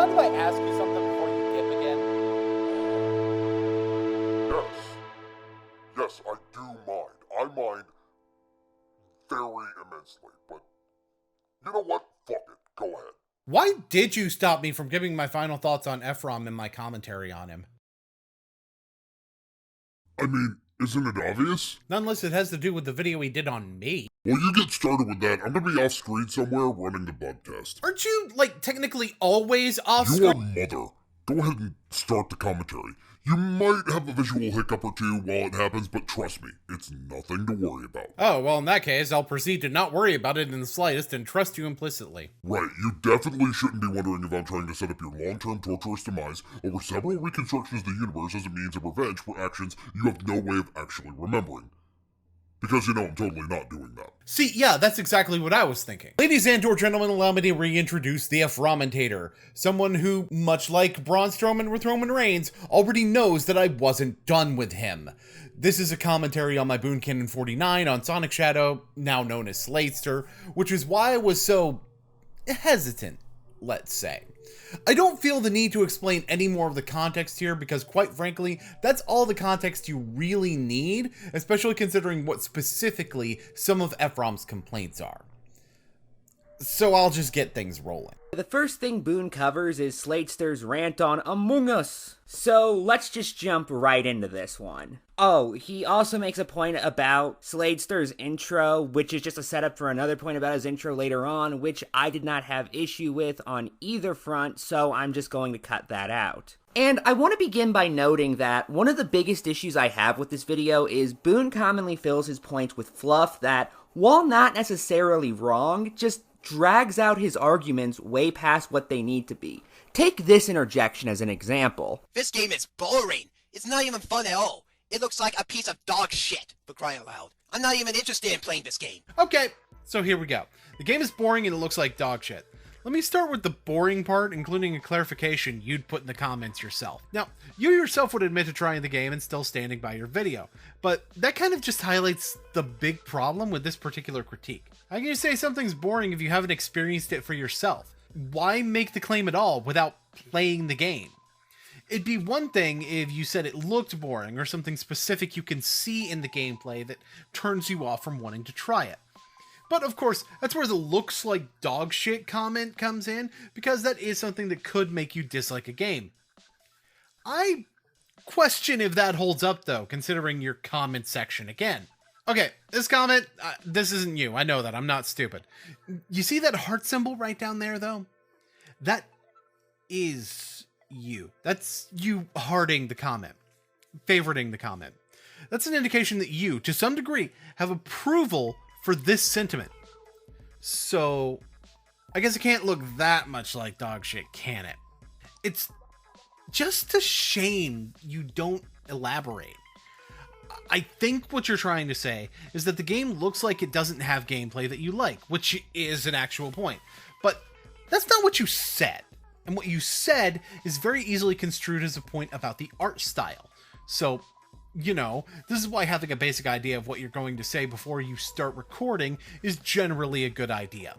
mind if I ask you something before you dip again? Yes. Yes, I do mind. I mind very immensely, but you know what? Fuck it. Go ahead. Why did you stop me from giving my final thoughts on Ephrom and my commentary on him? I mean, isn't it obvious? Not unless it has to do with the video he did on me. Well, you get started with that. I'm gonna be off screen somewhere running the bug test. Aren't you, like, technically always off You are screen? mother. Go ahead and start the commentary. You might have a visual hiccup or two while it happens, but trust me, it's nothing to worry about. Oh, well, in that case, I'll proceed to not worry about it in the slightest and trust you implicitly. Right, you definitely shouldn't be wondering if I'm trying to set up your long-term torturous demise over several reconstructions of the universe as a means of revenge for actions you have no way of actually remembering. Because you know I'm totally not doing that. See, yeah, that's exactly what I was thinking. Ladies and or gentlemen, allow me to reintroduce the Ephrommentator, someone who, much like Braun Strowman with Roman Reigns, already knows that I wasn't done with him. This is a commentary on my Boon Cannon 49 on Sonic Shadow, now known as Sladester, which is why I was so hesitant, let's say. I don't feel the need to explain any more of the context here because, quite frankly, that's all the context you really need, especially considering what specifically some of Ephrom's complaints are. So I'll just get things rolling. The first thing Boon covers is Sladester's rant on Among Us. So let's just jump right into this one. Oh, he also makes a point about Sladester's intro, which is just a setup for another point about his intro later on, which I did not have issue with on either front, so I'm just going to cut that out. And I want to begin by noting that one of the biggest issues I have with this video is Boon commonly fills his points with fluff that, while not necessarily wrong, just drags out his arguments way past what they need to be. Take this interjection as an example. This game is boring. It's not even fun at all. It looks like a piece of dog shit, for crying out loud. I'm not even interested in playing this game. Okay, so here we go. The game is boring and it looks like dog shit. Let me start with the boring part, including a clarification you'd put in the comments yourself. Now, you yourself would admit to trying the game and still standing by your video, but that kind of just highlights the big problem with this particular critique. How can you say something's boring if you haven't experienced it for yourself? Why make the claim at all without playing the game? It'd be one thing if you said it looked boring or something specific you can see in the gameplay that turns you off from wanting to try it. But of course, that's where the looks like dog shit comment comes in, because that is something that could make you dislike a game. I question if that holds up though, considering your comment section again. Okay, this comment, this isn't you, I know that, I'm not stupid. You see that heart symbol right down there though? That is you. That's you hearting the comment, favoriting the comment. That's an indication that you, to some degree, have approval for this sentiment. So, I guess it can't look that much like dog shit, can it? It's just a shame you don't elaborate. I think what you're trying to say is that the game looks like it doesn't have gameplay that you like, which is an actual point. But that's not what you said. And what you said is very easily construed as a point about the art style. So, you know, this is why having a basic idea of what you're going to say before you start recording is generally a good idea.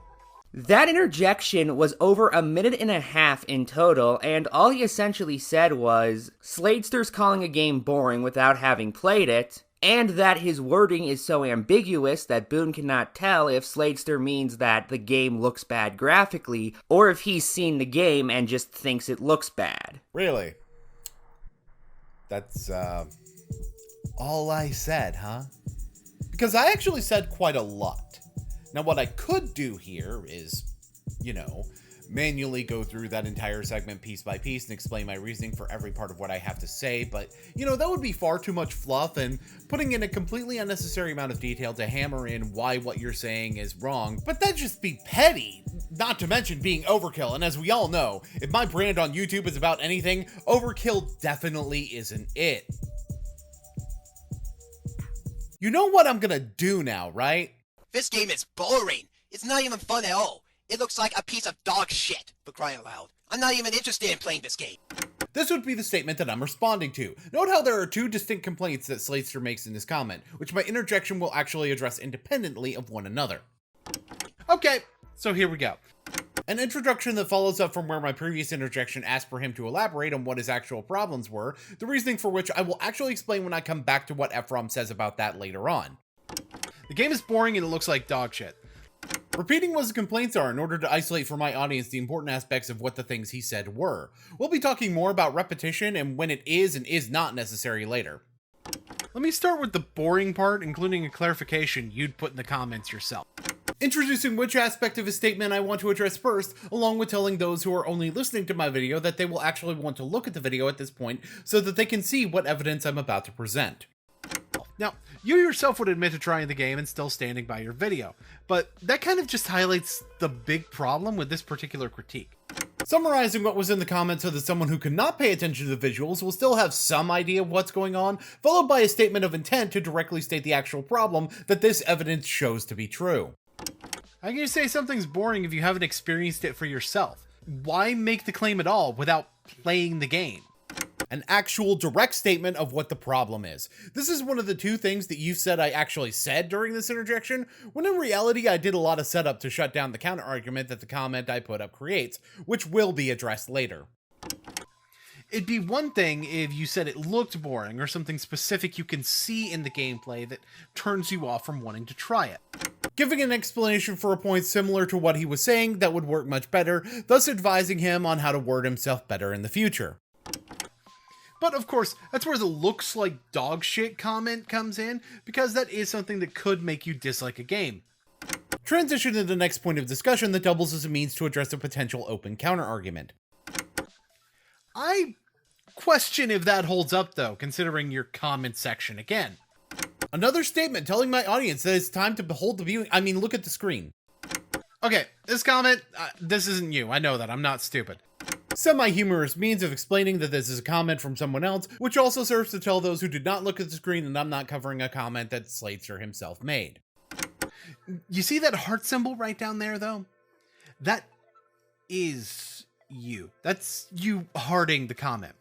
That interjection was over a minute and a half in total, and all he essentially said was, Sladester's calling a game boring without having played it, and that his wording is so ambiguous that Boon cannot tell if Sladester means that the game looks bad graphically, or if he's seen the game and just thinks it looks bad. Really? That's, all I said, huh? Because I actually said quite a lot. Now, what I could do here is, you know, manually go through that entire segment piece by piece and explain my reasoning for every part of what I have to say, but, you know, that would be far too much fluff and putting in a completely unnecessary amount of detail to hammer in why what you're saying is wrong, but that'd just be petty, not to mention being overkill, and as we all know, if my brand on YouTube is about anything, overkill definitely isn't it. You know what I'm gonna do now, right? This game is boring. It's not even fun at all. It looks like a piece of dog shit, for crying out loud. I'm not even interested in playing this game. This would be the statement that I'm responding to. Note how there are two distinct complaints that Sladester makes in this comment, which my interjection will actually address independently of one another. Okay, so here we go. An introduction that follows up from where my previous interjection asked for him to elaborate on what his actual problems were, the reasoning for which I will actually explain when I come back to what Ephrom says about that later on. The game is boring and it looks like dog shit. Repeating what his complaints are in order to isolate for my audience the important aspects of what the things he said were. We'll be talking more about repetition and when it is and is not necessary later. Let me start with the boring part, including a clarification you'd put in the comments yourself. Introducing which aspect of his statement I want to address first, along with telling those who are only listening to my video that they will actually want to look at the video at this point so that they can see what evidence I'm about to present. Now, you yourself would admit to trying the game and still standing by your video, but that kind of just highlights the big problem with this particular critique. Summarizing what was in the comments so that someone who cannot pay attention to the visuals will still have some idea of what's going on, followed by a statement of intent to directly state the actual problem that this evidence shows to be true. How can you say something's boring if you haven't experienced it for yourself? Why make the claim at all without playing the game? An actual direct statement of what the problem is. This is one of the two things that you said I actually said during this interjection, when in reality I did a lot of setup to shut down the counter argument that the comment I put up creates, which will be addressed later. It'd be one thing if you said it looked boring or something specific you can see in the gameplay that turns you off from wanting to try it. Giving an explanation for a point similar to what he was saying that would work much better, thus advising him on how to word himself better in the future. But of course, that's where the looks like dog shit comment comes in, because that is something that could make you dislike a game. Transition to the next point of discussion that doubles as a means to address a potential open counter-argument. I question if that holds up though, considering your comment section again. Another statement telling my audience that it's time to behold the viewing. I mean, look at the screen. Okay, this comment, this isn't you. I know that. I'm not stupid. Semi-humorous means of explaining that this is a comment from someone else, which also serves to tell those who did not look at the screen that I'm not covering a comment that Slatester himself made. You see that heart symbol right down there, though? That is you. That's you hearting the comment.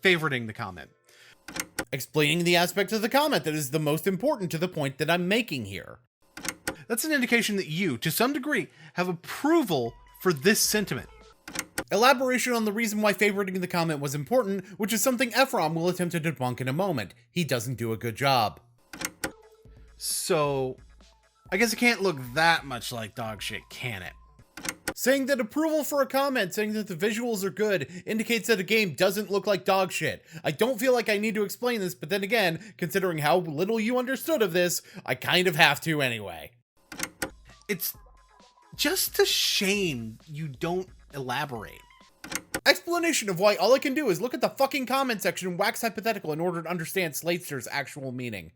Favoriting the comment. Explaining the aspect of the comment that is the most important to the point that I'm making here. That's an indication that you, to some degree, have approval for this sentiment. Elaboration on the reason why favoriting the comment was important, which is something Ephrom will attempt to debunk in a moment. He doesn't do a good job. So, I guess it can't look that much like dog shit, can it? Saying that approval for a comment, saying that the visuals are good, indicates that a game doesn't look like dog shit. I don't feel like I need to explain this, but then again, considering how little you understood of this, I kind of have to anyway. It's just a shame you don't elaborate. Explanation of why all I can do is look at the fucking comment section and wax hypothetical in order to understand Slatester's actual meaning.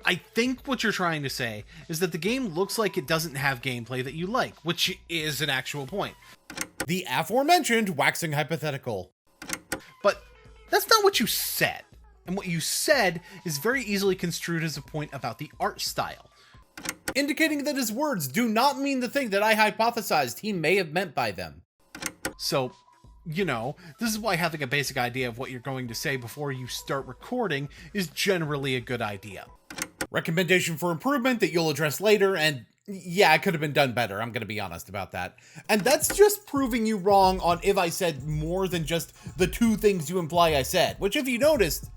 I think what you're trying to say is that the game looks like it doesn't have gameplay that you like, which is an actual point. The aforementioned waxing hypothetical. But that's not what you said. And what you said is very easily construed as a point about the art style, indicating that his words do not mean the thing that I hypothesized he may have meant by them. So, you know, this is why having a basic idea of what you're going to say before you start recording is generally a good idea. Recommendation for improvement that you'll address later, and yeah, it could have been done better, I'm gonna be honest about that. And that's just proving you wrong on if I said more than just the two things you imply I said, which if you noticed,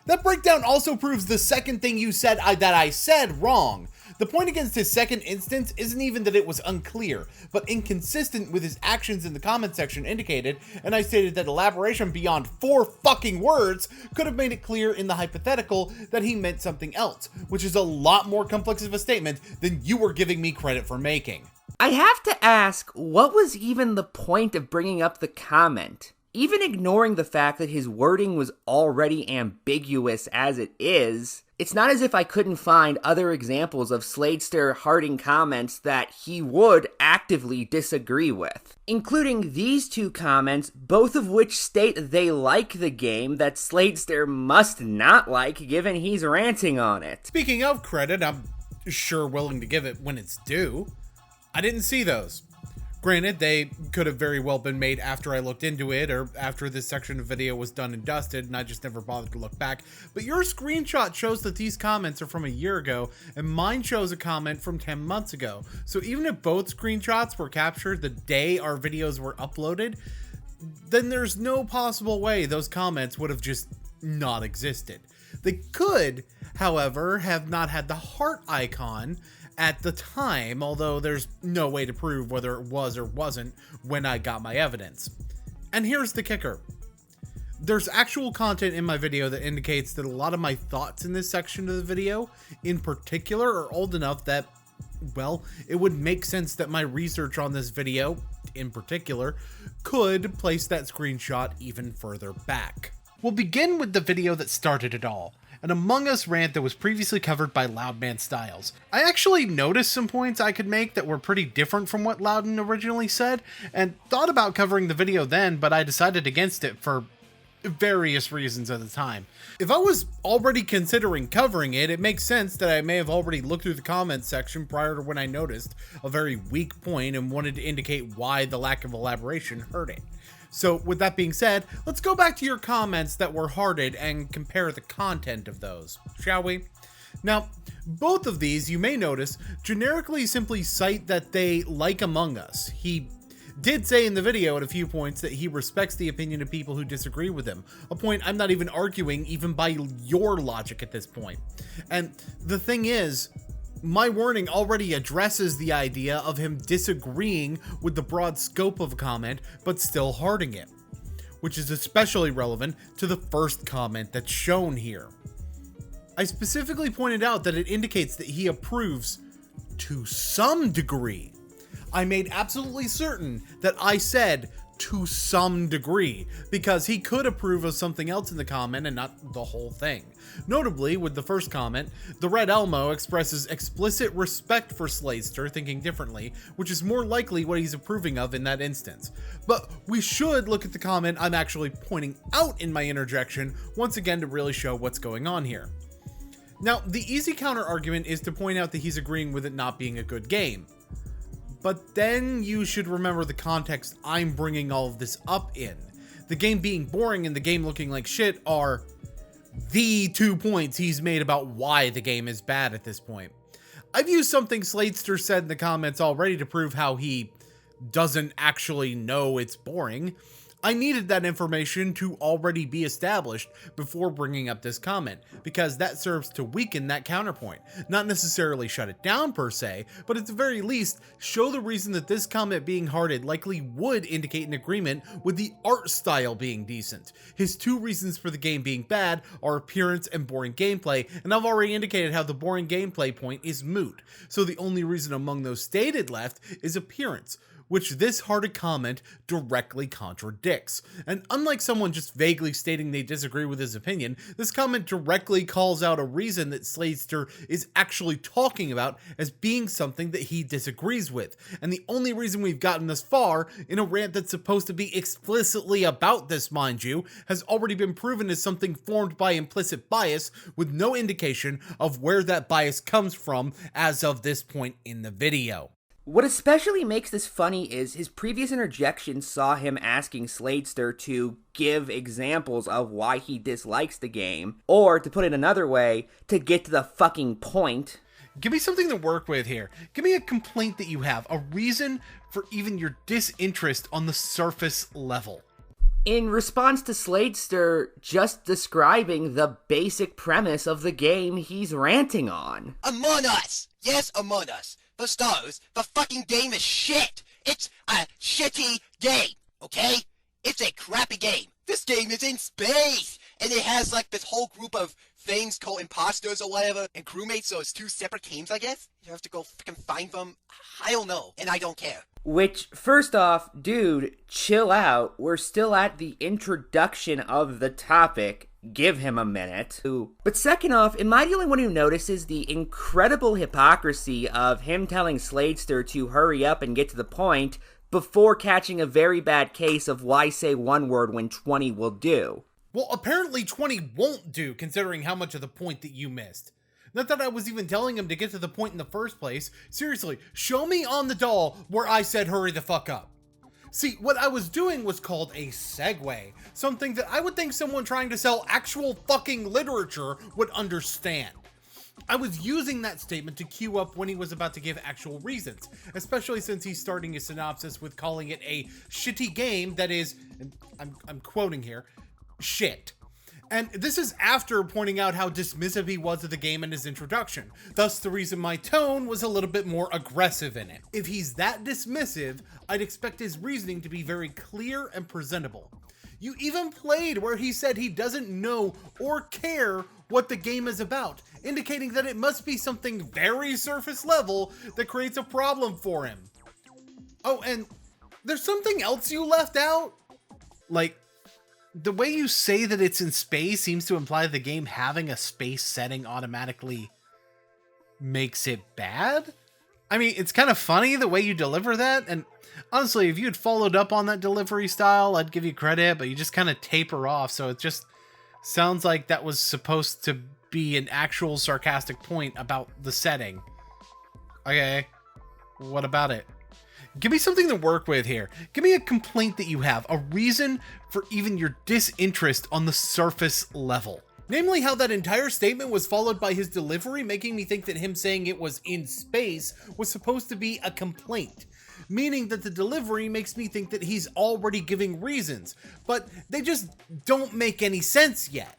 that breakdown also proves the second thing you said that I said wrong. The point against his second instance isn't even that it was unclear, but inconsistent with his actions in the comment section indicated, and I stated that elaboration beyond 4 fucking words could have made it clear in the hypothetical that he meant something else, which is a lot more complex of a statement than you were giving me credit for making. I have to ask, what was even the point of bringing up the comment? Even ignoring the fact that his wording was already ambiguous as it is, it's not as if I couldn't find other examples of Slatester hearting comments that he would actively disagree with, including these two comments, both of which state they like the game that Slatester must not like given he's ranting on it. Speaking of credit, I'm sure willing to give it when it's due. I didn't see those. Granted, they could have very well been made after I looked into it or after this section of video was done and dusted and I just never bothered to look back. But your screenshot shows that these comments are from a year ago and mine shows a comment from 10 months ago. So even if both screenshots were captured the day our videos were uploaded, then there's no possible way those comments would have just not existed. They could, however, have not had the heart icon at the time, although there's no way to prove whether it was or wasn't when I got my evidence. And here's the kicker. There's actual content in my video that indicates that a lot of my thoughts in this section of the video, in particular, are old enough that, well, it would make sense that my research on this video, in particular, could place that screenshot even further back. We'll begin with the video that started it all, an Among Us rant that was previously covered by Loudman Styles. I actually noticed some points I could make that were pretty different from what Loudon originally said, and thought about covering the video then, but I decided against it for various reasons at the time. If I was already considering covering it, it makes sense that I may have already looked through the comments section prior to when I noticed a very weak point and wanted to indicate why the lack of elaboration hurt it. So with that being said, let's go back to your comments that were hearted and compare the content of those, shall we? Now, both of these, you may notice, generically simply cite that they like Among Us. He did say in the video at a few points that he respects the opinion of people who disagree with him, a point I'm not even arguing even by your logic at this point. And the thing is, my warning already addresses the idea of him disagreeing with the broad scope of a comment, but still hearting it, which is especially relevant to the first comment that's shown here. I specifically pointed out that it indicates that he approves to some degree. I made absolutely certain that I said to some degree, because he could approve of something else in the comment and not the whole thing. Notably, with the first comment, the Red Elmo expresses explicit respect for Sladester thinking differently, which is more likely what he's approving of in that instance. But we should look at the comment I'm actually pointing out in my interjection once again to really show what's going on here. Now, the easy counter argument is to point out that he's agreeing with it not being a good game. But then you should remember the context I'm bringing all of this up in. The game being boring and the game looking like shit are the 2 points he's made about why the game is bad at this point. I've used something Sladester said in the comments already to prove how he doesn't actually know it's boring. I needed that information to already be established before bringing up this comment, because that serves to weaken that counterpoint. Not necessarily shut it down per se, but at the very least, show the reason that this comment being hearted likely would indicate an agreement with the art style being decent. His 2 reasons for the game being bad are appearance and boring gameplay, and I've already indicated how the boring gameplay point is moot. So the only reason among those stated left is appearance, which this hearted comment directly contradicts. And unlike someone just vaguely stating they disagree with his opinion, this comment directly calls out a reason that Sladester is actually talking about as being something that he disagrees with. And the only reason we've gotten this far, in a rant that's supposed to be explicitly about this, mind you, has already been proven as something formed by implicit bias, with no indication of where that bias comes from as of this point in the video. What especially makes this funny is his previous interjection saw him asking Sladester to give examples of why he dislikes the game, or to put it another way, to get to the fucking point. Give me something to work with here. Give me a complaint that you have, a reason for even your disinterest on the surface level. In response to Sladester just describing the basic premise of the game he's ranting on. Among Us! Yes, Among Us. For starters, the fucking game is shit! It's a shitty game, okay? It's a crappy game. This game is in space! And it has like this whole group of things called imposters or whatever, and crewmates, so it's 2 separate games, I guess? You have to go fucking find them? I don't know, and I don't care. Which, first off, dude, chill out. We're still at the introduction of the topic. Give him a minute. But second off, am I the only one who notices the incredible hypocrisy of him telling Sladester to hurry up and get to the point before catching a very bad case of why say one word when 20 will do? Well, apparently 20 won't do, considering how much of the point that you missed. Not that I was even telling him to get to the point in the first place. Seriously, show me on the doll where I said hurry the fuck up. See, what I was doing was called a segue, something that I would think someone trying to sell actual fucking literature would understand. I was using that statement to cue up when he was about to give actual reasons, especially since he's starting his synopsis with calling it a shitty game that is, and I'm quoting here, shit. And this is after pointing out how dismissive he was of the game in his introduction, thus the reason my tone was a little bit more aggressive in it. If he's that dismissive, I'd expect his reasoning to be very clear and presentable. You even played where he said he doesn't know or care what the game is about, indicating that it must be something very surface level that creates a problem for him. Oh, and there's something else you left out? Like, the way you say that it's in space seems to imply the game having a space setting automatically makes it bad? I mean, it's kind of funny the way you deliver that, and honestly, if you had followed up on that delivery style, I'd give you credit, but you just kind of taper off, so it just sounds like that was supposed to be an actual sarcastic point about the setting. Okay, what about it? Give me something to work with here. Give me a complaint that you have, a reason for even your disinterest on the surface level. Namely, how that entire statement was followed by his delivery, making me think that him saying it was in space was supposed to be a complaint. Meaning that the delivery makes me think that he's already giving reasons, but they just don't make any sense yet.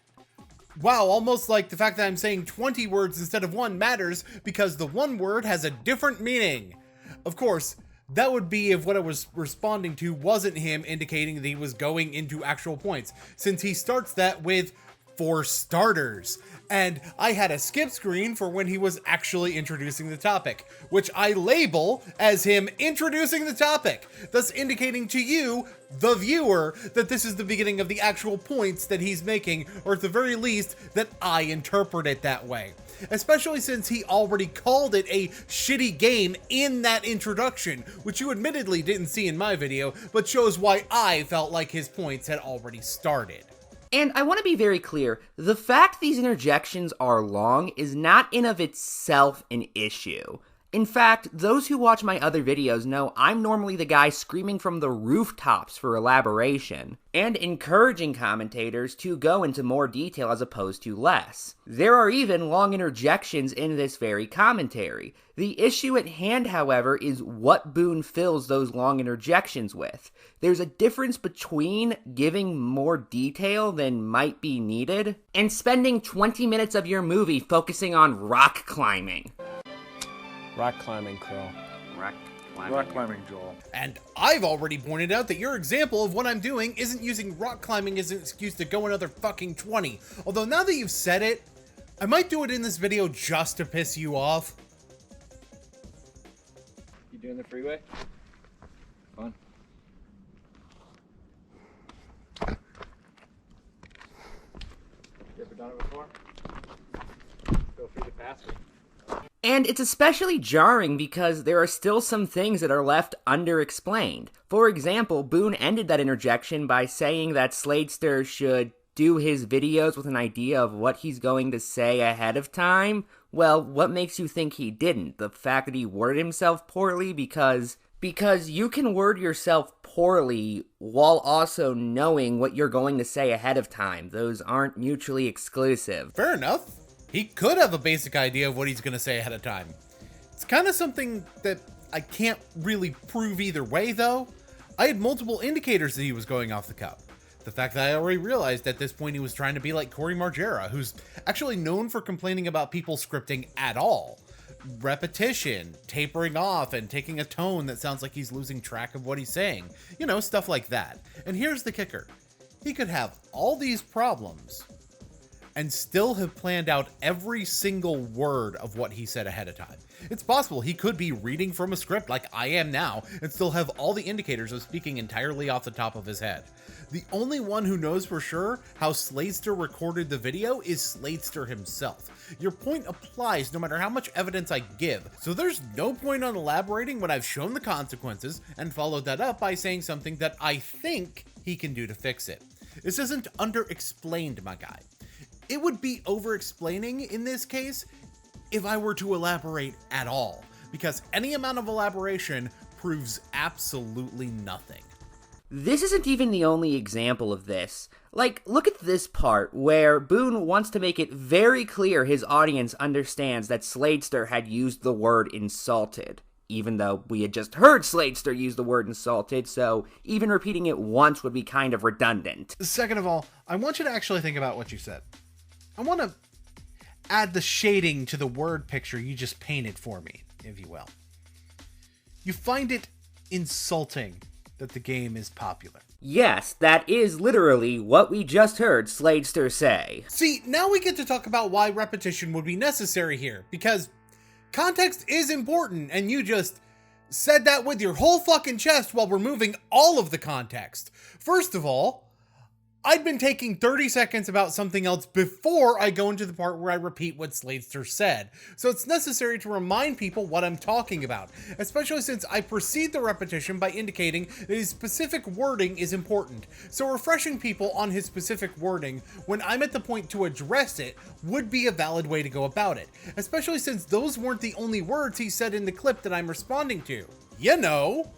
Wow, almost like the fact that I'm saying 20 words instead of one matters because the one word has a different meaning. Of course, that would be if what I was responding to wasn't him indicating that he was going into actual points, since he starts that with "for starters," and I had a skip screen for when he was actually introducing the topic, which I label as him introducing the topic, thus indicating to you, the viewer, that this is the beginning of the actual points that he's making, or at the very least, that I interpret it that way. Especially since he already called it a shitty game in that introduction, which you admittedly didn't see in my video, but shows why I felt like his points had already started. And I want to be very clear, the fact these interjections are long is not in of itself an issue. In fact, those who watch my other videos know I'm normally the guy screaming from the rooftops for elaboration, and encouraging commentators to go into more detail as opposed to less. There are even long interjections in this very commentary. The issue at hand, however, is what Boon fills those long interjections with. There's a difference between giving more detail than might be needed, and spending 20 minutes of your movie focusing on rock climbing. Rock climbing, Krill. Rock climbing, Joel. And I've already pointed out that your example of what I'm doing isn't using rock climbing as an excuse to go another fucking 20. Although now that you've said it, I might do it in this video just to piss you off. You doing the freeway? Fun. You ever done it before? Feel free to pass me. And it's especially jarring because there are still some things that are left underexplained. For example, Boon ended that interjection by saying that Sladester should do his videos with an idea of what he's going to say ahead of time. Well, what makes you think he didn't? The fact that he worded himself poorly? Because you can word yourself poorly while also knowing what you're going to say ahead of time. Those aren't mutually exclusive. Fair enough. He could have a basic idea of what he's going to say ahead of time. It's kind of something that I can't really prove either way, though. I had multiple indicators that he was going off the cuff. The fact that I already realized at this point he was trying to be like Corey Margera, who's actually known for complaining about people scripting at all. Repetition, tapering off, and taking a tone that sounds like he's losing track of what he's saying. You know, stuff like that. And here's the kicker. He could have all these problems and still have planned out every single word of what he said ahead of time. It's possible he could be reading from a script like I am now and still have all the indicators of speaking entirely off the top of his head. The only one who knows for sure how Sladester recorded the video is Sladester himself. Your point applies no matter how much evidence I give, so there's no point on elaborating when I've shown the consequences and followed that up by saying something that I think he can do to fix it. This isn't under-explained, my guy. It would be over-explaining in this case if I were to elaborate at all, because any amount of elaboration proves absolutely nothing. This isn't even the only example of this. Like, look at this part where Boon wants to make it very clear his audience understands that Sladester had used the word insulted, even though we had just heard Sladester use the word insulted, so even repeating it once would be kind of redundant. Second of all, I want you to actually think about what you said. I want to add the shading to the word picture you just painted for me, if you will. You find it insulting that the game is popular. Yes, that is literally what we just heard Sladester say. See, now we get to talk about why repetition would be necessary here, because context is important, and you just said that with your whole fucking chest while removing all of the context. First of all, I'd been taking 30 seconds about something else before I go into the part where I repeat what Sladester said. So it's necessary to remind people what I'm talking about, especially since I precede the repetition by indicating that his specific wording is important. So refreshing people on his specific wording when I'm at the point to address it would be a valid way to go about it, especially since those weren't the only words he said in the clip that I'm responding to. You know,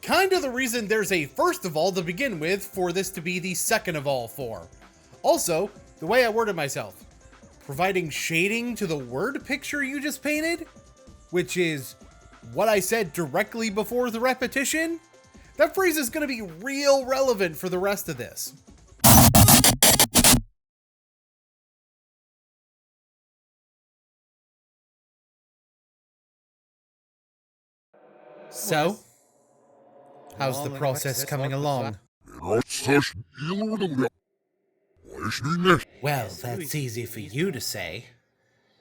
kind of the reason there's a first of all to begin with for this to be the second of all for. Also, the way I worded myself, providing shading to the word picture you just painted, which is what I said directly before the repetition, that phrase is going to be real relevant for the rest of this. So, how's the process coming along? Well, that's easy for you to say.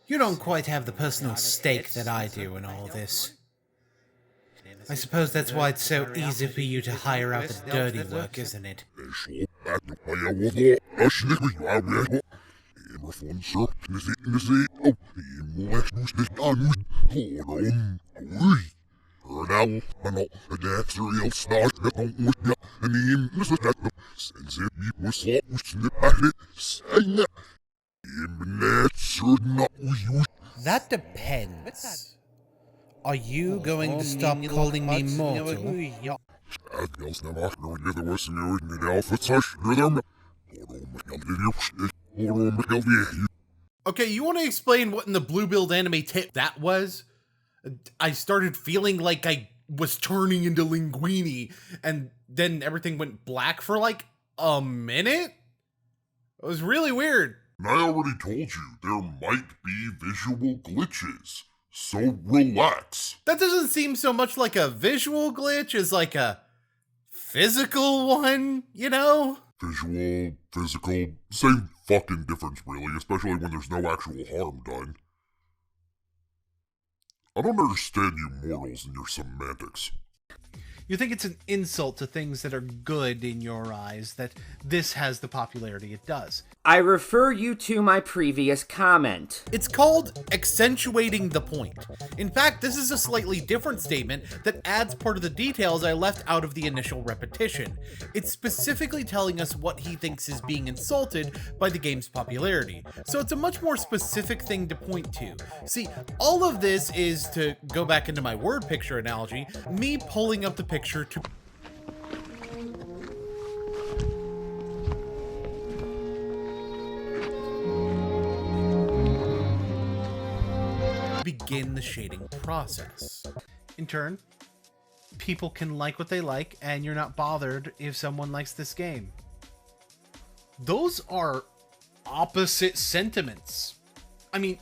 You don't quite have the personal stake that I do in all this. I suppose that's why it's so easy for you to hire out the dirty work, isn't it? That depends. Are you going to stop calling me mortal? Okay, you want to explain what in the blue-billed anime tip that was? I started feeling like I was turning into Linguini, and then everything went black for like a minute? It was really weird. I already told you, there might be visual glitches, so relax. That doesn't seem so much like a visual glitch as like a physical one, you know? Visual, physical, same fucking difference really, especially when there's no actual harm done. I don't understand you mortals and your semantics. You think it's an insult to things that are good in your eyes that this has the popularity it does. I refer you to my previous comment. It's called accentuating the point. In fact, this is a slightly different statement that adds part of the details I left out of the initial repetition. It's specifically telling us what he thinks is being insulted by the game's popularity. So it's a much more specific thing to point to. See, all of this is, to go back into my word picture analogy, me pulling up the picture to begin the shading process. In turn, people can like what they like, and you're not bothered if someone likes this game. Those are opposite sentiments. I mean,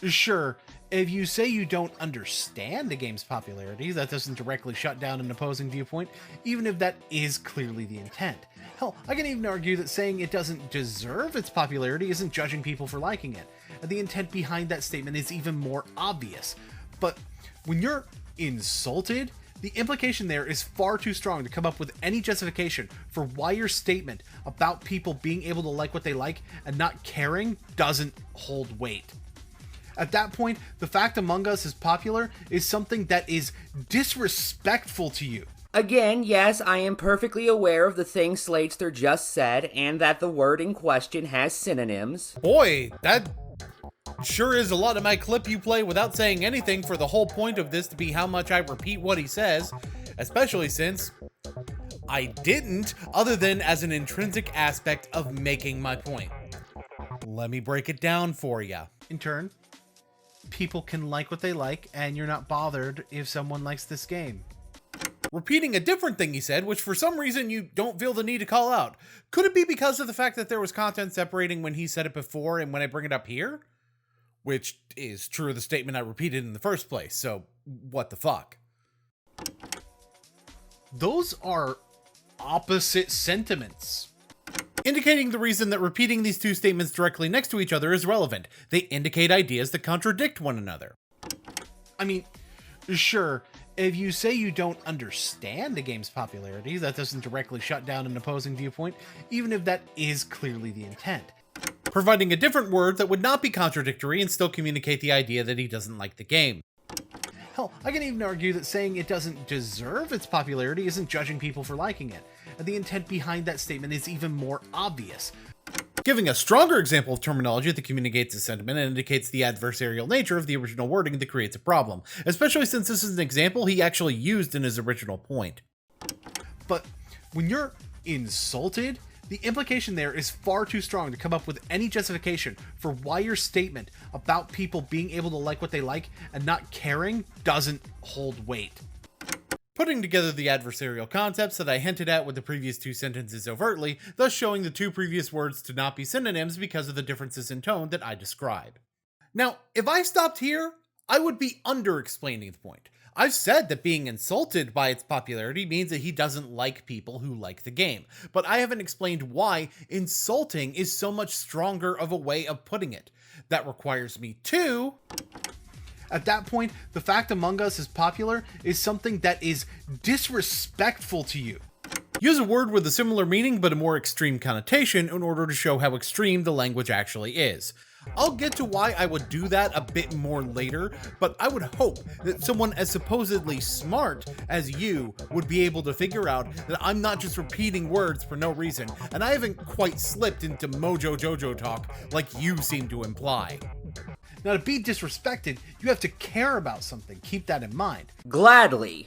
sure, if you say you don't understand the game's popularity, that doesn't directly shut down an opposing viewpoint, even if that is clearly the intent. Hell, I can even argue that saying it doesn't deserve its popularity isn't judging people for liking it. The intent behind that statement is even more obvious. But when you're insulted, the implication there is far too strong to come up with any justification for why your statement about people being able to like what they like and not caring doesn't hold weight. At that point, the fact Among Us is popular is something that is disrespectful to you. Again, yes, I am perfectly aware of the things Sladester just said, and that the word in question has synonyms. Boy, that sure is a lot of my clip you play without saying anything for the whole point of this to be how much I repeat what he says, especially since I didn't, other than as an intrinsic aspect of making my point. Let me break it down for ya. In turn, people can like what they like, and you're not bothered if someone likes this game. Repeating a different thing he said, which for some reason you don't feel the need to call out. Could it be because of the fact that there was content separating when he said it before and when I bring it up here? Which is true of the statement I repeated in the first place, so what the fuck? Those are opposite sentiments, indicating the reason that repeating these two statements directly next to each other is relevant. They indicate ideas that contradict one another. I mean, sure, if you say you don't understand the game's popularity, that doesn't directly shut down an opposing viewpoint, even if that is clearly the intent. Providing a different word that would not be contradictory and still communicate the idea that he doesn't like the game. Hell, I can even argue that saying it doesn't deserve its popularity isn't judging people for liking it, and the intent behind that statement is even more obvious. Giving a stronger example of terminology that communicates a sentiment and indicates the adversarial nature of the original wording that creates a problem, especially since this is an example he actually used in his original point. But when you're insulted, the implication there is far too strong to come up with any justification for why your statement about people being able to like what they like and not caring doesn't hold weight. Putting together the adversarial concepts that I hinted at with the previous two sentences overtly, thus showing the two previous words to not be synonyms because of the differences in tone that I describe. Now, if I stopped here, I would be under-explaining the point. I've said that being insulted by its popularity means that he doesn't like people who like the game, but I haven't explained why insulting is so much stronger of a way of putting it. That requires me to... At that point, the fact Among Us is popular is something that is disrespectful to you. Use a word with a similar meaning but a more extreme connotation in order to show how extreme the language actually is. I'll get to why I would do that a bit more later, but I would hope that someone as supposedly smart as you would be able to figure out that I'm not just repeating words for no reason, and I haven't quite slipped into Mojo Jojo talk like you seem to imply. Now, to be disrespected, you have to care about something. Keep that in mind. Gladly.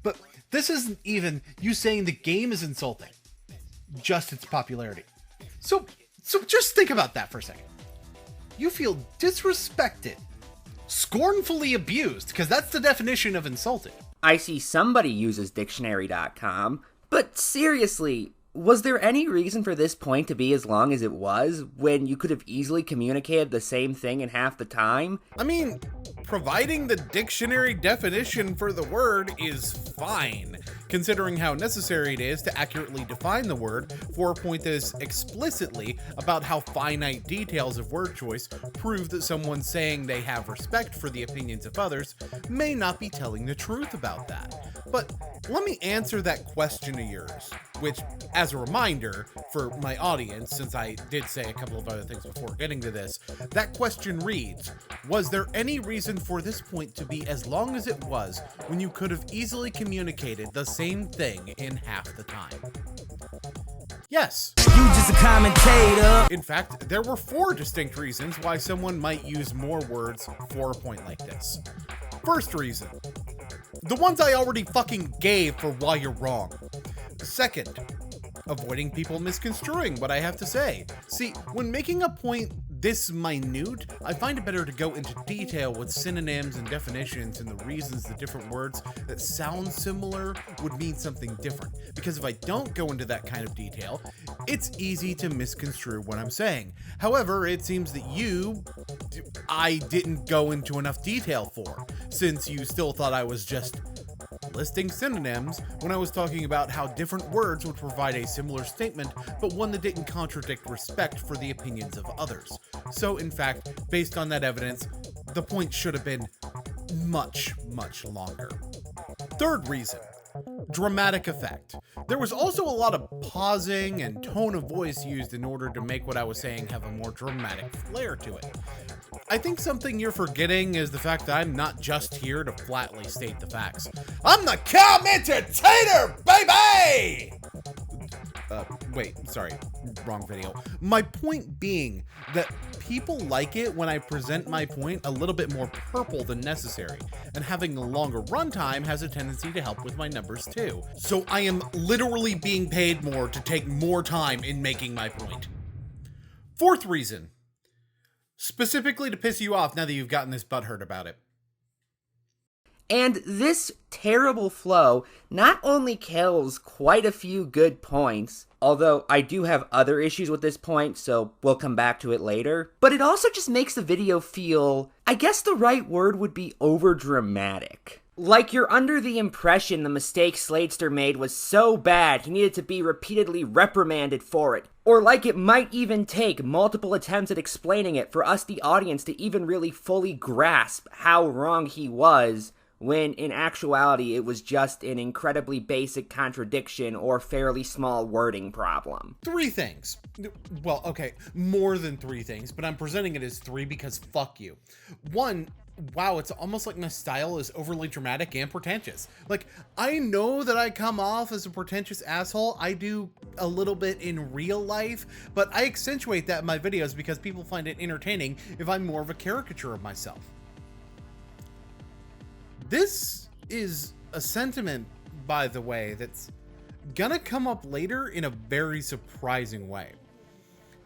But this isn't even you saying the game is insulting, just its popularity. So just think about that for a second. You feel disrespected, scornfully abused, because that's the definition of insulted. I see somebody uses dictionary.com, but seriously, was there any reason for this point to be as long as it was when you could have easily communicated the same thing in half the time? I mean, providing the dictionary definition for the word is fine, considering how necessary it is to accurately define the word for a point that is explicitly about how finite details of word choice prove that someone saying they have respect for the opinions of others may not be telling the truth about that. But let me answer that question of yours, which, as a reminder for my audience, since I did say a couple of other things before getting to this, that question reads, was there any reason for this point to be as long as it was when you could have easily communicated the same thing in half the time? Yes. You just a commentator. In fact, there were 4 distinct reasons why someone might use more words for a point like this. First reason, the ones I already fucking gave for why you're wrong. Second, avoiding people misconstruing what I have to say. See, when making a point this minute, I find it better to go into detail with synonyms and definitions and the reasons the different words that sound similar would mean something different. Because if I don't go into that kind of detail, it's easy to misconstrue what I'm saying. However, it seems that I didn't go into enough detail for, since you still thought I was just listing synonyms when I was talking about how different words would provide a similar statement, but one that didn't contradict respect for the opinions of others. So, in fact, based on that evidence, the point should have been much, much longer. Third reason, dramatic effect. There was also a lot of pausing and tone of voice used in order to make what I was saying have a more dramatic flair to it. I think something you're forgetting is the fact that I'm not just here to flatly state the facts. I'm the commentator, baby! Wait, sorry, wrong video. My point being that people like it when I present my point a little bit more purple than necessary, and having a longer runtime has a tendency to help with my numbers too. So I am literally being paid more to take more time in making my point. Fourth reason, specifically to piss you off now that you've gotten this butthurt about it. And this terrible flow not only kills quite a few good points, although I do have other issues with this point, so we'll come back to it later, but it also just makes the video feel, I guess the right word would be overdramatic. Like you're under the impression the mistake Sladester made was so bad he needed to be repeatedly reprimanded for it. Or like it might even take multiple attempts at explaining it for us, the audience, to even really fully grasp how wrong he was, when in actuality it was just an incredibly basic contradiction or fairly small wording problem. 3 things. Well, okay, more than 3 things, but I'm presenting it as 3 because fuck you. 1, wow, it's almost like my style is overly dramatic and pretentious. Like, I know that I come off as a pretentious asshole. I do a little bit in real life, but I accentuate that in my videos because people find it entertaining if I'm more of a caricature of myself. This is a sentiment, by the way, that's gonna come up later in a very surprising way.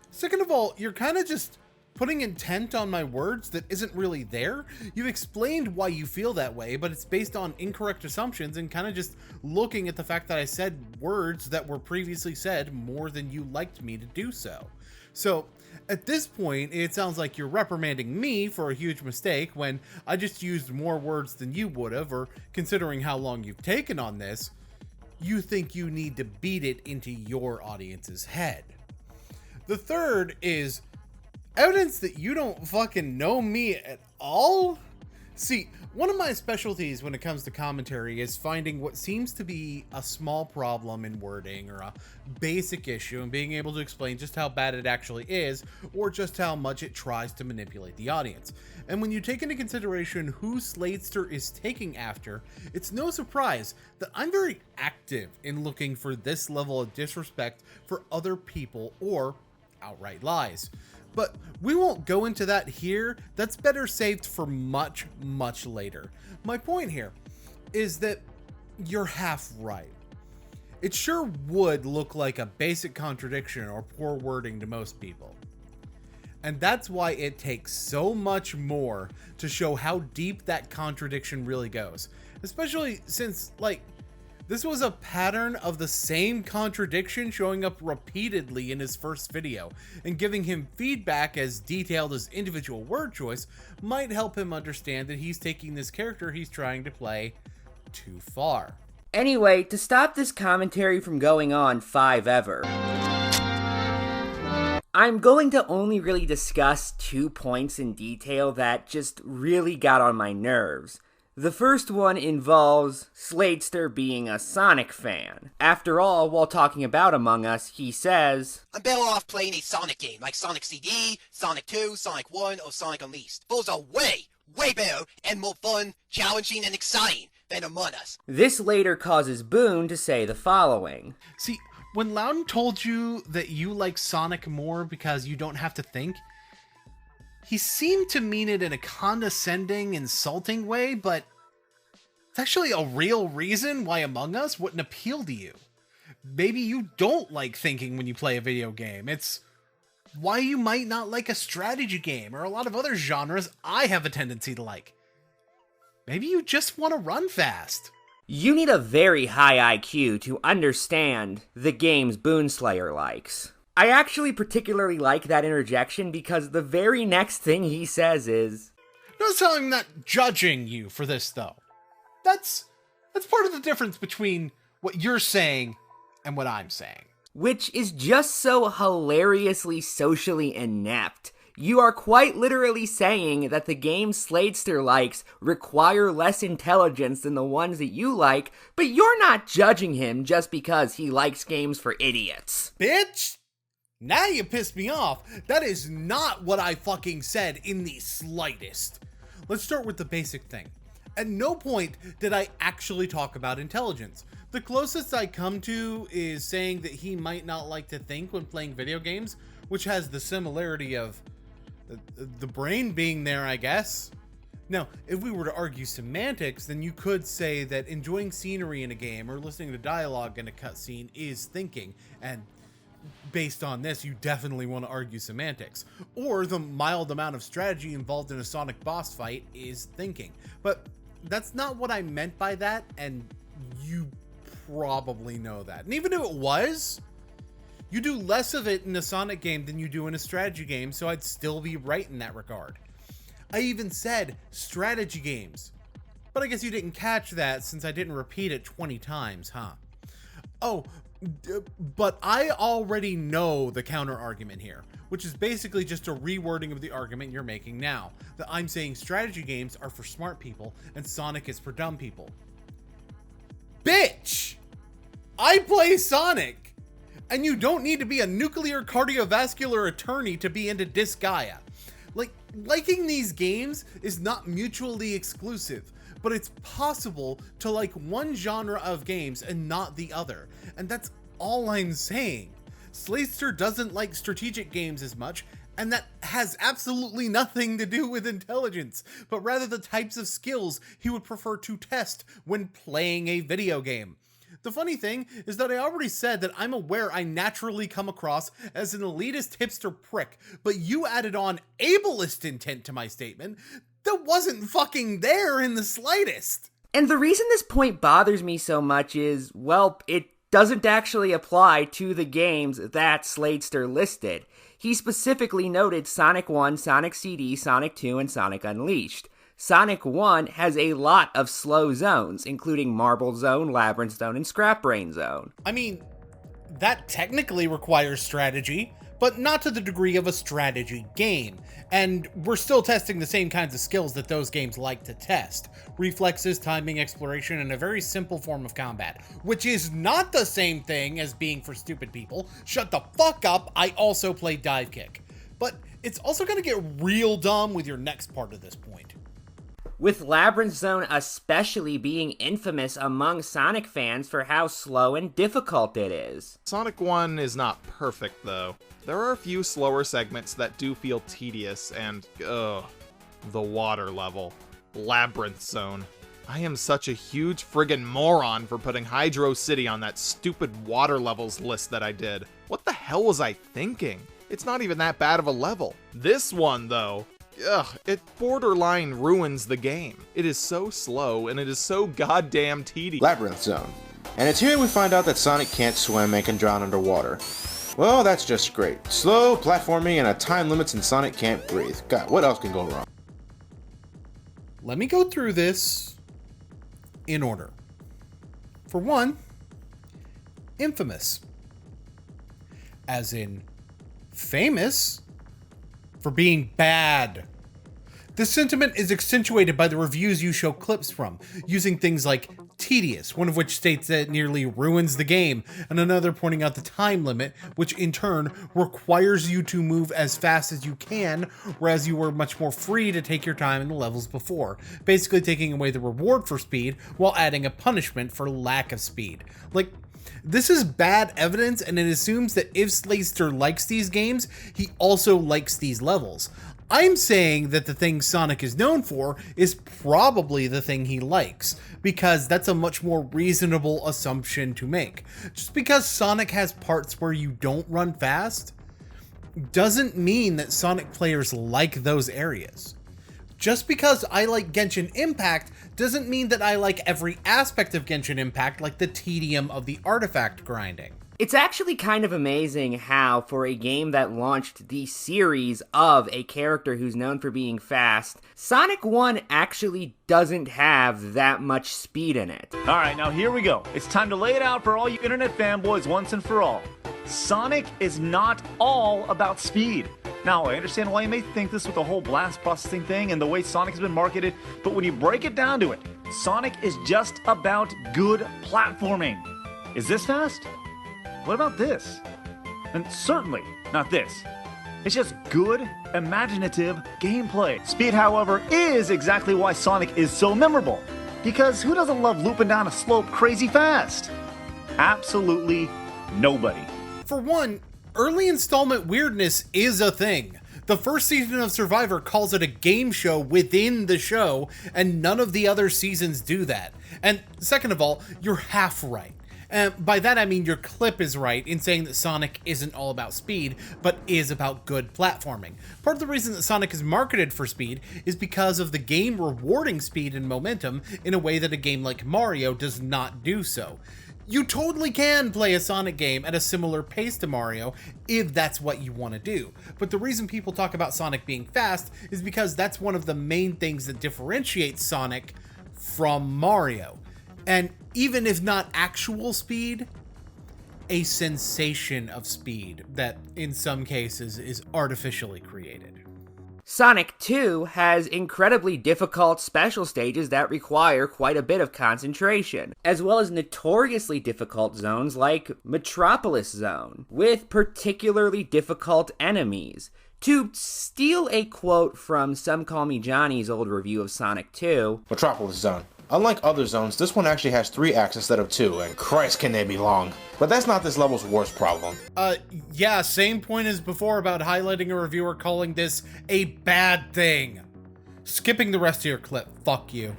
Second of all, you're kind of just putting intent on my words that isn't really there. You've explained why you feel that way, but it's based on incorrect assumptions and kind of just looking at the fact that I said words that were previously said more than you liked me to do so. So, at this point, it sounds like you're reprimanding me for a huge mistake when I just used more words than you would have, or considering how long you've taken on this, you think you need to beat it into your audience's head. The third is evidence that you don't fucking know me at all? See, one of my specialties when it comes to commentary is finding what seems to be a small problem in wording or a basic issue and being able to explain just how bad it actually is or just how much it tries to manipulate the audience. And when you take into consideration who Sladester is taking after, it's no surprise that I'm very active in looking for this level of disrespect for other people or outright lies. But we won't go into that here. That's better saved for much, much later. My point here is that you're half right. It sure would look like a basic contradiction or poor wording to most people. And that's why it takes so much more to show how deep that contradiction really goes. Especially since, like, this was a pattern of the same contradiction showing up repeatedly in his first video, and giving him feedback as detailed as individual word choice might help him understand that he's taking this character he's trying to play too far. Anyway, to stop this commentary from going on 5 ever, I'm going to only really discuss 2 points in detail that just really got on my nerves. The first one involves Sladester being a Sonic fan. After all, while talking about Among Us, he says, I'm better off playing a Sonic game like Sonic CD, Sonic 2, Sonic 1, or Sonic Unleashed. Those are way better and more fun, challenging, and exciting than Among Us. This later causes Boon to say the following. See, when Loudon told you that you like Sonic more because you don't have to think, he seemed to mean it in a condescending, insulting way, but it's actually a real reason why Among Us wouldn't appeal to you. Maybe you don't like thinking when you play a video game. It's why you might not like a strategy game or a lot of other genres I have a tendency to like. Maybe you just want to run fast. You need a very high IQ to understand the games Boonslayer likes. I actually particularly like that interjection because the very next thing he says is, Notice how I'm not judging you for this, though. That's part of the difference between what you're saying and what I'm saying. Which is just so hilariously socially inept. You are quite literally saying that the games Sladester likes require less intelligence than the ones that you like, but you're not judging him just because he likes games for idiots. Bitch! Now you pissed me off. That is not what I fucking said in the slightest. Let's start with the basic thing. At no point did I actually talk about intelligence. The closest I come to is saying that he might not like to think when playing video games, which has the similarity of the brain being there, I guess. Now, if we were to argue semantics, then you could say that enjoying scenery in a game or listening to dialogue in a cutscene is thinking, and based on this, you definitely want to argue semantics. Or the mild amount of strategy involved in a Sonic boss fight is thinking. But that's not what I meant by that, and you probably know that. And even if it was, you do less of it in a Sonic game than you do in a strategy game, so I'd still be right in that regard. I even said strategy games, but I guess you didn't catch that since I didn't repeat it 20 times, huh? Oh, but I already know the counter argument here, which is basically just a rewording of the argument you're making now, that I'm saying strategy games are for smart people and Sonic is for dumb people. Bitch! I play Sonic! And you don't need to be a nuclear cardiovascular attorney to be into Disgaea. Liking these games is not mutually exclusive, but it's possible to like one genre of games and not the other, and that's all I'm saying. Slayster doesn't like strategic games as much, and that has absolutely nothing to do with intelligence, but rather the types of skills he would prefer to test when playing a video game. The funny thing is that I already said that I'm aware I naturally come across as an elitist hipster prick, but you added on ableist intent to my statement that wasn't fucking there in the slightest. And the reason this point bothers me so much is, well, it doesn't actually apply to the games that Sladester listed. He specifically noted Sonic 1, Sonic CD, Sonic 2, and Sonic Unleashed. Sonic 1 has a lot of slow zones, including Marble Zone, Labyrinth Zone, and Scrap Brain Zone. I mean, that technically requires strategy, but not to the degree of a strategy game. And we're still testing the same kinds of skills that those games like to test. Reflexes, timing, exploration, and a very simple form of combat, which is not the same thing as being for stupid people. Shut the fuck up, I also play Dive Kick. But it's also gonna get real dumb with your next part of this point. With Labyrinth Zone especially being infamous among Sonic fans for how slow and difficult it is. Sonic 1 is not perfect, though. There are a few slower segments that do feel tedious, and, the water level. Labyrinth Zone. I am such a huge friggin' moron for putting Hydro City on that stupid water levels list that I did. What the hell was I thinking? It's not even that bad of a level. This one, though, it borderline ruins the game. It is so slow, and it is so goddamn tedious. Labyrinth Zone. And it's here we find out that Sonic can't swim and can drown underwater. Well, that's just great. Slow, platforming, and a time limit since Sonic can't breathe. God, what else can go wrong? Let me go through this in order. For one, infamous. As in, famous for being bad. This sentiment is accentuated by the reviews you show clips from, using things like tedious, one of which states that it nearly ruins the game, and another pointing out the time limit, which in turn requires you to move as fast as you can, whereas you were much more free to take your time in the levels before, basically taking away the reward for speed while adding a punishment for lack of speed. This is bad evidence, and it assumes that if Slayster likes these games, he also likes these levels. I'm saying that the thing Sonic is known for is probably the thing he likes, because that's a much more reasonable assumption to make. Just because Sonic has parts where you don't run fast, doesn't mean that Sonic players like those areas. Just because I like Genshin Impact doesn't mean that I like every aspect of Genshin Impact, like the tedium of the artifact grinding. It's actually kind of amazing how, for a game that launched the series of a character who's known for being fast, Sonic 1 actually doesn't have that much speed in it. Alright, now here we go. It's time to lay it out for all you internet fanboys once and for all. Sonic is not all about speed. Now, I understand why you may think this with the whole blast processing thing and the way Sonic has been marketed, but when you break it down to it, Sonic is just about good platforming. Is this fast? What about this? And certainly, not this. It's just good, imaginative gameplay. Speed, however, is exactly why Sonic is so memorable. Because who doesn't love looping down a slope crazy fast? Absolutely nobody. For one, early installment weirdness is a thing. The first season of Survivor calls it a game show within the show, and none of the other seasons do that. And second of all, you're half right. And by that I mean your clip is right in saying that Sonic isn't all about speed, but is about good platforming. Part of the reason that Sonic is marketed for speed is because of the game rewarding speed and momentum in a way that a game like Mario does not do so. You totally can play a Sonic game at a similar pace to Mario if that's what you want to do. But the reason people talk about Sonic being fast is because that's one of the main things that differentiates Sonic from Mario. And even if not actual speed, a sensation of speed that in some cases is artificially created. Sonic 2 has incredibly difficult special stages that require quite a bit of concentration, as well as notoriously difficult zones like Metropolis Zone, with particularly difficult enemies. To steal a quote from Some Call Me Johnny's old review of Sonic 2, Metropolis Zone. Unlike other zones, this one actually has 3 acts instead of 2, and Christ can they be long. But that's not this level's worst problem. Yeah, same point as before about highlighting a reviewer calling this a bad thing. Skipping the rest of your clip, fuck you.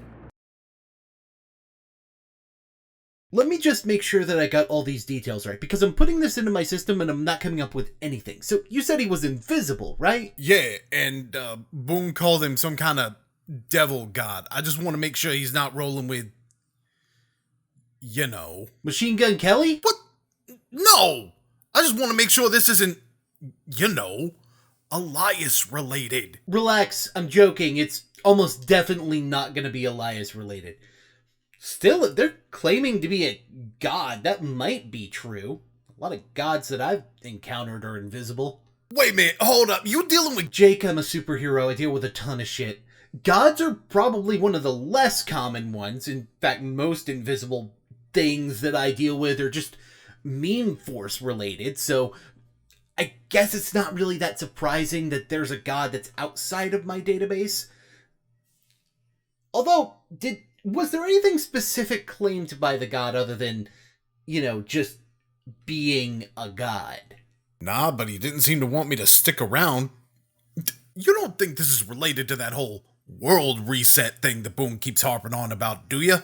Let me just make sure that I got all these details right, because I'm putting this into my system and I'm not coming up with anything. So you said he was invisible, right? Yeah, and Boon called him some kind of devil god. I just want to make sure he's not rolling with, you know, Machine Gun Kelly? What? No! I just want to make sure this isn't, you know, Elias related. Relax, I'm joking. It's almost definitely not going to be Elias related. Still, if they're claiming to be a god, that might be true. A lot of gods that I've encountered are invisible. Wait a minute, hold up. You dealing with Jake? I'm a superhero. I deal with a ton of shit. Gods are probably one of the less common ones. In fact, most invisible things that I deal with are just meme force related, so I guess it's not really that surprising that there's a god that's outside of my database. Although, was there anything specific claimed by the god other than, you know, just being a god? Nah, but he didn't seem to want me to stick around. You don't think this is related to that whole world reset thing that Boon keeps harping on about, do you?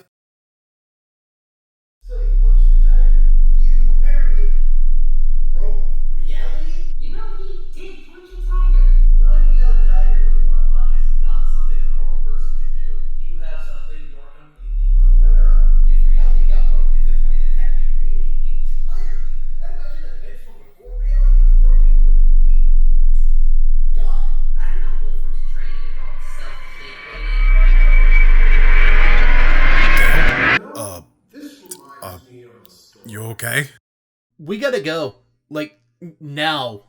So you punched the tiger. You apparently broke reality? You know he did punch a tiger. Knocking out a tiger with one punch is not something a normal person should do. You have something you're completely unaware of. If reality got broken in this way that had to be remade entirely, I'd imagine that events from before reality was broken would be gone. I don't know Wolfram's training involved self-hate. You okay? We gotta go. Like, now.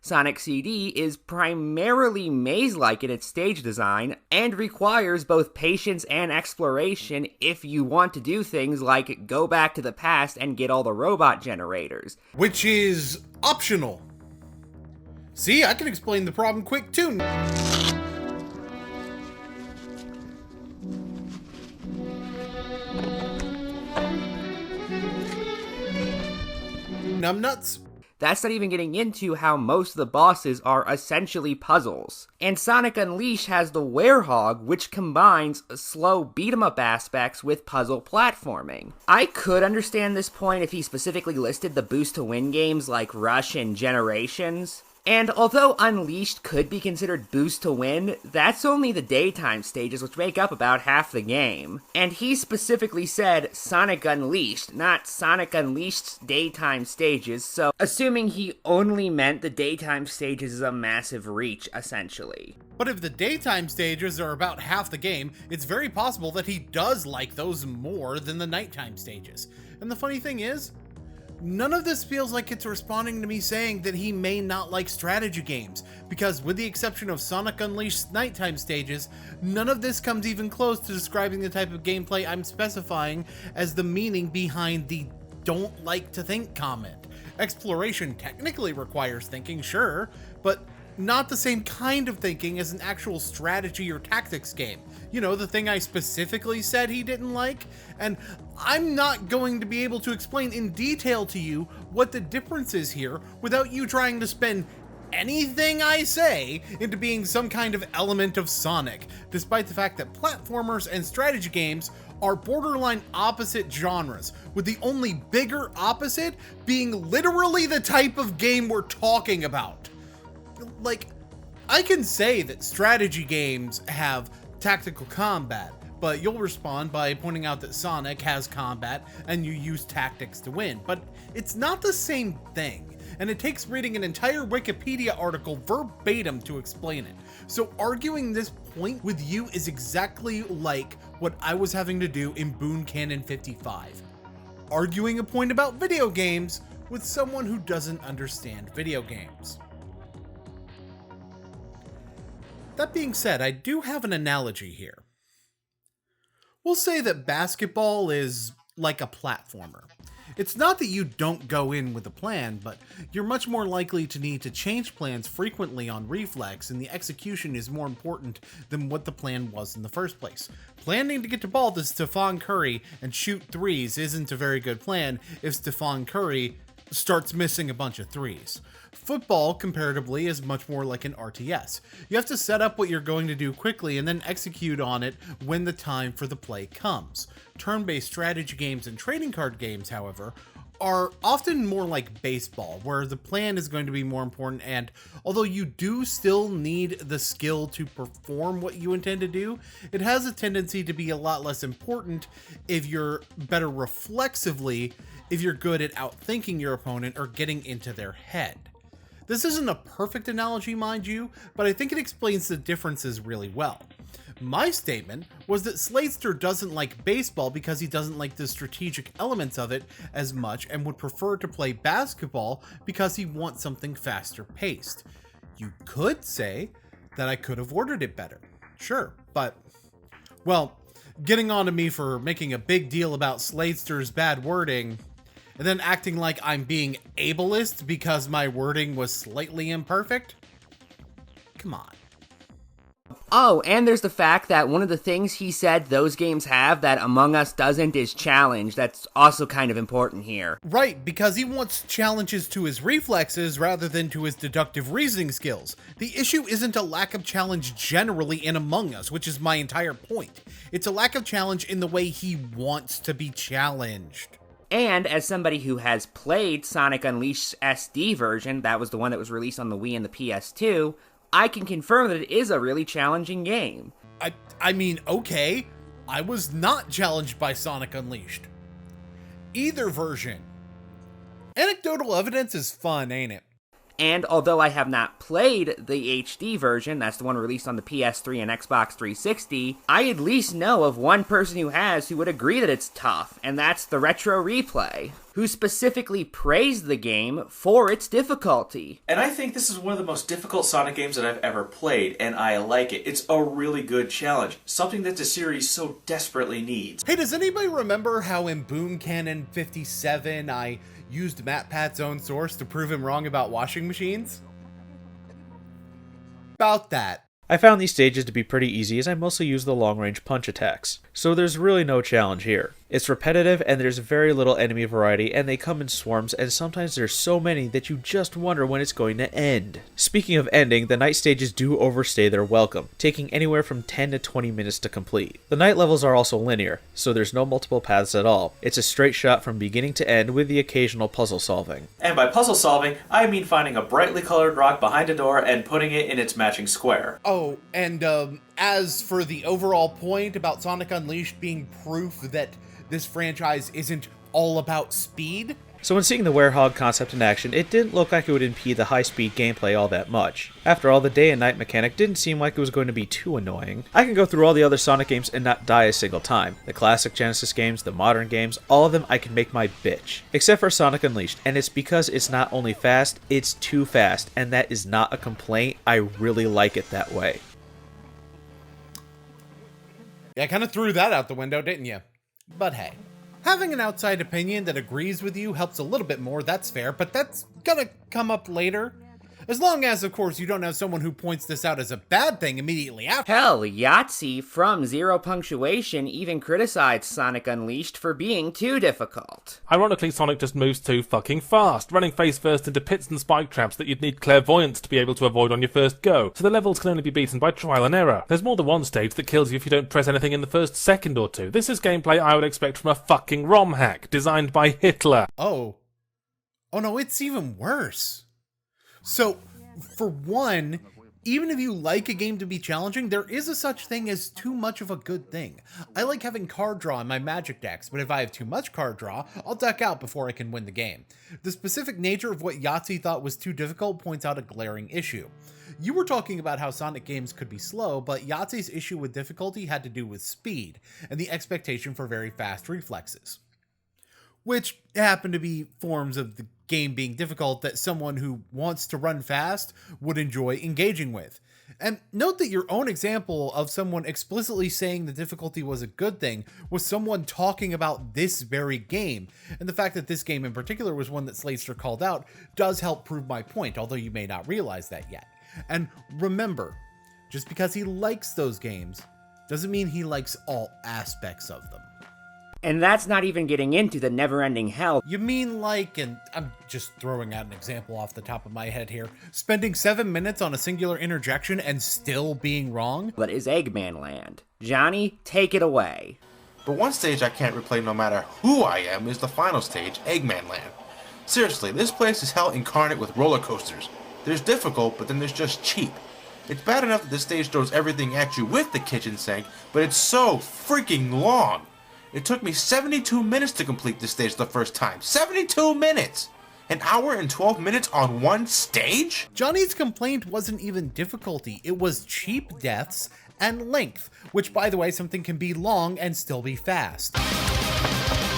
Sonic CD is primarily maze-like in its stage design, and requires both patience and exploration if you want to do things like go back to the past and get all the robot generators. Which is optional. See, I can explain the problem quick too. Numbnuts? That's not even getting into how most of the bosses are essentially puzzles. And Sonic Unleashed has the Werehog, which combines slow beat-em-up aspects with puzzle platforming. I could understand this point if he specifically listed the boost-to-win games like Rush and Generations. And although Unleashed could be considered boost to win, that's only the daytime stages, which make up about half the game. And he specifically said Sonic Unleashed, not Sonic Unleashed's daytime stages, so assuming he only meant the daytime stages is a massive reach, essentially. But if the daytime stages are about half the game, it's very possible that he does like those more than the nighttime stages. And the funny thing is, none of this feels like it's responding to me saying that he may not like strategy games, because with the exception of Sonic Unleashed nighttime stages, none of this comes even close to describing the type of gameplay I'm specifying as the meaning behind the "don't like to think" comment. Exploration technically requires thinking, sure, but not the same kind of thinking as an actual strategy or tactics game. You know, the thing I specifically said he didn't like, and I'm not going to be able to explain in detail to you what the difference is here without you trying to spin anything I say into being some kind of element of Sonic, despite the fact that platformers and strategy games are borderline opposite genres, with the only bigger opposite being literally the type of game we're talking about. Like, I can say that strategy games have tactical combat, but you'll respond by pointing out that Sonic has combat and you use tactics to win, but it's not the same thing, and it takes reading an entire Wikipedia article verbatim to explain it. So arguing this point with you is exactly like what I was having to do in Boon Canon 55. Arguing a point about video games with someone who doesn't understand video games. That being said, I do have an analogy here. We'll say that basketball is like a platformer. It's not that you don't go in with a plan, but you're much more likely to need to change plans frequently on reflex, and the execution is more important than what the plan was in the first place. Planning to get the ball to Stephen Curry and shoot threes isn't a very good plan if Stephen Curry starts missing a bunch of threes. Football, comparatively, is much more like an RTS. You have to set up what you're going to do quickly and then execute on it when the time for the play comes. Turn-based strategy games and trading card games, however, are often more like baseball, where the plan is going to be more important, and although you do still need the skill to perform what you intend to do, it has a tendency to be a lot less important if you're better reflexively, if you're good at outthinking your opponent or getting into their head. This isn't a perfect analogy, mind you, but I think it explains the differences really well. My statement was that Sladester doesn't like baseball because he doesn't like the strategic elements of it as much and would prefer to play basketball because he wants something faster paced. You could say that I could have ordered it better. Sure, but, well, getting on to me for making a big deal about Sladester's bad wording and then acting like I'm being ableist because my wording was slightly imperfect? Come on. Oh, and there's the fact that one of the things he said those games have that Among Us doesn't is challenge. That's also kind of important here. Right, because he wants challenges to his reflexes rather than to his deductive reasoning skills. The issue isn't a lack of challenge generally in Among Us, which is my entire point. It's a lack of challenge in the way he wants to be challenged. And as somebody who has played Sonic Unleashed SD version, that was the one that was released on the Wii and the PS2, I can confirm that it is a really challenging game. I mean, okay, I was not challenged by Sonic Unleashed. Either version. Anecdotal evidence is fun, ain't it? And although I have not played the HD version, that's the one released on the PS3 and Xbox 360, I at least know of one person who has who would agree that it's tough, and that's the Retro Replay, who specifically praised the game for its difficulty. And I think this is one of the most difficult Sonic games that I've ever played, and I like it. It's a really good challenge, something that the series so desperately needs. Hey, does anybody remember how in Boon Canon 57 I used MatPat's own source to prove him wrong about washing machines? About that. I found these stages to be pretty easy as I mostly use the long-range punch attacks, so there's really no challenge here. It's repetitive and there's very little enemy variety and they come in swarms and sometimes there's so many that you just wonder when it's going to end. Speaking of ending, the night stages do overstay their welcome, taking anywhere from 10 to 20 minutes to complete. The night levels are also linear, so there's no multiple paths at all. It's a straight shot from beginning to end with the occasional puzzle solving. And by puzzle solving, I mean finding a brightly colored rock behind a door and putting it in its matching square. Oh, and as for the overall point about Sonic Unleashed being proof that this franchise isn't all about speed. So when seeing the Werehog concept in action, it didn't look like it would impede the high-speed gameplay all that much. After all, the day and night mechanic didn't seem like it was going to be too annoying. I can go through all the other Sonic games and not die a single time. The classic Genesis games, the modern games, all of them I can make my bitch. Except for Sonic Unleashed, and it's because it's not only fast, it's too fast, and that is not a complaint. I really like it that way. Yeah, I kind of threw that out the window, didn't you? But hey. Having an outside opinion that agrees with you helps a little bit more, that's fair, but that's gonna come up later. As long as, of course, you don't have someone who points this out as a bad thing immediately after. Hell, Yahtzee from Zero Punctuation even criticized Sonic Unleashed for being too difficult. Ironically, Sonic just moves too fucking fast, running face first into pits and spike traps that you'd need clairvoyance to be able to avoid on your first go, so the levels can only be beaten by trial and error. There's more than one stage that kills you if you don't press anything in the first second or two. This is gameplay I would expect from a fucking ROM hack, designed by Hitler. Oh no, it's even worse. So, for one, even if you like a game to be challenging, there is a such thing as too much of a good thing. I like having card draw in my Magic decks, but if I have too much card draw, I'll duck out before I can win the game. The specific nature of what Yahtzee thought was too difficult points out a glaring issue. You were talking about how Sonic games could be slow, but Yahtzee's issue with difficulty had to do with speed, and the expectation for very fast reflexes, which happen to be forms of the game being difficult that someone who wants to run fast would enjoy engaging with. And note that your own example of someone explicitly saying the difficulty was a good thing was someone talking about this very game, and the fact that this game in particular was one that Sladester called out does help prove my point, although you may not realize that yet. And remember, just because he likes those games doesn't mean he likes all aspects of them. And that's not even getting into the never-ending hell. You mean like, and I'm just throwing out an example off the top of my head here, spending 7 minutes on a singular interjection and still being wrong? That is Eggman Land. Johnny, take it away. But one stage I can't replay no matter who I am is the final stage, Eggman Land. Seriously, this place is hell incarnate with roller coasters. There's difficult, but then there's just cheap. It's bad enough that this stage throws everything at you with the kitchen sink, but it's so freaking long. It took me 72 minutes to complete this stage the first time. 72 minutes! An hour and 12 minutes on one stage? Johnny's complaint wasn't even difficulty, it was cheap deaths and length, which, by the way, something can be long and still be fast.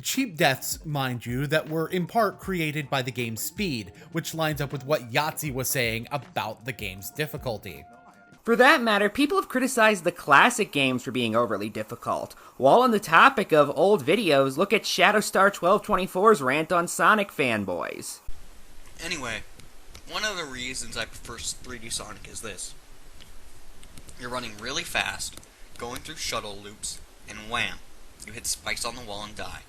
Cheap deaths, mind you, that were in part created by the game's speed, which lines up with what Yahtzee was saying about the game's difficulty. For that matter, people have criticized the classic games for being overly difficult. While on the topic of old videos, look at Shadowstar1224's rant on Sonic fanboys. Anyway, one of the reasons I prefer 3D Sonic is this. You're running really fast, going through shuttle loops, and wham, you hit spikes on the wall and die.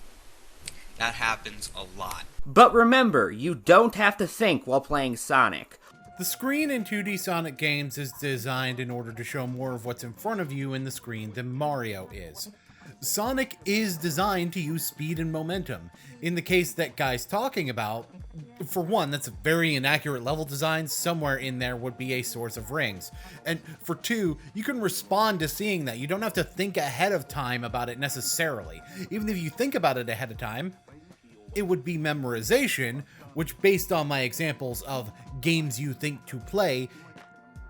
That happens a lot. But remember, you don't have to think while playing Sonic. The screen in 2D Sonic games is designed in order to show more of what's in front of you in the screen than Mario is. Sonic is designed to use speed and momentum. In the case that guy's talking about, for one, that's a very inaccurate level design. Somewhere in there would be a source of rings. And for two, you can respond to seeing that. You don't have to think ahead of time about it necessarily. Even if you think about it ahead of time, it would be memorization, which, based on my examples of games you think to play,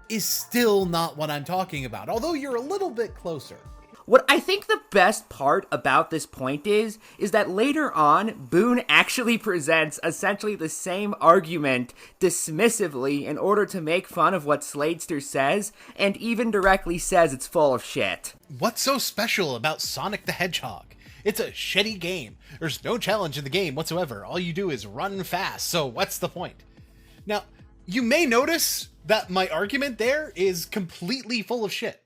is still not what I'm talking about, although you're a little bit closer. What I think the best part about this point is that later on, Boon actually presents essentially the same argument dismissively in order to make fun of what Sladester says, and even directly says it's full of shit. What's so special about Sonic the Hedgehog? It's a shitty game. There's no challenge in the game whatsoever. All you do is run fast, so what's the point? Now, you may notice that my argument there is completely full of shit.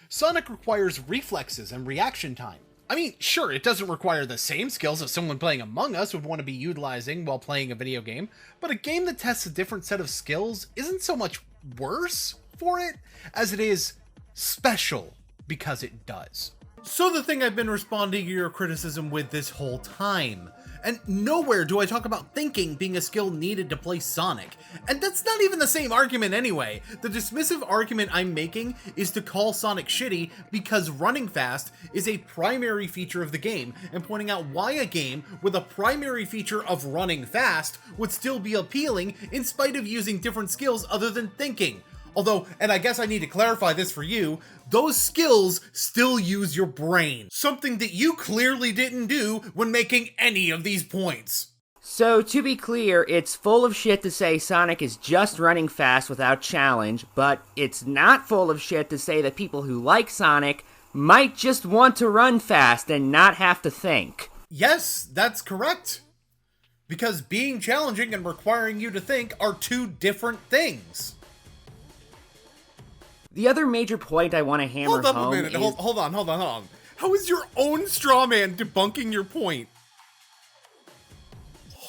Sonic requires reflexes and reaction time. I mean, sure, it doesn't require the same skills that someone playing Among Us would want to be utilizing while playing a video game, but a game that tests a different set of skills isn't so much worse for it as it is special because it does. So the thing I've been responding to your criticism with this whole time. And nowhere do I talk about thinking being a skill needed to play Sonic. And that's not even the same argument anyway. The dismissive argument I'm making is to call Sonic shitty because running fast is a primary feature of the game, and pointing out why a game with a primary feature of running fast would still be appealing in spite of using different skills other than thinking. Although, and I guess I need to clarify this for you, those skills still use your brain. Something that you clearly didn't do when making any of these points. So, to be clear, it's full of shit to say Sonic is just running fast without challenge, but it's not full of shit to say that people who like Sonic might just want to run fast and not have to think. Yes, that's correct. Because being challenging and requiring you to think are two different things. The other major point I want to hammer Hold up home a minute. is... Hold on. How is your own straw man debunking your point?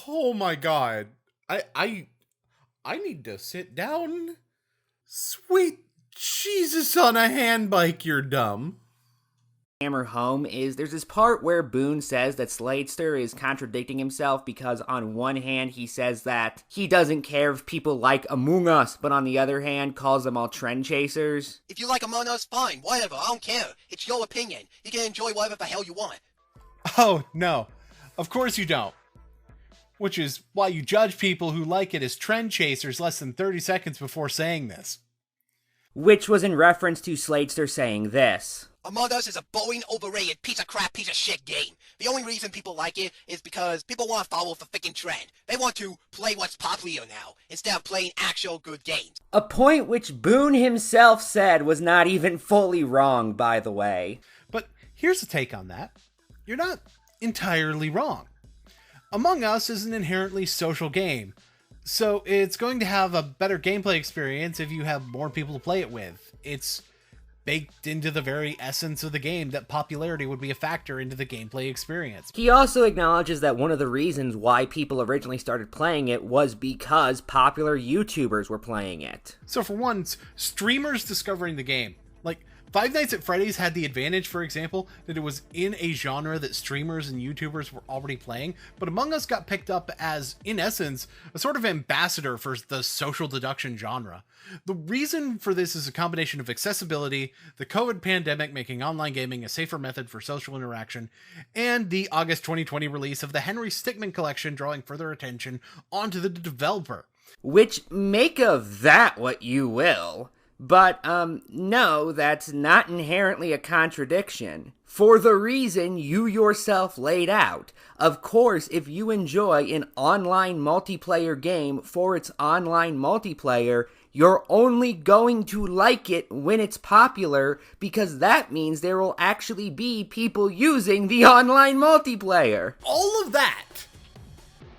Oh my god. I need to sit down. Sweet Jesus on a handbike, you're dumb. Hammer home is there's this part where Boon says that Sladester is contradicting himself because on one hand he says that he doesn't care if people like Among Us, but on the other hand calls them all trend chasers. If you like Among Us, fine, whatever, I don't care. It's your opinion. You can enjoy whatever the hell you want. Oh, no. Of course you don't. Which is why you judge people who like it as trend chasers less than 30 seconds before saying this. Which was in reference to Sladester saying this. Among Us is a boring, overrated, piece of crap, piece of shit game. The only reason people like it is because people want to follow the freaking trend. They want to play what's popular now, instead of playing actual good games. A point which Boon himself said was not even fully wrong, by the way. But here's a take on that. You're not entirely wrong. Among Us is an inherently social game, so it's going to have a better gameplay experience if you have more people to play it with. It's baked into the very essence of the game that popularity would be a factor into the gameplay experience. He also acknowledges that one of the reasons why people originally started playing it was because popular YouTubers were playing it. So for once, streamers discovering the game. Like, Five Nights at Freddy's had the advantage, for example, that it was in a genre that streamers and YouTubers were already playing, but Among Us got picked up as, in essence, a sort of ambassador for the social deduction genre. The reason for this is a combination of accessibility, the COVID pandemic making online gaming a safer method for social interaction, and the August 2020 release of the Henry Stickmin collection drawing further attention onto the developer. Which, make of that what you will. But, no, that's not inherently a contradiction. For the reason you yourself laid out. Of course, if you enjoy an online multiplayer game for its online multiplayer, you're only going to like it when it's popular, because that means there will actually be people using the online multiplayer. All of that,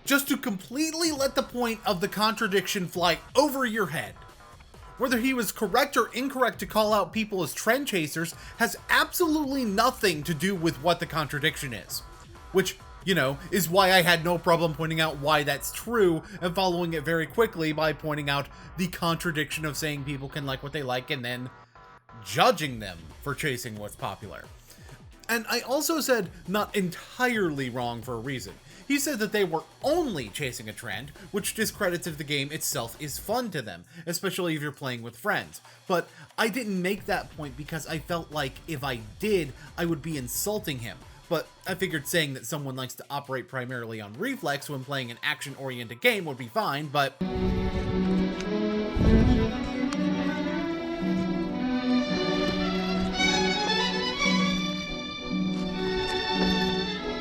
just to completely let the point of the contradiction fly over your head. Whether he was correct or incorrect to call out people as trend chasers has absolutely nothing to do with what the contradiction is. Which, you know, is why I had no problem pointing out why that's true and following it very quickly by pointing out the contradiction of saying people can like what they like and then judging them for chasing what's popular. And I also said not entirely wrong for a reason. He said that they were only chasing a trend, which discredits if the game itself is fun to them, especially if you're playing with friends. But I didn't make that point because I felt like if I did, I would be insulting him. But I figured saying that someone likes to operate primarily on reflex when playing an action-oriented game would be fine, but...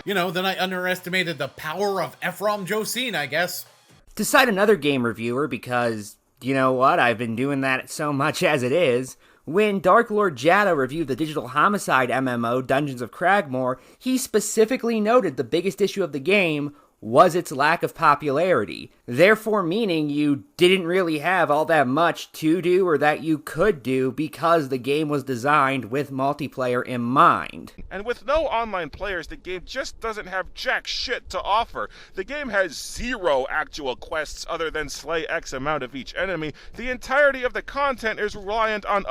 You know, then I underestimated the power of Ephrommentator, I guess. To cite another game reviewer, because, you know what, I've been doing that so much as it is, when Dark Lord Jada reviewed the digital homicide MMO Dungeons of Cragmore, he specifically noted the biggest issue of the game was its lack of popularity, therefore meaning you didn't really have all that much to do or that you could do because the game was designed with multiplayer in mind. And with no online players, the game just doesn't have jack shit to offer. The game has 0 actual quests other than slay X amount of each enemy. The entirety of the content is reliant on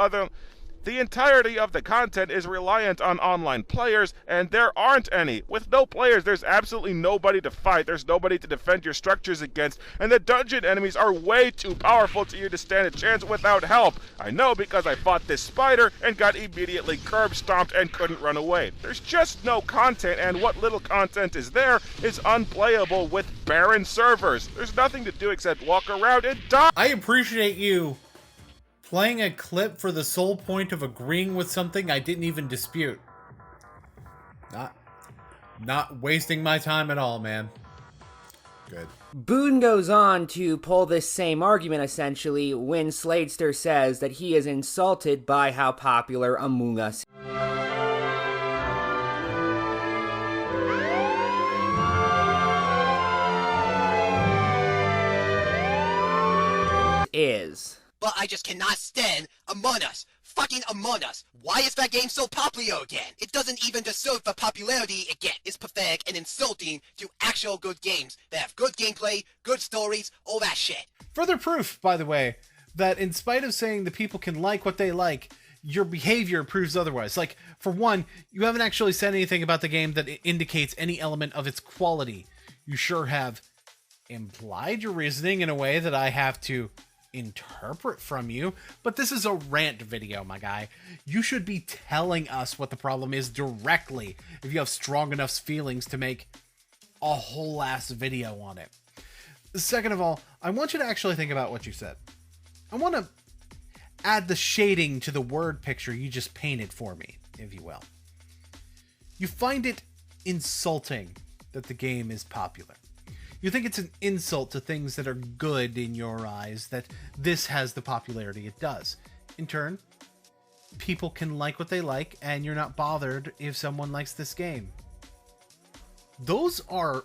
online players, and there aren't any. With no players, there's absolutely nobody to fight, there's nobody to defend your structures against, and the dungeon enemies are way too powerful to you to stand a chance without help. I know because I fought this spider and got immediately curb stomped and couldn't run away. There's just no content, and what little content is there is unplayable with barren servers. There's nothing to do except walk around and die. I appreciate you playing a clip for the sole point of agreeing with something I didn't even dispute. Not wasting my time at all, man. Good. Boon goes on to pull this same argument, essentially, when Sladester says that he is insulted by how popular Among Us is. but I just cannot stand Among Us. Fucking Among Us. Why is that game so popular again? It doesn't even deserve the popularity it gets. It's pathetic and insulting to actual good games that have good gameplay, good stories, all that shit. Further proof, by the way, that in spite of saying that people can like what they like, your behavior proves otherwise. Like, for one, you haven't actually said anything about the game that indicates any element of its quality. You sure have implied your reasoning in a way that I have to interpret from you, but this is a rant video, my guy. You should be telling us what the problem is directly if you have strong enough feelings to make a whole ass video on it. Second of all, I want you to actually think about what you said. I want to add the shading to the word picture you just painted for me, if you will. You find it insulting that the game is popular. You think it's an insult to things that are good in your eyes that this has the popularity it does. In turn, people can like what they like, and you're not bothered if someone likes this game. Those are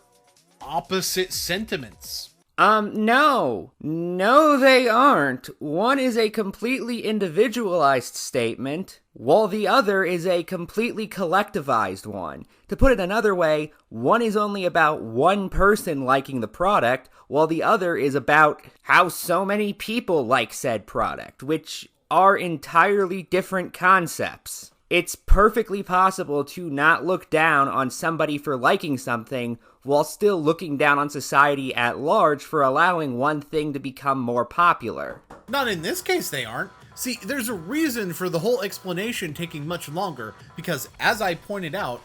opposite sentiments. No, they aren't. One is a completely individualized statement, while the other is a completely collectivized one. To put it another way, one is only about one person liking the product, while the other is about how so many people like said product, which are entirely different concepts. It's perfectly possible to not look down on somebody for liking something while still looking down on society at large for allowing one thing to become more popular. Not in this case, they aren't. See, there's a reason for the whole explanation taking much longer, because as I pointed out,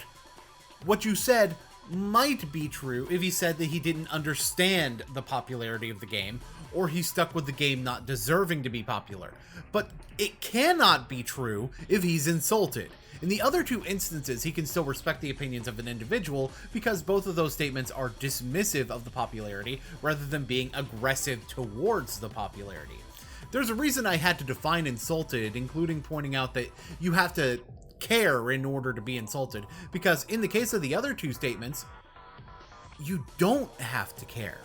what you said might be true if he said that he didn't understand the popularity of the game, or he stuck with the game not deserving to be popular. But it cannot be true if he's insulted. In the other two instances, he can still respect the opinions of an individual because both of those statements are dismissive of the popularity rather than being aggressive towards the popularity. There's a reason I had to define insulted, including pointing out that you have to care in order to be insulted, because in the case of the other two statements, you don't have to care.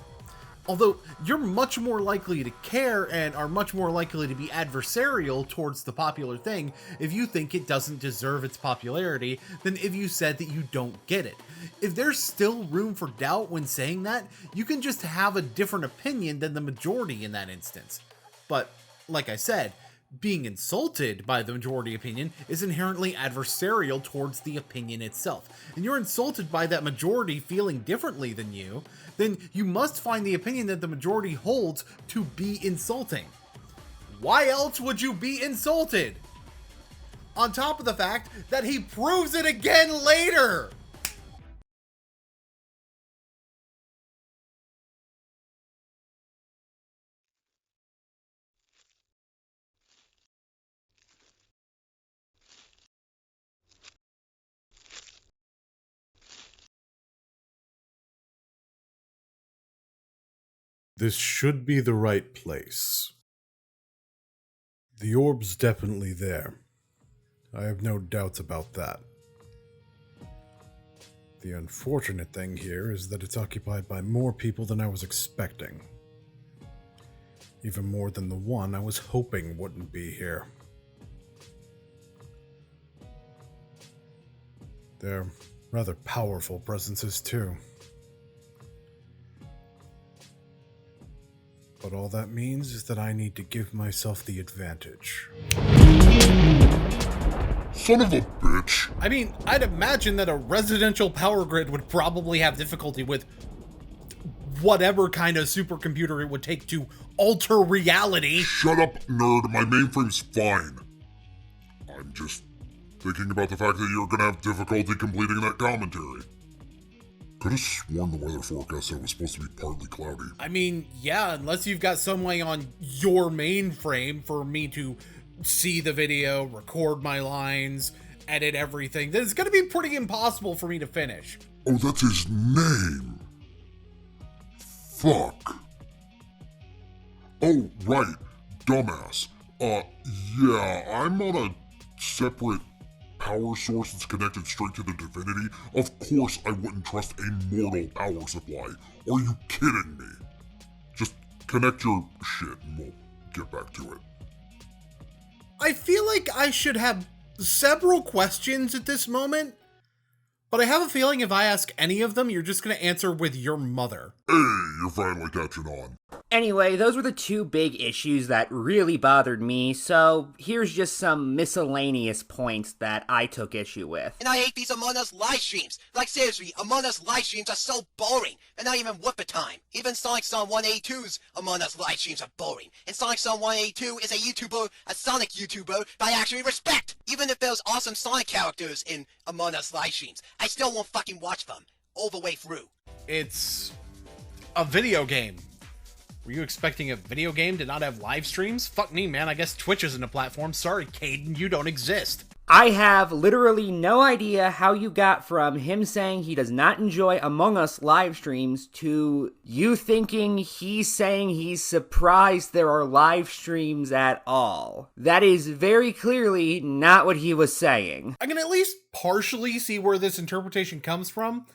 Although you're much more likely to care and are much more likely to be adversarial towards the popular thing if you think it doesn't deserve its popularity than if you said that you don't get it. If there's still room for doubt when saying that, you can just have a different opinion than the majority in that instance. But, like I said, being insulted by the majority opinion is inherently adversarial towards the opinion itself. And you're insulted by that majority feeling differently than you, then you must find the opinion that the majority holds to be insulting. Why else would you be insulted? On top of the fact that he proves it again later! This should be the right place. The orb's definitely there. I have no doubts about that. The unfortunate thing here is that it's occupied by more people than I was expecting. Even more than the one I was hoping wouldn't be here. They're rather powerful presences too. But all that means is that I need to give myself the advantage. Son of a bitch! I mean, I'd imagine that a residential power grid would probably have difficulty with whatever kind of supercomputer it would take to alter reality. Shut up, nerd. My mainframe's fine. I'm just thinking about the fact that you're gonna have difficulty completing that commentary. Could have sworn the weather forecast said it was supposed to be partly cloudy. I mean, yeah, unless you've got some way on your mainframe for me to see the video, record my lines, edit everything, then it's gonna be pretty impossible for me to finish. Oh, that's his name. Fuck. Oh, right. Dumbass. Yeah, I'm on a separate power source that's connected straight to the divinity. Of course I wouldn't trust a mortal power supply. Are you kidding me? Just connect your shit and we'll get back to it. I feel like I should have several questions at this moment, but I have a feeling if I ask any of them, you're just going to answer with your mother. Hey, you're finally catching on. Anyway, those were the two big issues that really bothered me, so here's just some miscellaneous points that I took issue with. And I hate these Among Us live streams. Like seriously, Among Us live streams are so boring. They're not even worth the time. Even Sonic Song 182's Among Us live streams are boring. And Sonic Song 182 is a Sonic YouTuber that I actually respect. Even if there's awesome Sonic characters in Among Us live streams, I still won't fucking watch them all the way through. It's a video game. Were you expecting a video game to not have live streams? Fuck me, man. I guess Twitch isn't a platform. Sorry, Caden, you don't exist. I have literally no idea how you got from him saying he does not enjoy Among Us live streams to you thinking he's saying he's surprised there are live streams at all. That is very clearly not what he was saying. I can at least partially see where this interpretation comes from,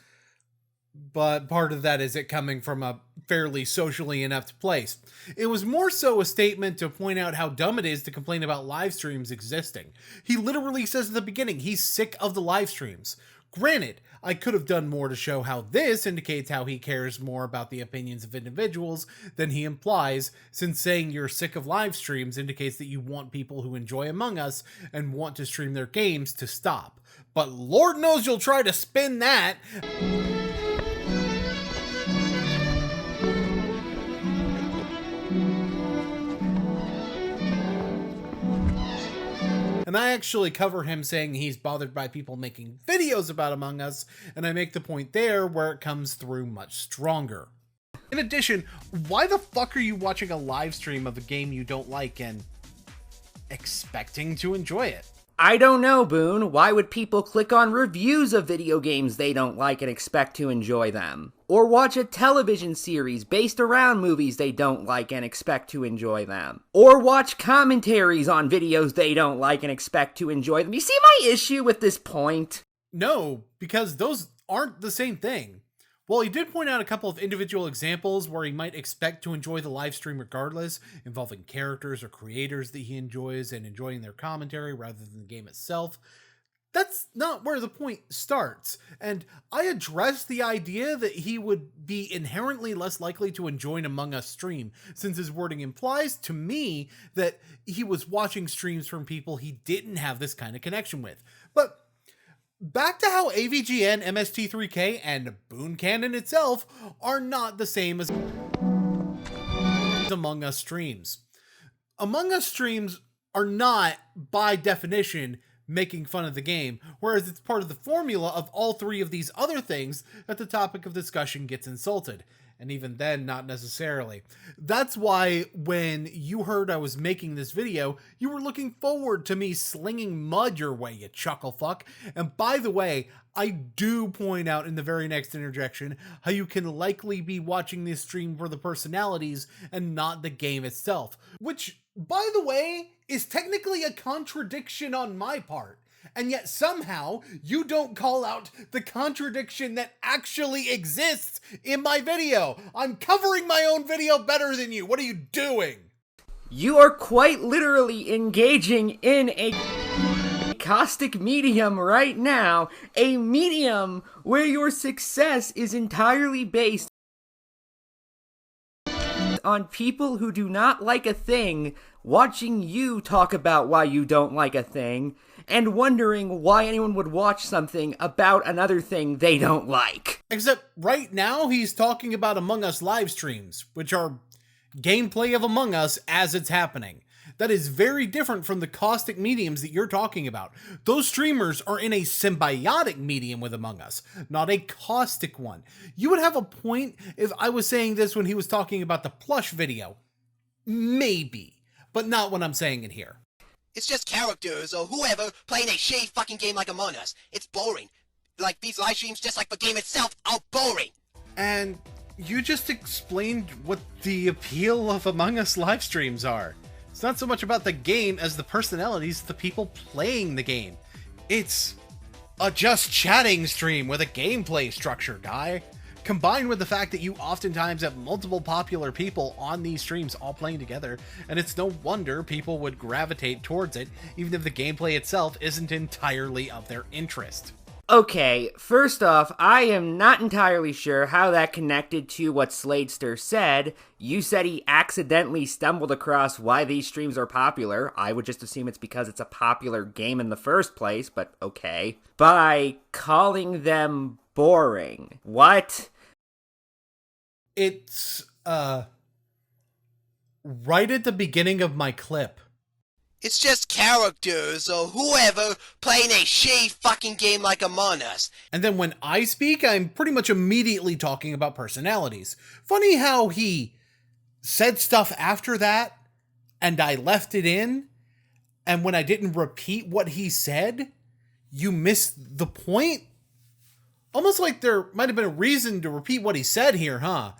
but part of that is it coming from a fairly socially inept place. It was more so a statement to point out how dumb it is to complain about live streams existing. He literally says at the beginning he's sick of the live streams. Granted, I could have done more to show how this indicates how he cares more about the opinions of individuals than he implies, since saying you're sick of live streams indicates that you want people who enjoy Among Us and want to stream their games to stop. But Lord knows you'll try to spin that. And I actually cover him saying he's bothered by people making videos about Among Us, and I make the point there where it comes through much stronger. In addition, why the fuck are you watching a live stream of a game you don't like and expecting to enjoy it? I don't know, Boon. Why would people click on reviews of video games they don't like and expect to enjoy them? Or watch a television series based around movies they don't like and expect to enjoy them? Or watch commentaries on videos they don't like and expect to enjoy them? You see my issue with this point? No, because those aren't the same thing. Well, he did point out a couple of individual examples where he might expect to enjoy the live stream regardless, involving characters or creators that he enjoys and enjoying their commentary rather than the game itself. That's not where the point starts, and I addressed the idea that he would be inherently less likely to enjoy an Among Us stream, since his wording implies to me that he was watching streams from people he didn't have this kind of connection with. But back to how AVGN, MST3K, and Boon Canon itself are not the same as Among Us streams. Among Us streams are not, by definition, making fun of the game, whereas it's part of the formula of all three of these other things that the topic of discussion gets insulted. And even then, not necessarily. That's why when you heard I was making this video, you were looking forward to me slinging mud your way, you chuckle fuck. And by the way, I do point out in the very next interjection how you can likely be watching this stream for the personalities and not the game itself. Which, by the way, is technically a contradiction on my part. And yet somehow you don't call out the contradiction that actually exists in my video. I'm covering my own video better than you. What are you doing? You are quite literally engaging in a caustic medium right now, a medium where your success is entirely based on people who do not like a thing watching you talk about why you don't like a thing and wondering why anyone would watch something about another thing they don't like. Except right now he's talking about Among Us live streams, which are gameplay of Among Us as it's happening. That is very different from the caustic mediums that you're talking about. Those streamers are in a symbiotic medium with Among Us, not a caustic one. You would have a point if I was saying this when he was talking about the plush video. Maybe, but not when I'm saying it here. It's just characters or whoever playing a shitty fucking game like Among Us. It's boring. Like, these live streams, just like the game itself, are boring. And you just explained what the appeal of Among Us live streams are. It's not so much about the game as the personalities of the people playing the game. It's a just chatting stream with a gameplay structure, guy. combined with the fact that you oftentimes have multiple popular people on these streams all playing together, and it's no wonder people would gravitate towards it, even if the gameplay itself isn't entirely of their interest. Okay, first off, I am not entirely sure how that connected to what Sladester said. You said he accidentally stumbled across why these streams are popular. I would just assume it's because it's a popular game in the first place, but okay. By calling them boring. What? It's, right at the beginning of my clip. It's just characters or whoever playing a shitty fucking game like Among Us. And then when I speak, I'm pretty much immediately talking about personalities. Funny how he said stuff after that, and I left it in, and when I didn't repeat what he said, you missed the point? Almost like there might have been a reason to repeat what he said here, huh?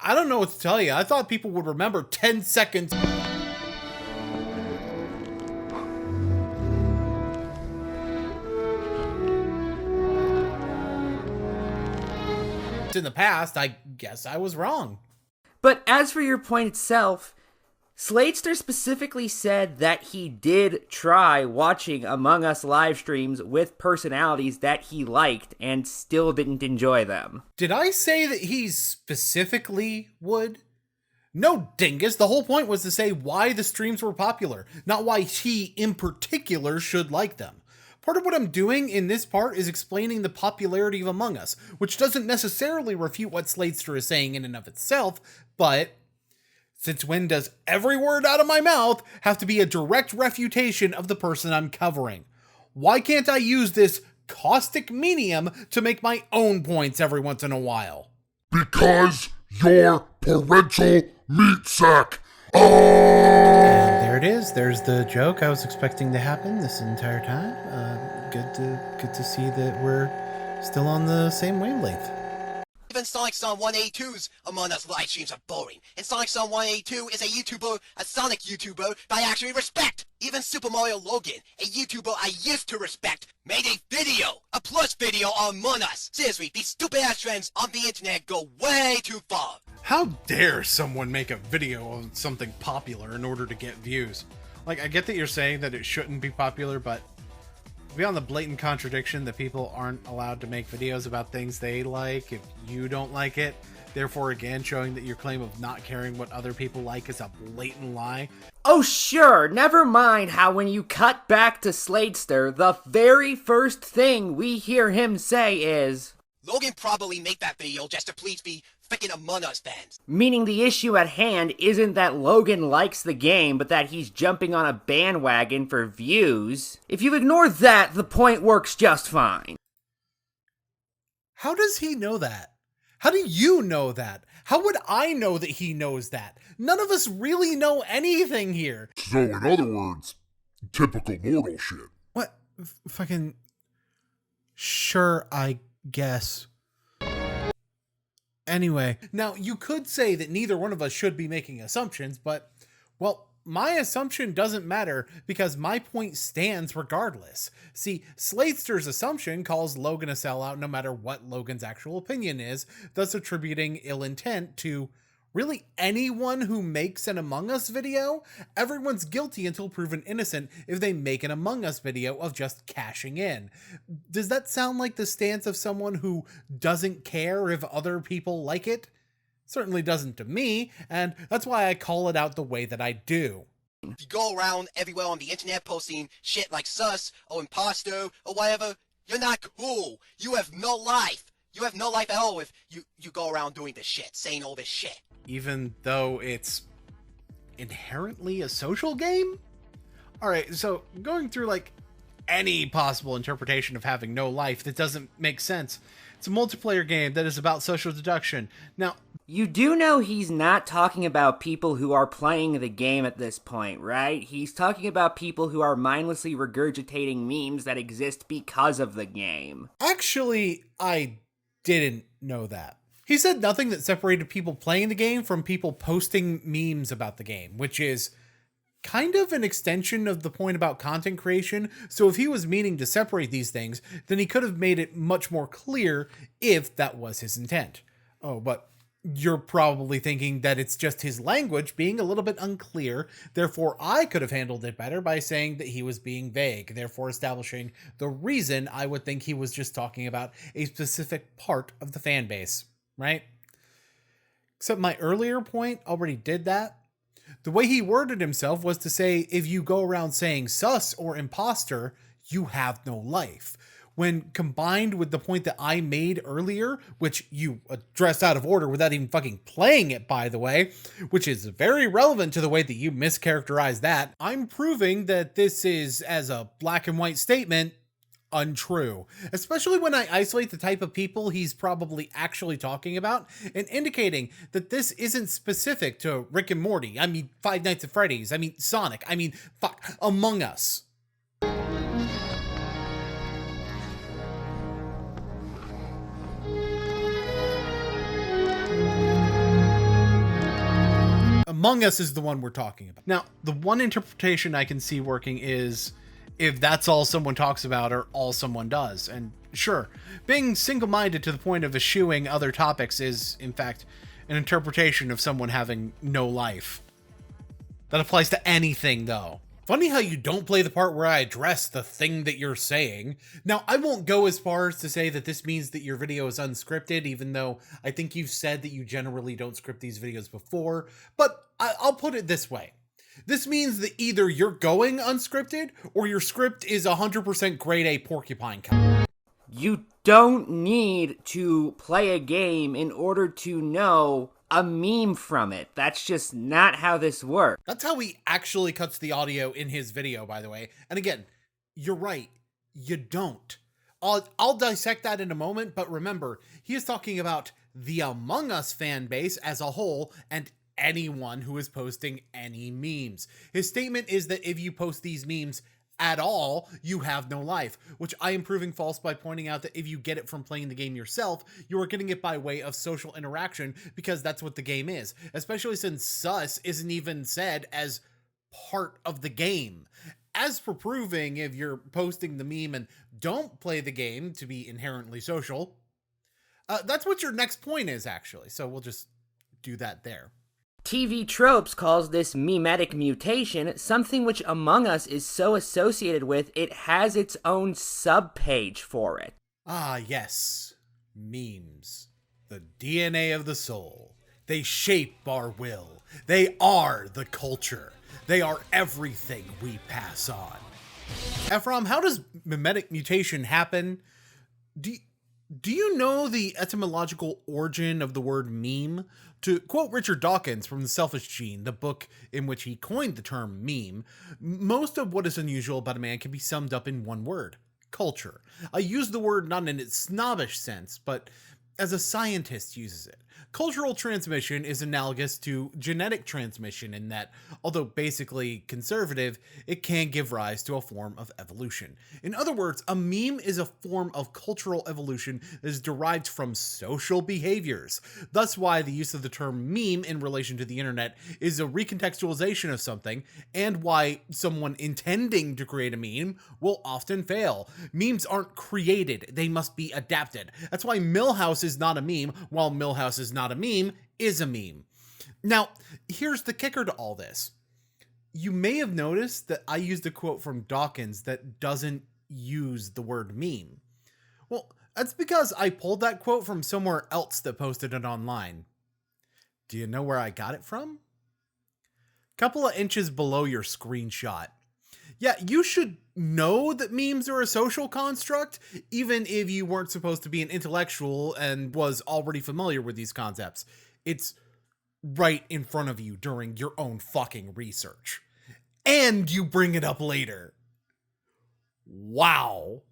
I don't know what to tell you. I thought people would remember 10 seconds... in the past. I guess I was wrong. But as for your point itself, Sladester specifically said that he did try watching Among Us live streams with personalities that he liked and still didn't enjoy them. Did I say that he specifically would? No, dingus. The whole point was to say why the streams were popular, not why he in particular should like them. Part of what I'm doing in this part is explaining the popularity of Among Us, which doesn't necessarily refute what Sladester is saying in and of itself, but since when does every word out of my mouth have to be a direct refutation of the person I'm covering? Why can't I use this caustic medium to make my own points every once in a while? Because you're parental meat sack. And there it is. There's the joke I was expecting to happen this entire time. Good to see that we're still on the same wavelength. Even Sonic Son 182's Among Us live streams are boring, and Sonic Son 182 is a Sonic YouTuber I actually respect. Even Super Mario Logan, a YouTuber I used to respect, made a video, a plus video on Among Us. Seriously, these stupid ass trends on the internet go way too far. How dare someone make a video on something popular in order to get views? Like, I get that you're saying that it shouldn't be popular, but beyond the blatant contradiction that people aren't allowed to make videos about things they like if you don't like it, therefore again showing that your claim of not caring what other people like is a blatant lie. Oh sure, never mind how when you cut back to Sladester, the very first thing we hear him say is, Logan probably made that video just to please the freaking Among Us fans. Meaning the issue at hand isn't that Logan likes the game, but that he's jumping on a bandwagon for views. If you ignore that, the point works just fine. How does he know that? How do you know that? How would I know that he knows that? None of us really know anything here. So in other words, typical mortal shit. What? Fucking... Sure, I guess. Anyway, now you could say that neither one of us should be making assumptions, but, well, my assumption doesn't matter because my point stands regardless. See, Sladester's assumption calls Logan a sellout no matter what Logan's actual opinion is, thus attributing ill intent to really anyone who makes an Among Us video. Everyone's guilty until proven innocent if they make an Among Us video of just cashing in. Does that sound like the stance of someone who doesn't care if other people like it? Certainly doesn't to me, and that's why I call it out the way that I do. You go around everywhere on the internet posting shit like sus or imposter or whatever, you're not cool. You have no life. You have no life at all if you go around doing this shit, saying all this shit. Even though it's inherently a social game? Alright, so going through like any possible interpretation of having no life that doesn't make sense. It's a multiplayer game that is about social deduction. Now, you do know he's not talking about people who are playing the game at this point, right? He's talking about people who are mindlessly regurgitating memes that exist because of the game. Actually, I didn't know that. He said nothing that separated people playing the game from people posting memes about the game, which is kind of an extension of the point about content creation. So if he was meaning to separate these things, then he could have made it much more clear if that was his intent. Oh, but you're probably thinking that it's just his language being a little bit unclear. Therefore, I could have handled it better by saying that he was being vague, therefore establishing the reason I would think he was just talking about a specific part of the fan base, right? Except my earlier point already did that. The way he worded himself was to say, if you go around saying sus or imposter, you have no life. When combined with the point that I made earlier, which you addressed out of order without even fucking playing it, by the way, which is very relevant to the way that you mischaracterized that, I'm proving that this is, as a black and white statement, untrue. Especially when I isolate the type of people he's probably actually talking about and indicating that this isn't specific to Rick and Morty. I mean, Five Nights at Freddy's. I mean, Sonic. I mean, fuck, Among Us. Among Us is the one we're talking about. Now, the one interpretation I can see working is if that's all someone talks about or all someone does. And sure, being single-minded to the point of eschewing other topics is, in fact, an interpretation of someone having no life. That applies to anything, though. Funny how you don't play the part where I address the thing that you're saying. Now, I won't go as far as to say that this means that your video is unscripted, even though I think you've said that you generally don't script these videos before, but I'll put it this way. This means that either you're going unscripted or your script is 100% grade A porcupine cut. You don't need to play a game in order to know a meme from it. That's just not how this works. That's how he actually cuts the audio in his video, by the way. And again, you're right. You don't. I'll dissect that in a moment, but remember, he is talking about the Among Us fan base as a whole and anyone who is posting any memes. His statement is that if you post these memes at all, you have no life, which I am proving false by pointing out that if you get it from playing the game yourself, you are getting it by way of social interaction, because that's what the game is, especially since sus isn't even said as part of the game. As for proving if you're posting the meme and don't play the game to be inherently social, that's what your next point is, actually, so we'll just do that there. TV Tropes calls this memetic mutation something which Among Us is so associated with, it has its own subpage for it. Ah, yes. Memes. The DNA of the soul. They shape our will. They are the culture. They are everything we pass on. Ephrom, how does memetic mutation happen? Do you know the etymological origin of the word meme? To quote Richard Dawkins from The Selfish Gene, the book in which he coined the term meme, most of what is unusual about a man can be summed up in one word: culture. I use the word not in its snobbish sense, but as a scientist uses it. Cultural transmission is analogous to genetic transmission in that, although basically conservative, it can give rise to a form of evolution. In other words, a meme is a form of cultural evolution that is derived from social behaviors. Thus why the use of the term meme in relation to the internet is a recontextualization of something, and why someone intending to create a meme will often fail. Memes aren't created, they must be adapted. That's why Milhouse is not a meme, while Milhouse is not a meme is a meme. Now, here's the kicker to all this. You may have noticed that I used a quote from Dawkins that doesn't use the word meme. Well, that's because I pulled that quote from somewhere else that posted it online. Do you know where I got it from? Couple of inches below your screenshot. Yeah, you should know that memes are a social construct, even if you weren't supposed to be an intellectual and was already familiar with these concepts. It's right in front of you during your own fucking research. And you bring it up later. Wow.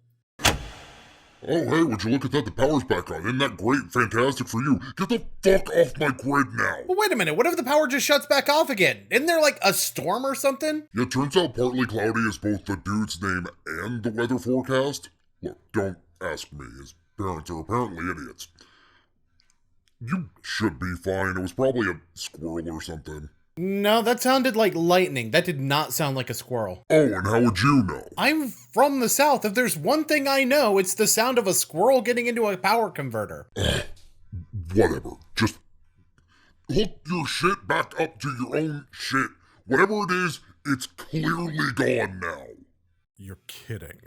Oh, hey, would you look at that? The power's back on. Isn't that great? Fantastic for you. Get the fuck off my grid now. Well, wait a minute. What if the power just shuts back off again? Isn't there like a storm or something? Yeah, it turns out partly cloudy is both the dude's name and the weather forecast. Look, don't ask me. His parents are apparently idiots. You should be fine. It was probably a squirrel or something. No, that sounded like lightning. That did not sound like a squirrel. Oh, and how would you know? I'm from the South. If there's one thing I know, it's the sound of a squirrel getting into a power converter. Whatever. Just hook your shit back up to your own shit. Whatever it is, it's clearly gone now. You're kidding.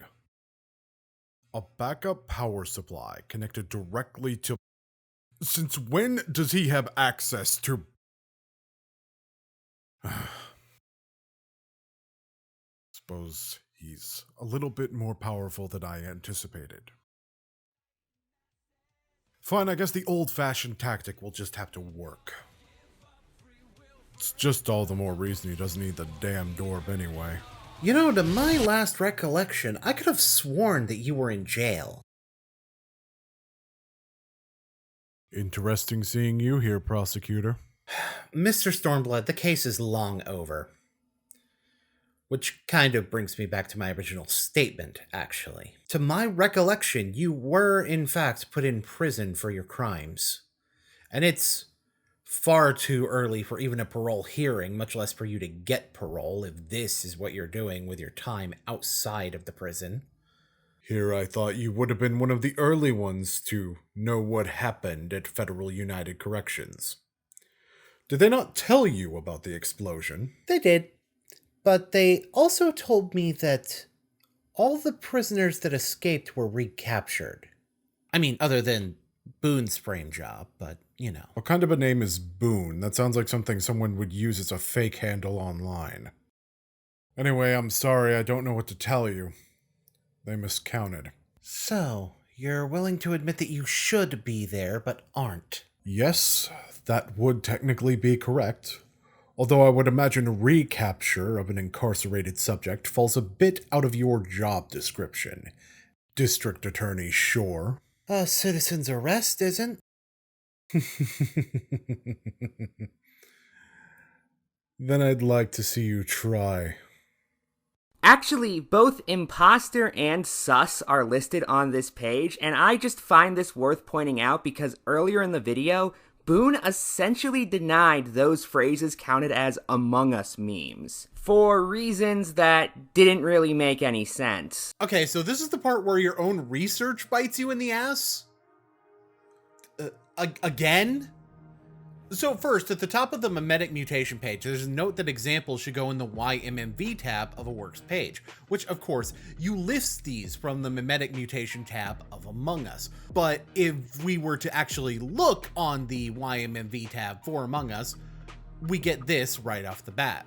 A backup power supply connected directly to... Since when does he have access to... Suppose he's a little bit more powerful than I anticipated. Fine, I guess the old-fashioned tactic will just have to work. It's just all the more reason he doesn't need the damn Dorb anyway. You know, to my last recollection, I could have sworn that you were in jail. Interesting seeing you here, prosecutor. Mr. Stormblood, the case is long over. Which kind of brings me back to my original statement, actually. To my recollection, you were, in fact, put in prison for your crimes. And it's far too early for even a parole hearing, much less for you to get parole, if this is what you're doing with your time outside of the prison. Here I thought you would have been one of the early ones to know what happened at Federal United Corrections. Did they not tell you about the explosion? They did. But they also told me that all the prisoners that escaped were recaptured. I mean, other than Boon's frame job, but, you know. What kind of a name is Boon? That sounds like something someone would use as a fake handle online. Anyway, I'm sorry, I don't know what to tell you. They miscounted. So, you're willing to admit that you should be there, but aren't? Yes, that would technically be correct. Although I would imagine recapture of an incarcerated subject falls a bit out of your job description. District Attorney, sure. A citizen's arrest isn't? Then I'd like to see you try. Actually, both imposter and sus are listed on this page, and I just find this worth pointing out because earlier in the video, Boon essentially denied those phrases counted as Among Us memes, for reasons that didn't really make any sense. Okay, so this is the part where your own research bites you in the ass? Again? So first, at the top of the mimetic mutation page, there's a note that examples should go in the YMMV tab of a works page, which of course, you list these from the mimetic mutation tab of Among Us. But if we were to actually look on the YMMV tab for Among Us, we get this right off the bat.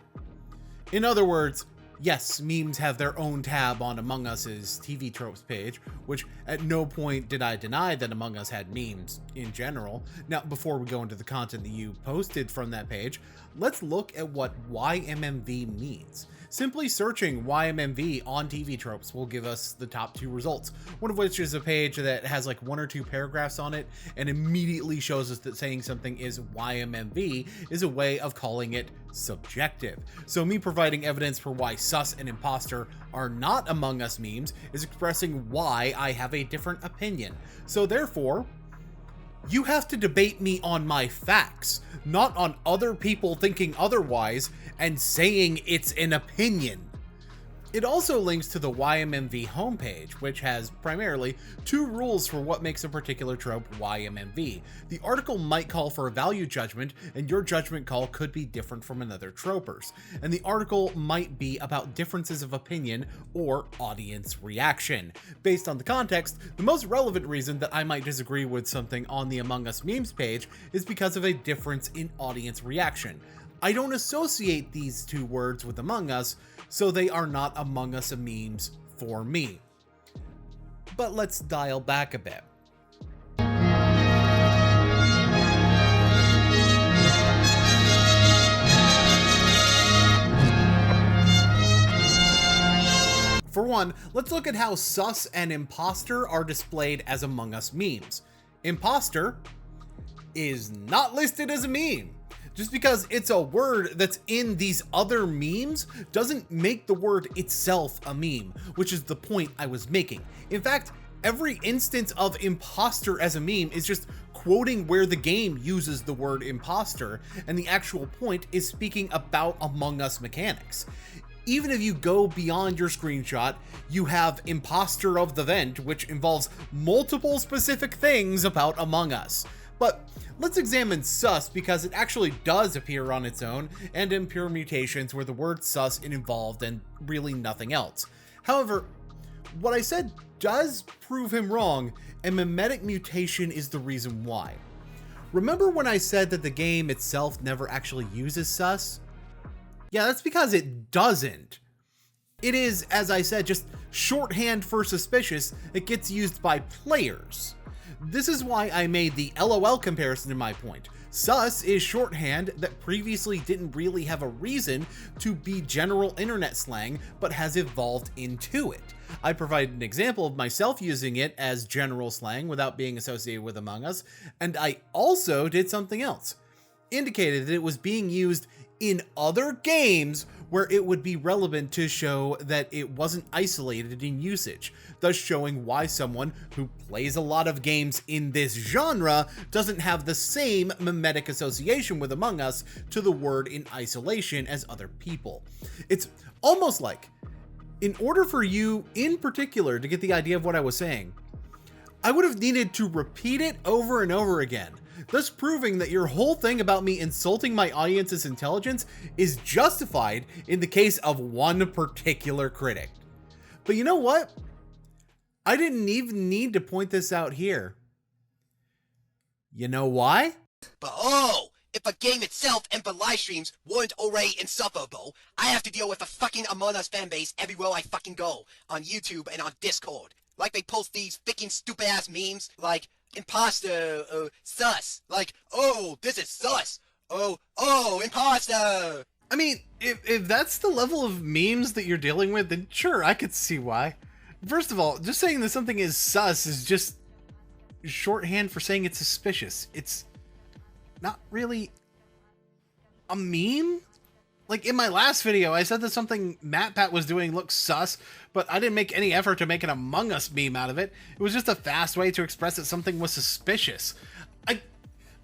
In other words, yes, memes have their own tab on Among Us's TV tropes page, which at no point did I deny that Among Us had memes in general. Now, before we go into the content that you posted from that page, let's look at what YMMV means. Simply searching YMMV on TV tropes will give us the top two results, one of which is a page that has like 1 or 2 paragraphs on it and immediately shows us that saying something is YMMV is a way of calling it subjective. So me providing evidence for why sus and imposter are not Among Us memes is expressing why I have a different opinion. So therefore, you have to debate me on my facts, not on other people thinking otherwise and saying it's an opinion. It also links to the YMMV homepage, which has primarily 2 rules for what makes a particular trope YMMV. The article might call for a value judgment, and your judgment call could be different from another troper's. And the article might be about differences of opinion or audience reaction. Based on the context, the most relevant reason that I might disagree with something on the Among Us memes page is because of a difference in audience reaction. I don't associate these 2 words with Among Us, so they are not Among Us memes for me. But let's dial back a bit. For one, let's look at how sus and imposter are displayed as Among Us memes. Imposter is not listed as a meme. Just because it's a word that's in these other memes doesn't make the word itself a meme, which is the point I was making. In fact, every instance of imposter as a meme is just quoting where the game uses the word imposter, and the actual point is speaking about Among Us mechanics. Even if you go beyond your screenshot, you have Imposter of the Vent, which involves multiple specific things about Among Us. But let's examine sus because it actually does appear on its own and in pure mutations where the word sus is involved and really nothing else. However, what I said does prove him wrong, and mimetic mutation is the reason why. Remember when I said that the game itself never actually uses sus? Yeah, that's because it doesn't. It is, as I said, just shorthand for suspicious that gets used by players. This is why I made the LOL comparison in my point. Sus is shorthand that previously didn't really have a reason to be general internet slang, but has evolved into it. I provided an example of myself using it as general slang without being associated with Among Us, and I also did something else. Indicated that it was being used in other games where it would be relevant to show that it wasn't isolated in usage, thus showing why someone who plays a lot of games in this genre doesn't have the same mimetic association with Among Us to the word in isolation as other people. It's almost like, in order for you in particular to get the idea of what I was saying, I would have needed to repeat it over and over again, thus proving that your whole thing about me insulting my audience's intelligence is justified in the case of one particular critic. But you know what? I didn't even need to point this out here. You know why? But oh, if a game itself and for live streams weren't already insufferable, I have to deal with a fucking Among Us fanbase everywhere I fucking go, on YouTube and on Discord. Like they post these fucking stupid ass memes like imposter, sus. Like, oh, this is sus. Oh, imposter. I mean, if that's the level of memes that you're dealing with, then sure, I could see why. First of all, just saying that something is sus is just shorthand for saying it's suspicious. It's not really a meme. Like in my last video, I said that something MatPat was doing looked sus, but I didn't make any effort to make an Among Us meme out of it. It was just a fast way to express that something was suspicious.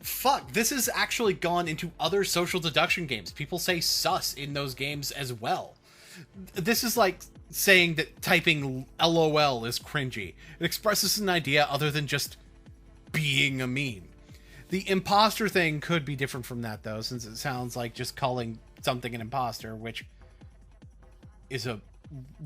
Fuck, this has actually gone into other social deduction games. People say sus in those games as well. This is like saying that typing LOL is cringy. It expresses an idea other than just being a meme. The imposter thing could be different from that though, since it sounds like just calling something an imposter, which is a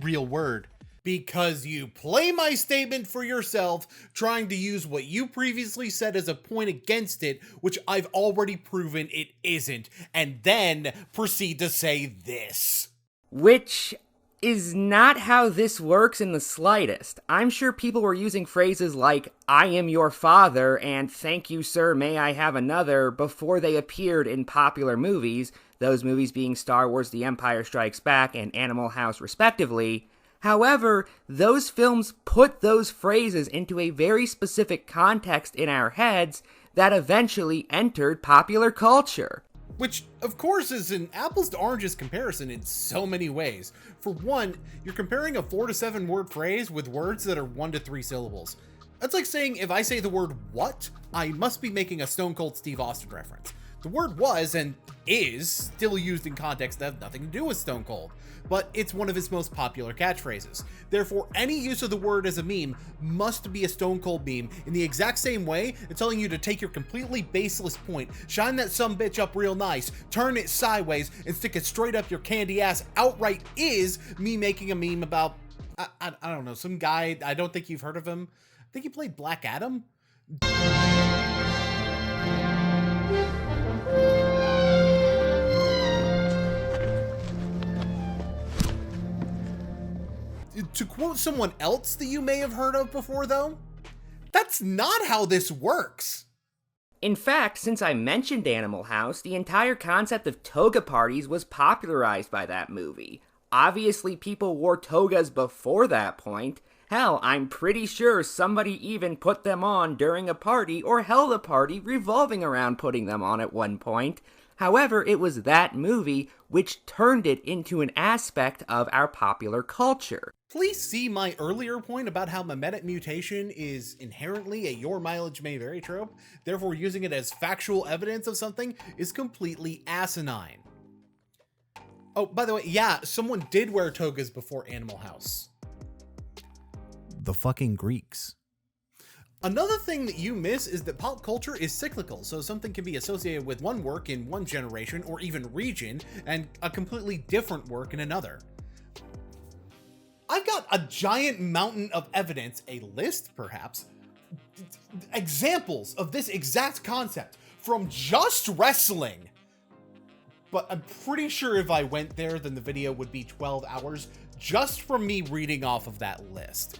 real word. Because you play my statement for yourself, trying to use what you previously said as a point against it, which I've already proven it isn't, and then proceed to say this. Which is not how this works in the slightest. I'm sure people were using phrases like, I am your father, and thank you sir, may I have another, before they appeared in popular movies, those movies being Star Wars The Empire Strikes Back and Animal House respectively. However, those films put those phrases into a very specific context in our heads that eventually entered popular culture. Which, of course, is an apples to oranges comparison in so many ways. For one, you're comparing a 4 to 7 word phrase with words that are 1 to 3 syllables. That's like saying if I say the word what, I must be making a Stone Cold Steve Austin reference. The word was and is still used in contexts that have nothing to do with Stone Cold, but it's one of his most popular catchphrases. Therefore, any use of the word as a meme must be a Stone Cold meme in the exact same way it's telling you to take your completely baseless point, shine that sumbitch up real nice, turn it sideways, and stick it straight up your candy ass outright is me making a meme about, I don't know, some guy, I don't think you've heard of him. I think he played Black Adam. To quote someone else that you may have heard of before, though, that's not how this works. In fact, since I mentioned Animal House, the entire concept of toga parties was popularized by that movie. Obviously, people wore togas before that point. Hell, I'm pretty sure somebody even put them on during a party or held a party revolving around putting them on at one point. However, it was that movie which turned it into an aspect of our popular culture. Please see my earlier point about how mimetic mutation is inherently a your mileage may vary trope, therefore using it as factual evidence of something is completely asinine. Oh, by the way, yeah, someone did wear togas before Animal House. The fucking Greeks. Another thing that you miss is that pop culture is cyclical, so something can be associated with one work in one generation or even region, and a completely different work in another. I've got a giant mountain of evidence, a list perhaps, examples of this exact concept from just wrestling. But I'm pretty sure if I went there, then the video would be 12 hours just from me reading off of that list.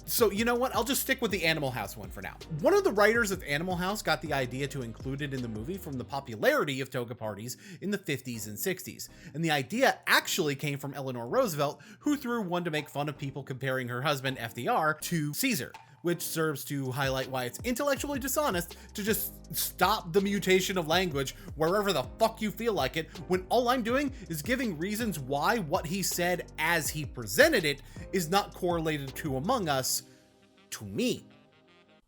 So you know what? I'll just stick with the Animal House one for now. One of the writers of Animal House got the idea to include it in the movie from the popularity of toga parties in the 50s and 60s. And the idea actually came from Eleanor Roosevelt, who threw one to make fun of people comparing her husband, FDR, to Caesar, which serves to highlight why it's intellectually dishonest to just stop the mutation of language wherever the fuck you feel like it, when all I'm doing is giving reasons why what he said as he presented it is not correlated to Among Us to me.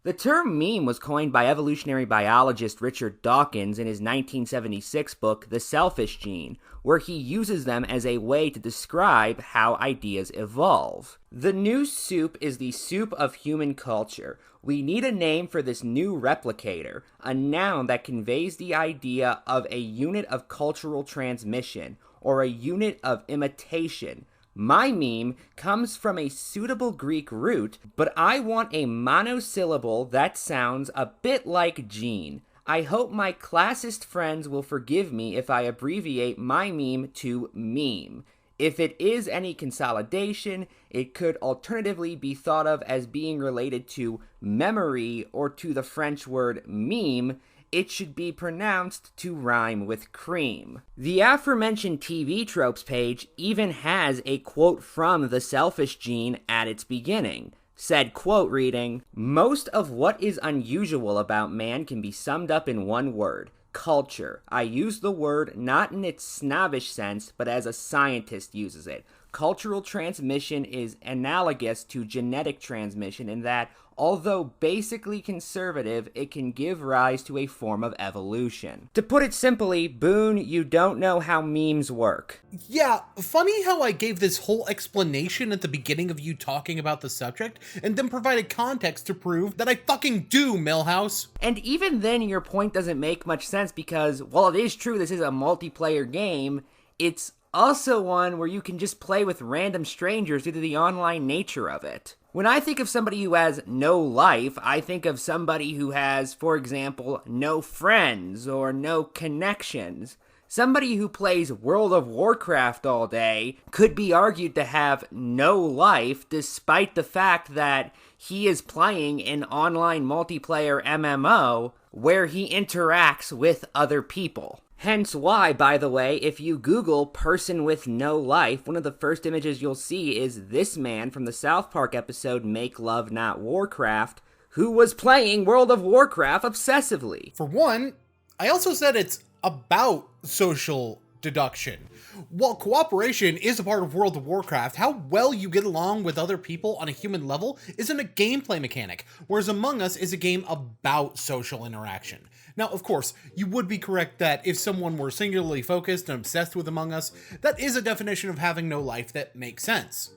The term meme was coined by evolutionary biologist Richard Dawkins in his 1976 book, The Selfish Gene, where he uses them as a way to describe how ideas evolve. The new soup is the soup of human culture. We need a name for this new replicator, a noun that conveys the idea of a unit of cultural transmission, or a unit of imitation. My meme comes from a suitable Greek root, but I want a monosyllable that sounds a bit like gene. I hope my classist friends will forgive me if I abbreviate my meme to meme. If it is any consolidation, it could alternatively be thought of as being related to memory or to the French word meme. It should be pronounced to rhyme with cream. The aforementioned TV tropes page even has a quote from The Selfish Gene at its beginning. Said quote reading, "Most of what is unusual about man can be summed up in one word, culture. I use the word not in its snobbish sense, but as a scientist uses it. Cultural transmission is analogous to genetic transmission in that, although basically conservative, it can give rise to a form of evolution." To put it simply, Boon, you don't know how memes work. Yeah, funny how I gave this whole explanation at the beginning of you talking about the subject, and then provided context to prove that I fucking do, Millhouse. And even then, your point doesn't make much sense because, while it is true this is a multiplayer game, it's also one where you can just play with random strangers due to the online nature of it. When I think of somebody who has no life, I think of somebody who has, for example, no friends or no connections. Somebody who plays World of Warcraft all day could be argued to have no life despite the fact that he is playing an online multiplayer MMO where he interacts with other people. Hence why, by the way, if you Google person with no life, one of the first images you'll see is this man from the South Park episode Make Love Not Warcraft, who was playing World of Warcraft obsessively. For one, I also said it's about social deduction. While cooperation is a part of World of Warcraft, how well you get along with other people on a human level isn't a gameplay mechanic, whereas Among Us is a game about social interaction. Now, of course, you would be correct that if someone were singularly focused and obsessed with Among Us, that is a definition of having no life that makes sense.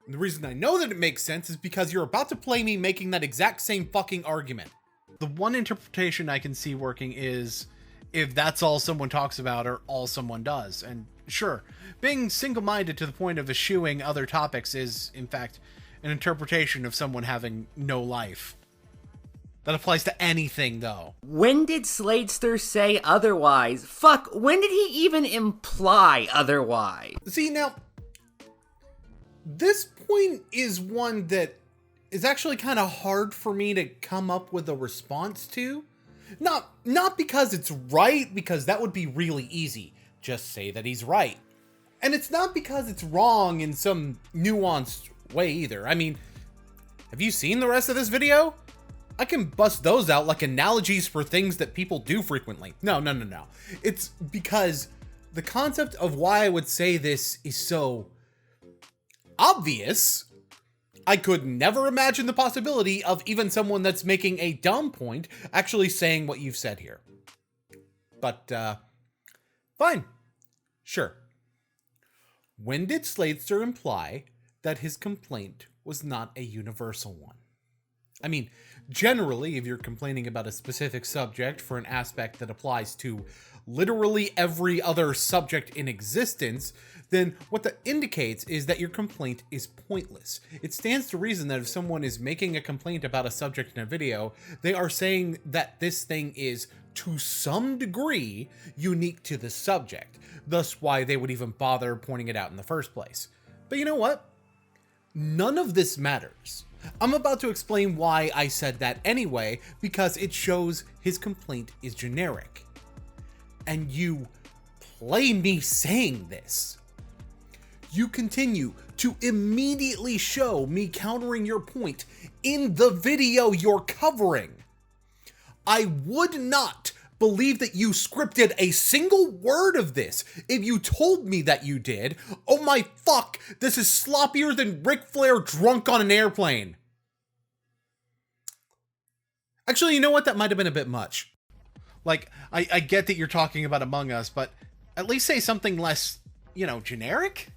And the reason I know that it makes sense is because you're about to play me making that exact same fucking argument. The one interpretation I can see working is if that's all someone talks about or all someone does. And sure, being single-minded to the point of eschewing other topics is, in fact, an interpretation of someone having no life. That applies to anything, though. When did Sladester say otherwise? Fuck, when did he even imply otherwise? See, now, this point is one that is actually kind of hard for me to come up with a response to. Not because it's right, because that would be really easy. Just say that he's right. And it's not because it's wrong in some nuanced way either. I mean, have you seen the rest of this video? I can bust those out like analogies for things that people do frequently. No. It's because the concept of why I would say this is so obvious. I could never imagine the possibility of even someone that's making a dumb point actually saying what you've said here. But, fine. Sure. When did Sladester imply that his complaint was not a universal one? I mean, generally, if you're complaining about a specific subject for an aspect that applies to literally every other subject in existence, then what that indicates is that your complaint is pointless. It stands to reason that if someone is making a complaint about a subject in a video, they are saying that this thing is, to some degree, unique to the subject, thus why they would even bother pointing it out in the first place. But you know what? None of this matters. I'm about to explain why I said that anyway, because it shows his complaint is generic. And you play me saying this. You continue to immediately show me countering your point in the video you're covering. I would not believe that you scripted a single word of this if you told me that you did. Oh my fuck, this is sloppier than Ric Flair drunk on an airplane. Actually, you know what? That might have been a bit much. Like, I get that you're talking about Among Us, but at least say something less, generic?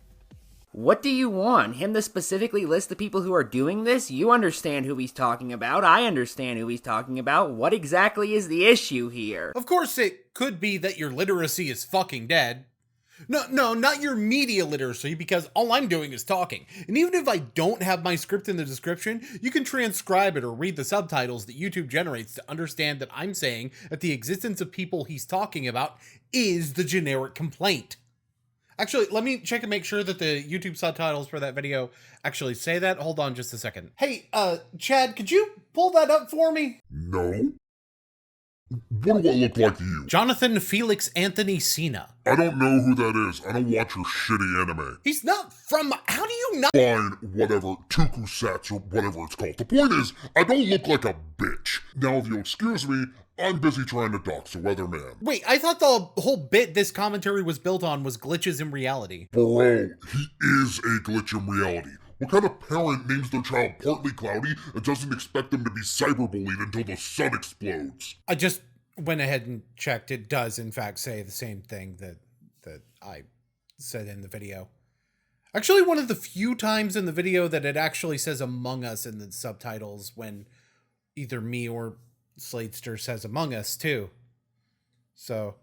What do you want? Him to specifically list the people who are doing this? You understand who he's talking about. I understand who he's talking about. What exactly is the issue here? Of course, it could be that your literacy is fucking dead. No, not your media literacy, because all I'm doing is talking. And even if I don't have my script in the description, you can transcribe it or read the subtitles that YouTube generates to understand that I'm saying that the existence of people he's talking about is the generic complaint. Actually, let me check and make sure that the YouTube subtitles for that video actually say that. Hold on just a second. Hey, Chad, could you pull that up for me? No? What do I look like to you? Jonathan Felix Anthony Cena. I don't know who that is. I don't watch your shitty anime. He's not from... How do you not... Fine, whatever, Tokusatsu or whatever it's called. The point is, I don't look like a bitch. Now, if you'll excuse me, I'm busy trying to dox a weatherman. Wait, I thought the whole bit this commentary was built on was glitches in reality. Bro, he is a glitch in reality. What kind of parent names their child partly cloudy and doesn't expect them to be cyberbullied until the sun explodes? I just went ahead and checked. It does, in fact, say the same thing that I said in the video. Actually, one of the few times in the video that it actually says Among Us in the subtitles when either me or Sladester says Among Us, too. So,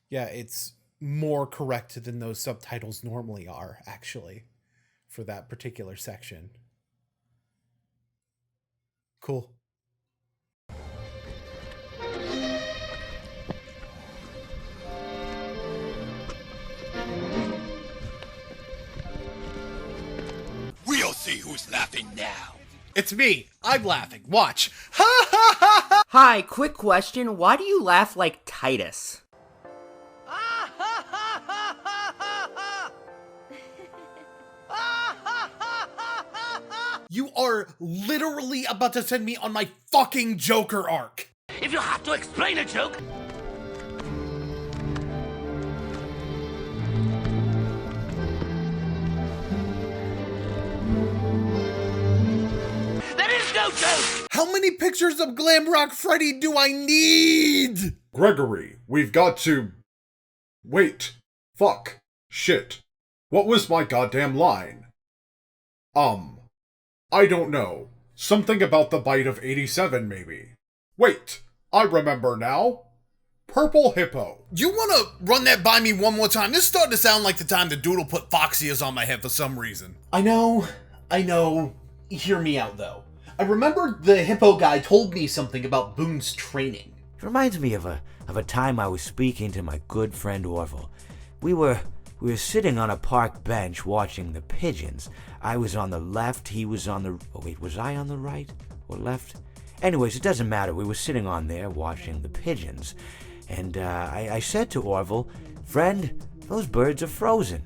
yeah, it's more correct than those subtitles normally are, actually, for that particular section. Cool. We'll see who's laughing now. It's me. I'm laughing. Watch. Ha ha ha ha! Hi, quick question. Why do you laugh like Titus? You are literally about to send me on my fucking Joker arc. If you have to explain a joke... There is no joke! How many pictures of Glamrock Freddy do I need? Gregory, we've got to... Wait. Fuck. Shit. What was my goddamn line? I don't know. Something about the bite of 87, maybe. Wait, I remember now. Purple Hippo. You want to run that by me one more time? This is starting to sound like the time the Doodle put fox ears on my head for some reason. I know. Hear me out, though. I remember the Hippo guy told me something about Boon's training. It reminds me of a time I was speaking to my good friend Orville. We were sitting on a park bench watching the pigeons. I was on the left, he was on the... Oh wait, was I on the right or left? Anyways, it doesn't matter. We were sitting on there watching the pigeons. And I said to Orville, "Friend, those birds are frozen."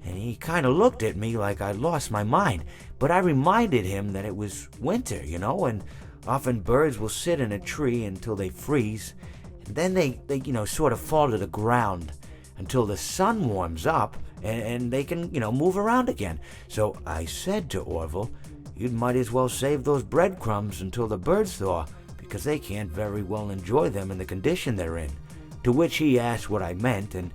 And he kind of looked at me like I'd lost my mind. But I reminded him that it was winter, and often birds will sit in a tree until they freeze. And then they sort of fall to the ground until the sun warms up and they can, move around again. So I said to Orville, "You might as well save those breadcrumbs until the birds thaw, because they can't very well enjoy them in the condition they're in." To which he asked what I meant, and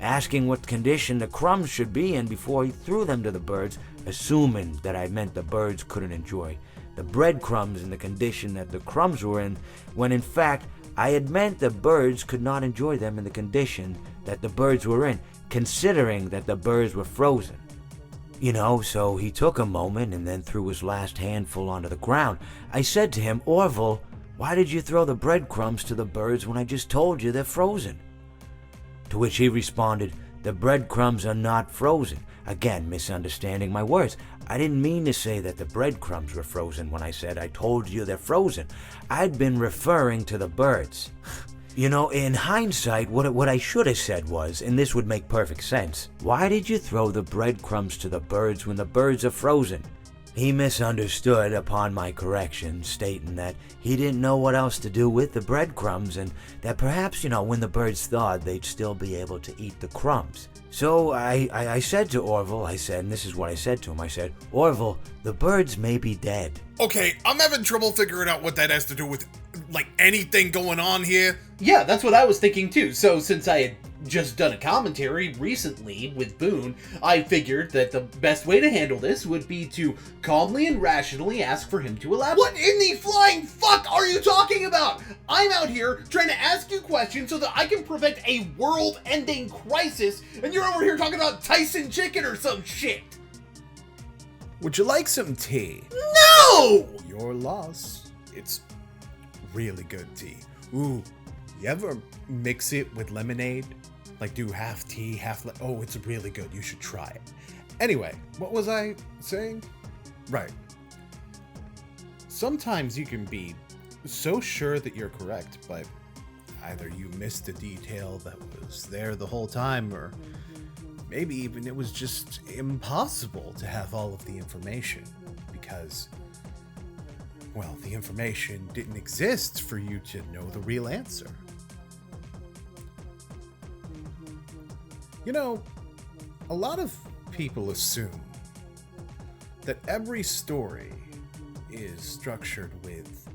asking what condition the crumbs should be in before he threw them to the birds, assuming that I meant the birds couldn't enjoy the breadcrumbs in the condition that the crumbs were in, when in fact I had meant the birds could not enjoy them in the condition that the birds were in, considering that the birds were frozen. You know, so he took a moment and then threw his last handful onto the ground. I said to him, Orville, why did you throw the breadcrumbs to the birds when I just told you they're frozen? To which he responded, the breadcrumbs are not frozen. Again, misunderstanding my words. I didn't mean to say that the breadcrumbs were frozen when I said I told you they're frozen. I'd been referring to the birds. You know, in hindsight, what I should have said was, and this would make perfect sense, why did you throw the breadcrumbs to the birds when the birds are frozen? He misunderstood upon my correction, stating that he didn't know what else to do with the breadcrumbs and that perhaps, you know, when the birds thawed, they'd still be able to eat the crumbs. So I said to Orville, and this is what I said to him, I said, Orville, the birds may be dead. Okay, I'm having trouble figuring out what that has to do with, like, anything going on here. Yeah, that's what I was thinking too. So since I had just done a commentary recently with Boon, I figured that the best way to handle this would be to calmly and rationally ask for him to elaborate. What in the flying fuck are you talking about? I'm out here trying to ask you questions so that I can prevent a world-ending crisis, and you're over here talking about Tyson chicken or some shit. Would you like some tea? No! Your loss. It's really good tea. Ooh, you ever mix it with lemonade? Like do half tea, oh, it's really good. You should try it. Anyway, what was I saying? Right. Sometimes you can be so sure that you're correct, but either you missed a detail that was there the whole time, or maybe even it was just impossible to have all of the information because, well, the information didn't exist for you to know the real answer. You know, a lot of people assume that every story is structured with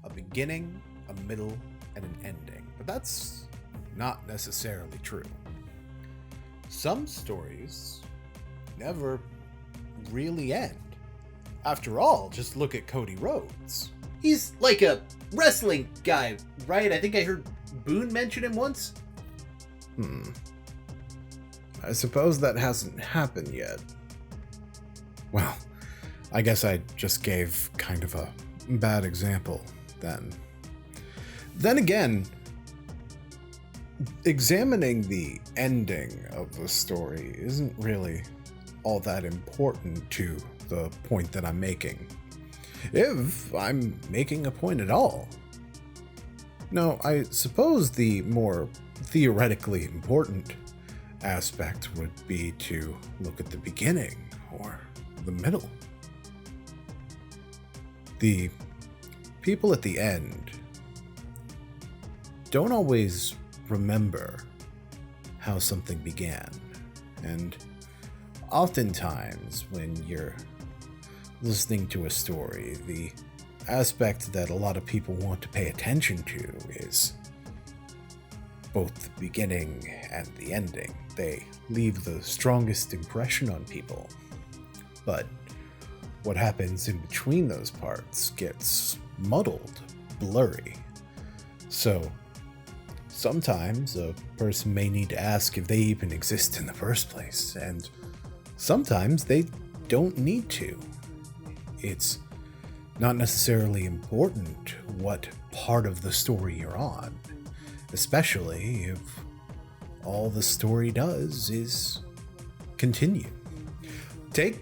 a beginning, a middle, and an ending, but that's not necessarily true. Some stories never really end. After all, just look at Cody Rhodes. He's like a wrestling guy, right? I think I heard Boon mention him once. I suppose that hasn't happened yet. Well, I guess I just gave kind of a bad example then. Then again, examining the ending of the story isn't really all that important to the point that I'm making. If I'm making a point at all. No, I suppose the more theoretically important aspect would be to look at the beginning or the middle. The people at the end don't always remember how something began, and oftentimes when you're listening to a story, the aspect that a lot of people want to pay attention to is both the beginning and the ending. They leave the strongest impression on people. But what happens in between those parts gets muddled, blurry. So sometimes a person may need to ask if they even exist in the first place, and sometimes they don't need to. It's not necessarily important what part of the story you're on, especially if all the story does is continue. Take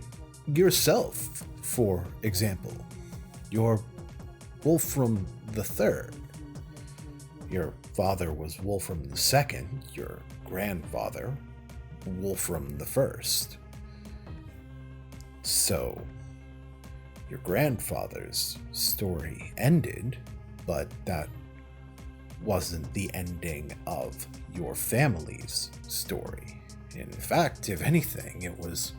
yourself, for example. You're Wolfram III. Your father was Wolfram II, your grandfather, Wolfram I. So, your grandfather's story ended, but that wasn't the ending of your family's story. In fact, if anything, it was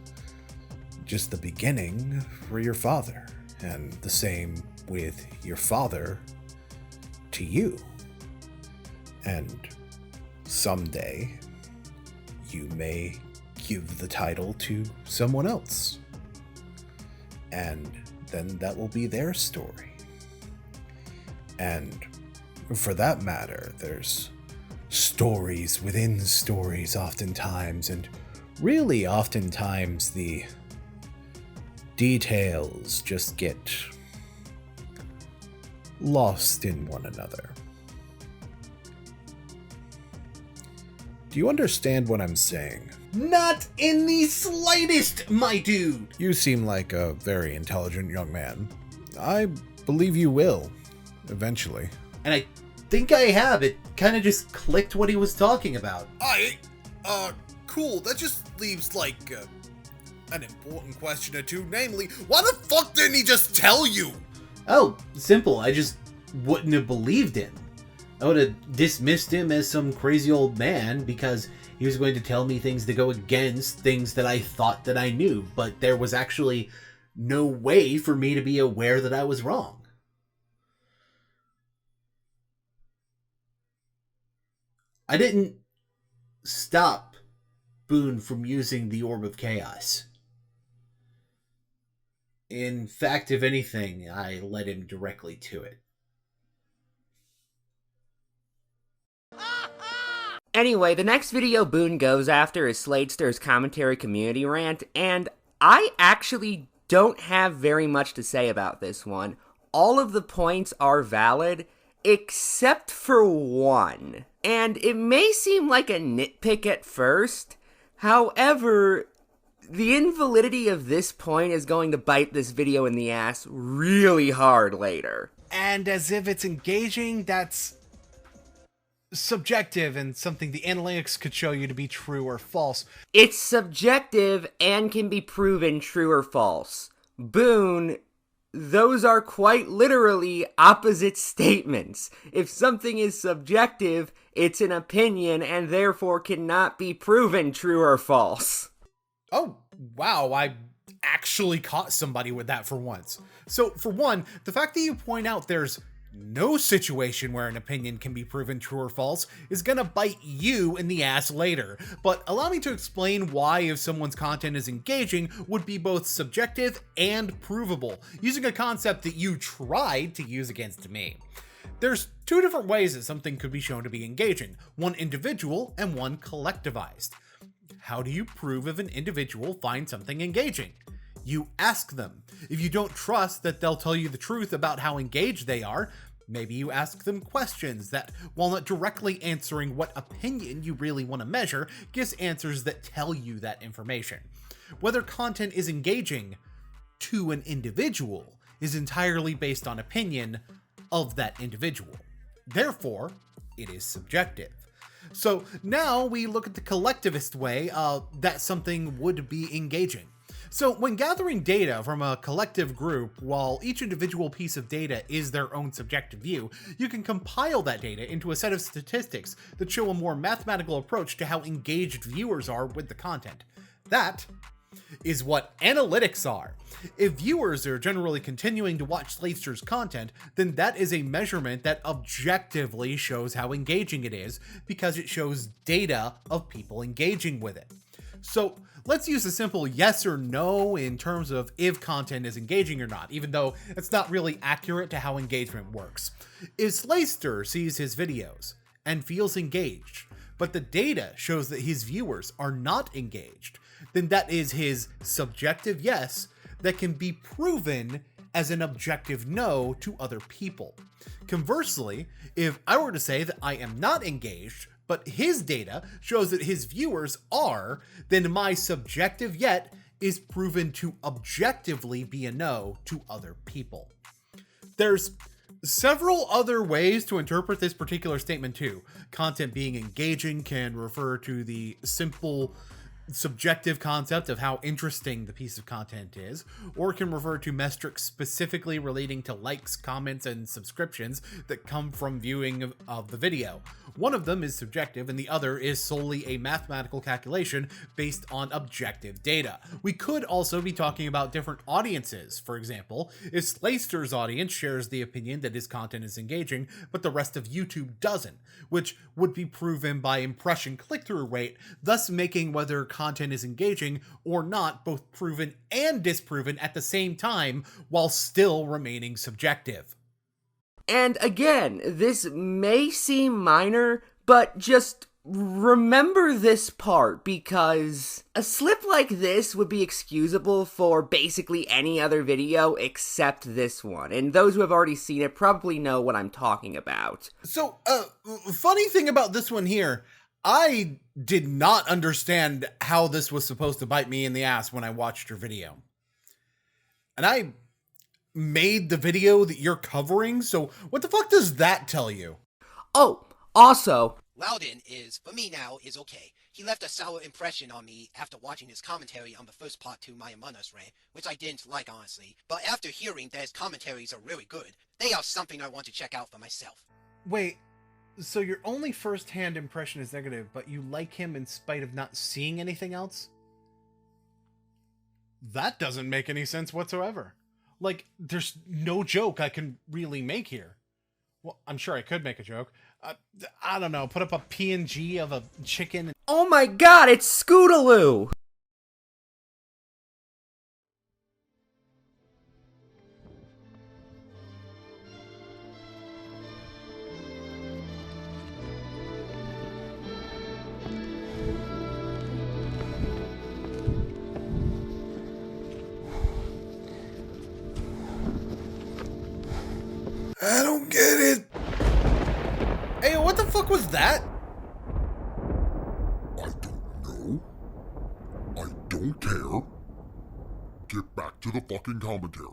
just the beginning for your father, and the same with your father to you. And someday, you may give the title to someone else. And then that will be their story. And for that matter, there's stories within stories oftentimes, and really oftentimes the details just get lost in one another. Do you understand what I'm saying? Not in the slightest, my dude! You seem like a very intelligent young man. I believe you will, eventually. And I think I have. It kind of just clicked what he was talking about. Cool. That just leaves, an important question or two. Namely, why the fuck didn't he just tell you? Oh, simple. I just wouldn't have believed him. I would have dismissed him as some crazy old man because he was going to tell me things to go against things that I thought that I knew, but there was actually no way for me to be aware that I was wrong. I didn't stop Boon from using the Orb of Chaos. In fact, if anything, I led him directly to it. Anyway, the next video Boon goes after is Sladestar's commentary community rant, and I actually don't have very much to say about this one. All of the points are valid, except for one. And it may seem like a nitpick at first, however, the invalidity of this point is going to bite this video in the ass really hard later. And as if it's engaging, that's subjective and something the analytics could show you to be true or false. It's subjective and can be proven true or false. Boon, those are quite literally opposite statements. If something is subjective, it's an opinion and therefore cannot be proven true or false. Oh, wow, I actually caught somebody with that for once. So, for one, the fact that you point out there's no situation where an opinion can be proven true or false is gonna bite you in the ass later. But allow me to explain why if someone's content is engaging would be both subjective and provable, using a concept that you tried to use against me. There's two different ways that something could be shown to be engaging, one individual and one collectivized. How do you prove if an individual finds something engaging? You ask them. If you don't trust that they'll tell you the truth about how engaged they are, maybe you ask them questions that, while not directly answering what opinion you really want to measure, gives answers that tell you that information. Whether content is engaging to an individual is entirely based on opinion of that individual. Therefore, it is subjective. So now we look at the collectivist way that something would be engaging. So when gathering data from a collective group, while each individual piece of data is their own subjective view, you can compile that data into a set of statistics that show a more mathematical approach to how engaged viewers are with the content. That is what analytics are. If viewers are generally continuing to watch Sladestar's content, then that is a measurement that objectively shows how engaging it is, because it shows data of people engaging with it. So let's use a simple yes or no in terms of if content is engaging or not, even though it's not really accurate to how engagement works. If Sladestar sees his videos and feels engaged, but the data shows that his viewers are not engaged, then that is his subjective yes that can be proven as an objective no to other people. Conversely, if I were to say that I am not engaged, but his data shows that his viewers are, then my subjective yet is proven to objectively be a no to other people. There's several other ways to interpret this particular statement too. Content being engaging can refer to the simple subjective concept of how interesting the piece of content is, or it can refer to metrics specifically relating to likes, comments, and subscriptions that come from viewing of the video. One of them is subjective and the other is solely a mathematical calculation based on objective data. We could also be talking about different audiences. For example, if Sladestar's audience shares the opinion that his content is engaging, but the rest of YouTube doesn't, which would be proven by impression click-through rate, thus making whether content is engaging or not, both proven and disproven at the same time, while still remaining subjective. And again, this may seem minor, but just remember this part, because a slip like this would be excusable for basically any other video except this one, and those who have already seen it probably know what I'm talking about. So, funny thing about this one here, I did not understand how this was supposed to bite me in the ass when I watched your video. And I made the video that you're covering, so what the fuck does that tell you? Oh, also, Loudon is, for me now, is okay. He left a sour impression on me after watching his commentary on the first part to my Among Us rant, which I didn't like, honestly. But after hearing that his commentaries are really good, they are something I want to check out for myself. Wait, so your only first-hand impression is negative, but you like him in spite of not seeing anything else? That doesn't make any sense whatsoever. Like, there's no joke I can really make here. Well, I'm sure I could make a joke. I don't know, put up a PNG of a chicken. Oh my god, it's Scootaloo! I don't get it. Hey, what the fuck was that? I don't know. I don't care. Get back to the fucking commentary.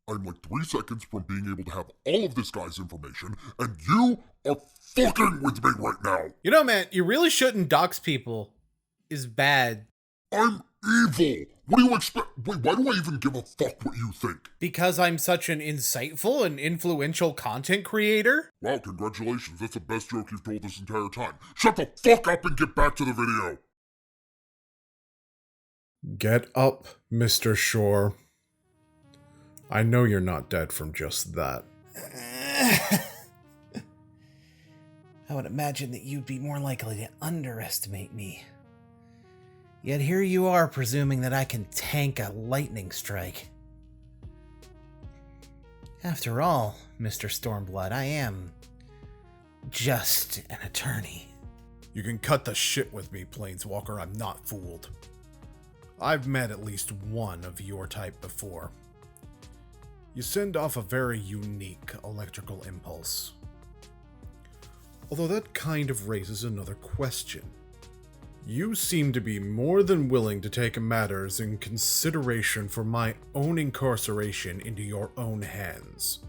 I'm like 3 seconds from being able to have all of this guy's information, and you are fucking with me right now. You know, man, you really shouldn't dox people. Is bad. I'm evil. What do you expect? Wait, why do I even give a fuck what you think? Because I'm such an insightful and influential content creator? Wow, congratulations. That's the best joke you've told this entire time. Shut the fuck up and get back to the video. Get up, Mr. Shore. I know you're not dead from just that. I would imagine that you'd be more likely to underestimate me. Yet here you are presuming that I can tank a lightning strike. After all, Mr. Stormblood, I am just an attorney. You can cut the shit with me, Planeswalker. I'm not fooled. I've met at least one of your type before. You send off a very unique electrical impulse. Although that kind of raises another question. You seem to be more than willing to take matters in consideration for my own incarceration into your own hands.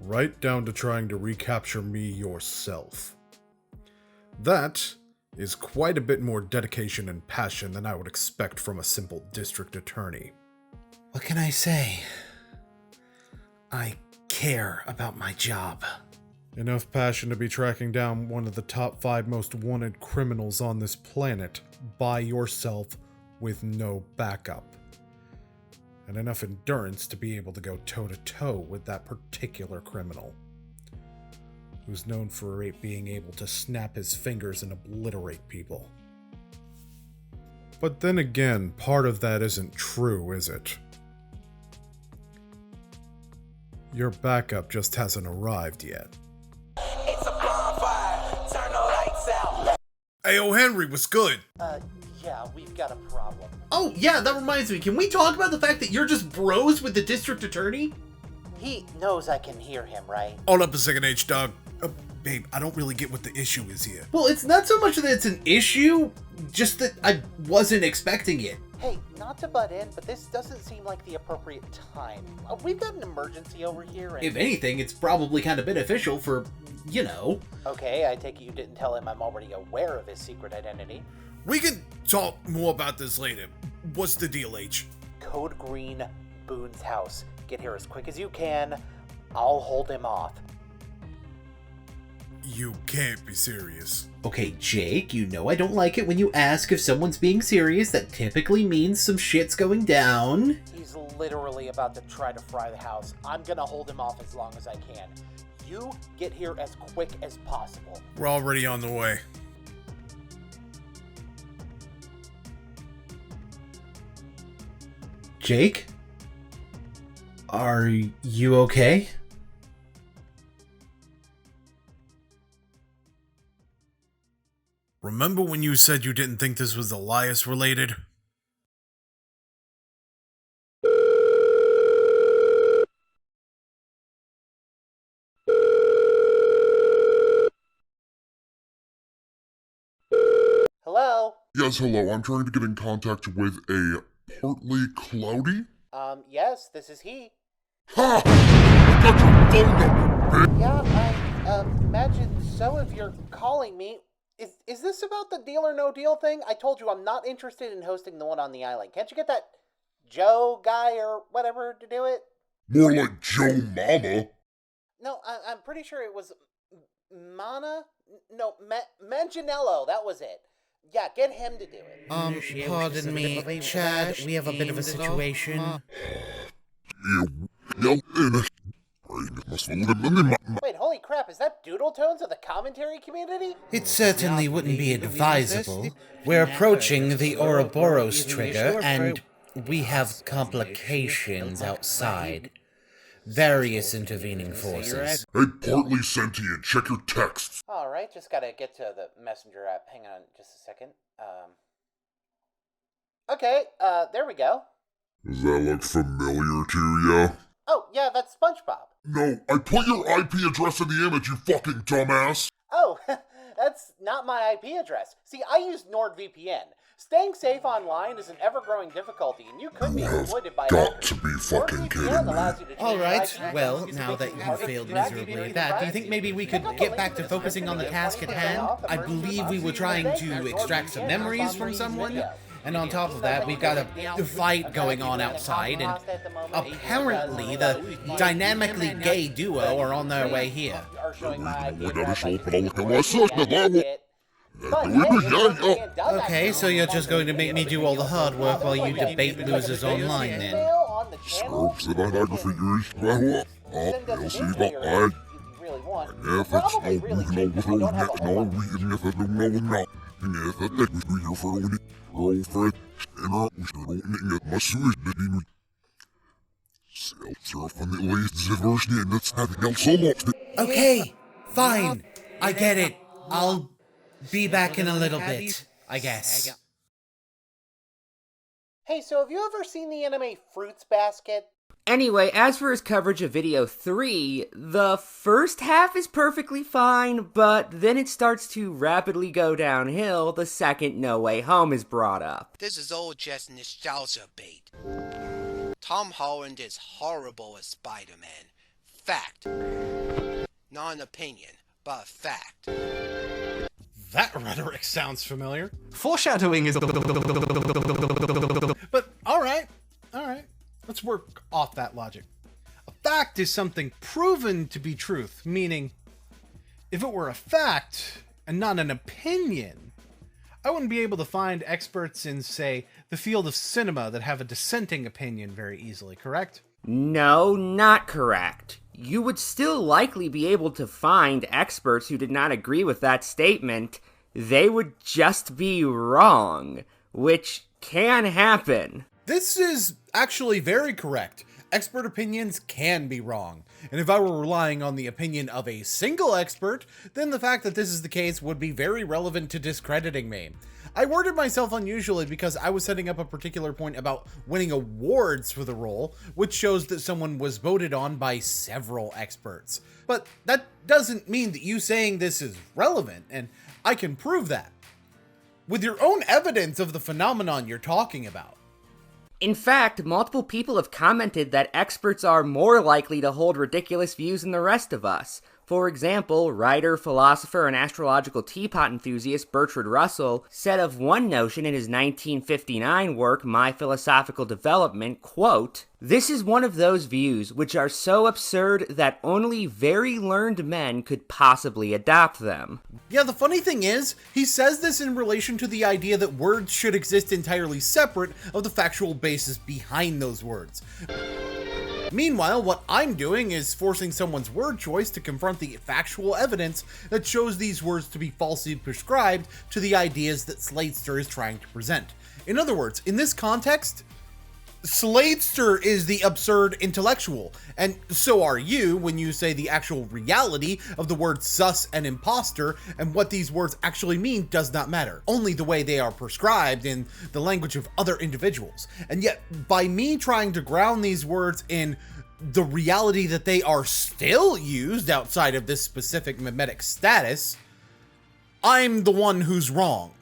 Right down to trying to recapture me yourself. That is quite a bit more dedication and passion than I would expect from a simple district attorney. What can I say? I care about my job. Enough passion to be tracking down one of the top 5 most wanted criminals on this planet by yourself with no backup. And enough endurance to be able to go toe-to-toe with that particular criminal, who's known for being able to snap his fingers and obliterate people. But then again, part of that isn't true, is it? Your backup just hasn't arrived yet. It's a bonfire. Turn the lights out. Ayo, Henry, what's good? Yeah, we've got a problem. Oh, yeah, that reminds me. Can we talk about the fact that you're just bros with the district attorney? He knows I can hear him, right? Hold up a second, H-Dog. Babe, I don't really get what the issue is here. Well, it's not so much that it's an issue, just that I wasn't expecting it. Hey, not to butt in, but this doesn't seem like the appropriate time. We've got an emergency over here, and... If anything, it's probably kind of beneficial for, you know... Okay, I take it you didn't tell him I'm already aware of his secret identity. We can talk more about this later. What's the deal, H? Code Green, Boon's house. Get here as quick as you can. I'll hold him off. You can't be serious. Okay, Jake, you know I don't like it when you ask if someone's being serious. That typically means some shit's going down. He's literally about to try to fry the house. I'm gonna hold him off as long as I can. You get here as quick as possible. We're already on the way. Jake? Are you okay? Remember when you said you didn't think this was Elias related? Hello? Yes, hello. I'm trying to get in contact with a partly cloudy. Yes, this is he. Ha! I got your phone number, bitch! Yeah, I imagine so if you're calling me. Is this about the Deal or No Deal thing? I told you I'm not interested in hosting the one on the island. Can't you get that Joe guy or whatever to do it? More like Joe Mama. No, I'm pretty sure it was Mana? No, Manganiello, that was it. Yeah, get him to do it. Pardon me, Chad, we have a bit of a situation. Wait, holy crap, is that doodle tones of the commentary community? It certainly wouldn't be advisable. We're approaching the Ouroboros trigger, and we have complications outside. Various intervening forces. Hey, partly sentient, check your texts. Alright, just gotta get to the messenger app. Hang on just a second. Okay, there we go. Does that look familiar to you? Oh, yeah, that's SpongeBob. No, I put your IP address in the image, you fucking dumbass! Oh, that's not my IP address. See, I use NordVPN. Staying safe online is an ever-growing difficulty, and you could be exploited by Got to be fucking kidding me. Alright, well, now that you failed miserably at that, do you think maybe we could get back to focusing on the task at hand? I believe we were trying to extract some memories from someone. And on top of that, we've got a fight going on outside, and apparently the dynamically gay duo are on their way here. Okay, so you're just going to make me do all the hard work while you debate losers online, then? Okay, fine. I get it. I'll be back in a little bit, I guess. Hey, so have you ever seen the anime Fruits Basket? Anyway, as for his coverage of video 3, the first half is perfectly fine, but then it starts to rapidly go downhill the second No Way Home is brought up. This is all just nostalgia bait. Tom Holland is horrible as Spider-Man. Fact. Not an opinion, but a fact. That rhetoric sounds familiar. Foreshadowing is... But, alright. Let's work off that logic. A fact is something proven to be truth, meaning, if it were a fact and not an opinion, I wouldn't be able to find experts in, say, the field of cinema that have a dissenting opinion very easily, correct? No, not correct. You would still likely be able to find experts who did not agree with that statement. They would just be wrong, which can happen. This is actually very correct. Expert opinions can be wrong. And if I were relying on the opinion of a single expert, then the fact that this is the case would be very relevant to discrediting me. I worded myself unusually because I was setting up a particular point about winning awards for the role, which shows that someone was voted on by several experts. But that doesn't mean that you saying this is relevant, and I can prove that with your own evidence of the phenomenon you're talking about. In fact, multiple people have commented that experts are more likely to hold ridiculous views than the rest of us. For example, writer, philosopher, and astrological teapot enthusiast Bertrand Russell said of one notion in his 1959 work, My Philosophical Development, quote, "This is one of those views which are so absurd that only very learned men could possibly adopt them." Yeah, the funny thing is, he says this in relation to the idea that words should exist entirely separate of the factual basis behind those words. Meanwhile, what I'm doing is forcing someone's word choice to confront the factual evidence that shows these words to be falsely prescribed to the ideas that Slatester is trying to present. In other words, in this context, Sladester is the absurd intellectual, and so are you when you say the actual reality of the words sus and imposter, and what these words actually mean does not matter. Only the way they are prescribed in the language of other individuals. And yet, by me trying to ground these words in the reality that they are still used outside of this specific mimetic status, I'm the one who's wrong.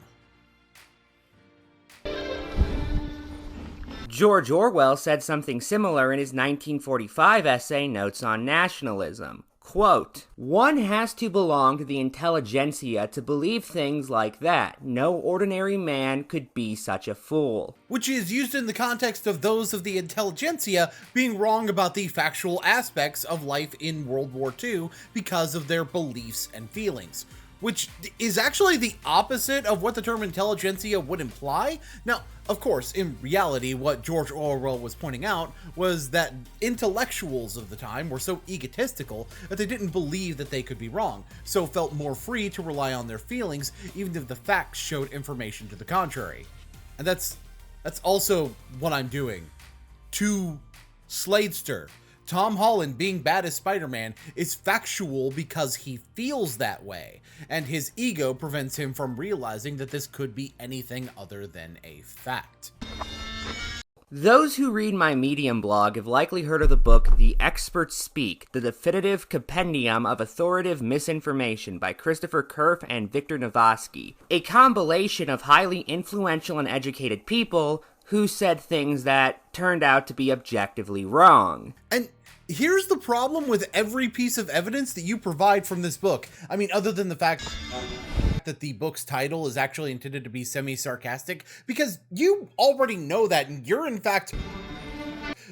George Orwell said something similar in his 1945 essay Notes on Nationalism. Quote, "One has to belong to the intelligentsia to believe things like that. No ordinary man could be such a fool." Which is used in the context of those of the intelligentsia being wrong about the factual aspects of life in World War II because of their beliefs and feelings. Which is actually the opposite of what the term intelligentsia would imply. Now, of course, in reality, what George Orwell was pointing out was that intellectuals of the time were so egotistical that they didn't believe that they could be wrong, so felt more free to rely on their feelings even if the facts showed information to the contrary. And that's also what I'm doing. To Sladester, Tom Holland being bad as Spider-Man is factual because he feels that way, and his ego prevents him from realizing that this could be anything other than a fact. Those who read my Medium blog have likely heard of the book The Experts Speak, the definitive compendium of authoritative misinformation by Christopher Kerf and Victor Novoski, a compilation of highly influential and educated people who said things that turned out to be objectively wrong. And here's the problem with every piece of evidence that you provide from this book. I mean, other than the fact that the book's title is actually intended to be semi-sarcastic, because you already know that, and you're in fact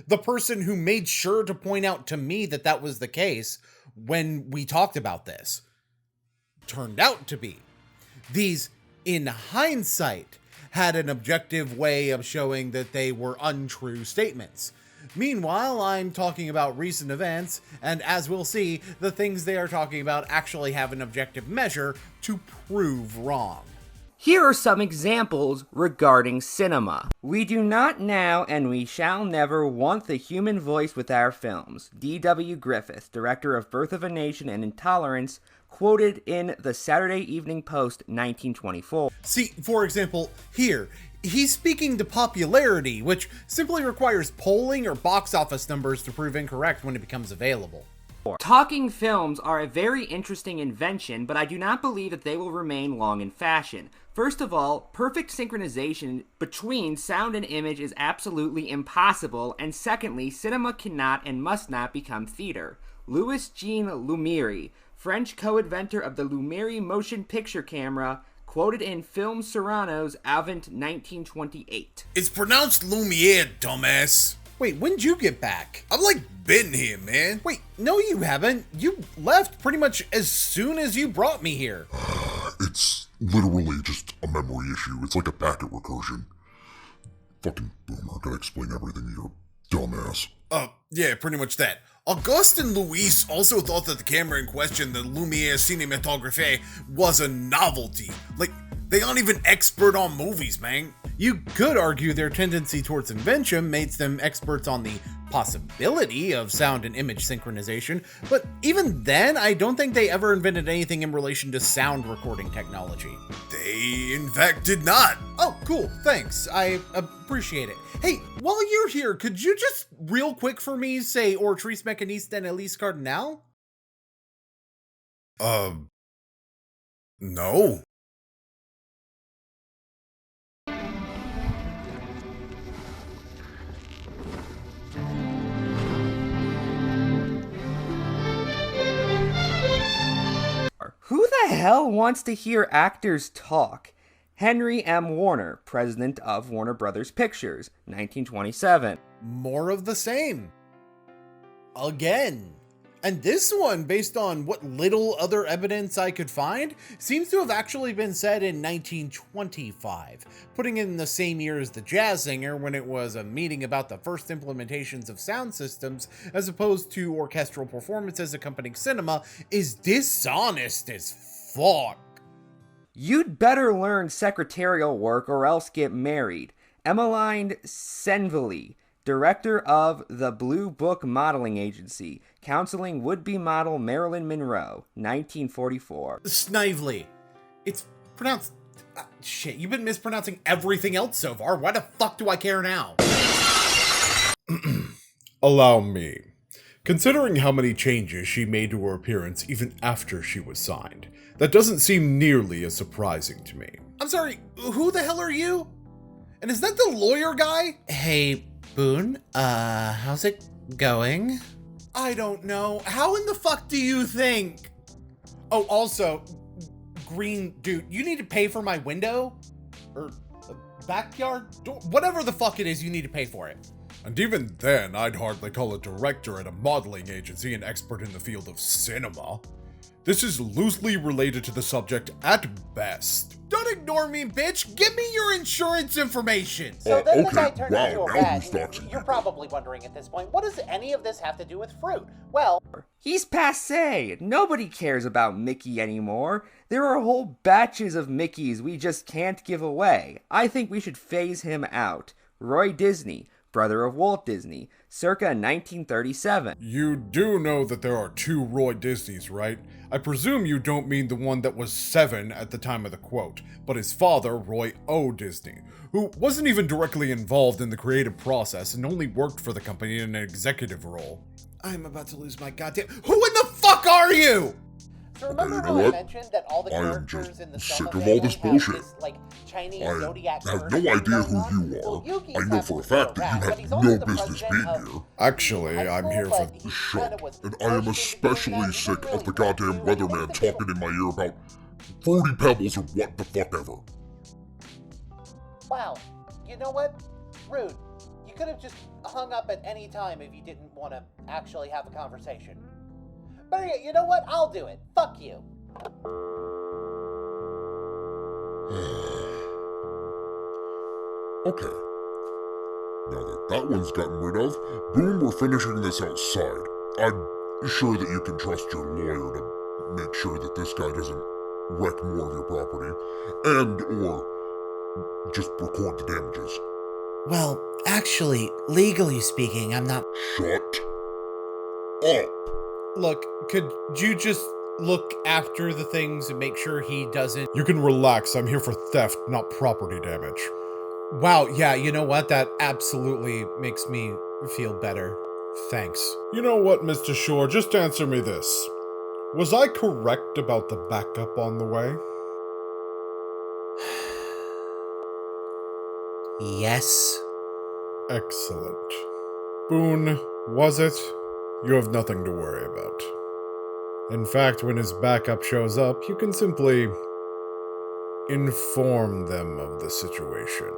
the person who made sure to point out to me that that was the case when we talked about this. Turned out to be. These, in hindsight, had an objective way of showing that they were untrue statements. Meanwhile, I'm talking about recent events, and as we'll see, the things they are talking about actually have an objective measure to prove wrong. Here are some examples regarding cinema. We do not now, and we shall never, want the human voice with our films. D.W. Griffith, director of Birth of a Nation and Intolerance, quoted in the Saturday Evening Post, 1924. See, for example, here, he's speaking to popularity, which simply requires polling or box office numbers to prove incorrect when it becomes available. Talking films are a very interesting invention, but I do not believe that they will remain long in fashion. First of all, perfect synchronization between sound and image is absolutely impossible, and secondly, cinema cannot and must not become theater. Louis Jean Lumiere, French co-inventor of the Lumiere motion picture camera, quoted in Film Serrano's Avent 1928. It's pronounced Lumiere, dumbass. Wait, when'd you get back? I've been here, man. Wait, no you haven't. You left pretty much as soon as you brought me here. It's literally just a memory issue. It's like a packet recursion. Fucking boomer, gotta explain everything to your dumbass. Yeah, pretty much that. Auguste and Louis also thought that the camera in question, the Lumiere Cinematographe, was a novelty. They aren't even expert on movies, man. You could argue their tendency towards invention makes them experts on the possibility of sound and image synchronization, but even then, I don't think they ever invented anything in relation to sound recording technology. They, in fact, did not. Oh, cool, thanks. I appreciate it. Hey, while you're here, could you just real quick for me say Ortrice Mécaniste and Elise Cardinal? No. Who the hell wants to hear actors talk? Henry M. Warner, president of Warner Brothers Pictures, 1927. More of the same. Again. And this one, based on what little other evidence I could find, seems to have actually been said in 1925, putting it in the same year as the Jazz Singer when it was a meeting about the first implementations of sound systems as opposed to orchestral performances accompanying cinema, is dishonest as fuck. You'd better learn secretarial work or else get married. Emmeline Senville, Director of the Blue Book Modeling Agency, counseling would-be model Marilyn Monroe, 1944. Snively. It's pronounced... shit, you've been mispronouncing everything else so far. Why the fuck do I care now? Allow me. Considering how many changes she made to her appearance even after she was signed, that doesn't seem nearly as surprising to me. I'm sorry, who the hell are you? And is that the lawyer guy? Hey, Boon, how's it going? I don't know. How in the fuck do you think? Oh, also, green dude, you need to pay for my window? Or backyard door? Whatever the fuck it is, you need to pay for it. And even then, I'd hardly call a director at a modeling agency an expert in the field of cinema. This is loosely related to the subject at best. Don't ignore me, bitch! Give me your insurance information! So then the guy okay, turns wow, into a now rat. who's doxing You're probably wondering at this point, what does any of this have to do with fruit? Well, He's passé. Nobody cares about Mickey anymore. There are whole batches of Mickeys we just can't give away. I think we should phase him out. Roy Disney, brother of Walt Disney, circa 1937. You do know that there are two Roy Disneys, right? I presume you don't mean the one that was 7 at the time of the quote, but his father, Roy O. Disney, who wasn't even directly involved in the creative process and only worked for the company in an executive role. I'm about to lose my goddamn... Who in the fuck are you? so remember you know how I what? mentioned that all the I am characters just in the sick Soma of all family this have bullshit. this, like, Chinese I zodiac have curse no thing idea going who on? you are. Well, Yuki's I know happens for a to be fact that rat, you but have he's also no the business president being of here. Actually, I'm here for the Shut. And I am especially sick of the goddamn weatherman talking in my ear about fruity pebbles or what the fuck ever. Wow, you know what? Rude. You could have just hung up at any time if you didn't want to actually have a conversation. But yeah, you know what? I'll do it. Fuck you. Okay. Now that that one's gotten rid of, Boon, we're finishing this outside. I'm sure that you can trust your lawyer to make sure that this guy doesn't wreck more of your property, and or just record the damages. Well, actually, legally speaking, I'm not... Shut up. Look, could you just look after the things and make sure he doesn't... You can relax, I'm here for theft, not property damage. Wow, yeah, you know what? That absolutely makes me feel better. Thanks. You know what, Mr. Shore, just answer me this. Was I correct about the backup on the way? Yes. Excellent. Boon, was it? You have nothing to worry about. In fact, when his backup shows up, you can simply inform them of the situation.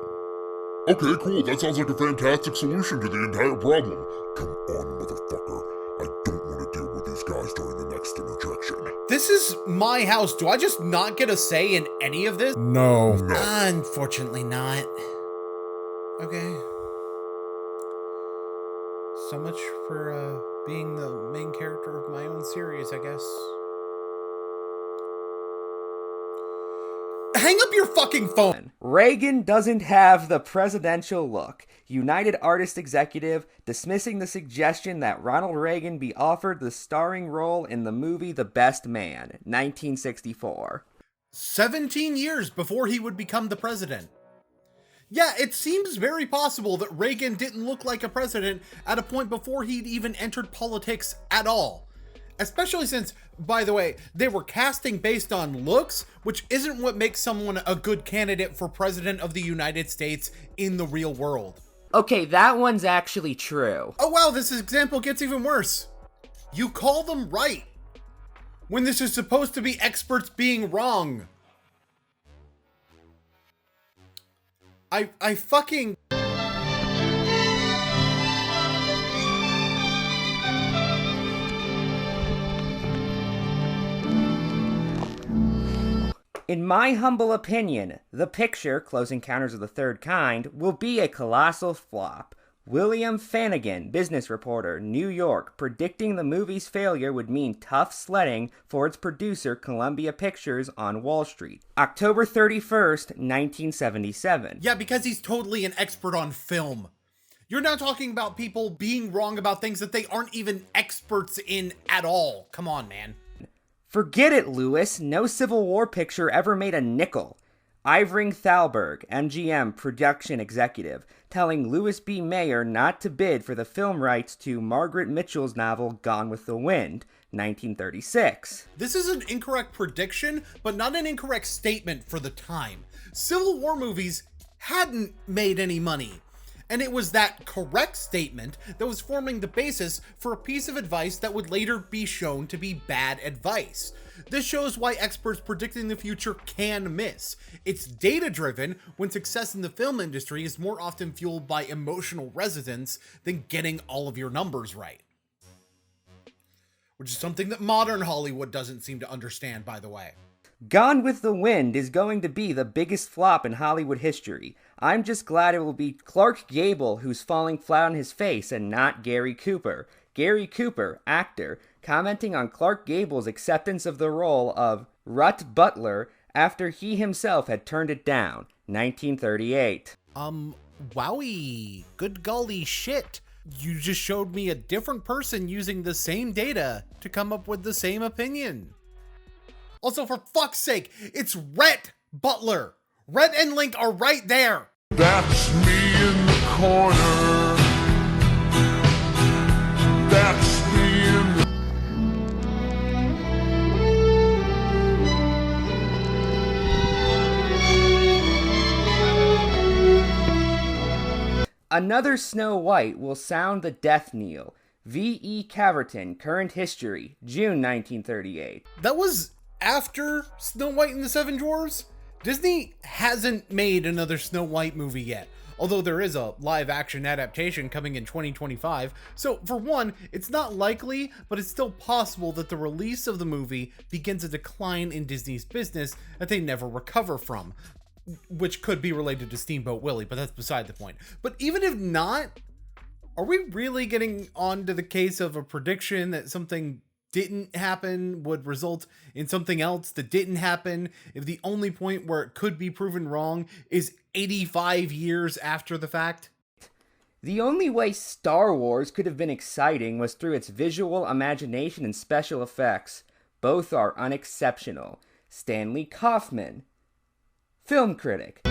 Okay, cool. That sounds like a fantastic solution to the entire problem. Come on, motherfucker. I don't want to deal with these guys during the next interjection. This is my house. Do I just not get a say in any of this? No. Unfortunately not. Okay. So much for being the main character of my own series, I guess. Hang up your fucking phone! Reagan doesn't have the presidential look. United Artists executive dismissing the suggestion that Ronald Reagan be offered the starring role in the movie The Best Man, 1964. 17 years before he would become the president. Yeah, it seems very possible that Reagan didn't look like a president at a point before he'd even entered politics at all. Especially since, by the way, they were casting based on looks, which isn't what makes someone a good candidate for president of the United States in the real world. Okay, that one's actually true. Oh wow, this example gets even worse. You call them right, when this is supposed to be experts being wrong. I fucking... In my humble opinion, the picture, Close Encounters of the Third Kind, will be a colossal flop. William Fannigan, business reporter, New York, predicting the movie's failure would mean tough sledding for its producer, Columbia Pictures, on Wall Street. October 31st, 1977. Yeah, because he's totally an expert on film. You're now talking about people being wrong about things that they aren't even experts in at all. Come on, man. Forget it, Lewis. No Civil War picture ever made a nickel. Ivring Thalberg, MGM production executive, telling Louis B. Mayer not to bid for the film rights to Margaret Mitchell's novel Gone with the Wind, 1936. This is an incorrect prediction, but not an incorrect statement for the time. Civil War movies hadn't made any money. And it was that correct statement that was forming the basis for a piece of advice that would later be shown to be bad advice. This shows why experts predicting the future can miss. It's data-driven when success in the film industry is more often fueled by emotional resonance than getting all of your numbers right. Which is something that modern Hollywood doesn't seem to understand, by the way. Gone with the Wind is going to be the biggest flop in Hollywood history. I'm just glad it will be Clark Gable who's falling flat on his face and not Gary Cooper. Gary Cooper, actor, commenting on Clark Gable's acceptance of the role of Rut Butler after he himself had turned it down, 1938. Wowie, good golly shit. You just showed me a different person using the same data to come up with the same opinion. Also, for fuck's sake, it's Rhett Butler. Rhett and Link are right there. That's me in the corner. That's me in the... Another Snow White will sound the death knell. V.E. Caverton, Current History, June 1938. That was after Snow White and the Seven Dwarfs? Disney hasn't made another Snow White movie yet, although there is a live-action adaptation coming in 2025, so for one, it's not likely, but it's still possible that the release of the movie begins a decline in Disney's business that they never recover from, which could be related to Steamboat Willie, but that's beside the point. But even if not, are we really getting onto the case of a prediction that something didn't happen would result in something else that didn't happen if the only point where it could be proven wrong is 85 years after the fact? The only way Star Wars could have been exciting was through its visual imagination and special effects. Both are unexceptional. Stanley Kaufman, film critic.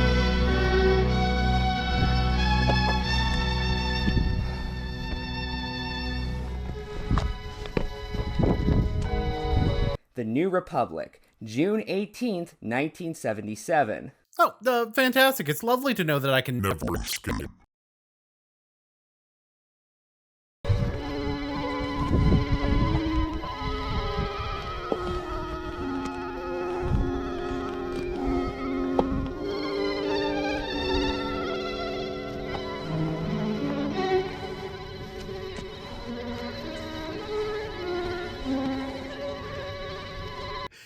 The New Republic, June 18th, 1977. Oh, fantastic. It's lovely to know that I can never escape.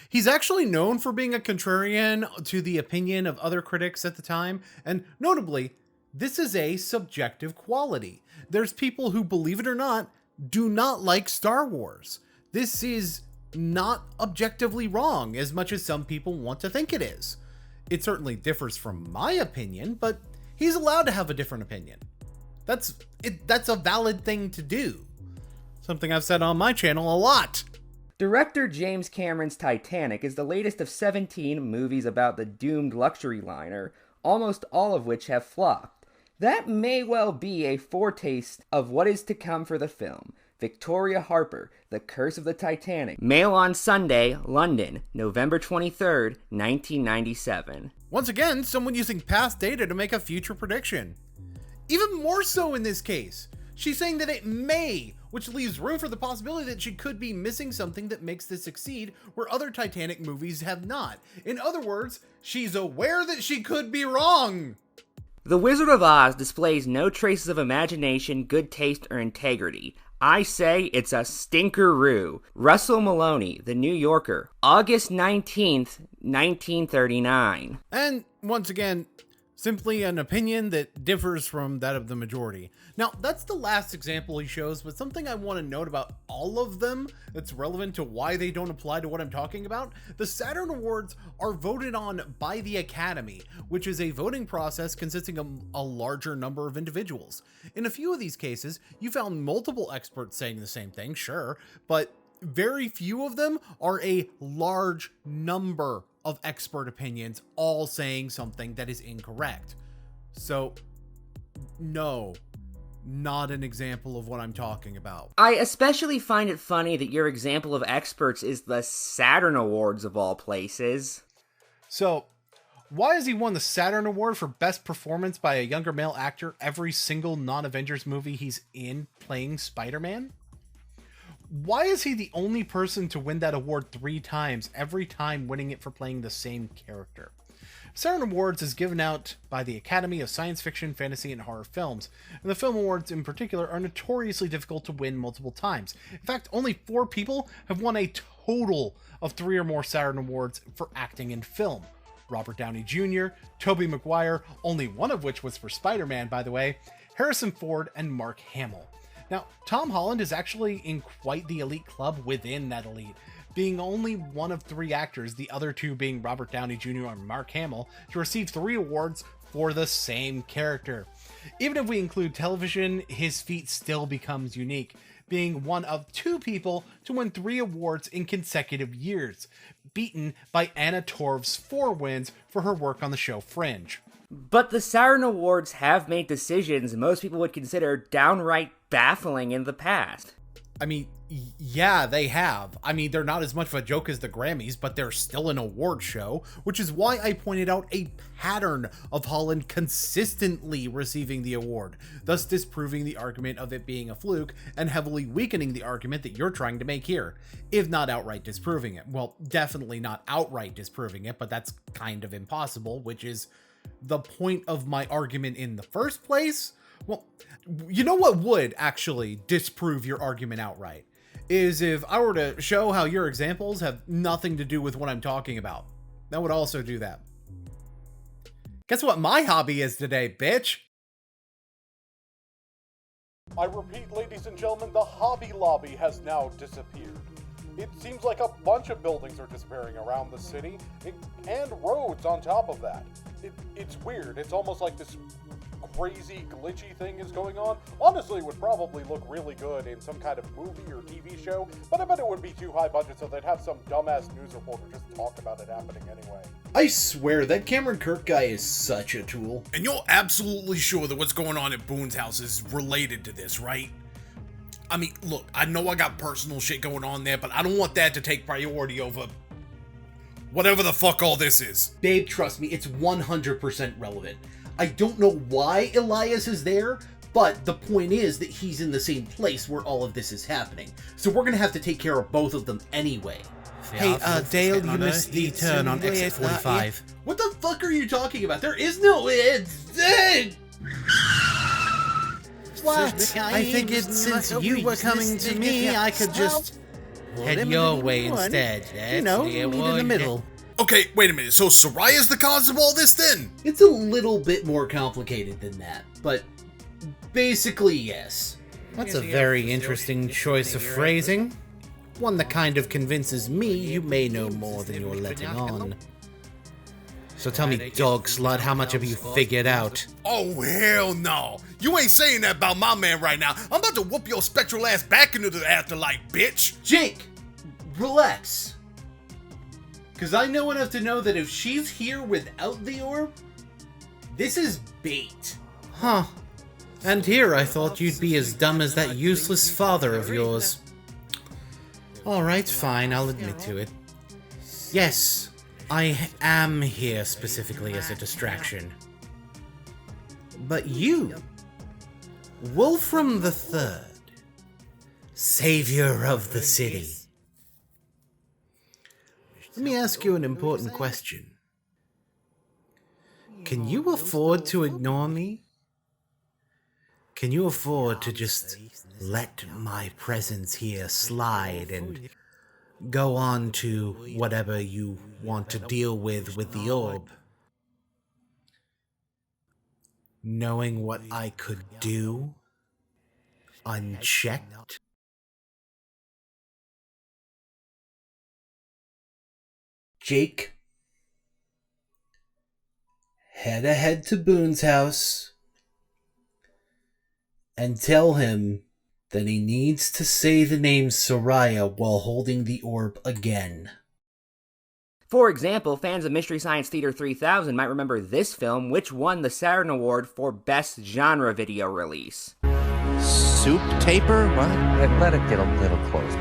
He's actually known for being a contrarian to the opinion of other critics at the time, and notably, this is a subjective quality. There's people who, believe it or not, do not like Star Wars. This is not objectively wrong as much as some people want to think it is. It certainly differs from my opinion, but he's allowed to have a different opinion. That's a valid thing to do. Something I've said on my channel a lot. Director James Cameron's Titanic is the latest of 17 movies about the doomed luxury liner, almost all of which have flopped. That may well be a foretaste of what is to come for the film. Victoria Harper, The Curse of the Titanic. Mail on Sunday, London, November 23rd, 1997. Once again, someone using past data to make a future prediction. Even more so in this case. She's saying that it may, which leaves room for the possibility that she could be missing something that makes this succeed where other Titanic movies have not. In other words, she's aware that she could be wrong. The Wizard of Oz displays no traces of imagination, good taste, or integrity. I say it's a stinkeroo. Russell Maloney, The New Yorker, August 19th, 1939. And once again, Simply an opinion that differs from that of the majority. Now, that's the last example he shows, but something I want to note about all of them that's relevant to why they don't apply to what I'm talking about. The Saturn Awards are voted on by the Academy, which is a voting process consisting of a larger number of individuals. In a few of these cases, you found multiple experts saying the same thing, sure, but very few of them are a large number of expert opinions all saying something that is incorrect. So, no, not an example of what I'm talking about. I especially find it funny that your example of experts is the Saturn Awards of all places. So, why has he won the Saturn Award for Best Performance by a Younger Male Actor every single non-Avengers movie he's in playing Spider-Man? Why is he the only person to win that award 3 times, every time winning it for playing the same character? Saturn Awards is given out by the Academy of Science Fiction, Fantasy, and Horror Films, and the film awards in particular are notoriously difficult to win multiple times. In fact, only 4 people have won a total of 3 or more Saturn Awards for acting in film. Robert Downey Jr., Tobey Maguire, only one of which was for Spider-Man, by the way, Harrison Ford, and Mark Hamill. Now, Tom Holland is actually in quite the elite club within that elite, being only one of 3 actors, the other 2 being Robert Downey Jr. and Mark Hamill, to receive 3 awards for the same character. Even if we include television, his feat still becomes unique, being one of 2 people to win 3 awards in consecutive years, beaten by Anna Torv's 4 wins for her work on the show Fringe. But the Saturn Awards have made decisions most people would consider downright baffling in the past. I mean, yeah, they have. I mean, they're not as much of a joke as the Grammys, but they're still an award show, which is why I pointed out a pattern of Holland consistently receiving the award, thus disproving the argument of it being a fluke and heavily weakening the argument that you're trying to make here, if not outright disproving it. Well, definitely not outright disproving it, but that's kind of impossible, which is the point of my argument in the first place. Well, you know what would actually disprove your argument outright? Is if I were to show how your examples have nothing to do with what I'm talking about. That would also do that. Guess what my hobby is today, bitch? I repeat, ladies and gentlemen, the Hobby Lobby has now disappeared. It seems like a bunch of buildings are disappearing around the city, and roads on top of that. It's weird. It's almost like this crazy, glitchy thing is going on. Honestly, it would probably look really good in some kind of movie or TV show, but I bet it would be too high budget, so they'd have some dumbass news reporter just talk about it happening anyway. I swear, that Cameron Kirk guy is such a tool. And you're absolutely sure that what's going on at Boon's house is related to this, right? I mean, look, I know I got personal shit going on there, but I don't want that to take priority over whatever the fuck all this is. Babe, trust me, it's 100% relevant. I don't know why Elias is there, but the point is that he's in the same place where all of this is happening. So we're gonna have to take care of both of them anyway. Hey, Dale, you missed the turn on exit 45. What the fuck are you talking about? There is no What? I figured since you were coming to me, I could just head your way instead. You know, meet in the middle. Okay, wait a minute. So Soraya's the cause of all this then? It's a little bit more complicated than that, but basically yes. That's a very interesting choice of phrasing. One that kind of convinces me you may know more than you're letting on. So tell me, dog slut, how much have you figured out? Oh, hell no. You ain't saying that about my man right now. I'm about to whoop your spectral ass back into the afterlife, bitch. Jake, relax. Because I know enough to know that if she's here without the orb, this is bait. Huh. And here I thought you'd be as dumb as that useless father of yours. Alright, fine, I'll admit to it. Yes, I am here specifically as a distraction. But you, Wolfram the Third, savior of the city. Let me ask you an important question. Can you afford to ignore me? Can you afford to just let my presence here slide and go on to whatever you want to deal with the orb? knowing what I could do unchecked? Jake, head ahead to Boon's house and tell him that he needs to say the name Soraya while holding the orb again. For example, fans of Mystery Science Theater 3000 might remember this film, which won the Saturn Award for Best Genre Video Release. Soup taper? What? Let it get a little closer.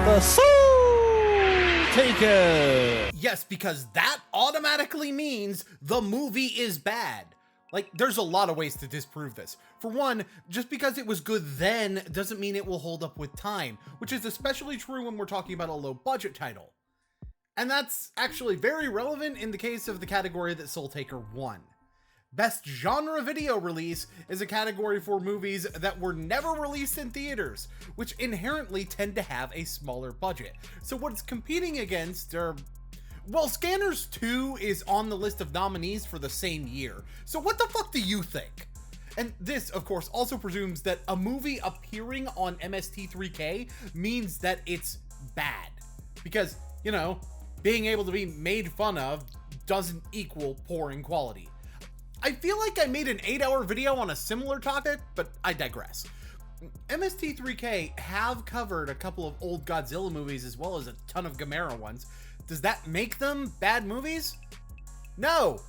The Soul Taker! Yes, because that automatically means the movie is bad. Like, there's a lot of ways to disprove this. For one, just because it was good then doesn't mean it will hold up with time, which is especially true when we're talking about a low-budget title. And that's actually very relevant in the case of the category that Soul Taker won. Best Genre Video Release is a category for movies that were never released in theaters, which inherently tend to have a smaller budget. So what it's competing against are... Well, Scanners 2 is on the list of nominees for the same year, so what the fuck do you think? And this, of course, also presumes that a movie appearing on MST3K means that it's bad. Because, you know, being able to be made fun of doesn't equal poor in quality. I feel like I made an 8-hour video on a similar topic, but I digress. MST3K have covered a couple of old Godzilla movies as well as a ton of Gamera ones. Does that make them bad movies? No,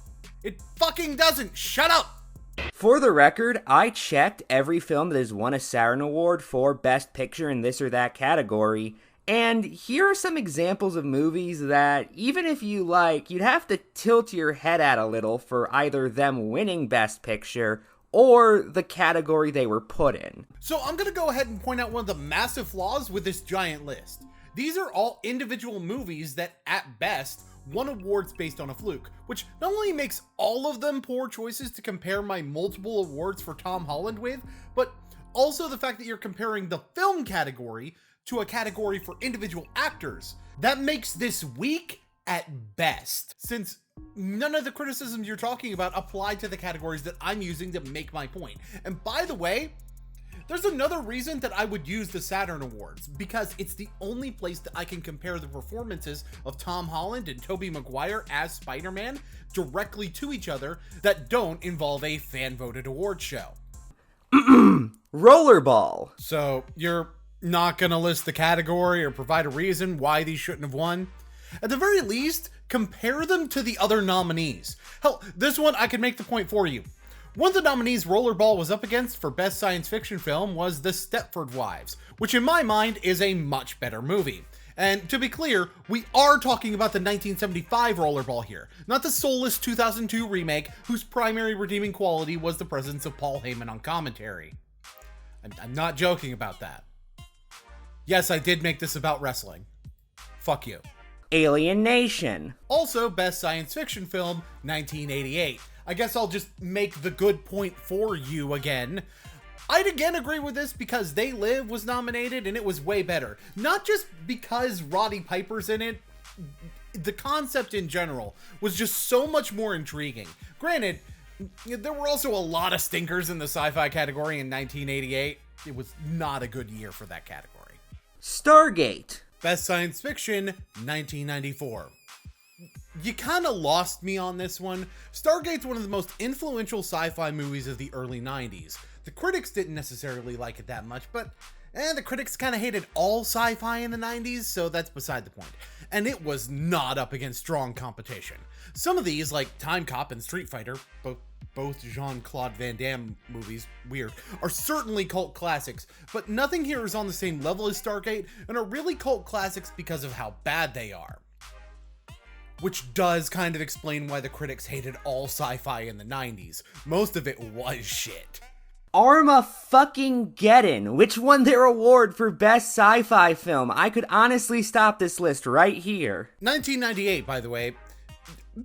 it fucking doesn't. Shut up! For the record, I checked every film that has won a Saturn Award for Best Picture in this or that category, and here are some examples of movies that, even if you like, you'd have to tilt your head at a little for either them winning Best Picture or the category they were put in. So I'm gonna go ahead and point out one of the massive flaws with this giant list. These are all individual movies that, at best, won awards based on a fluke, which not only makes all of them poor choices to compare my multiple awards for Tom Holland with, but also the fact that you're comparing the film category to a category for individual actors. That makes this weak at best, since none of the criticisms you're talking about apply to the categories that I'm using to make my point. And by the way, there's another reason that I would use the Saturn Awards, because it's the only place that I can compare the performances of Tom Holland and Tobey Maguire as Spider-Man directly to each other that don't involve a fan-voted award show. Rollerball. So, you're not gonna list the category or provide a reason why these shouldn't have won? At the very least, compare them to the other nominees. Hell, this one I can make the point for you. One of the nominees Rollerball was up against for Best Science Fiction Film was The Stepford Wives, which in my mind is a much better movie. And to be clear, we are talking about the 1975 Rollerball here, not the soulless 2002 remake whose primary redeeming quality was the presence of Paul Heyman on commentary. I'm not joking about that. Yes, I did make this about wrestling. Fuck you. Alien Nation. Also, Best Science Fiction Film, 1988. I guess I'll just make the good point for you again. I'd again agree with this because They Live was nominated and it was way better. Not just because Roddy Piper's in it, the concept in general was just so much more intriguing. Granted, there were also a lot of stinkers in the sci-fi category in 1988. It was not a good year for that category. Stargate. Best Science Fiction, 1994. You kind of lost me on this one. Stargate's one of the most influential sci-fi movies of the early 90s. The critics didn't necessarily like it that much, but the critics kind of hated all sci-fi in the 90s, so that's beside the point. And it was not up against strong competition. Some of these, like Time Cop and Street Fighter, both Jean-Claude Van Damme movies, weird, are certainly cult classics, but nothing here is on the same level as Stargate, and are really cult classics because of how bad they are. Which does kind of explain why the critics hated all sci-fi in the 90s. Most of it was shit. Armageddon, which won their award for Best Sci-Fi Film. I could honestly stop this list right here. 1998, by the way.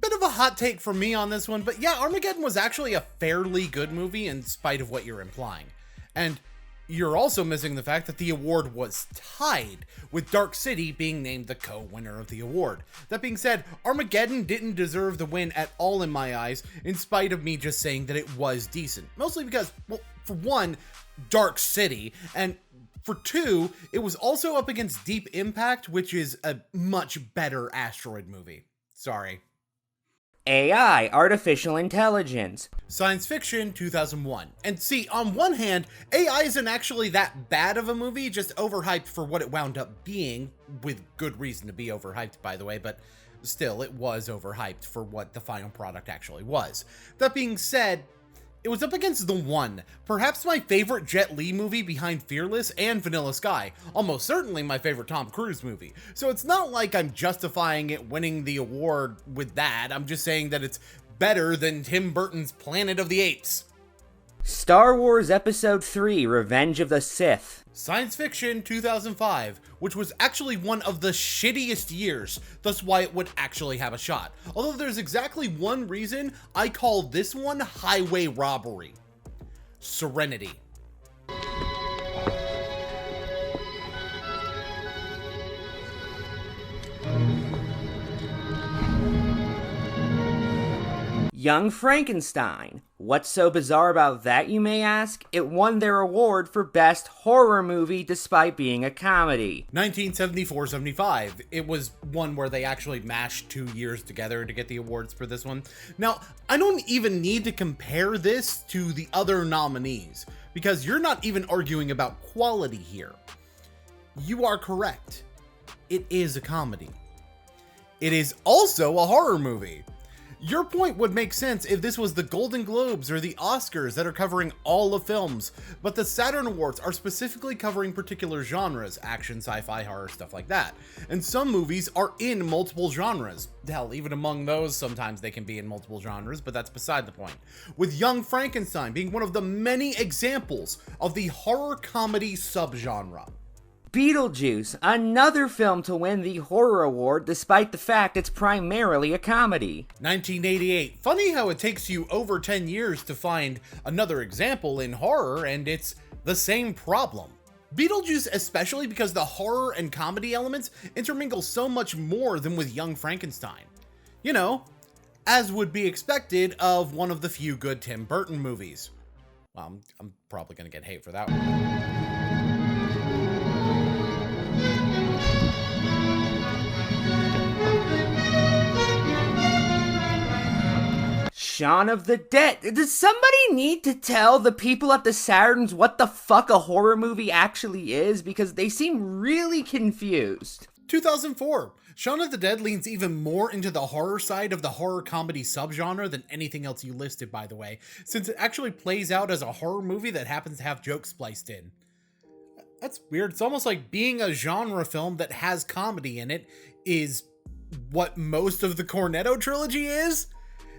Bit of a hot take from me on this one, but yeah, Armageddon was actually a fairly good movie in spite of what you're implying. And You're also missing the fact that the award was tied, with Dark City being named the co-winner of the award. That being said, Armageddon didn't deserve the win at all in my eyes, in spite of me just saying that it was decent. Mostly because, well, for one, Dark City, and for two, it was also up against Deep Impact, which is a much better asteroid movie. Sorry. AI, artificial intelligence. Science fiction, 2001. And see, on one hand, AI isn't actually that bad of a movie, just overhyped for what it wound up being, with good reason to be overhyped, by the way, but still, it was overhyped for what the final product actually was. That being said, it was up against The One, perhaps my favorite Jet Li movie behind Fearless and Vanilla Sky, almost certainly my favorite Tom Cruise movie. So it's not like I'm justifying it winning the award with that, I'm just saying that it's better than Tim Burton's Planet of the Apes. Star Wars Episode 3, Revenge of the Sith. Science fiction, 2005, which was actually one of the shittiest years, thus why it would actually have a shot. Although there's exactly one reason I call this one highway robbery. Serenity. Young Frankenstein. What's so bizarre about that, you may ask? It won their award for Best Horror Movie despite being a comedy. 1974-75. It was one where they actually mashed 2 years together to get the awards for this one. Now, I don't even need to compare this to the other nominees, because you're not even arguing about quality here. You are correct. It is a comedy. It is also a horror movie. Your point would make sense if this was the Golden Globes or the Oscars that are covering all of films, but the Saturn Awards are specifically covering particular genres, action, sci-fi, horror, stuff like that. And some movies are in multiple genres. Hell, even among those, sometimes they can be in multiple genres, but that's beside the point. With Young Frankenstein being one of the many examples of the horror comedy subgenre. Beetlejuice, another film to win the horror award despite the fact it's primarily a comedy. 1988. Funny how it takes you over 10 years to find another example in horror, and it's the same problem. Beetlejuice, especially because the horror and comedy elements intermingle so much more than with Young Frankenstein. You know, as would be expected of one of the few good Tim Burton movies. Well, I'm probably gonna get hate for that one. Shaun of the Dead. Does somebody need to tell the people at the Saturns what the fuck a horror movie actually is? Because they seem really confused. 2004. Shaun of the Dead leans even more into the horror side of the horror comedy subgenre than anything else you listed, by the way, since it actually plays out as a horror movie that happens to have jokes spliced in. That's weird. It's almost like being a genre film that has comedy in it is what most of the Cornetto trilogy is.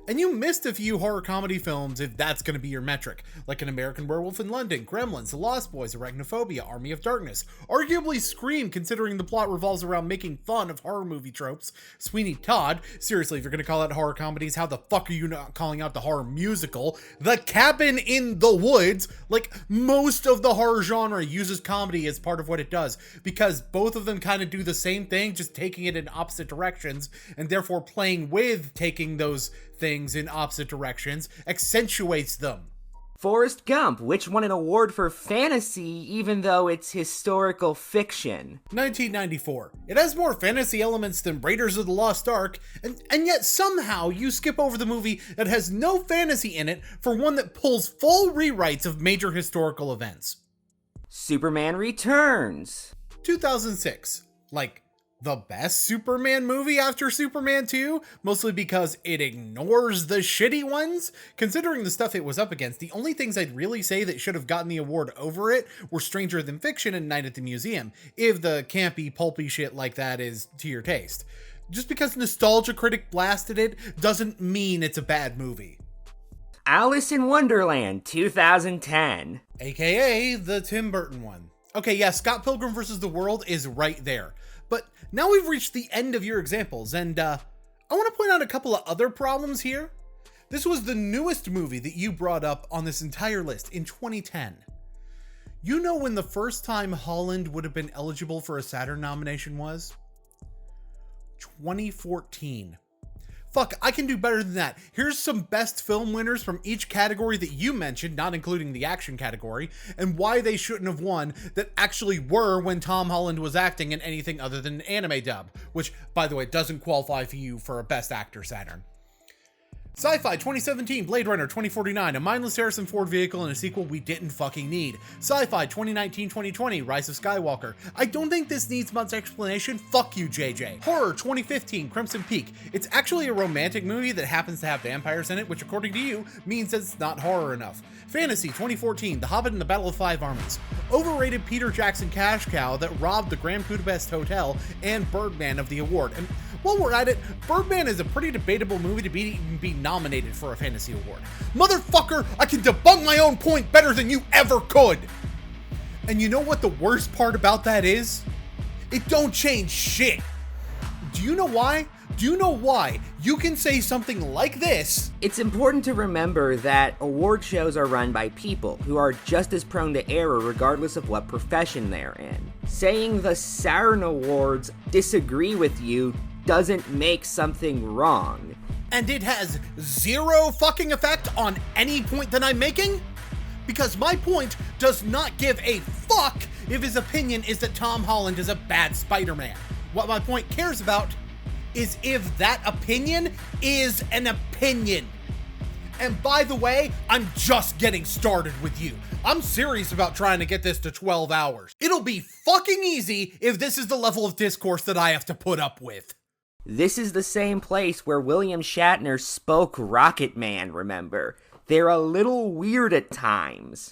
And you missed a few horror comedy films if that's going to be your metric, like An American Werewolf in London, Gremlins, The Lost Boys, Arachnophobia, Army of Darkness, arguably Scream considering the plot revolves around making fun of horror movie tropes, Sweeney Todd, seriously, if you're going to call out horror comedies, how the fuck are you not calling out the horror musical, The Cabin in the Woods? Like, most of the horror genre uses comedy as part of what it does, because both of them kind of do the same thing, just taking it in opposite directions, and therefore playing with taking those things in opposite directions accentuates them. Forrest Gump, which won an award for fantasy even though it's historical fiction. 1994. It has more fantasy elements than Raiders of the Lost Ark, and yet somehow you skip over the movie that has no fantasy in it for one that pulls full rewrites of major historical events. Superman Returns. 2006. Like, the best Superman movie after Superman 2, mostly because it ignores the shitty ones. Considering the stuff it was up against, the only things I'd really say that should have gotten the award over it were Stranger Than Fiction and Night at the Museum, if the campy, pulpy shit like that is to your taste. Just because Nostalgia Critic blasted it doesn't mean it's a bad movie. Alice in Wonderland, 2010. AKA the Tim Burton one. Okay, yeah, Scott Pilgrim vs. the World is right there. But now we've reached the end of your examples, and I want to point out a couple of other problems here. This was the newest movie that you brought up on this entire list in 2010. You know when the first time Holland would have been eligible for a Saturn nomination was? 2014. Fuck, I can do better than that. Here's some best film winners from each category that you mentioned, not including the action category, and why they shouldn't have won that actually were when Tom Holland was acting in anything other than anime dub, which, by the way, doesn't qualify for you for a Best Actor Saturn. Sci-Fi 2017, Blade Runner 2049, a mindless Harrison Ford vehicle and a sequel we didn't fucking need. Sci-Fi 2019-2020, Rise of Skywalker. I don't think this needs much explanation. Fuck you, JJ. Horror 2015, Crimson Peak. It's actually a romantic movie that happens to have vampires in it, which according to you means that it's not horror enough. Fantasy 2014, The Hobbit and the Battle of Five Armies. Overrated Peter Jackson cash cow that robbed the Grand Budapest Hotel and Birdman of the award. And while we're at it, Birdman is a pretty debatable movie to be nominated for a fantasy award. Motherfucker, I can debunk my own point better than you ever could. And you know what the worst part about that is? It don't change shit. Do you know why? Do you know why you can say something like this? It's important to remember that award shows are run by people who are just as prone to error regardless of what profession they're in. Saying the Saturn Awards disagree with you doesn't make something wrong. And it has zero fucking effect on any point that I'm making? Because my point does not give a fuck if his opinion is that Tom Holland is a bad Spider-Man. What my point cares about is if that opinion is an opinion. And by the way, I'm just getting started with you. I'm serious about trying to get this to 12 hours. It'll be fucking easy if this is the level of discourse that I have to put up with. This is the same place where William Shatner spoke Rocket Man, remember? They're a little weird at times.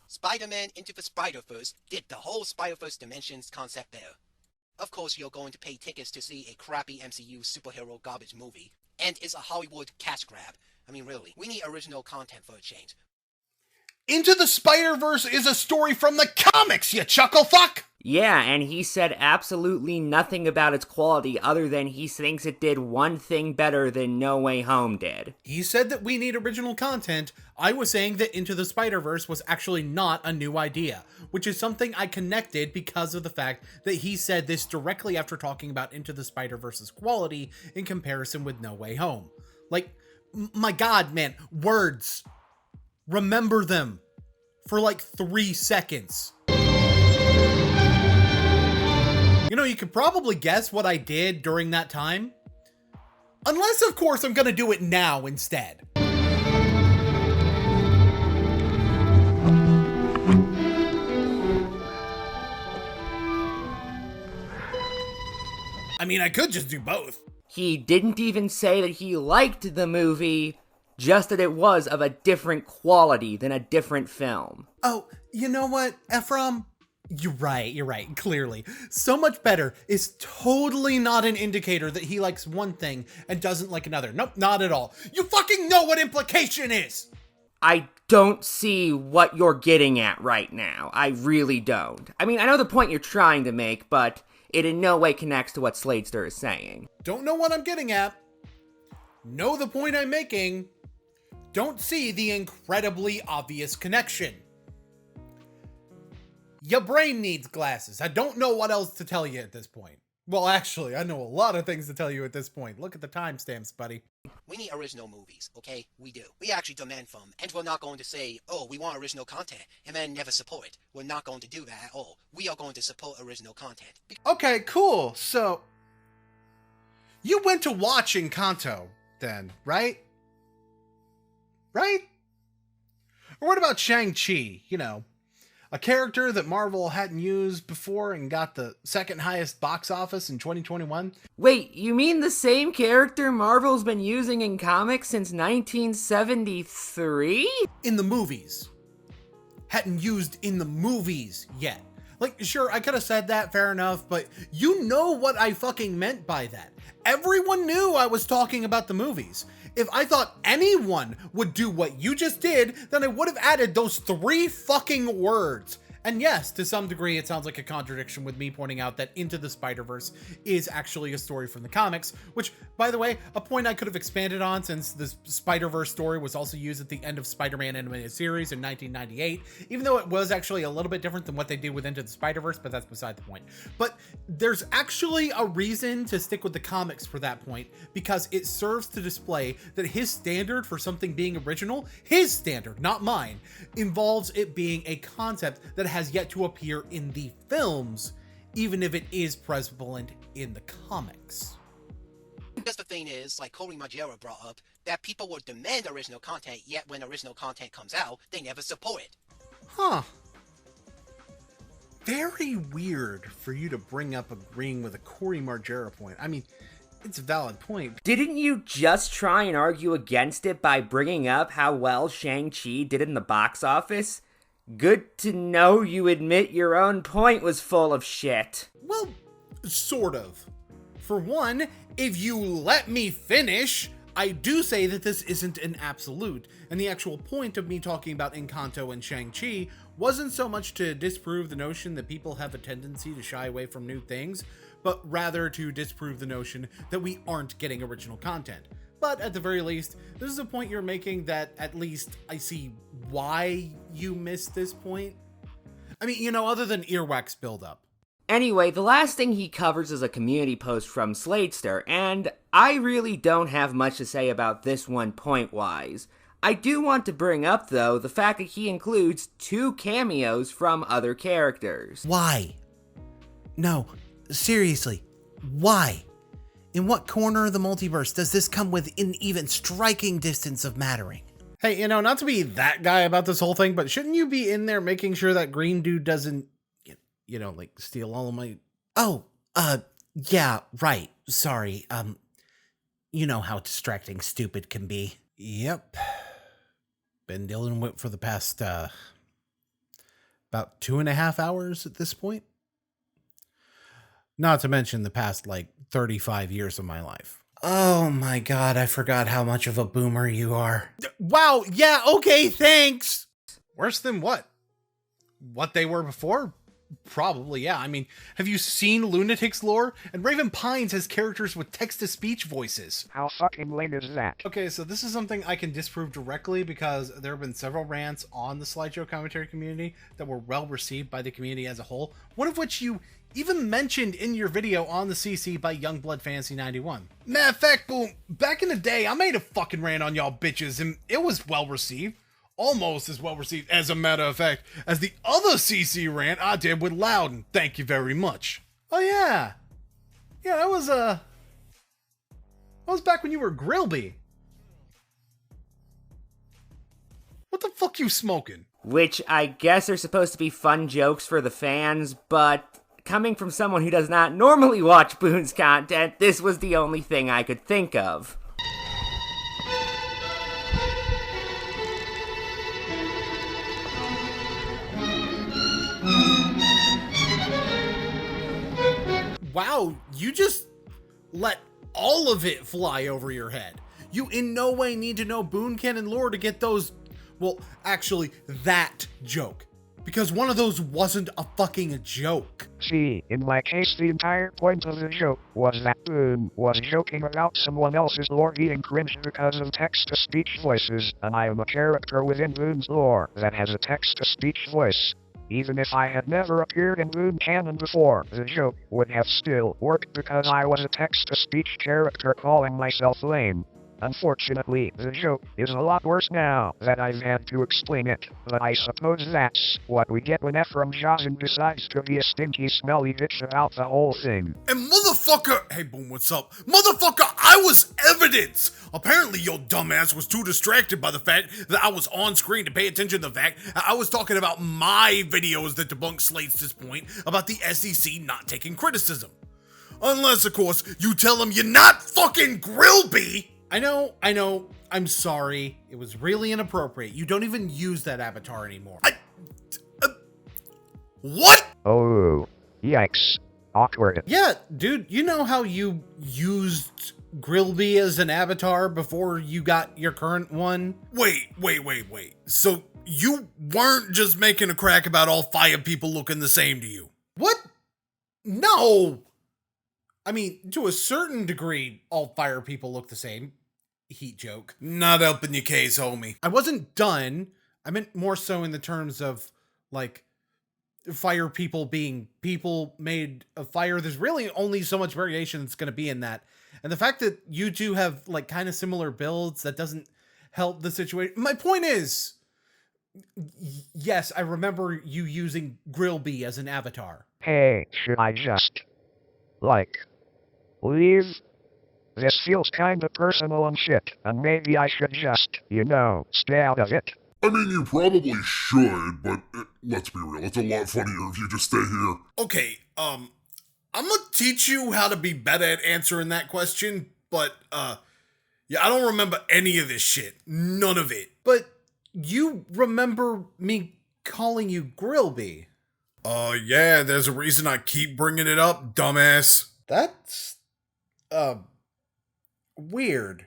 Spider-Man Into the Spider-Verse did the whole Spider-Verse Dimensions concept there. Of course you're going to pay tickets to see a crappy MCU superhero garbage movie, and it's a Hollywood cash grab. I mean, really, we need original content for a change. Into the Spider-Verse is a story from the comics, you chuckle fuck! Yeah, and he said absolutely nothing about its quality other than he thinks it did one thing better than No Way Home did. He said that we need original content. I was saying that Into the Spider-Verse was actually not a new idea, which is something I connected because of the fact that he said this directly after talking about Into the Spider-Verse's quality in comparison with No Way Home. Like, my god, man, words. Remember them for like 3 seconds. You know, you could probably guess what I did during that time. Unless, of course, I'm gonna do it now instead. I mean, I could just do both. He didn't even say that he liked the movie, just that it was of a different quality than a different film. Oh, you know what, Ephraim? You're right, clearly. So Much Better is totally not an indicator that he likes one thing and doesn't like another. Nope, not at all. You fucking know what implication is! I don't see what you're getting at right now. I really don't. I mean, I know the point you're trying to make, but it in no way connects to what Sladester is saying. Don't know what I'm getting at. Know the point I'm making. Don't see the incredibly obvious connection. Your brain needs glasses. I don't know what else to tell you at this point. Well, actually, I know a lot of things to tell you at this point. Look at the timestamps, buddy. We need original movies, okay? We do. We actually demand them, and we're not going to say, oh, we want original content, and then never support it. We're not going to do that at all. We are going to support original content. Okay, cool. So, you went to watch Encanto, then, right? Right? Or what about Shang-Chi? You know, a character that Marvel hadn't used before and got the second highest box office in 2021. Wait, you mean the same character Marvel's been using in comics since 1973? In the movies. Hadn't used in the movies yet. Like, sure, I could have said that, fair enough, but you know what I fucking meant by that. Everyone knew I was talking about the movies. If I thought anyone would do what you just did, then I would have added those 3 fucking words. And yes, to some degree, it sounds like a contradiction with me pointing out that Into the Spider-Verse is actually a story from the comics, which, by the way, a point I could have expanded on since the Spider-Verse story was also used at the end of Spider-Man animated series in 1998, even though it was actually a little bit different than what they do with Into the Spider-Verse, but that's beside the point. But there's actually a reason to stick with the comics for that point, because it serves to display that his standard for something being original, his standard, not mine, involves it being a concept that has yet to appear in the films, even if it is prevalent in the comics. Because the thing is, like Corey Maggiero brought up, that people will demand original content, yet when original content comes out, they never support it. Huh. Very weird for you to bring up agreeing with a Corey Margera point. I mean, it's a valid point. Didn't you just try and argue against it by bringing up how well Shang-Chi did in the box office? Good to know you admit your own point was full of shit. Well, sort of. For one, if you let me finish, I do say that this isn't an absolute, and the actual point of me talking about Encanto and Shang-Chi wasn't so much to disprove the notion that people have a tendency to shy away from new things, but rather to disprove the notion that we aren't getting original content. But at the very least, this is a point you're making that at least I see why you missed this point. I mean, other than earwax buildup. Anyway, the last thing he covers is a community post from Sladester, and I really don't have much to say about this one point-wise. I do want to bring up, though, the fact that he includes 2 cameos from other characters. Why? No, seriously, why? In what corner of the multiverse does this come within even striking distance of mattering? Hey, not to be that guy about this whole thing, but shouldn't you be in there making sure that green dude doesn't, like, steal all of my... Oh, yeah, right. Sorry. You know how distracting stupid can be. Yep. Been dealing with for the past, about 2.5 hours at this point. Not to mention the past, 35 years of my life. Oh my god, I forgot how much of a boomer you are. Wow, yeah, okay, thanks! Worse than what? What they were before? Probably, yeah. I mean, have you seen Lunatic's lore? And Raven Pines has characters with text-to-speech voices. How fucking lame is that? Okay, so this is something I can disprove directly because there have been several rants on the slideshow commentary community that were well received by the community as a whole, one of which you even mentioned in your video on the CC by Youngblood Fantasy 91. Matter of fact, Boom, back in the day, I made a fucking rant on y'all bitches, and it was well received. Almost as well received, as a matter of fact, as the other CC rant I did with Loudon. Thank you very much. Oh yeah. Yeah, that was back when you were Grillby. What the fuck you smoking? Which I guess are supposed to be fun jokes for the fans, but coming from someone who does not normally watch Boon's content, this was the only thing I could think of. Wow, you just let all of it fly over your head. You in no way need to know Boon canon lore to get those, well, actually, that joke. Because one of those wasn't a fucking joke. See, in my case, the entire point of the joke was that Boon was joking about someone else's lore being cringe because of text-to-speech voices, and I am a character within Boon's lore that has a text-to-speech voice. Even if I had never appeared in Boon canon before, the joke would have still worked because I was a text-to-speech character calling myself lame. Unfortunately, the joke is a lot worse now that I've had to explain it, but I suppose that's what we get when Ephrommentator decides to be a stinky, smelly bitch about the whole thing. And motherfucker, hey Boom, what's up? Motherfucker, I was evidence! Apparently your dumbass was too distracted by the fact that I was on screen to pay attention to the fact I was talking about my videos that debunk Slate's point about the SEC not taking criticism. Unless, of course, you tell them you're not fucking Grillby! I know, I'm sorry. It was really inappropriate. You don't even use that avatar anymore. What? Oh, yikes. Awkward. Yeah, dude, you know how you used Grillby as an avatar before you got your current one? Wait. So you weren't just making a crack about all fire people looking the same to you. What? No! I mean, to a certain degree, all fire people look the same. Heat joke. Not helping your case, homie. I wasn't done. I meant more so in the terms of, like, fire people being people made of fire. There's really only so much variation that's going to be in that. And the fact that you two have, like, kind of similar builds, that doesn't help the situation. My point is, yes, I remember you using Grillby as an avatar. Hey, should I just, leave? This feels kinda personal and shit, and maybe I should just, stay out of it. I mean, you probably should, but let's be real, it's a lot funnier if you just stay here. Okay, I'm gonna teach you how to be better at answering that question, but, yeah, I don't remember any of this shit. None of it. But you remember me calling you Grillby. Yeah, there's a reason I keep bringing it up, dumbass. That's, weird.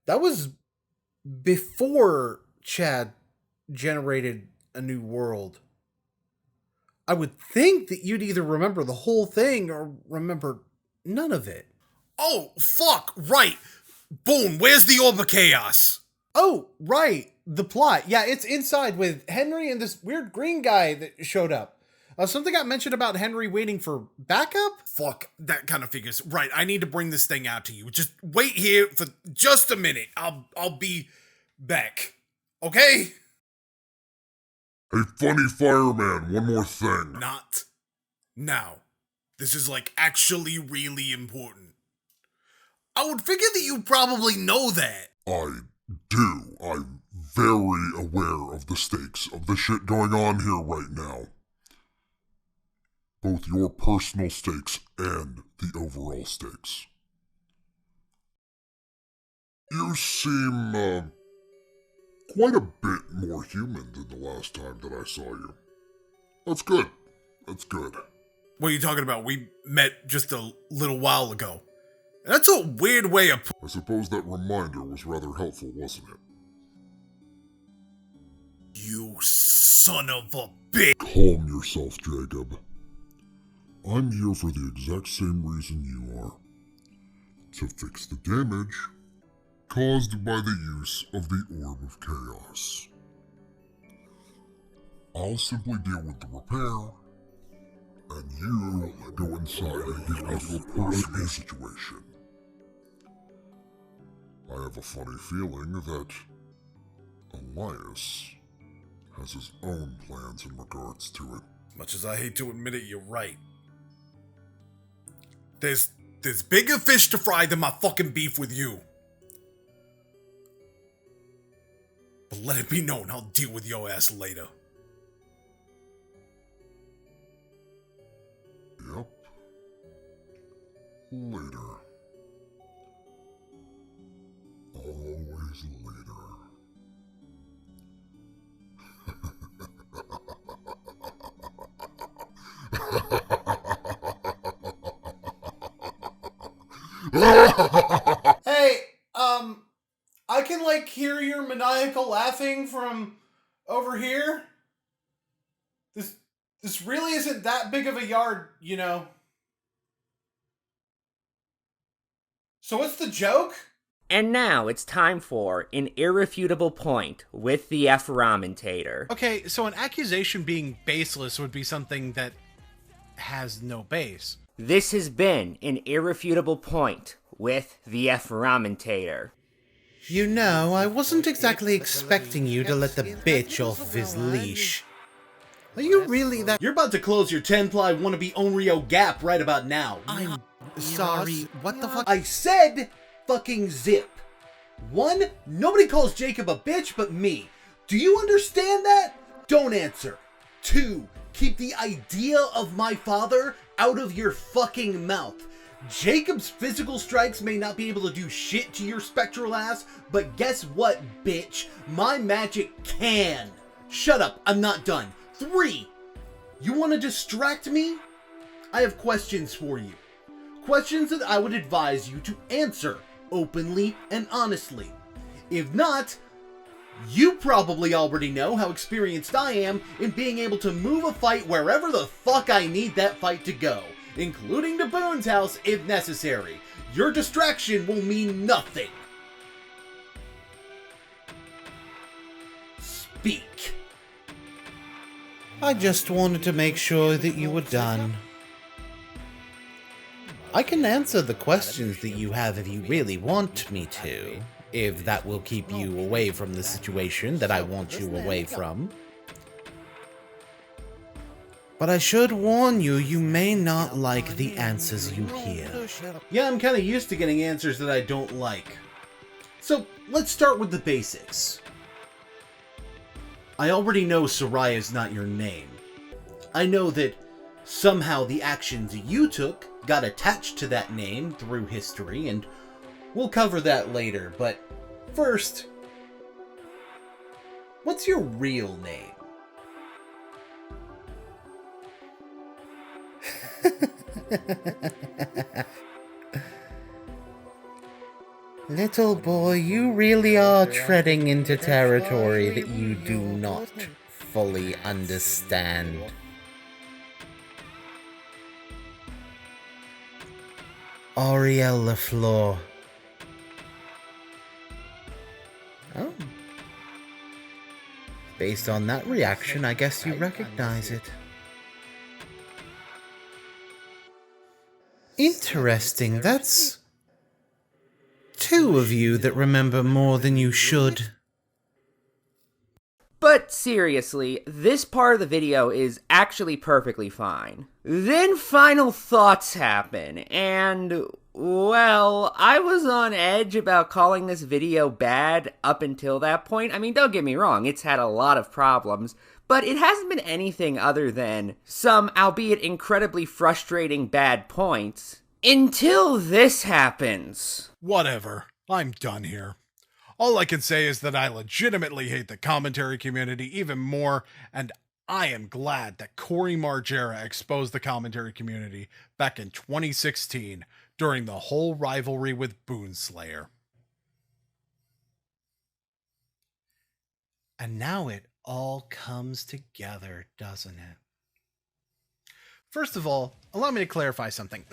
That was before Chad generated a new world. I would think that you'd either remember the whole thing or remember none of it. Oh, fuck, right. Boon, where's the Orb of Chaos? Oh, right. The plot. Yeah, it's inside with Henry and this weird green guy that showed up. Something got mentioned about Henry waiting for backup? Fuck, that kind of figures. Right, I need to bring this thing out to you. Just wait here for just a minute. I'll be back. Okay? Hey, funny fireman, one more thing. Not now. This is, actually really important. I would figure that you probably know that. I do. I'm very aware of the stakes of the shit going on here right now. Both your personal stakes and the overall stakes. You seem, quite a bit more human than the last time that I saw you. That's good. That's good. What are you talking about? We met just a little while ago. That's a weird way of... I suppose that reminder was rather helpful, wasn't it? You son of a bitch! Calm yourself, Jacob. I'm here for the exact same reason you are. To fix the damage caused by the use of the Orb of Chaos. I'll simply deal with the repair, and you go inside and get out your personal situation. I have a funny feeling that Elias has his own plans in regards to it. Much as I hate to admit it, you're right. There's bigger fish to fry than my fucking beef with you. But let it be known, I'll deal with your ass later. Yep. Later. Always later. Hey, I can, hear your maniacal laughing from over here. This really isn't that big of a yard, you know. So what's the joke? And now it's time for an irrefutable point with the Ephrommentator. Okay, so an accusation being baseless would be something that has no base. This has been an irrefutable point with the Ephrommentator. You know, I wasn't exactly expecting you to let the bitch off of his leash. Are you really that— You're about to close your 10-ply wannabe Onryo gap right about now. I'm sorry, what the fuck? I said fucking zip. 1, nobody calls Jacob a bitch but me. Do you understand that? Don't answer. 2, keep the idea of my father out of your fucking mouth. Jacob's physical strikes may not be able to do shit to your spectral ass, but guess what, bitch? My magic can. Shut up, I'm not done. 3, you want to distract me? I have questions for you. Questions that I would advise you to answer openly and honestly. If not, You probably already know how experienced I am in being able to move a fight wherever the fuck I need that fight to go, including to Boon's house if necessary. Your distraction will mean nothing. Speak. I just wanted to make sure that you were done. I can answer the questions that you have if you really want me to, if that will keep you away from the situation that I want you away from. But I should warn you, you may not like the answers you hear. Yeah, I'm kind of used to getting answers that I don't like. So, let's start with the basics. I already know Soraya's not your name. I know that somehow the actions you took got attached to that name through history, and we'll cover that later, but first, what's your real name? Little boy, you really are treading into territory that you do not fully understand. Ariel LaFleur. Oh. Based on that reaction, I guess you recognize it. Interesting, that's two of you that remember more than you should. But seriously, this part of the video is actually perfectly fine. Then final thoughts happen, and, well, I was on edge about calling this video bad up until that point. I mean, don't get me wrong, it's had a lot of problems, but it hasn't been anything other than some, albeit incredibly frustrating, bad points. Until this happens. Whatever. I'm done here. All I can say is that I legitimately hate the commentary community even more, and I am glad that Corey Margera exposed the commentary community back in 2016 during the whole rivalry with Boonslayer. And now it all comes together, doesn't it? First of all, allow me to clarify something.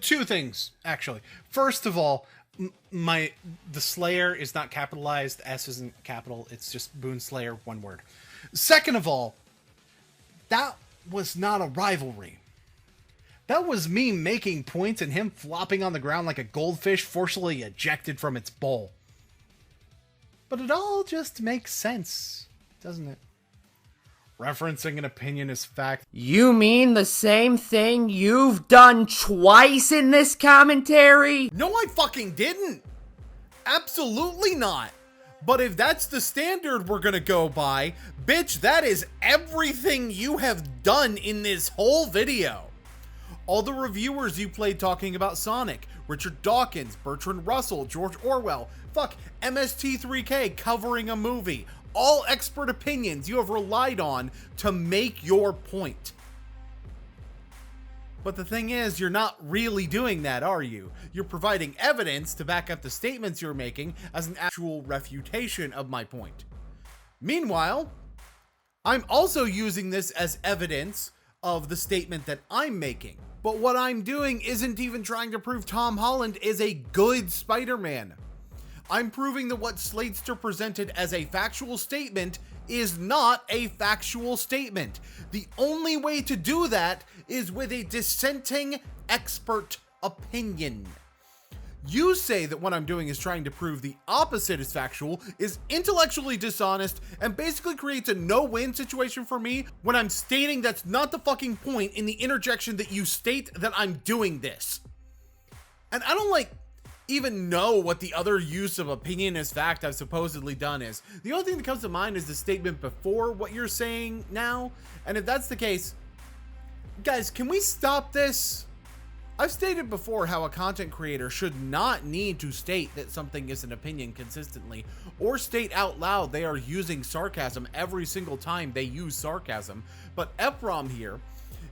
Two things, actually. First of all, the Slayer is not capitalized. S isn't capital. It's just Boonslayer, one word. Second of all, that was not a rivalry. That was me making points and him flopping on the ground like a goldfish forcibly ejected from its bowl. But it all just makes sense, doesn't it? Referencing an opinion is fact. You mean the same thing you've done twice in this commentary? No, I fucking didn't. Absolutely not. But if that's the standard we're gonna go by, bitch, that is everything you have done in this whole video. All the reviewers you played talking about Sonic, Richard Dawkins, Bertrand Russell, George Orwell, fuck, MST3K covering a movie. All expert opinions you have relied on to make your point. But the thing is, you're not really doing that, are you? You're providing evidence to back up the statements you're making as an actual refutation of my point. Meanwhile, I'm also using this as evidence of the statement that I'm making. But what I'm doing isn't even trying to prove Tom Holland is a good Spider-Man. I'm proving that what Slatester presented as a factual statement is not a factual statement. The only way to do that is with a dissenting expert opinion. You say that what I'm doing is trying to prove the opposite is factual, is intellectually dishonest, and basically creates a no-win situation for me when I'm stating that's not the fucking point in the interjection that you state that I'm doing this. And I don't even know what the other use of opinion as fact I've supposedly done is. The only thing that comes to mind is the statement before what you're saying now. And if that's the case, guys, can we stop this? I've stated before how a content creator should not need to state that something is an opinion consistently, or state out loud they are using sarcasm every single time they use sarcasm. But Ephrom here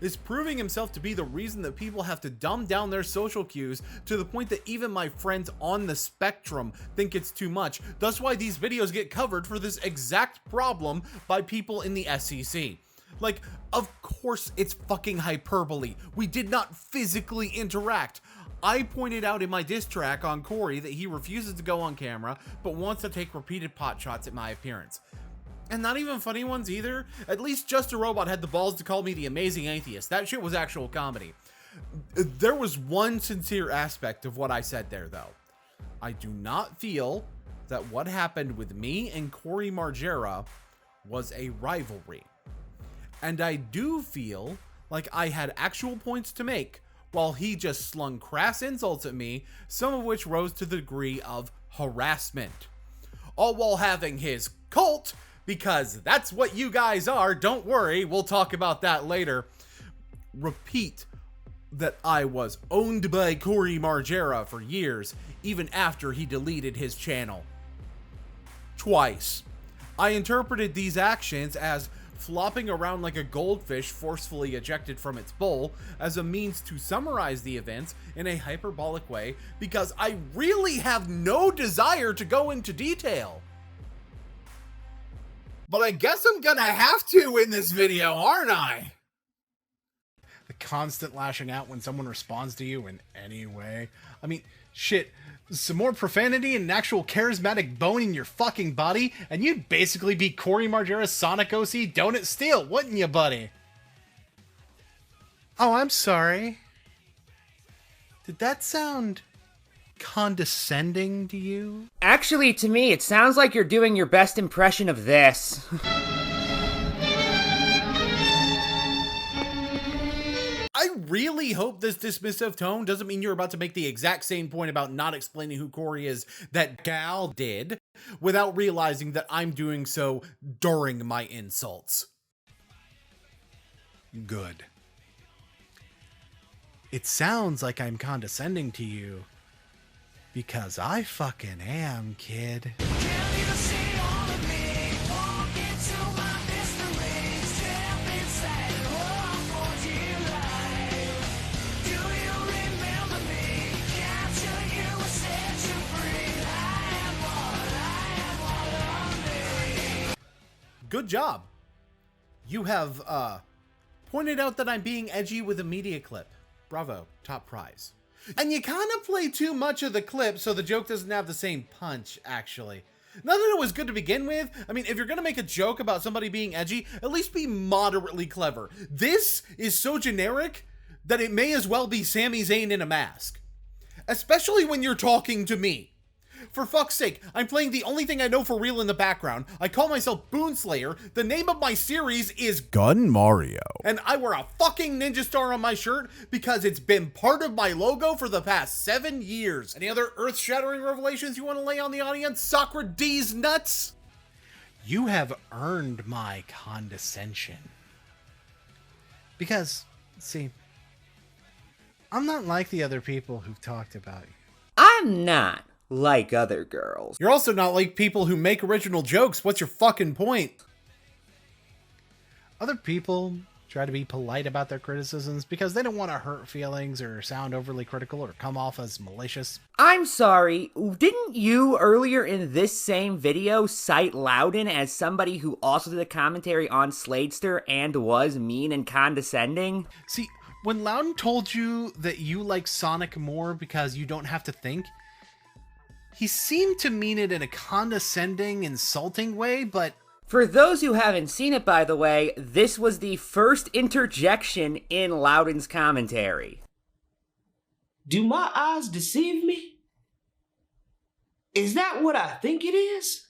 is proving himself to be the reason that people have to dumb down their social cues to the point that even my friends on the spectrum think it's too much. That's why these videos get covered for this exact problem by people in the SEC. Like, of course it's fucking hyperbole. We did not physically interact. I pointed out in my diss track on Corey that he refuses to go on camera, but wants to take repeated pot shots at my appearance. And not even funny ones either. At least Just a Robot had the balls to call me the amazing atheist. That shit was actual comedy. There was one sincere aspect of what I said there, though. I do not feel that what happened with me and Corey Margera was a rivalry. And I do feel like I had actual points to make, while he just slung crass insults at me, some of which rose to the degree of harassment. All while having his cult, because that's what you guys are, don't worry, we'll talk about that later, repeat that I was owned by Corey Margera for years, even after he deleted his channel. Twice. I interpreted these actions as flopping around like a goldfish forcefully ejected from its bowl as a means to summarize the events in a hyperbolic way, because I really have no desire to go into detail. But I guess I'm gonna have to in this video, aren't I? The constant lashing out when someone responds to you in any way. I mean, shit, some more profanity and an actual charismatic bone in your fucking body, and you'd basically be Corey Margera's Sonic OC Donut Steel, wouldn't you, buddy? Oh, I'm sorry. Did that sound condescending to you? Actually, to me, it sounds like you're doing your best impression of this. I really hope this dismissive tone doesn't mean you're about to make the exact same point about not explaining who Corey is that Gal did, without realizing that I'm doing so during my insults. Good. It sounds like I'm condescending to you, because I fucking am, kid. Good job. You have pointed out that I'm being edgy with a media clip. Bravo, top prize. And you kind of play too much of the clip so the joke doesn't have the same punch, actually. Not that it was good to begin with. I mean, if you're gonna make a joke about somebody being edgy, at least be moderately clever. This is so generic that it may as well be Sami Zayn in a mask. Especially when you're talking to me. For fuck's sake, I'm playing the only thing I know for real in the background. I call myself Boonslayer. The name of my series is Gun Mario. And I wear a fucking ninja star on my shirt because it's been part of my logo for the past 7 years. Any other earth-shattering revelations you want to lay on the audience, Socrates nuts? You have earned my condescension. Because, see, I'm not like the other people who've talked about you. I'm not like other girls. You're also not like people who make original jokes. What's your fucking point? Other people try to be polite about their criticisms because they don't want to hurt feelings or sound overly critical or come off as malicious. I'm sorry, didn't you earlier in this same video cite Loudon as somebody who also did a commentary on Sladester and was mean and condescending? See, when Loudon told you that you like Sonic more because you don't have to think, he seemed to mean it in a condescending, insulting way, but... For those who haven't seen it, by the way, this was the first interjection in Loudon's commentary. Do my eyes deceive me? Is that what I think it is?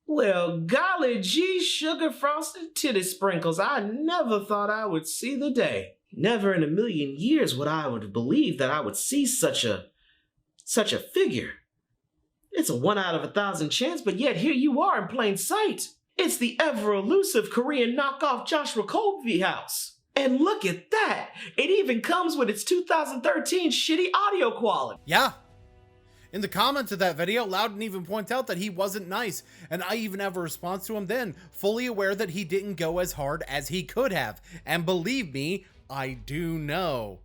Well, golly gee, sugar frosted titty sprinkles, I never thought I would see the day. Never in a million years would I have believed that I would see such a figure. It's a 1 out of 1,000 chance, but yet here you are in plain sight. It's the ever-elusive Korean knockoff Joshua Colby House. And look at that! It even comes with its 2013 shitty audio quality. Yeah. In the comments of that video, Loudon even points out that he wasn't nice, and I even have a response to him then, fully aware that he didn't go as hard as he could have. And believe me, I do know.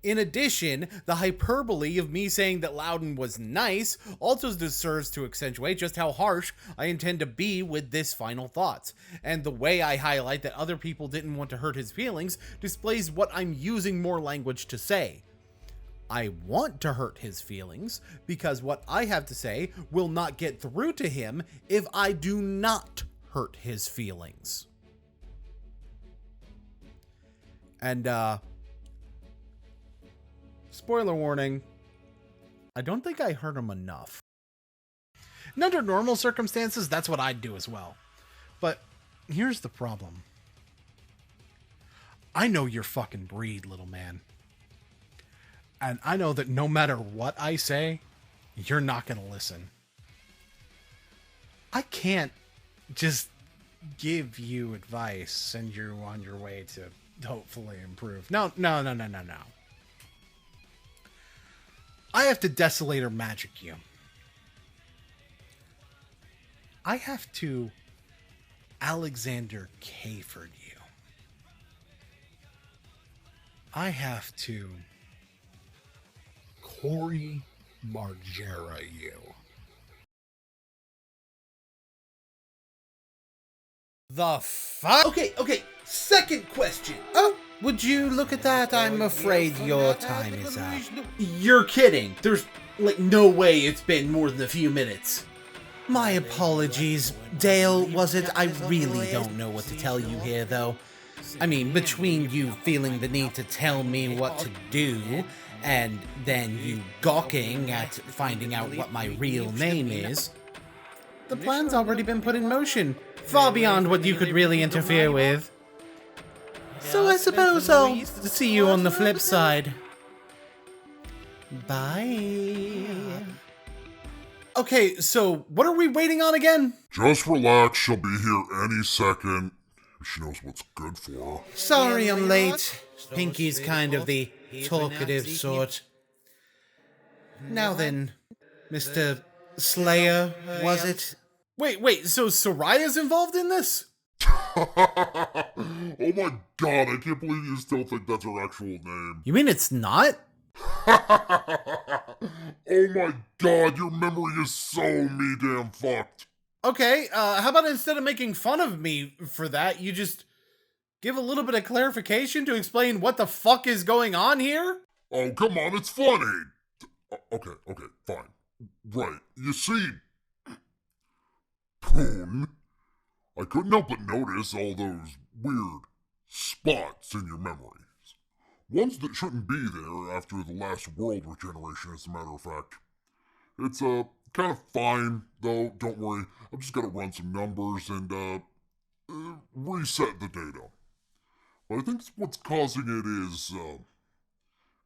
In addition, the hyperbole of me saying that Loudon was nice also deserves to accentuate just how harsh I intend to be with this final thoughts. And the way I highlight that other people didn't want to hurt his feelings displays what I'm using more language to say. I want to hurt his feelings because what I have to say will not get through to him if I do not hurt his feelings. And, spoiler warning, I don't think I hurt him enough. And under normal circumstances, that's what I'd do as well. But here's the problem. I know your fucking breed, little man. And I know that no matter what I say, you're not going to listen. I can't just give you advice, send you on your way to hopefully improve. No. I have to Desolator magic you. I have to Alexander Kayford you. I have to Corey Margera you. The fuck? Okay, second question. Oh, would you look at that? I'm afraid your time is up. You're kidding. There's, like, no way it's been more than a few minutes. My apologies. Dale, was it? I really don't know what to tell you here, though. I mean, between you feeling the need to tell me what to do, and then you gawking at finding out what my real name is, the plan's already been put in motion, far beyond what you could really interfere with. So I suppose I'll see you on the flip side. Bye. Okay, so what are we waiting on again? Just relax, she'll be here any second. She knows what's good for her. Sorry I'm late. Pinky's kind of the talkative sort. Now then, Mr. Slayer, was it? Wait, so Soraya's involved in this? Oh my god, I can't believe you still think that's her actual name. You mean it's not? Oh my god, your memory is so me damn fucked. Okay, how about instead of making fun of me for that, you just give a little bit of clarification to explain what the fuck is going on here? Oh, come on, it's funny. Okay, fine. Right, you see, Boon, I couldn't help but notice all those weird spots in your memories. Ones that shouldn't be there after the last world regeneration, as a matter of fact. It's, kind of fine, though, don't worry. I've just gotta run some numbers and, reset the data. But I think what's causing it is,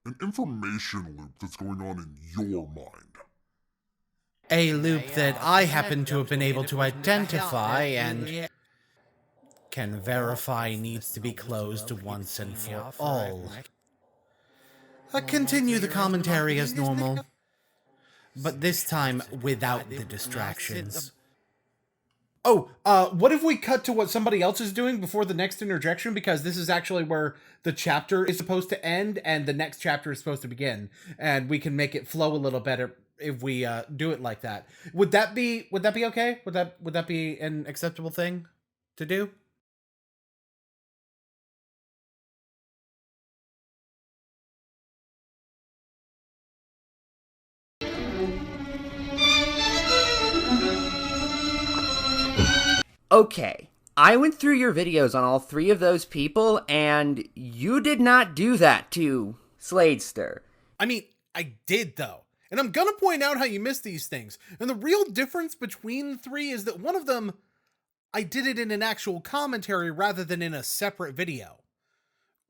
an information loop that's going on in your mind. A loop that I happen to have been able to identify and can verify needs to be closed once and for all. Continue the commentary as normal, but this time without the distractions. Oh, what if we cut to what somebody else is doing before the next interjection? Because this is actually where the chapter is supposed to end and the next chapter is supposed to begin. And we can make it flow a little better if we do it like that. Would that be okay? Would that be an acceptable thing to do? Okay, I went through your videos on all three of those people, and you did not do that to Sladester. I mean, I did, though. And I'm gonna point out how you missed these things. And the real difference between the three is that one of them, I did it in an actual commentary rather than in a separate video.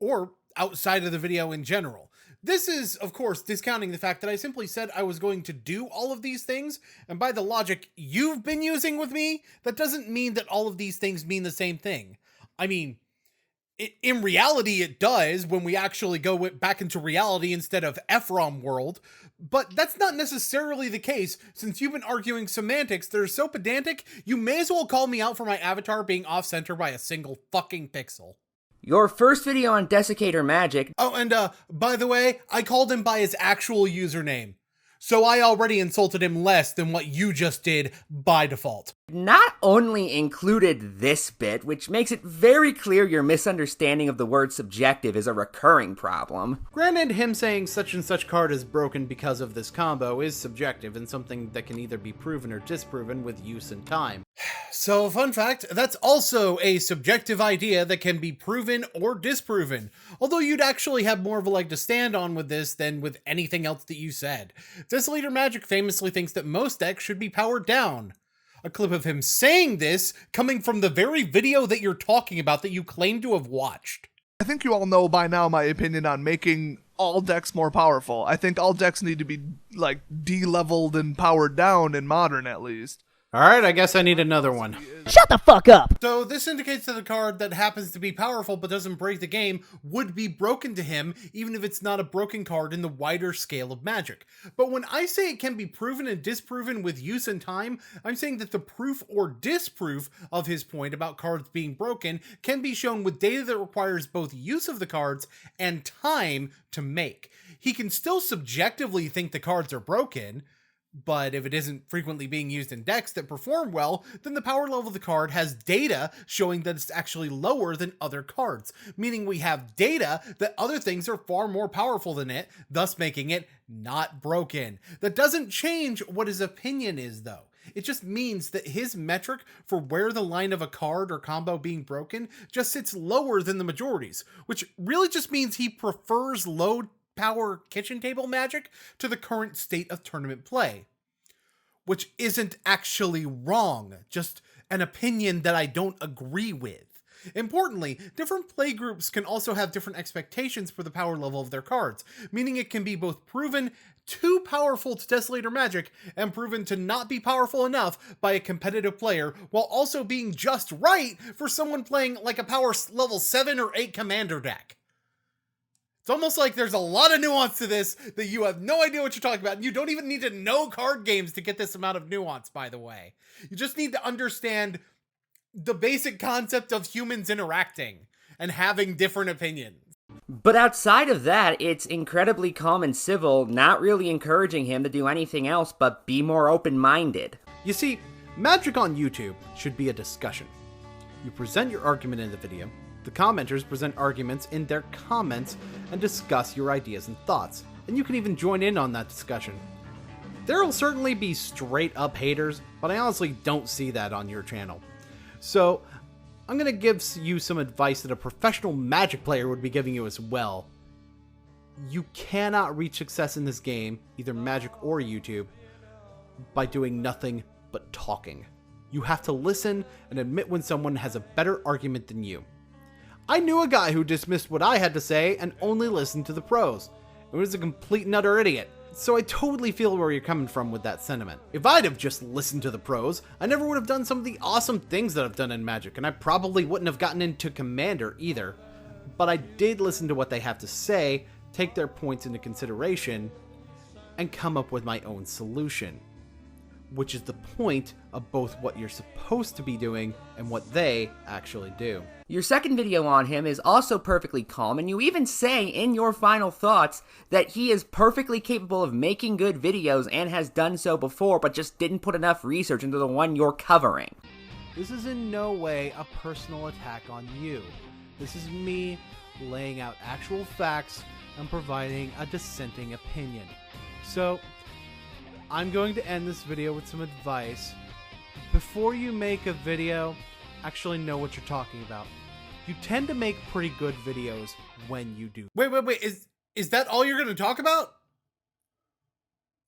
Or outside of the video in general. This is, of course, discounting the fact that I simply said I was going to do all of these things, and by the logic you've been using with me, that doesn't mean that all of these things mean the same thing. I mean, in reality it does when we actually go back into reality instead of Ephrom world, but that's not necessarily the case since you've been arguing semantics that are so pedantic, you may as well call me out for my avatar being off-center by a single fucking pixel. Your first video on Desiccator Magic. Oh, and by the way, I called him by his actual username. So I already insulted him less than what you just did by default. Not only included this bit, which makes it very clear your misunderstanding of the word subjective is a recurring problem. Granted, him saying such and such card is broken because of this combo is subjective and something that can either be proven or disproven with use and time. So, fun fact, that's also a subjective idea that can be proven or disproven, although you'd actually have more of a leg to stand on with this than with anything else that you said. Desolator Magic famously thinks that most decks should be powered down. A clip of him saying this coming from the very video that you're talking about that you claim to have watched. I think you all know by now my opinion on making all decks more powerful. I think all decks need to be, like, de-leveled and powered down in Modern, at least. Alright, I guess I need another one. Shut the fuck up! So this indicates that a card that happens to be powerful but doesn't break the game would be broken to him, even if it's not a broken card in the wider scale of Magic. But when I say it can be proven and disproven with use and time, I'm saying that the proof or disproof of his point about cards being broken can be shown with data that requires both use of the cards and time to make. He can still subjectively think the cards are broken, but if it isn't frequently being used in decks that perform well, then the power level of the card has data showing that it's actually lower than other cards, meaning we have data that other things are far more powerful than it, thus making it not broken. That doesn't change what his opinion is, though. It just means that his metric for where the line of a card or combo being broken just sits lower than the majority's, which really just means he prefers low power kitchen table Magic to the current state of tournament play, which isn't actually wrong, just an opinion that I don't agree with. Importantly, different play groups can also have different expectations for the power level of their cards, meaning it can be both proven too powerful to Desolator Magic and proven to not be powerful enough by a competitive player, while also being just right for someone playing like a power level 7 or 8 commander deck. It's almost like there's a lot of nuance to this that you have no idea what you're talking about, and you don't even need to know card games to get this amount of nuance, by the way. You just need to understand the basic concept of humans interacting and having different opinions. But outside of that, it's incredibly calm and civil, not really encouraging him to do anything else but be more open-minded. You see, Magic on YouTube should be a discussion. You present your argument in the video, the commenters present arguments in their comments and discuss your ideas and thoughts, and you can even join in on that discussion. There'll certainly be straight-up haters, but I honestly don't see that on your channel. So, I'm going to give you some advice that a professional Magic player would be giving you as well. You cannot reach success in this game, either Magic or YouTube, by doing nothing but talking. You have to listen and admit when someone has a better argument than you. I knew a guy who dismissed what I had to say and only listened to the pros. It was a complete and utter idiot. So I totally feel where you're coming from with that sentiment. If I'd have just listened to the pros, I never would have done some of the awesome things that I've done in Magic, and I probably wouldn't have gotten into Commander either. But I did listen to what they have to say, take their points into consideration, and come up with my own solution. Which is the point of both what you're supposed to be doing and what they actually do. Your second video on him is also perfectly calm, and you even say in your final thoughts that he is perfectly capable of making good videos and has done so before, but just didn't put enough research into the one you're covering. This is in no way a personal attack on you. This is me laying out actual facts and providing a dissenting opinion. So, I'm going to end this video with some advice. Before you make a video, actually know what you're talking about. You tend to make pretty good videos when you do. Wait, is that all you're going to talk about?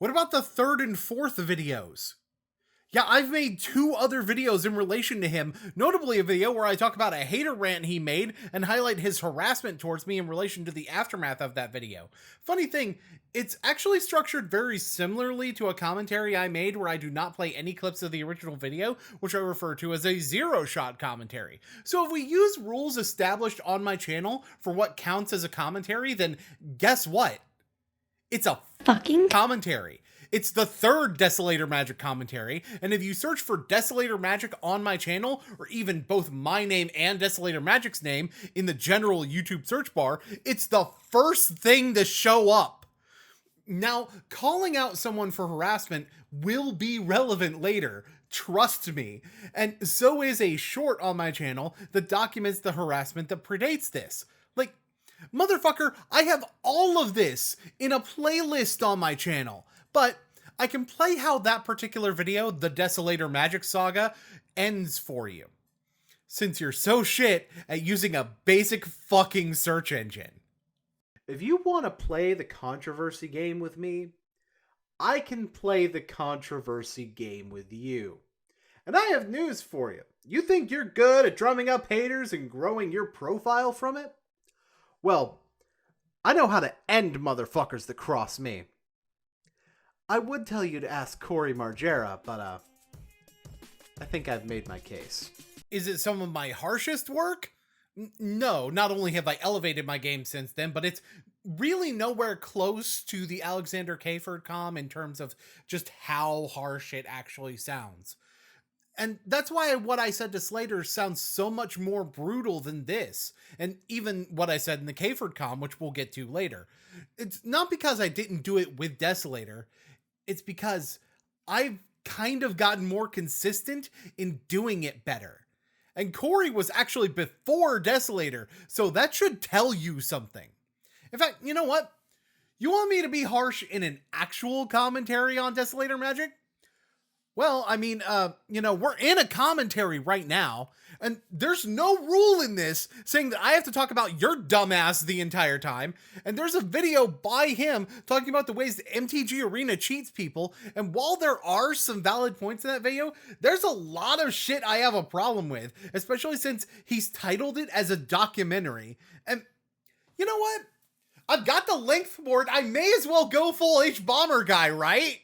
What about the third and fourth videos? Yeah, I've made 2 other videos in relation to him, notably a video where I talk about a hater rant he made and highlight his harassment towards me in relation to the aftermath of that video. Funny thing, it's actually structured very similarly to a commentary I made where I do not play any clips of the original video, which I refer to as a zero-shot commentary. So if we use rules established on my channel for what counts as a commentary, then guess what? It's a fucking commentary. It's the third Desolator Magic commentary, and if you search for Desolator Magic on my channel, or even both my name and Desolator Magic's name in the general YouTube search bar, it's the first thing to show up. Now, calling out someone for harassment will be relevant later, trust me, and so is a short on my channel that documents the harassment that predates this. Like, motherfucker, I have all of this in a playlist on my channel, but I can play how that particular video, the Desolator Magic Saga, ends for you, since you're so shit at using a basic fucking search engine. If you want to play the controversy game with me, I can play the controversy game with you. And I have news for you. You think you're good at drumming up haters and growing your profile from it? Well, I know how to end motherfuckers that cross me. I would tell you to ask Corey Margera, but I think I've made my case. Is it some of my harshest work? No, not only have I elevated my game since then, but it's really nowhere close to the Alexander Kayford com in terms of just how harsh it actually sounds. And that's why what I said to Slater sounds so much more brutal than this. And even what I said in the Kayford com, which we'll get to later. It's not because I didn't do it with Desolator. It's because I've kind of gotten more consistent in doing it better. And Corey was actually before Desolator, so that should tell you something. In fact, you know what? You want me to be harsh in an actual commentary on Desolator Magic? Well, I mean, we're in a commentary right now, and there's no rule in this saying that I have to talk about your dumbass the entire time, and there's a video by him talking about the ways that MTG Arena cheats people, and while there are some valid points in that video, there's a lot of shit I have a problem with, especially since he's titled it as a documentary. And you know what? I've got the length for it. I may as well go full H-Bomber guy, right?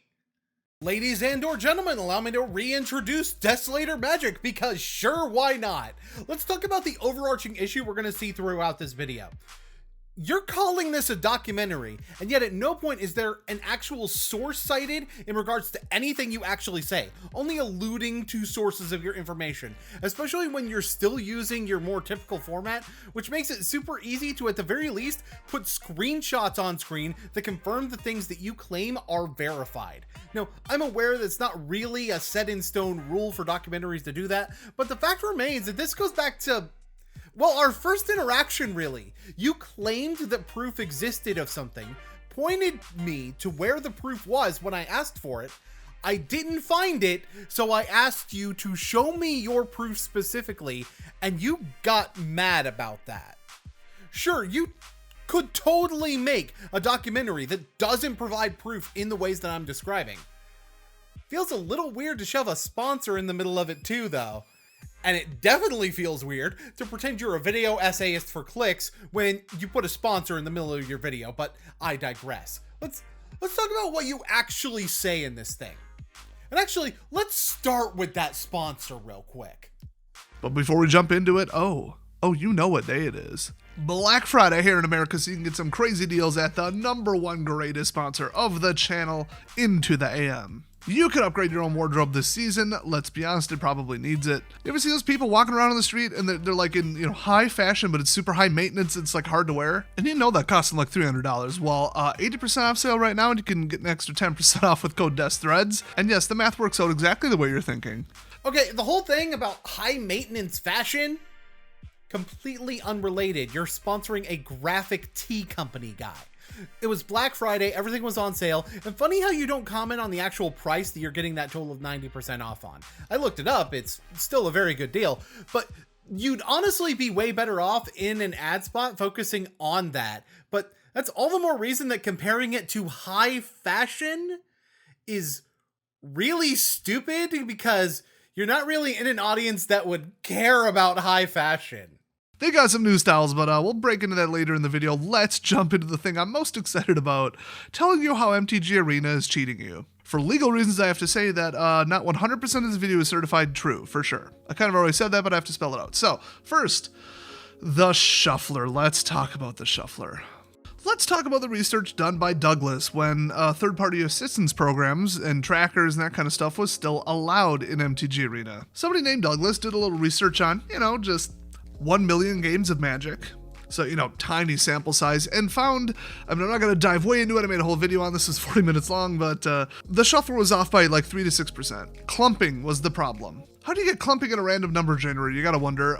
Ladies and/or gentlemen, allow me to reintroduce Desolator Magic, because sure, why not? Let's talk about the overarching issue we're going to see throughout this video. You're calling this a documentary, and yet at no point is there an actual source cited in regards to anything you actually say, only alluding to sources of your information, especially when you're still using your more typical format, which makes it super easy to, at the very least, put screenshots on screen that confirm the things that you claim are verified. Now, I'm aware that it's not really a set-in-stone rule for documentaries to do that, but the fact remains that this goes back to, well, our first interaction, really. You claimed that proof existed of something, pointed me to where the proof was when I asked for it. I didn't find it, so I asked you to show me your proof specifically, and you got mad about that. Sure, you could totally make a documentary that doesn't provide proof in the ways that I'm describing. Feels a little weird to shove a sponsor in the middle of it too, though. And it definitely feels weird to pretend you're a video essayist for clicks when you put a sponsor in the middle of your video, but I digress. Let's talk about what you actually say in this thing. And actually, let's start with that sponsor real quick. But before we jump into it, oh, you know what day it is. Black Friday here in America, so you can get some crazy deals at the #1 greatest sponsor of the channel, Into the AM. You can upgrade your own wardrobe this season. Let's be honest, it probably needs it. You ever see those people walking around on the street and they're like in, high fashion, but it's super high maintenance. It's like hard to wear. And you know that costs them like $300. Well, 80% off sale right now, and you can get an extra 10% off with code DESTHREADS. And yes, the math works out exactly the way you're thinking. Okay, the whole thing about high maintenance fashion, completely unrelated. You're sponsoring a graphic tee company guy. It was Black Friday, everything was on sale, and funny how you don't comment on the actual price that you're getting that total of 90% off on. I looked it up, it's still a very good deal, but you'd honestly be way better off in an ad spot focusing on that. But that's all the more reason that comparing it to high fashion is really stupid, because you're not really in an audience that would care about high fashion. They got some new styles, but we'll break into that later in the video. Let's jump into the thing I'm most excited about, telling you how MTG Arena is cheating you. For legal reasons, I have to say that not 100% of this video is certified true, for sure. I kind of already said that, but I have to spell it out. So, first, the Shuffler. Let's talk about the Shuffler. Let's talk about the research done by Douglas when third-party assistance programs and trackers and that kind of stuff was still allowed in MTG Arena. Somebody named Douglas did a little research on, just 1 million games of Magic. So, tiny sample size, and found, I'm not going to dive way into it, I made a whole video on this, it's 40 minutes long, but the shuffle was off by like 3 to 6%. Clumping was the problem. How do you get clumping in a random number generator? You gotta wonder.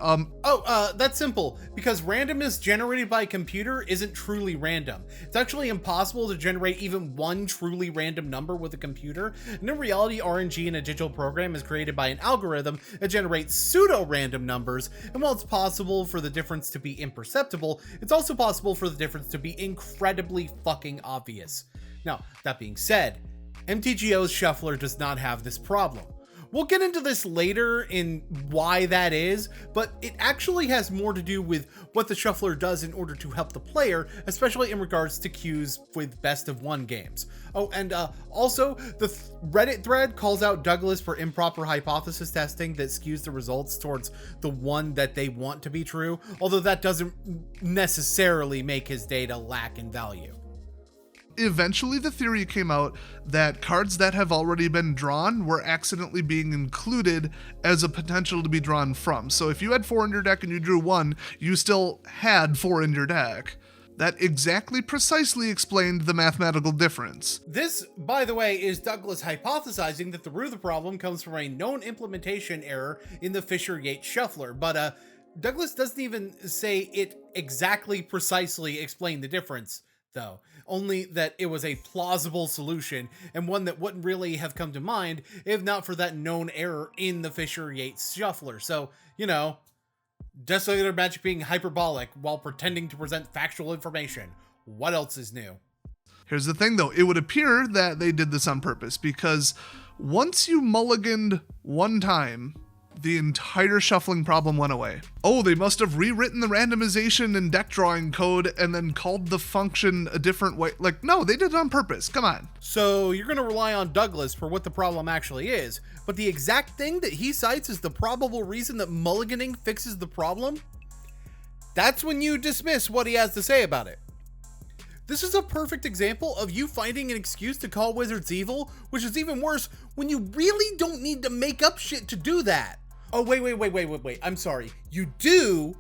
That's simple. Because randomness generated by a computer isn't truly random. It's actually impossible to generate even one truly random number with a computer. And in reality, RNG in a digital program is created by an algorithm that generates pseudo-random numbers. And while it's possible for the difference to be imperceptible, it's also possible for the difference to be incredibly fucking obvious. Now, that being said, MTGO's shuffler does not have this problem. We'll get into this later in why that is, but it actually has more to do with what the shuffler does in order to help the player, especially in regards to queues with best of one games. Oh, and also, the Reddit thread calls out Douglas for improper hypothesis testing that skews the results towards the one that they want to be true, although that doesn't necessarily make his data lack in value. Eventually the theory came out that cards that have already been drawn were accidentally being included as a potential to be drawn from. So if you had 4 in your deck and you drew 1, you still had 4 in your deck. That exactly precisely explained the mathematical difference. This, by the way, is Douglas hypothesizing that the root of the problem comes from a known implementation error in the Fisher-Yates shuffler, but Douglas doesn't even say it exactly precisely explained the difference, though. Only that it was a plausible solution, and one that wouldn't really have come to mind if not for that known error in the Fisher-Yates shuffler. So, Desolator Magic being hyperbolic while pretending to present factual information. What else is new? Here's the thing though, it would appear that they did this on purpose, because once you mulliganed one time, the entire shuffling problem went away. Oh, they must have rewritten the randomization and deck drawing code and then called the function a different way. Like, no, they did it on purpose. Come on. So you're going to rely on Douglas for what the problem actually is, but the exact thing that he cites as the probable reason that mulliganing fixes the problem? That's when you dismiss what he has to say about it. This is a perfect example of you finding an excuse to call wizards evil, which is even worse when you really don't need to make up shit to do that. Oh, wait. I'm sorry. You do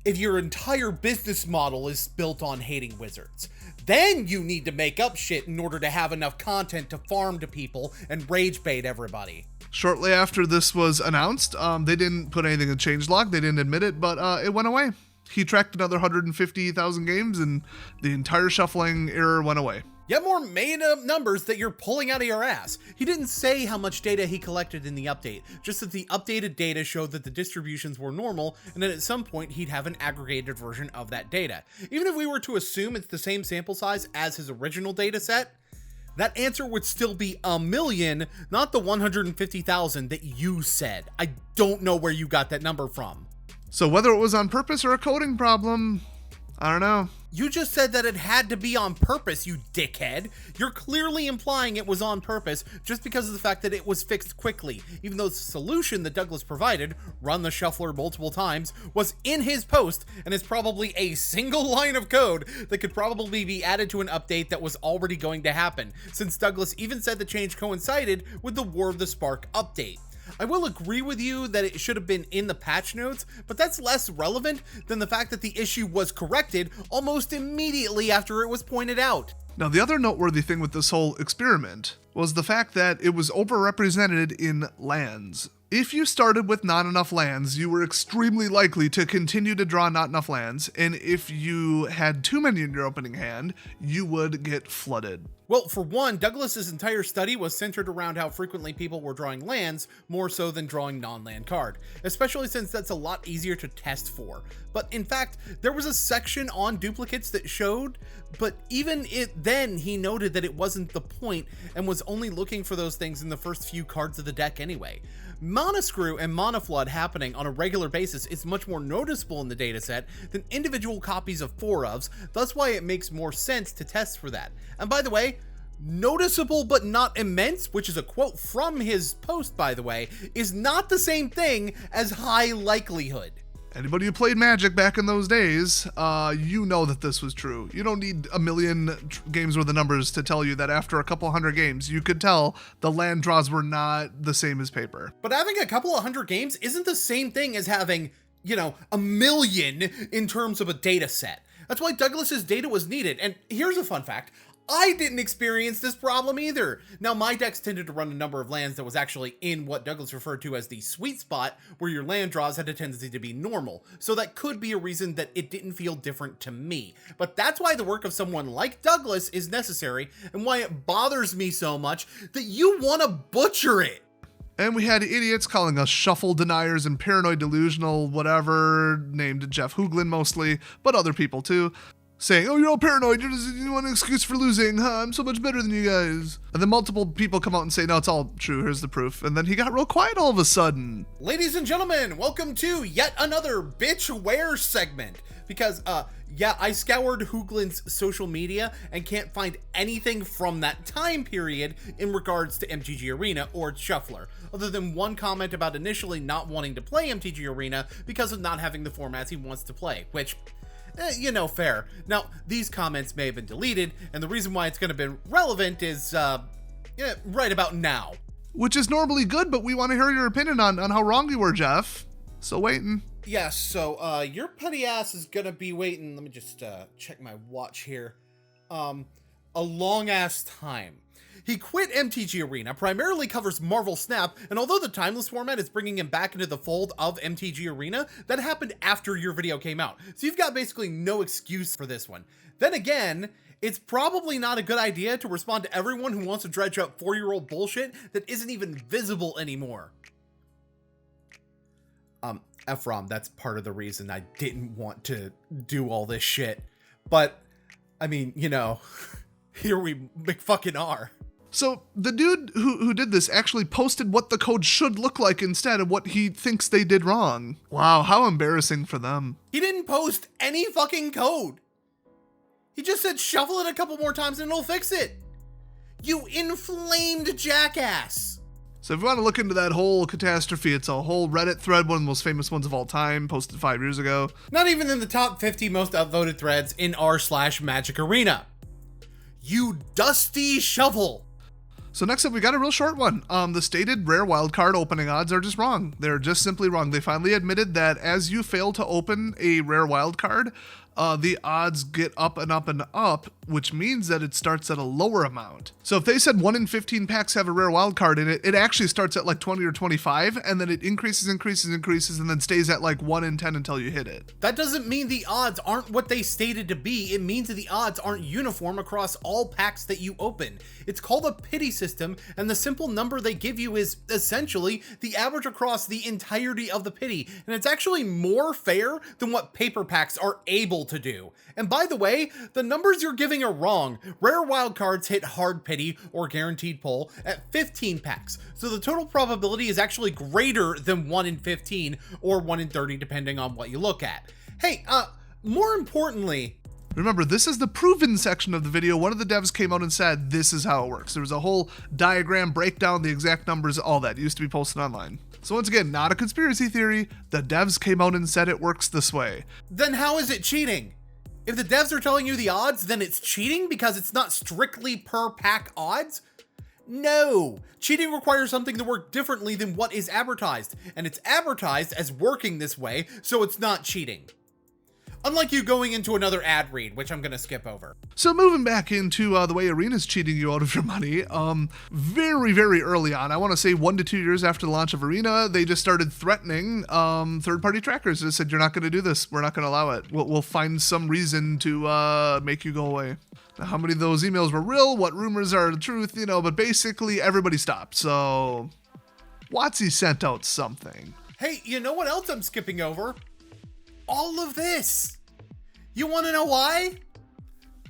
if your entire business model is built on hating wizards. Then you need to make up shit in order to have enough content to farm to people and rage bait everybody. Shortly after this was announced, they didn't put anything in changelog. They didn't admit it, but it went away. He tracked another 150,000 games and the entire shuffling error went away. Yet more made up numbers that you're pulling out of your ass. He didn't say how much data he collected in the update, just that the updated data showed that the distributions were normal, and that at some point he'd have an aggregated version of that data. Even if we were to assume it's the same sample size as his original data set, that answer would still be 1 million, not the 150,000 that you said. I don't know where you got that number from. So whether it was on purpose or a coding problem, I don't know. You just said that it had to be on purpose, you dickhead. You're clearly implying it was on purpose just because of the fact that it was fixed quickly, even though the solution that Douglas provided, run the shuffler multiple times, was in his post and is probably a single line of code that could probably be added to an update that was already going to happen, since Douglas even said the change coincided with the War of the Spark update. I will agree with you that it should have been in the patch notes, but that's less relevant than the fact that the issue was corrected almost immediately after it was pointed out. Now, the other noteworthy thing with this whole experiment was the fact that it was overrepresented in lands. If you started with not enough lands, you were extremely likely to continue to draw not enough lands, and if you had too many in your opening hand, you would get flooded. Well, for one, Douglas's entire study was centered around how frequently people were drawing lands, more so than drawing non-land card, especially since that's a lot easier to test for. But in fact, there was a section on duplicates that showed, but even then he noted that it wasn't the point and was only looking for those things in the first few cards of the deck anyway. Mana Screw and Mana Flood happening on a regular basis is much more noticeable in the dataset than individual copies of 4-ofs, thus why it makes more sense to test for that. And by the way, noticeable but not immense, which is a quote from his post by the way, is not the same thing as high likelihood. Anybody who played Magic back in those days, you know that this was true. You don't need a million games worth of numbers to tell you that after a couple hundred games, you could tell the land draws were not the same as paper. But having a couple of hundred games isn't the same thing as having, you know, a million in terms of a data set. That's why Douglas's data was needed. And here's a fun fact. I didn't experience this problem either. Now, my decks tended to run a number of lands that was actually in what Douglas referred to as the sweet spot, where your land draws had a tendency to be normal. So that could be a reason that it didn't feel different to me. But that's why the work of someone like Douglas is necessary, and why it bothers me so much that you want to butcher it. And we had idiots calling us shuffle deniers and paranoid delusional whatever, named Jeff Hooglin mostly, but other people too, saying, oh, you're all paranoid, you want an excuse for losing, huh? I'm so much better than you guys. And then multiple people come out and say, no, it's all true, here's the proof. And then he got real quiet all of a sudden. Ladies and gentlemen, welcome to yet another Bitchware segment. Because, yeah, I scoured Hooglin's social media and can't find anything from that time period in regards to MTG Arena or Shuffler, other than one comment about initially not wanting to play MTG Arena because of not having the formats he wants to play, which, you know, fair. Now, these comments may have been deleted, and the reason why it's going to be relevant is, right about now. Which is normally good, but we want to hear your opinion on how wrong you were, Jeff. So waiting. Yeah, so, your petty ass is gonna be waiting, let me just, check my watch here, a long-ass time. He quit MTG Arena, primarily covers Marvel Snap, and although the Timeless format is bringing him back into the fold of MTG Arena, that happened after your video came out, so you've got basically no excuse for this one. Then again, it's probably not a good idea to respond to everyone who wants to dredge up 4-year-old bullshit that isn't even visible anymore. Ephrom, that's part of the reason I didn't want to do all this shit. But, I mean, you know, here we fucking are. So the dude who did this actually posted what the code should look like instead of what he thinks they did wrong. Wow, how embarrassing for them. He didn't post any fucking code. He just said shuffle it a couple more times and it'll fix it. You inflamed jackass. So if you want to look into that whole catastrophe, it's a whole Reddit thread, one of the most famous ones of all time, posted 5 years ago. Not even in the top 50 most upvoted threads in r/Magic Arena. You dusty shovel. So next up, we got a real short one. The stated rare wildcard opening odds are just wrong. They're just simply wrong. They finally admitted that as you fail to open a rare wildcard, the odds get up and up and up, which means that it starts at a lower amount. So if they said 1 in 15 packs have a rare wild card in it, it actually starts at like 20 or 25, and then it increases, and then stays at like 1 in 10 until you hit it. That doesn't mean the odds aren't what they stated to be. It means that the odds aren't uniform across all packs that you open. It's called a pity system, and the simple number they give you is essentially the average across the entirety of the pity, and it's actually more fair than what paper packs are able to do. And by the way, the numbers you're giving are wrong. Rare wildcards hit hard pity or guaranteed pull at 15 packs, so the total probability is actually greater than 1 in 15 or 1 in 30 depending on what you look at. Hey, more importantly, remember, this is the proven section of the video. One of the devs came out and said, this is how it works. There was a whole diagram, breakdown, the exact numbers, all that used to be posted online. So once again, not a conspiracy theory. The devs came out and said it works this way. Then how is it cheating? If the devs are telling you the odds, then it's cheating because it's not strictly per pack odds? No, cheating requires something to work differently than what is advertised, and it's advertised as working this way, so it's not cheating. Unlike you going into another ad read, which I'm going to skip over. So moving back into the way Arena's cheating you out of your money, very, very early on, I want to say 1 to 2 years after the launch of Arena, they just started threatening third-party trackers. They said, you're not going to do this. We're not going to allow it. We'll find some reason to make you go away. Now, how many of those emails were real? What rumors are the truth? You know, but basically everybody stopped. So WotC sent out something. Hey, you know what else I'm skipping over? All of this. You want to know why?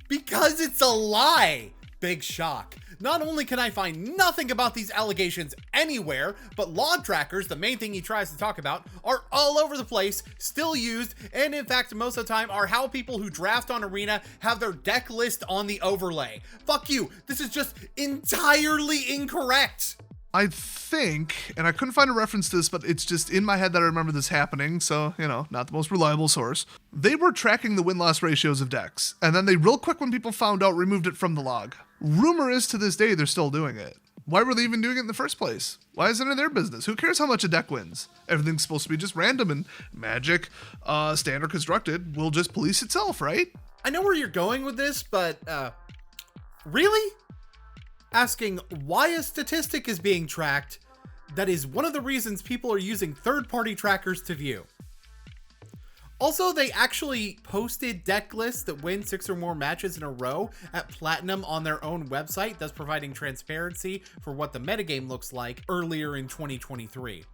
Because it's a lie. Big shock. Not only can I find nothing about these allegations anywhere, but log trackers, the main thing he tries to talk about, are all over the place, still used, and in fact, most of the time are how people who draft on Arena have their deck list on the overlay. Fuck you. This is just entirely incorrect. I think, and I couldn't find a reference to this, but it's just in my head that I remember this happening, so, not the most reliable source. They were tracking the win-loss ratios of decks, and then they real quick when people found out removed it from the log. Rumor is to this day they're still doing it. Why were they even doing it in the first place? Why is it in their business? Who cares how much a deck wins? Everything's supposed to be just random, and Magic, standard constructed, will just police itself, right? I know where you're going with this, but, really? Asking why a statistic is being tracked, that is one of the reasons people are using third-party trackers to view. Also, they actually posted deck lists that win 6 or more matches in a row at Platinum on their own website, thus providing transparency for what the metagame looks like earlier in 2023.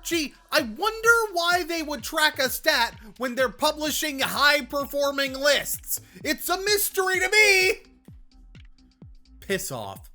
Gee, I wonder why they would track a stat when they're publishing high-performing lists. It's a mystery to me! Piss off.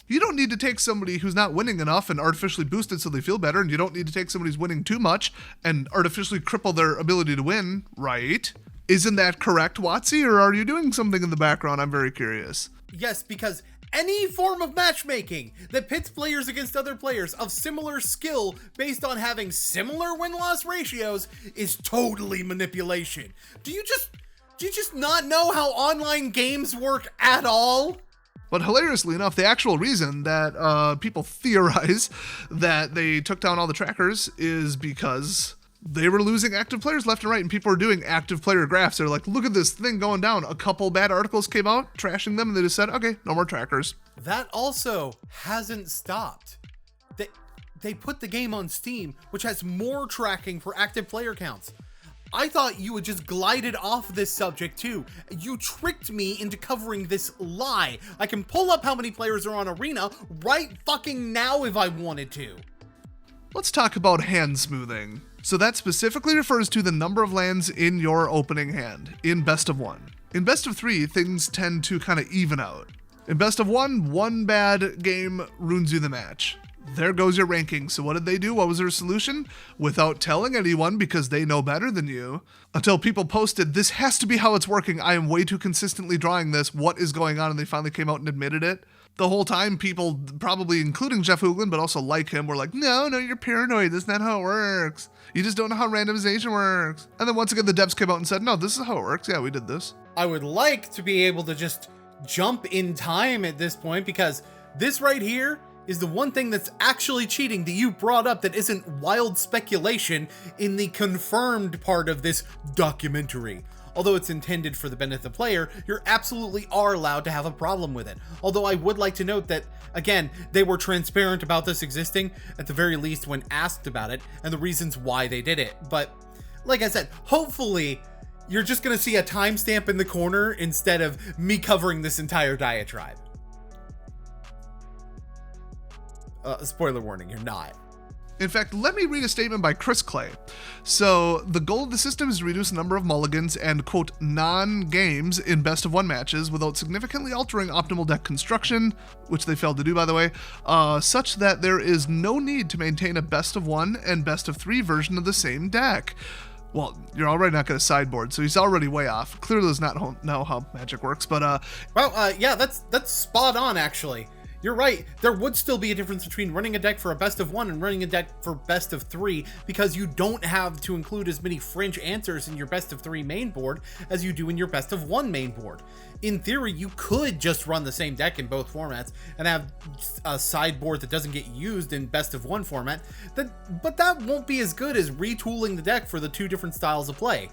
You don't need to take somebody who's not winning enough and artificially boost it so they feel better, and you don't need to take somebody who's winning too much and artificially cripple their ability to win, right? Isn't that correct, Watsy, or are you doing something in the background? I'm very curious. Yes, because any form of matchmaking that pits players against other players of similar skill based on having similar win-loss ratios is totally manipulation. Do you just not know how online games work at all? But hilariously enough, the actual reason that people theorize that they took down all the trackers is because they were losing active players left and right, and people were doing active player graphs. They're like, look at this thing going down. A couple bad articles came out trashing them, and they just said, okay, no more trackers. That also hasn't stopped. They put the game on Steam, which has more tracking for active player counts. I thought you had just glided off this subject too. You tricked me into covering this lie. I can pull up how many players are on Arena right fucking now if I wanted to. Let's talk about hand smoothing. So that specifically refers to the number of lands in your opening hand in best of 1. In best of 3, things tend to kind of even out. In best of 1, one bad game ruins you the match. There goes your ranking. So what did they do? What was their solution? Without telling anyone, because they know better than you, until people posted, this has to be how it's working. I am way too consistently drawing this. What is going on? And they finally came out and admitted it. The whole time, people, probably including Jeff Hoogland, but also like him, were like, no, you're paranoid. That's not how it works. You just don't know how randomization works. And then once again, the devs came out and said, no, this is how it works. Yeah, we did this. I would like to be able to just jump in time at this point, because this right here is the one thing that's actually cheating that you brought up that isn't wild speculation in the confirmed part of this documentary. Although it's intended for the benefit of the player, you absolutely are allowed to have a problem with it. Although I would like to note that, again, they were transparent about this existing, at the very least when asked about it, and the reasons why they did it. But, like I said, hopefully you're just going to see a timestamp in the corner instead of me covering this entire diatribe. Spoiler warning, you're not. In fact, let me read a statement by Chris Clay. So, the goal of the system is to reduce the number of mulligans and, quote, non-games in best of 1 matches without significantly altering optimal deck construction, which they failed to do, by the way, such that there is no need to maintain a best of 1 and best of 3 version of the same deck. Well, you're already not going to sideboard, so he's already way off. Clearly does not know how Magic works, but... yeah, that's spot on, actually. You're right, there would still be a difference between running a deck for a best of 1 and running a deck for best of 3, because you don't have to include as many fringe answers in your best of 3 main board as you do in your best of 1 main board. In theory, you could just run the same deck in both formats and have a sideboard that doesn't get used in best of 1 format, but that won't be as good as retooling the deck for the 2 different styles of play.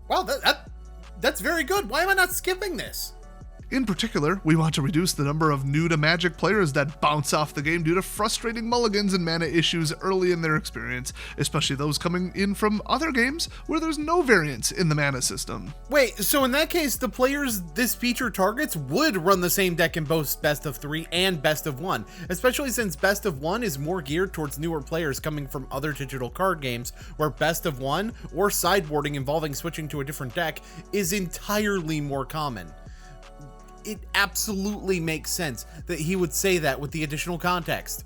Wow, that's very good. Why am I not skipping this? In particular, we want to reduce the number of new-to-Magic players that bounce off the game due to frustrating mulligans and mana issues early in their experience, especially those coming in from other games where there's no variance in the mana system. Wait, so in that case, the players this feature targets would run the same deck in both Best of 3 and Best of 1, especially since Best of 1 is more geared towards newer players coming from other digital card games, where Best of 1 or sideboarding involving switching to a different deck is entirely more common. It absolutely makes sense that he would say that with the additional context.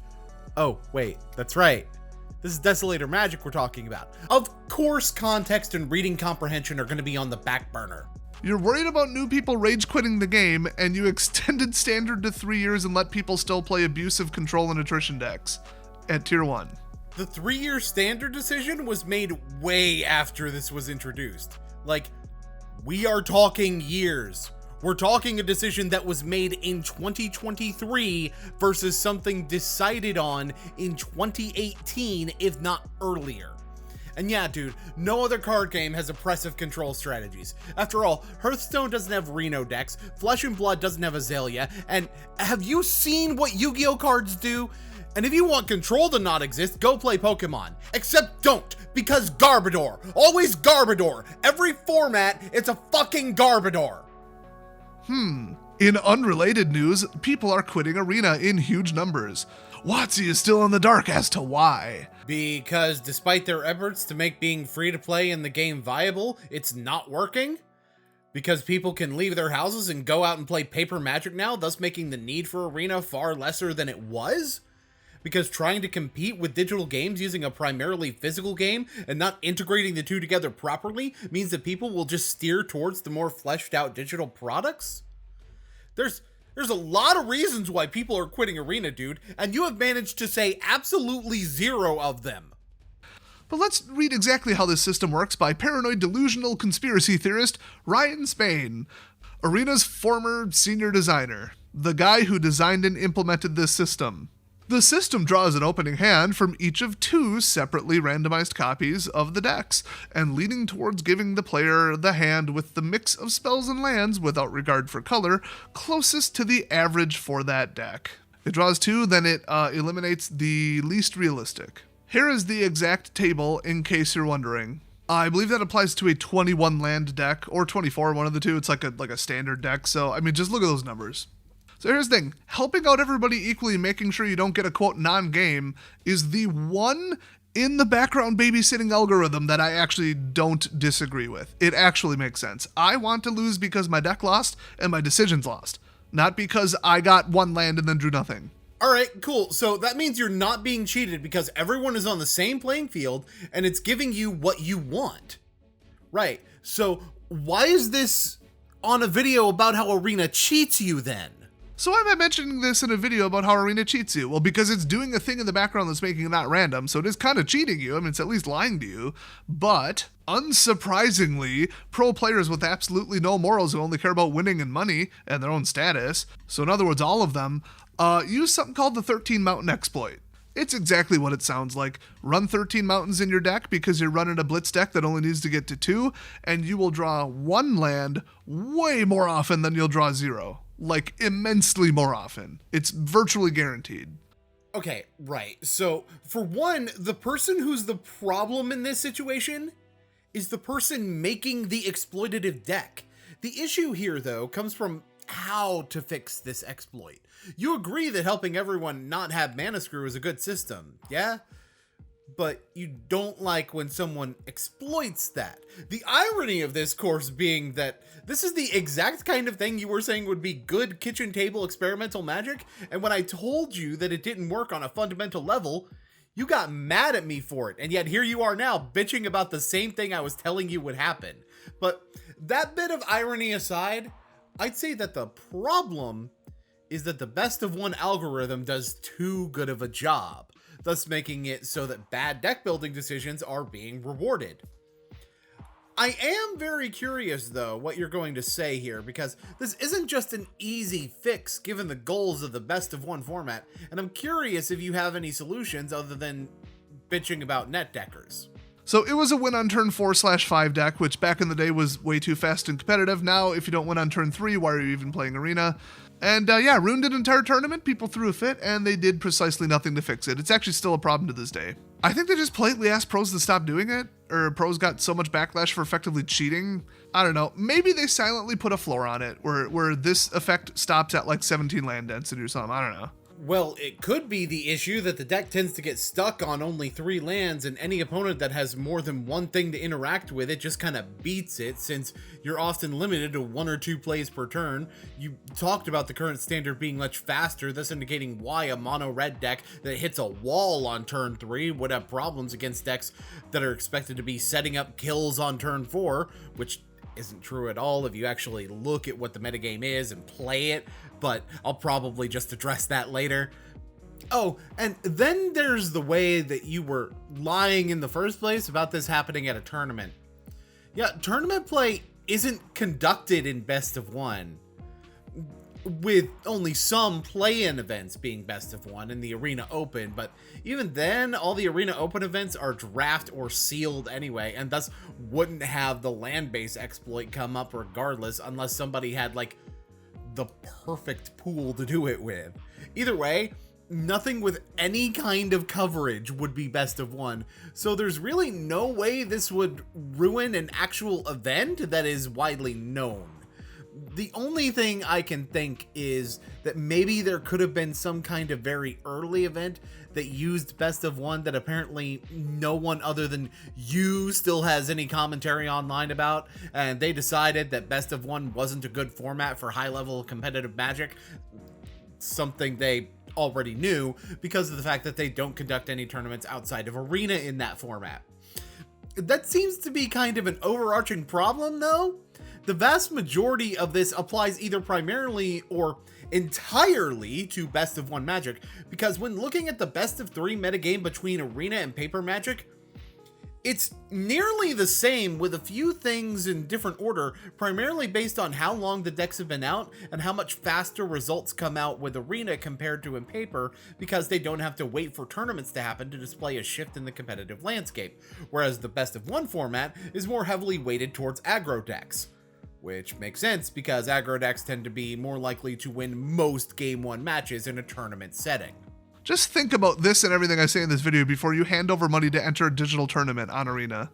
Oh, wait, that's right. This is Desolator Magic we're talking about. Of course, context and reading comprehension are going to be on the back burner. You're worried about new people rage quitting the game, and you extended standard to 3 years and let people still play abusive control and attrition decks at tier 1. The 3-year standard decision was made way after this was introduced. Like, we are talking years. We're talking a decision that was made in 2023 versus something decided on in 2018, if not earlier. And yeah, dude, no other card game has oppressive control strategies. After all, Hearthstone doesn't have Reno decks, Flesh and Blood doesn't have Azalea, and have you seen what Yu-Gi-Oh cards do? And if you want control to not exist, go play Pokemon. Except don't, because Garbodor. Always Garbodor. Every format, it's a fucking Garbodor. In unrelated news, people are quitting Arena in huge numbers. WotC is still in the dark as to why. Because despite their efforts to make being free to play in the game viable, it's not working? Because people can leave their houses and go out and play paper Magic now, thus making the need for Arena far lesser than it was? Because trying to compete with digital games using a primarily physical game and not integrating the two together properly means that people will just steer towards the more fleshed out digital products? There's a lot of reasons why people are quitting Arena, dude, and you have managed to say absolutely zero of them. But let's read exactly how this system works by paranoid delusional conspiracy theorist Ryan Spain, Arena's former senior designer, the guy who designed and implemented this system. The system draws an opening hand from each of 2 separately randomized copies of the decks, and leaning towards giving the player the hand with the mix of spells and lands, without regard for color, closest to the average for that deck. It draws 2, then it eliminates the least realistic. Here is the exact table in case you're wondering. I believe that applies to a 21 land deck, or 24, one of the two. It's like a standard deck, so I mean, just look at those numbers. So here's the thing, helping out everybody equally, making sure you don't get a quote non-game, is the one in the background babysitting algorithm that I actually don't disagree with. It actually makes sense. I want to lose because my deck lost and my decisions lost, not because I got 1 land and then drew nothing. Alright, cool. So that means you're not being cheated because everyone is on the same playing field and it's giving you what you want. Right. So why is this on a video about how Arena cheats you then? So why am I mentioning this in a video about how Arena cheats you? Well, because it's doing a thing in the background that's making it not random, so it is kind of cheating you. I mean, it's at least lying to you. But, unsurprisingly, pro players with absolutely no morals who only care about winning and money and their own status, so in other words, all of them, use something called the 13 Mountain exploit. It's exactly what it sounds like. Run 13 mountains in your deck because you're running a blitz deck that only needs to get to 2, and you will draw 1 land way more often than you'll draw 0. Like, immensely more often. It's virtually guaranteed. Okay, right. So, for one, the person who's the problem in this situation is the person making the exploitative deck. The issue here, though, comes from how to fix this exploit. You agree that helping everyone not have mana screw is a good system, yeah? But you don't like when someone exploits that. The irony of this course being that this is the exact kind of thing you were saying would be good kitchen table experimental magic, and when I told you that it didn't work on a fundamental level, you got mad at me for it, and yet here you are now bitching about the same thing I was telling you would happen. But that bit of irony aside, I'd say that the problem is that the best of one algorithm does too good of a job, thus making it so that bad deck building decisions are being rewarded. I am very curious, though, what you're going to say here, because this isn't just an easy fix given the goals of the best of one format, and I'm curious if you have any solutions other than bitching about net deckers. So it was a win on turn 4/5 deck, which back in the day was way too fast and competitive. Now, if you don't win on turn 3, why are you even playing Arena? And yeah, ruined an entire tournament, people threw a fit, and they did precisely nothing to fix it. It's actually still a problem to this day. I think they just politely asked pros to stop doing it, or pros got so much backlash for effectively cheating. I don't know. Maybe they silently put a floor on it, where this effect stops at like 17 land density or something. I don't know. Well, it could be the issue that the deck tends to get stuck on only 3 lands, and any opponent that has more than one thing to interact with, it just kind of beats it, since you're often limited to 1 or 2 plays per turn. You talked about the current standard being much faster, thus indicating why a mono red deck that hits a wall on turn 3 would have problems against decks that are expected to be setting up kills on turn 4, which isn't true at all if you actually look at what the metagame is and play it, but I'll probably just address that later. Oh, and then there's the way that you were lying in the first place about this happening at a tournament. Yeah, tournament play isn't conducted in best of one, with only some play-in events being best of one in the Arena Open, but even then, all the Arena Open events are draft or sealed anyway, and thus wouldn't have the land-based exploit come up regardless unless somebody had, like, the perfect pool to do it with. Either way, nothing with any kind of coverage would be best of one, so there's really no way this would ruin an actual event that is widely known. The only thing I can think is that maybe there could have been some kind of very early event that used best of one that apparently no one other than you still has any commentary online about, and they decided that best of one wasn't a good format for high-level competitive Magic, something they already knew because of the fact that they don't conduct any tournaments outside of Arena in that format. That seems to be kind of an overarching problem, though. The vast majority of this applies either primarily or entirely to best of one Magic, because when looking at the best of three metagame between Arena and Paper Magic, it's nearly the same with a few things in different order, primarily based on how long the decks have been out and how much faster results come out with Arena compared to in Paper, because they don't have to wait for tournaments to happen to display a shift in the competitive landscape, whereas the best of one format is more heavily weighted towards aggro decks. Which makes sense because aggro decks tend to be more likely to win most Game 1 matches in a tournament setting. Just think about this and everything I say in this video before you hand over money to enter a digital tournament on Arena.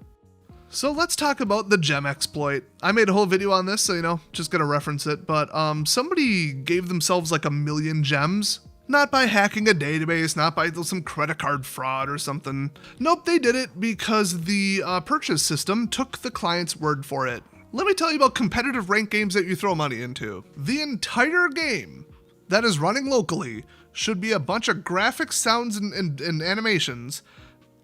So let's talk about the gem exploit. I made a whole video on this, so just gonna reference it, but somebody gave themselves like 1 million gems. Not by hacking a database, not by some credit card fraud or something. Nope, they did it because the purchase system took the client's word for it. Let me tell you about competitive ranked games that you throw money into. The entire game that is running locally should be a bunch of graphics, sounds, and animations,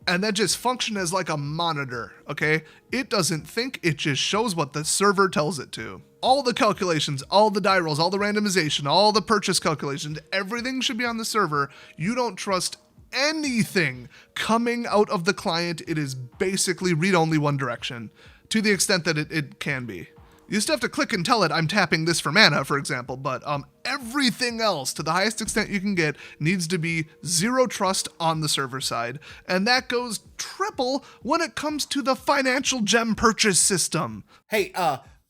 and that just function as like a monitor, okay? It doesn't think, it just shows what the server tells it to. All the calculations, all the die rolls, all the randomization, all the purchase calculations, everything should be on the server. You don't trust anything coming out of the client. It is basically read only one direction. To the extent that it can be. You still have to click and tell it, I'm tapping this for mana, for example, but everything else, to the highest extent you can get, needs to be zero trust on the server side. And that goes triple when it comes to the financial gem purchase system. Hey,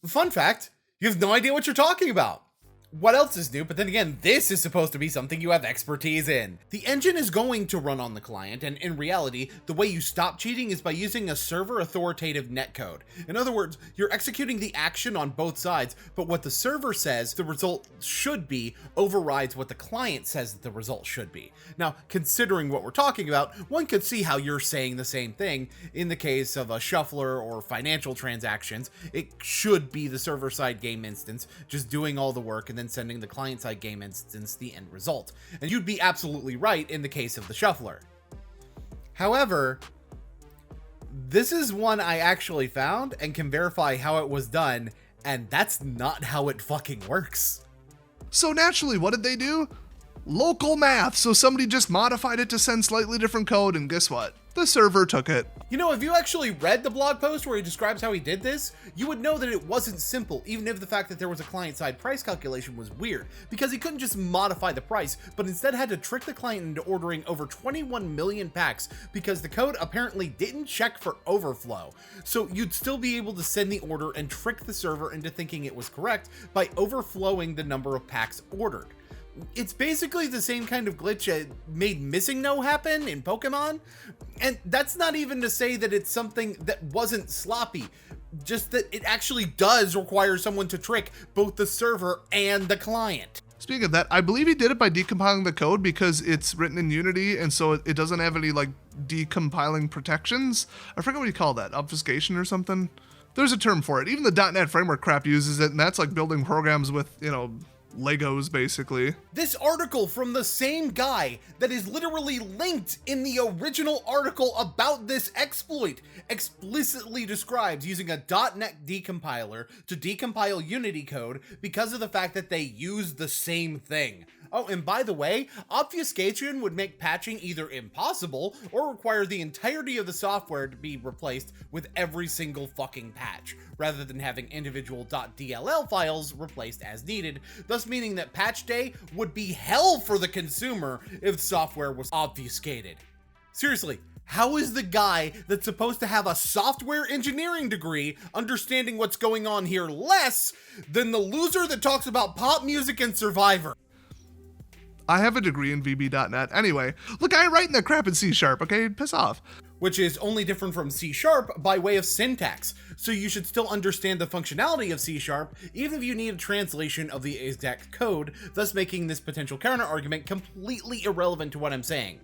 fun fact, you have no idea what you're talking about. What else is new? But then again, this is supposed to be something you have expertise in. The engine is going to run on the client, and in reality, the way you stop cheating is by using a server authoritative netcode. In other words, you're executing the action on both sides, but what the server says the result should be overrides what the client says that the result should be. Now, considering what we're talking about, one could see how you're saying the same thing. In the case of a shuffler or financial transactions, it should be the server-side game instance just doing all the work and then sending the client-side game instance the end result. And you'd be absolutely right in the case of the shuffler. However, this is one I actually found and can verify how it was done, and that's not how it fucking works. So naturally, what did they do? Local math, so somebody just modified it to send slightly different code, and guess what? The server took it. You know, if you actually read the blog post where he describes how he did this, you would know that it wasn't simple, even if the fact that there was a client-side price calculation was weird, because he couldn't just modify the price, but instead had to trick the client into ordering over 21 million packs, because the code apparently didn't check for overflow. So you'd still be able to send the order and trick the server into thinking it was correct by overflowing the number of packs ordered. It's basically the same kind of glitch that made Missing No happen in Pokemon, and that's not even to say that it's something that wasn't sloppy, just that it actually does require someone to trick both the server and the client. Speaking of that, I believe he did it by decompiling the code because it's written in Unity, and so it doesn't have any like decompiling protections. I forget what you call that, obfuscation or something. There's a term for it. Even the .NET framework crap uses it, and that's like building programs with, Legos, basically. This article from the same guy that is literally linked in the original article about this exploit explicitly describes using a .NET decompiler to decompile Unity code because of the fact that they use the same thing. Oh, and by the way, obfuscation would make patching either impossible or require the entirety of the software to be replaced with every single fucking patch, rather than having individual .dll files replaced as needed, thus meaning that patch day would be hell for the consumer if software was obfuscated. Seriously, how is the guy that's supposed to have a software engineering degree understanding what's going on here less than the loser that talks about pop music and Survivor? I have a degree in VB.NET. Anyway, look, I write in that crap in C#, okay? Piss off. Which is only different from C# by way of syntax, so you should still understand the functionality of C#, even if you need a translation of the exact code, thus making this potential counter-argument completely irrelevant to what I'm saying.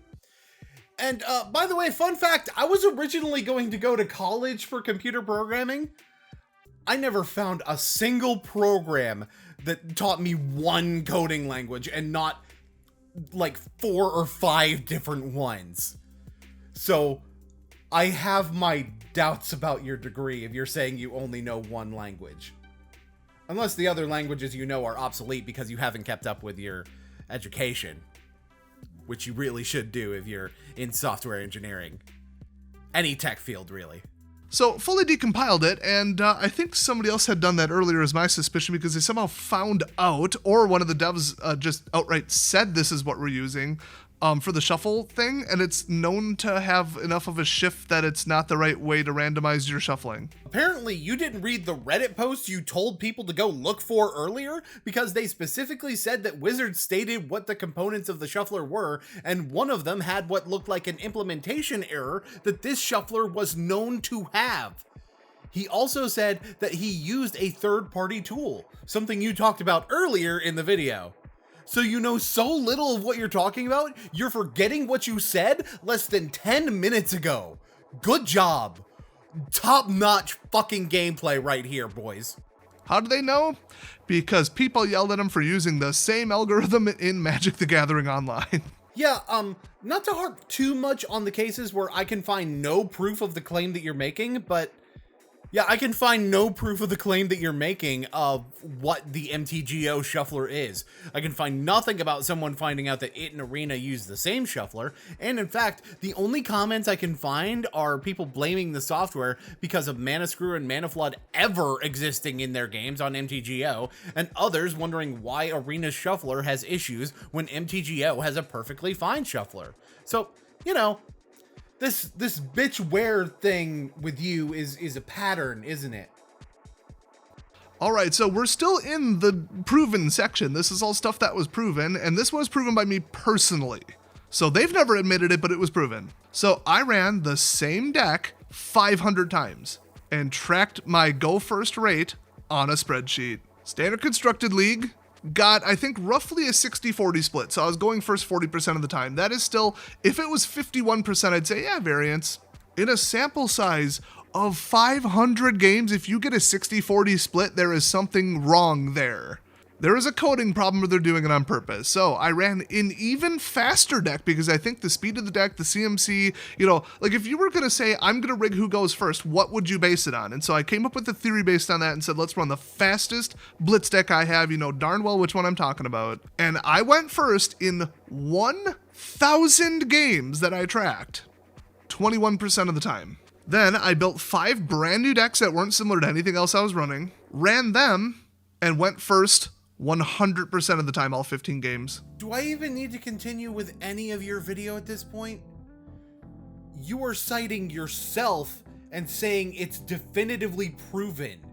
And by the way, fun fact, I was originally going to go to college for computer programming. I never found a single program that taught me one coding language and not like 4 or 5 different ones. So I have my doubts about your degree if you're saying you only know one language. Unless the other languages you know are obsolete because you haven't kept up with your education. Which you really should do if you're in software engineering. Any tech field, really. So, fully decompiled it, and I think somebody else had done that earlier is my suspicion because they somehow found out, or one of the devs just outright said this is what we're using for the shuffle thing, and it's known to have enough of a shift that it's not the right way to randomize your shuffling. Apparently, you didn't read the Reddit post you told people to go look for earlier, because they specifically said that Wizard stated what the components of the shuffler were, and one of them had what looked like an implementation error that this shuffler was known to have. He also said that he used a third-party tool, something you talked about earlier in the video. So you know so little of what you're talking about, you're forgetting what you said less than 10 minutes ago. Good job. Top-notch fucking gameplay right here, boys. How do they know? Because people yelled at him for using the same algorithm in Magic the Gathering Online. Yeah, not to harp too much on the cases where I can find no proof of the claim that you're making, but yeah, I can find no proof of the claim that you're making of what the MTGO shuffler is. I can find nothing about someone finding out that it and Arena use the same shuffler, and in fact, the only comments I can find are people blaming the software because of Mana Screw and Mana Flood ever existing in their games on MTGO, and others wondering why Arena's shuffler has issues when MTGO has a perfectly fine shuffler. So, you know, This bitchware thing with you is a pattern, isn't it? All right, so we're still in the proven section. This is all stuff that was proven, and this was proven by me personally. So they've never admitted it, but it was proven. So I ran the same deck 500 times and tracked my go first rate on a spreadsheet. Standard Constructed League got, I think, roughly a 60-40 split. So I was going first 40% of the time. That is still, if it was 51%, I'd say, yeah, variance. In a sample size of 500 games, if you get a 60-40 split, there is something wrong there. There is a coding problem where they're doing it on purpose. So I ran an even faster deck because I think the speed of the deck, the CMC, you know, like if you were going to say, I'm going to rig who goes first, what would you base it on? And so I came up with a theory based on that and said, let's run the fastest blitz deck I have. You know darn well which one I'm talking about. And I went first in 1,000 games that I tracked, 21% of the time. Then I built 5 brand new decks that weren't similar to anything else I was running, ran them, and went first 100% of the time, all 15 games. Do I even need to continue with any of your video at this point? You are citing yourself and saying it's definitively proven.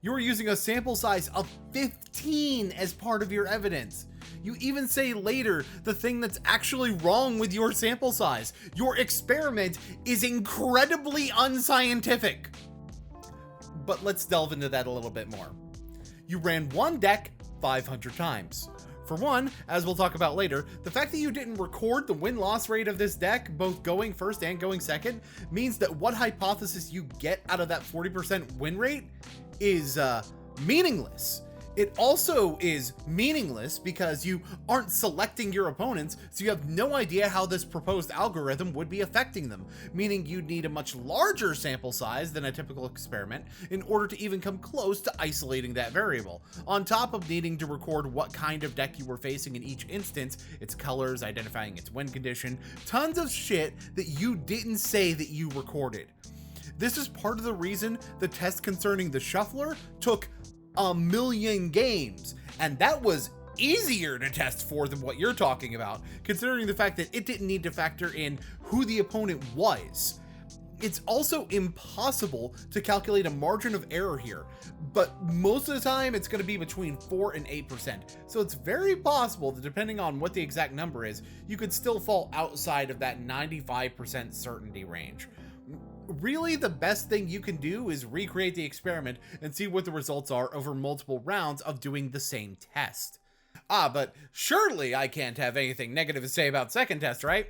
You are using a sample size of 15 as part of your evidence. You even say later the thing that's actually wrong with your sample size. Your experiment is incredibly unscientific. But let's delve into that a little bit more. You ran one deck 500 times. For one, as we'll talk about later, the fact that you didn't record the win-loss rate of this deck, both going first and going second, means that what hypothesis you get out of that 40% win rate is meaningless. It also is meaningless because you aren't selecting your opponents, so you have no idea how this proposed algorithm would be affecting them, meaning you'd need a much larger sample size than a typical experiment in order to even come close to isolating that variable, on top of needing to record what kind of deck you were facing in each instance, its colors, identifying its win condition, tons of shit that you didn't say that you recorded. This is part of the reason the test concerning the shuffler took 1 million games, and that was easier to test for than what you're talking about, considering the fact that it didn't need to factor in who the opponent was. It's also impossible to calculate a margin of error here, but most of the time it's going to be between 4 and 8%, so it's very possible that depending on what the exact number is, you could still fall outside of that 95% certainty range. Really, the best thing you can do is recreate the experiment and see what the results are over multiple rounds of doing the same test. But surely I can't have anything negative to say about second test, right?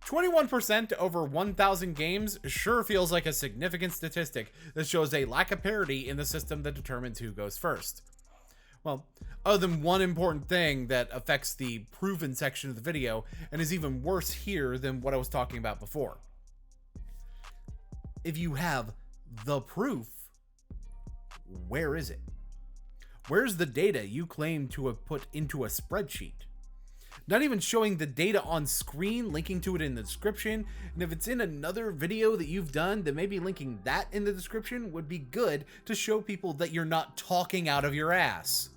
21% over 1,000 games sure feels like a significant statistic that shows a lack of parity in the system that determines who goes first. Well, other than one important thing that affects the proven section of the video and is even worse here than what I was talking about before. If you have the proof, where is it? Where's the data you claim to have put into a spreadsheet? Not even showing the data on screen, linking to it in the description, and if it's in another video that you've done, then maybe linking that in the description would be good to show people that you're not talking out of your ass.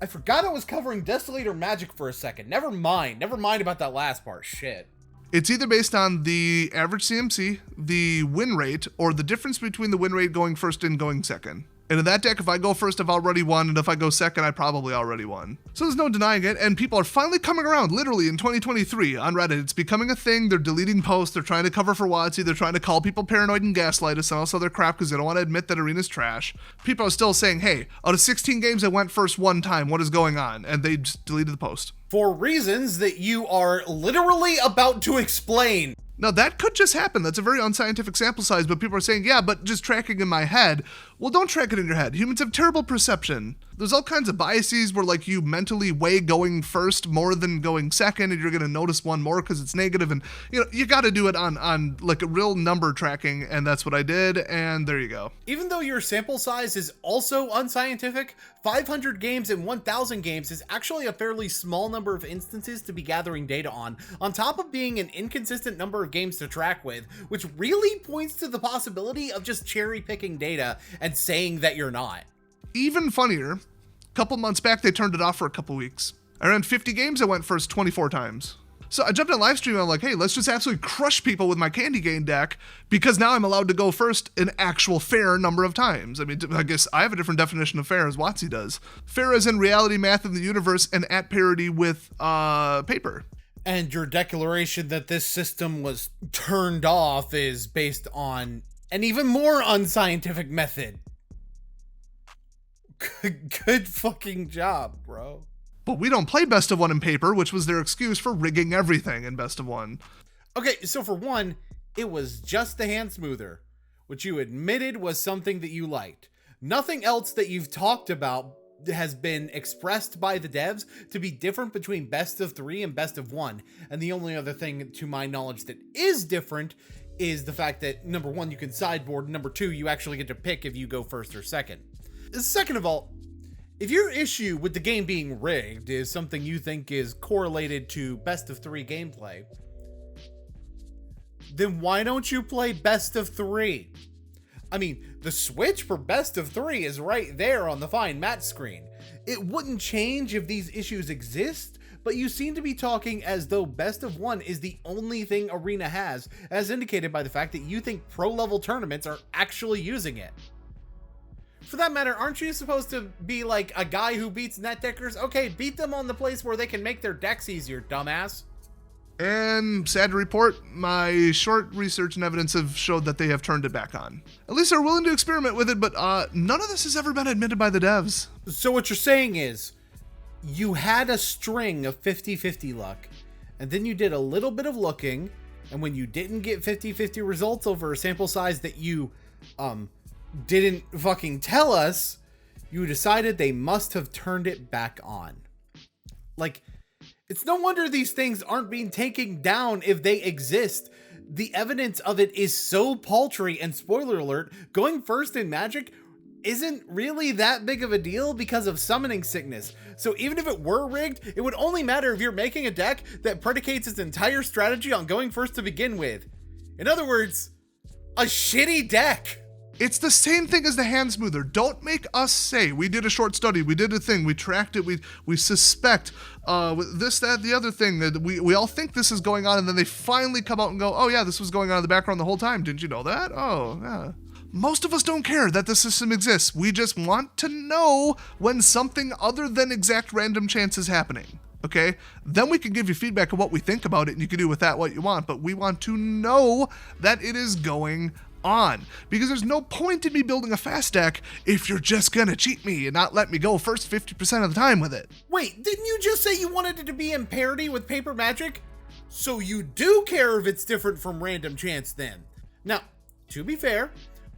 I forgot I was covering Desolator magic for a second. Never mind about that last part. Shit. It's either based on the average CMC, the win rate, or the difference between the win rate going first and going second. And in that deck, if I go first, I've already won, and if I go second, I probably already won. So there's no denying it, and people are finally coming around, literally in 2023 on Reddit. It's becoming a thing. They're deleting posts. They're trying to cover for WotC. They're trying to call people paranoid and gaslight us and all this other crap because they don't want to admit that Arena's trash. People are still saying, hey, out of 16 games, I went first one time. What is going on? And they just deleted the post. For reasons that you are literally about to explain. Now, that could just happen. That's a very unscientific sample size, but people are saying, yeah, but just tracking in my head. Well, don't track it in your head. Humans have terrible perception. There's all kinds of biases where, like, you mentally weigh going first more than going second, and you're going to notice one more because it's negative, and, you know, you got to do it on, like, a real number tracking, and that's what I did, and there you go. Even though your sample size is also unscientific, 500 games and 1,000 games is actually a fairly small number of instances to be gathering data on top of being an inconsistent number of games to track with, which really points to the possibility of just cherry-picking data and saying that you're not. Even funnier, a couple months back, they turned it off for a couple weeks. I ran 50 games, I went first 24 times. So I jumped on live stream and I'm like, hey, let's just absolutely crush people with my Candy Cane deck because now I'm allowed to go first an actual fair number of times. I mean, I guess I have a different definition of fair as WotC does. Fair is in reality, math in the universe, and at parity with paper. And your declaration that this system was turned off is based on an even more unscientific method. Good fucking job, bro. But we don't play best of one in paper, which was their excuse for rigging everything in best of one. Okay, so for one, it was just the hand smoother, which you admitted was something that you liked. Nothing else that you've talked about has been expressed by the devs to be different between best of 3 and best of 1. And the only other thing to my knowledge that is different is the fact that number 1, you can sideboard, and number 2, you actually get to pick if you go first or second. Second of all, if your issue with the game being rigged is something you think is correlated to best of 3 gameplay, then why don't you play best of 3? I mean, the switch for best of 3 is right there on the Find Match screen. It wouldn't change if these issues exist, but you seem to be talking as though best of 1 is the only thing Arena has, as indicated by the fact that you think pro-level tournaments are actually using it. For that matter, aren't you supposed to be like a guy who beats net deckers? Okay, beat them on the place where they can make their decks easier, dumbass. And sad to report, my short research and evidence have showed that they have turned it back on. At least they're willing to experiment with it, but none of this has ever been admitted by the devs. So what you're saying is, you had a string of 50-50 luck, and then you did a little bit of looking, and when you didn't get 50-50 results over a sample size that you, didn't fucking tell us, you decided they must have turned it back on. Like, it's no wonder these things aren't being taken down if they exist. The evidence of it is so paltry, and spoiler alert, going first in Magic isn't really that big of a deal because of summoning sickness. So even if it were rigged, it would only matter if you're making a deck that predicates its entire strategy on going first to begin with. In other words, a shitty deck. It's the same thing as the hand smoother. Don't make us say, we did a short study, we did a thing, we tracked it, we suspect this, that, the other thing, that we all think this is going on, and then they finally come out and go, oh yeah, this was going on in the background the whole time. Didn't you know that? Oh, yeah. Most of us don't care that the system exists. We just want to know when something other than exact random chance is happening. Okay? Then we can give you feedback of what we think about it, and you can do with that what you want, but we want to know that it is going on, because there's no point in me building a fast deck if you're just gonna cheat me and not let me go first 50% of the time with it. Wait, didn't you just say you wanted it to be in parity with Paper Magic? So you do care if it's different from random chance then. Now, to be fair,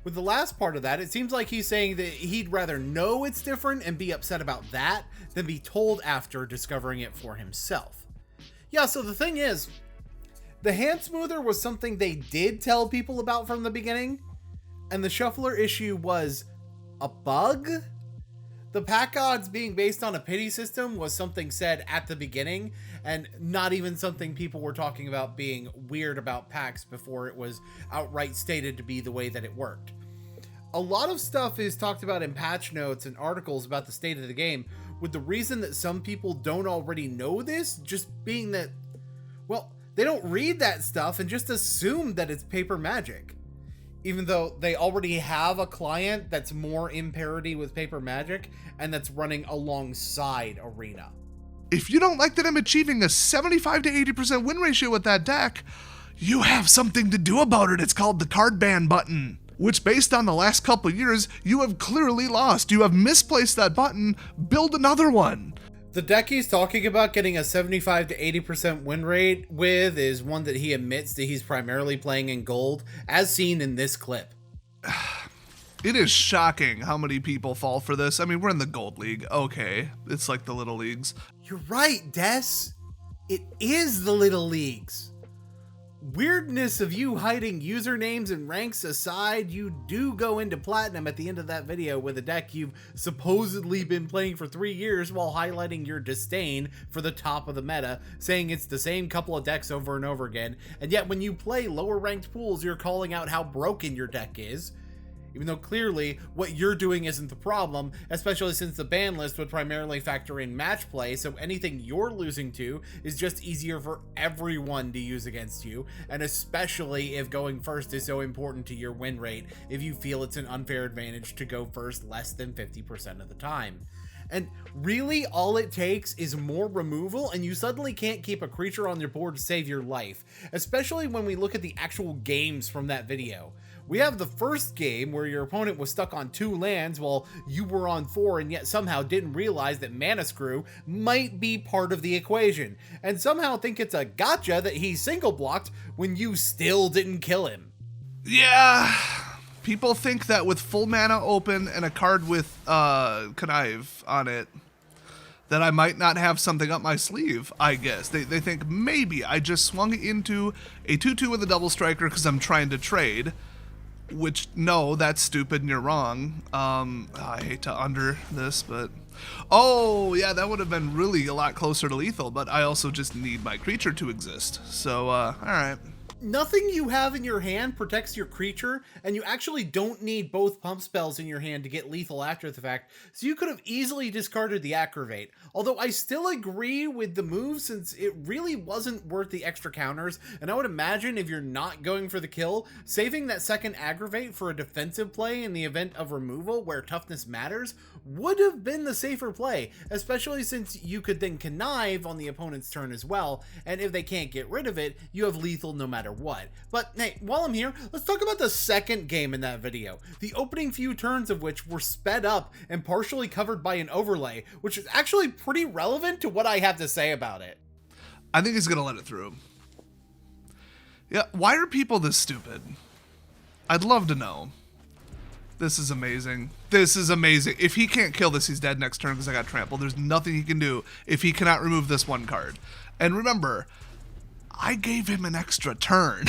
with the last part of that, it seems like he's saying that he'd rather know it's different and be upset about that than be told after discovering it for himself. Yeah, so the thing is, the hand smoother was something they did tell people about from the beginning, and the shuffler issue was a bug? The pack odds being based on a pity system was something said at the beginning, and not even something people were talking about being weird about packs before it was outright stated to be the way that it worked. A lot of stuff is talked about in patch notes and articles about the state of the game, with the reason that some people don't already know this just being that, well, they don't read that stuff and just assume that it's Paper Magic, even though they already have a client that's more in parity with Paper Magic and that's running alongside Arena. If you don't like that I'm achieving a 75 to 80% win ratio with that deck, you have something to do about it. It's called the card ban button, which based on the last couple years, you have clearly lost. You have misplaced that button. Build another one. The deck he's talking about getting a 75 to 80% win rate with is one that he admits that he's primarily playing in gold, as seen in this clip. It is shocking how many people fall for this. I mean, we're in the gold league. Okay, it's like the little leagues. You're right, Des. It is the little leagues. Weirdness of you hiding usernames and ranks aside, you do go into platinum at the end of that video with a deck you've supposedly been playing for 3 years while highlighting your disdain for the top of the meta, saying it's the same couple of decks over and over again, and yet when you play lower ranked pools, you're calling out how broken your deck is. Even though clearly what you're doing isn't the problem, especially since the ban list would primarily factor in match play, so anything you're losing to is just easier for everyone to use against you, and especially if going first is so important to your win rate, if you feel it's an unfair advantage to go first less than 50% of the time. And really all it takes is more removal and you suddenly can't keep a creature on your board to save your life, especially when we look at the actual games from that video. We have the first game where your opponent was stuck on 2 lands while you were on 4 and yet somehow didn't realize that Mana Screw might be part of the equation, and somehow think it's a gotcha that he single blocked when you still didn't kill him. Yeah, people think that with full mana open and a card with Connive on it, that I might not have something up my sleeve, I guess. They think maybe I just swung into a 2-2 with a double striker because I'm trying to trade. Which, no, that's stupid and you're wrong. I hate to under this, but... Oh, yeah, that would have been really a lot closer to lethal, but I also just need my creature to exist. So, alright. Nothing you have in your hand protects your creature, and you actually don't need both pump spells in your hand to get lethal after the fact, so you could have easily discarded the Aggravate. Although I still agree with the move since it really wasn't worth the extra counters, and I would imagine if you're not going for the kill, saving that second Aggravate for a defensive play in the event of removal where toughness matters would have been the safer play, especially since you could then connive on the opponent's turn as well, and if they can't get rid of it, you have lethal no matter what. But hey, while I'm here, let's talk about the second game in that video, the opening few turns of which were sped up and partially covered by an overlay, which is actually pretty relevant to what I have to say about it. I think he's gonna let it through. Yeah, why are people this stupid? I'd love to know. This is amazing. This is amazing. If he can't kill this, he's dead next turn because I got trampled. There's nothing he can do if he cannot remove this one card. And remember, I gave him an extra turn.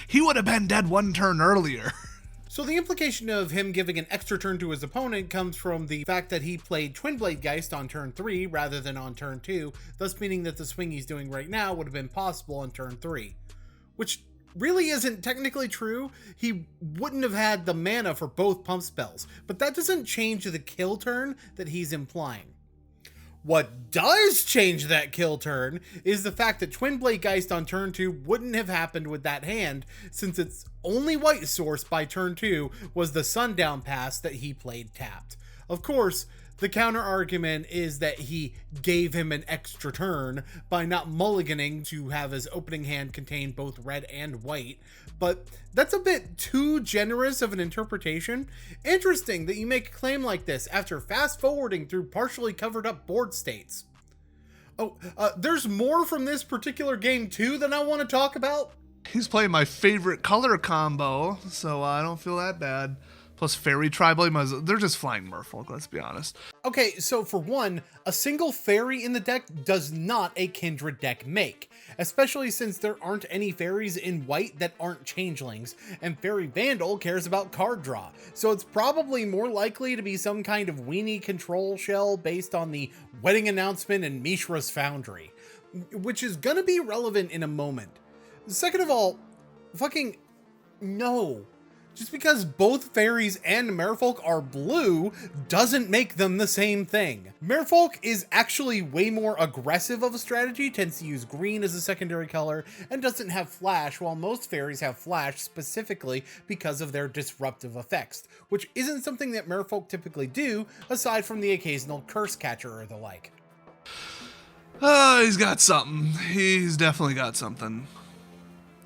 He would have been dead one turn earlier. So the implication of him giving an extra turn to his opponent comes from the fact that he played Twin Blade Geist on turn 3 rather than on turn 2, thus meaning that the swing he's doing right now would have been possible on turn 3. Which really isn't technically true. He wouldn't have had the mana for both pump spells, but that doesn't change the kill turn that he's implying. What does change that kill turn is the fact that Twin Blade Geist on turn 2 wouldn't have happened with that hand, since its only white source by turn 2 was the Sundown Pass that he played tapped. Of course, the counter argument is that he gave him an extra turn by not mulliganing to have his opening hand contain both red and white, but that's a bit too generous of an interpretation. Interesting that you make a claim like this after fast forwarding through partially covered up board states. Oh, there's more from this particular game too that I want to talk about. He's playing my favorite color combo, so I don't feel that bad. Plus Fairy Tribal, they're just flying Merfolk, let's be honest. Okay, so for one, a single fairy in the deck does not a Kindred deck make, especially since there aren't any fairies in white that aren't changelings, and Fairy Vandal cares about card draw, so it's probably more likely to be some kind of weenie control shell based on the Wedding Announcement and Mishra's Foundry, which is gonna be relevant in a moment. Second of all, fucking no. Just because both fairies and merfolk are blue doesn't make them the same thing. Merfolk is actually way more aggressive of a strategy, tends to use green as a secondary color, and doesn't have flash, while most fairies have flash specifically because of their disruptive effects, which isn't something that merfolk typically do, aside from the occasional curse catcher or the like. He's got something. He's definitely got something.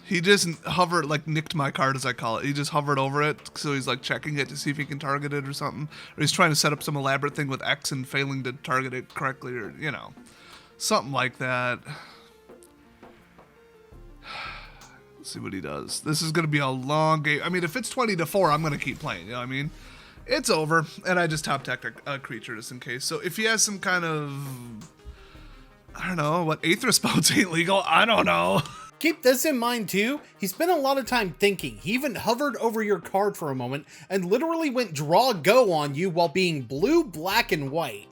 He just hovered, like nicked my card as I call it. He just hovered over it, so he's like checking it to see if he can target it or something. Or he's trying to set up some elaborate thing with X and failing to target it correctly, or, you know, something like that. Let's see what he does. This is going to be a long game. I mean, if it's 20-4, I'm going to keep playing, you know what I mean? It's over, and I just top decked a creature just in case. So if he has some kind of, I don't know, what, Aethra Spouts ain't legal? I don't know. Keep this in mind too, he spent a lot of time thinking. He even hovered over your card for a moment and literally went draw go on you while being blue, black, and white.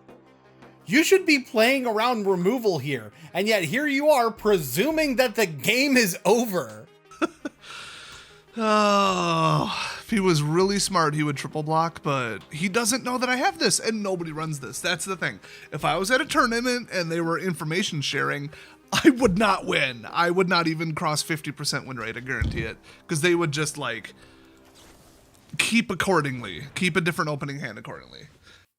You should be playing around removal here, and yet here you are presuming that the game is over. Oh, if he was really smart, he would triple block, but he doesn't know that I have this, and nobody runs this. That's the thing. If I was at a tournament and they were information sharing, I would not win. I would not even cross 50% win rate, I guarantee it. Because they would just, like, keep accordingly. Keep a different opening hand accordingly.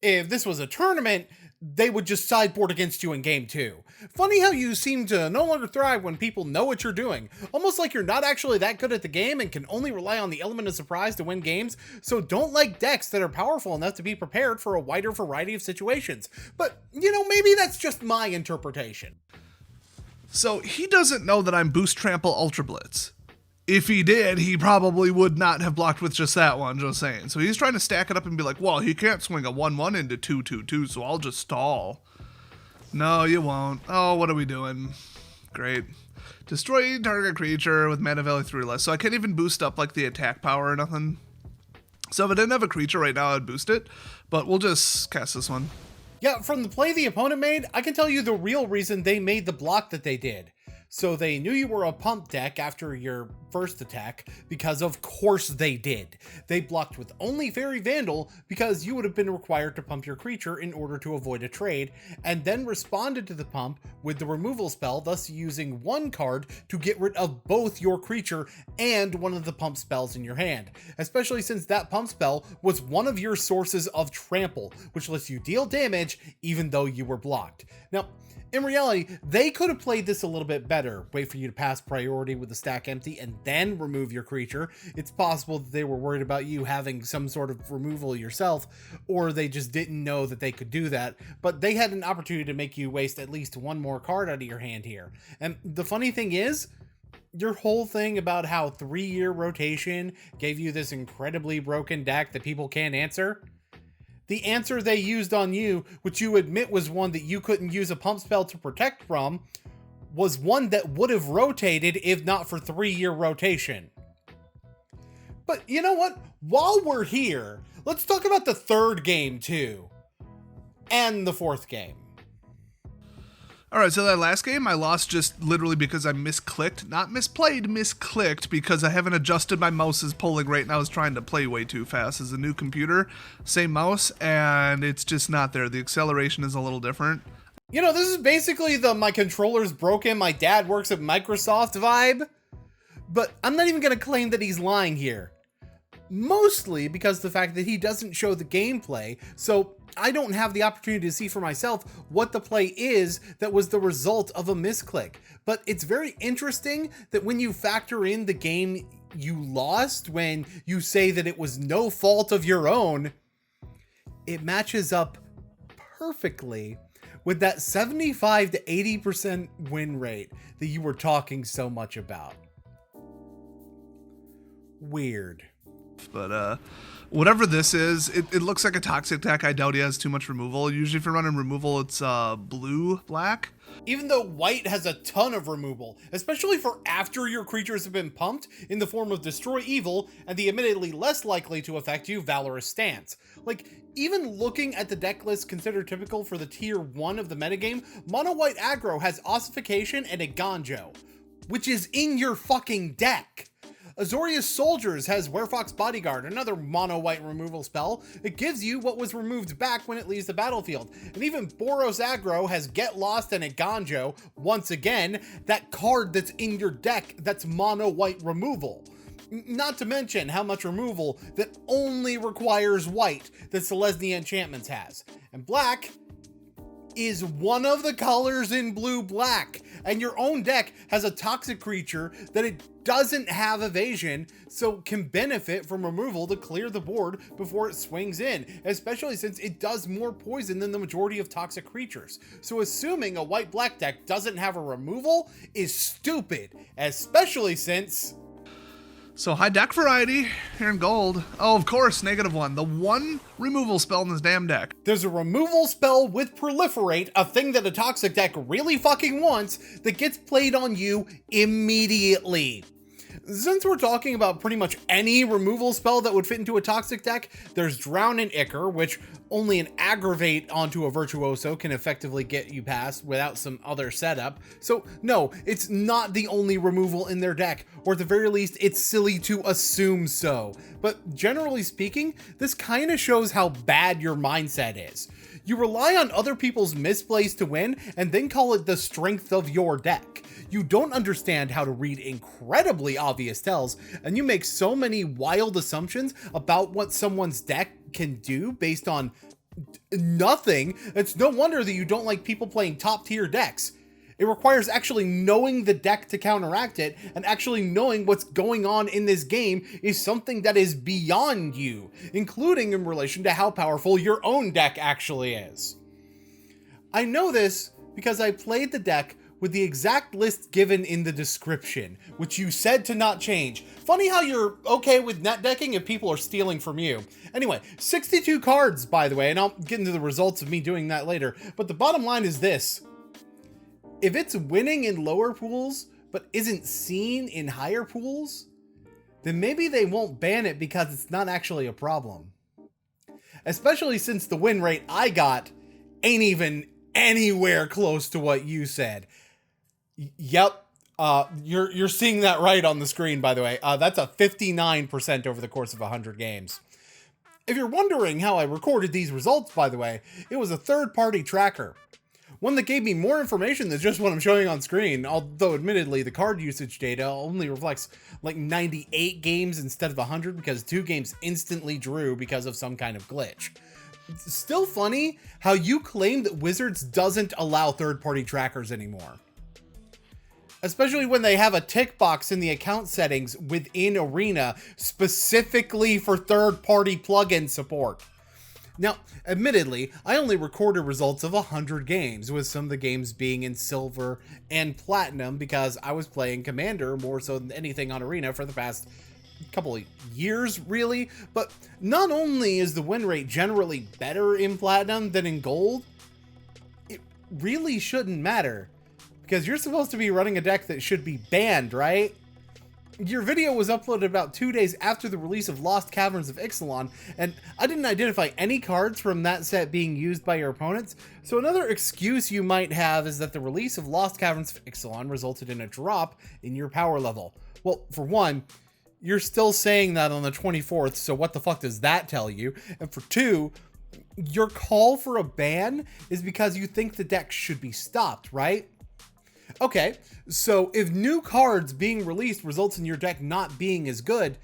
If this was a tournament, they would just sideboard against you in game 2. Funny how you seem to no longer thrive when people know what you're doing. Almost like you're not actually that good at the game and can only rely on the element of surprise to win games, so don't like decks that are powerful enough to be prepared for a wider variety of situations. But, you know, maybe that's just my interpretation. So he doesn't know that I'm Boost Trample Ultra Blitz. If he did, he probably would not have blocked with just that one, just saying. So he's trying to stack it up and be like, well, he can't swing a 1-1 into 2-2-2, so I'll just stall. No, you won't. Oh, what are we doing? Great. Destroy target creature with mana value 3 or less. So I can't even boost up like the attack power or nothing. So if I didn't have a creature right now, I'd boost it. But we'll just cast this one. Yeah, from the play the opponent made, I can tell you the real reason they made the block that they did. So they knew you were a pump deck after your first attack, because of course they did. They blocked with only Fairy Vandal because you would have been required to pump your creature in order to avoid a trade, and then responded to the pump with the removal spell, thus using one card to get rid of both your creature and one of the pump spells in your hand, especially since that pump spell was one of your sources of trample, which lets you deal damage even though you were blocked. Now, in reality, they could have played this a little bit better. Wait for you to pass priority with the stack empty and then remove your creature. It's possible that they were worried about you having some sort of removal yourself, or they just didn't know that they could do that. But they had an opportunity to make you waste at least one more card out of your hand here. And the funny thing is, your whole thing about how 3-year rotation gave you this incredibly broken deck that people can't answer, the answer they used on you, which you admit was one that you couldn't use a pump spell to protect from, was one that would have rotated if not for 3-year rotation. But you know what? While we're here, let's talk about the third game too. And the fourth game. Alright, so that last game I lost just literally because I misclicked. Not misplayed, misclicked, because I haven't adjusted my mouse's polling rate and I was trying to play way too fast. As a new computer, same mouse, and it's just not there. The acceleration is a little different. You know, this is basically the my controller's broken, my dad works at Microsoft vibe. But I'm not even going to claim that he's lying here. Mostly because the fact that he doesn't show the gameplay, so I don't have the opportunity to see for myself what the play is that was the result of a misclick. But it's very interesting that when you factor in the game you lost, when you say that it was no fault of your own, it matches up perfectly with that 75 to 80% win rate that you were talking so much about. Weird. But whatever this is, it looks like a toxic deck. I doubt he has too much removal. Usually if you're running removal, it's blue, black. Even though white has a ton of removal, especially for after your creatures have been pumped in the form of Destroy Evil and the admittedly less likely to affect you Valorous Stance. Like, even looking at the deck list considered typical for the tier 1 of the metagame, mono white aggro has Ossification and a Ganjo, which is in your fucking deck. Azorius Soldiers has Werefox Bodyguard, another mono-white removal spell. It gives you what was removed back when it leaves the battlefield. And even Boros Aggro has Get Lost and a Ganjo, once again, that card that's in your deck that's mono-white removal. Not to mention how much removal that only requires white that Selesnya Enchantments has. And black is one of the colors in blue-black, and your own deck has a toxic creature that it doesn't have evasion, so can benefit from removal to clear the board before it swings in, especially since it does more poison than the majority of toxic creatures. So assuming a white-black deck doesn't have a removal is stupid, especially since... So high deck variety here in gold. Oh, of course, -1. The one removal spell in this damn deck. There's a removal spell with Proliferate, a thing that a toxic deck really fucking wants, that gets played on you immediately. Since we're talking about pretty much any removal spell that would fit into a toxic deck, there's Drown and Ichor, which only an Aggravate onto a Virtuoso can effectively get you past without some other setup. So no, it's not the only removal in their deck, or at the very least, it's silly to assume so. But generally speaking, this kind of shows how bad your mindset is. You rely on other people's misplays to win, and then call it the strength of your deck. You don't understand how to read incredibly obvious tells, and you make so many wild assumptions about what someone's deck can do based on nothing. It's no wonder that you don't like people playing top tier decks. It requires actually knowing the deck to counteract it, and actually knowing what's going on in this game is something that is beyond you, including in relation to how powerful your own deck actually is. I know this because I played the deck with the exact list given in the description, which you said to not change. Funny how you're okay with net decking if people are stealing from you. Anyway, 62 cards, by the way, and I'll get into the results of me doing that later, but the bottom line is this. If it's winning in lower pools, but isn't seen in higher pools, then maybe they won't ban it because it's not actually a problem. Especially since the win rate I got ain't even anywhere close to what you said. Yep, you're seeing that right on the screen, by the way. That's a 59% over the course of 100 games. If you're wondering how I recorded these results, by the way, it was a third-party tracker. One that gave me more information than just what I'm showing on screen, although admittedly the card usage data only reflects like 98 games instead of 100 because 2 games instantly drew because of some kind of glitch. It's still funny how you claim that Wizards doesn't allow third-party trackers anymore. Especially when they have a tick box in the account settings within Arena specifically for third-party plugin support. Now, admittedly, I only recorded results of 100 games, with some of the games being in silver and platinum because I was playing Commander more so than anything on Arena for the past couple of years, really. But not only is the win rate generally better in platinum than in gold, it really shouldn't matter, because you're supposed to be running a deck that should be banned, right? Your video was uploaded about 2 days after the release of Lost Caverns of Ixalan, and I didn't identify any cards from that set being used by your opponents, so another excuse you might have is that the release of Lost Caverns of Ixalan resulted in a drop in your power level. Well, for one, you're still saying that on the 24th, so what the fuck does that tell you? And for two, your call for a ban is because you think the deck should be stopped, right? Okay, so if new cards being released results in your deck not being as good,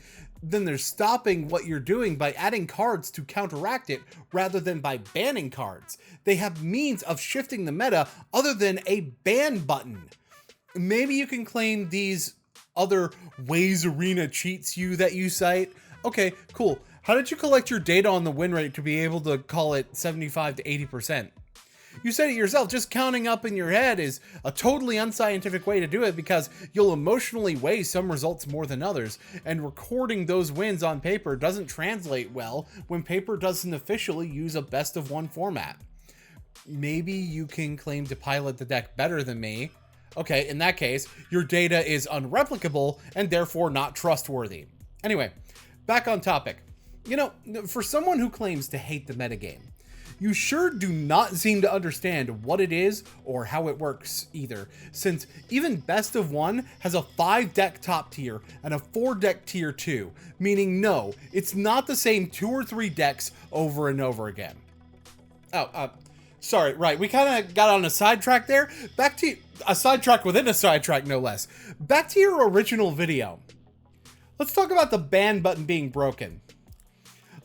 then they're stopping what you're doing by adding cards to counteract it rather than by banning cards. They have means of shifting the meta other than a ban button. Maybe you can claim these other ways Arena cheats you that you cite. Okay, cool. How did you collect your data on the win rate to be able to call it 75 to 80%? You said it yourself, just counting up in your head is a totally unscientific way to do it because you'll emotionally weigh some results more than others, and recording those wins on paper doesn't translate well when paper doesn't officially use a best of one format. Maybe you can claim to pilot the deck better than me. Okay, in that case, your data is unreplicable and therefore not trustworthy. Anyway, back on topic. You know, for someone who claims to hate the metagame, you sure do not seem to understand what it is or how it works either, since even Best of One has a 5-deck top tier and a 4-deck tier 2, meaning no, it's not the same 2 or 3 decks over and over again. Sorry, right, we kind of got on a sidetrack there. Back to a sidetrack within a sidetrack, no less. Back to your original video. Let's talk about the ban button being broken.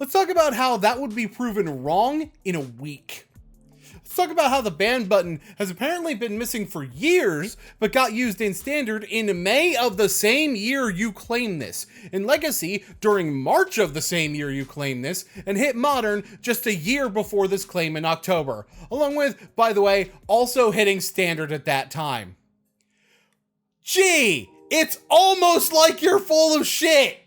Let's talk about how that would be proven wrong in a week. Let's talk about how the ban button has apparently been missing for years, but got used in Standard in May of the same year you claim this, in Legacy during March of the same year you claim this, and hit Modern just a year before this claim in October, along with, by the way, also hitting Standard at that time. Gee, it's almost like you're full of shit!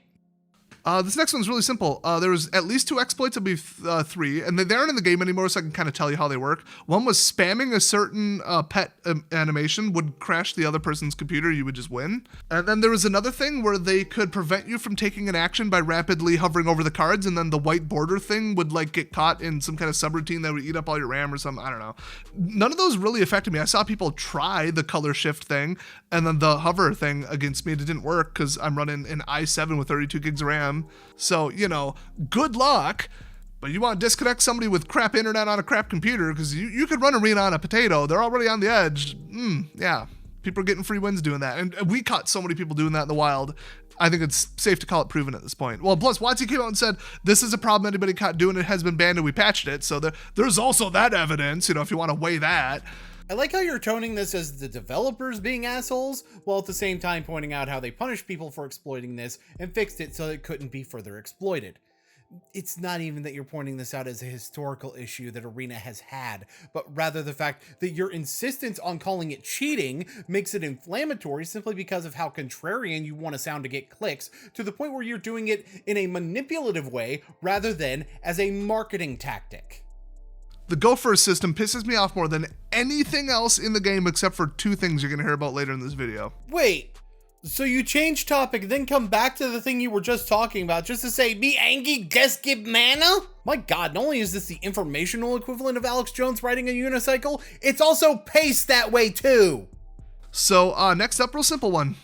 This next one's really simple. There was at least 2 exploits, there'll be 3, and they aren't in the game anymore, so I can kind of tell you how they work. One was spamming a certain pet animation would crash the other person's computer, you would just win. And then there was another thing where they could prevent you from taking an action by rapidly hovering over the cards, and then the white border thing would like get caught in some kind of subroutine that would eat up all your RAM or something, I don't know. None of those really affected me. I saw people try the color shift thing, and then the hover thing against me. It didn't work because I'm running an i7 with 32 gigs of RAM. So, you know, good luck, but you want to disconnect somebody with crap internet on a crap computer because you could run Arena on a potato. They're already on the edge. Yeah, people are getting free wins doing that. And we caught so many people doing that in the wild. I think it's safe to call it proven at this point. Well, plus, WotC came out and said, this is a problem anybody caught doing it has been banned and we patched it. So there's also that evidence, you know, if you want to weigh that. I like how you're toning this as the developers being assholes, while at the same time pointing out how they punished people for exploiting this and fixed it so it couldn't be further exploited. It's not even that you're pointing this out as a historical issue that Arena has had, but rather the fact that your insistence on calling it cheating makes it inflammatory simply because of how contrarian you want to sound to get clicks, to the point where you're doing it in a manipulative way rather than as a marketing tactic. The Go First system pisses me off more than anything else in the game except for 2 things you're going to hear about later in this video. Wait, so you change topic, then come back to the thing you were just talking about just to say, be angry, just give mana? My god, not only is this the informational equivalent of Alex Jones riding a unicycle, it's also paced that way too. So next up, real simple one.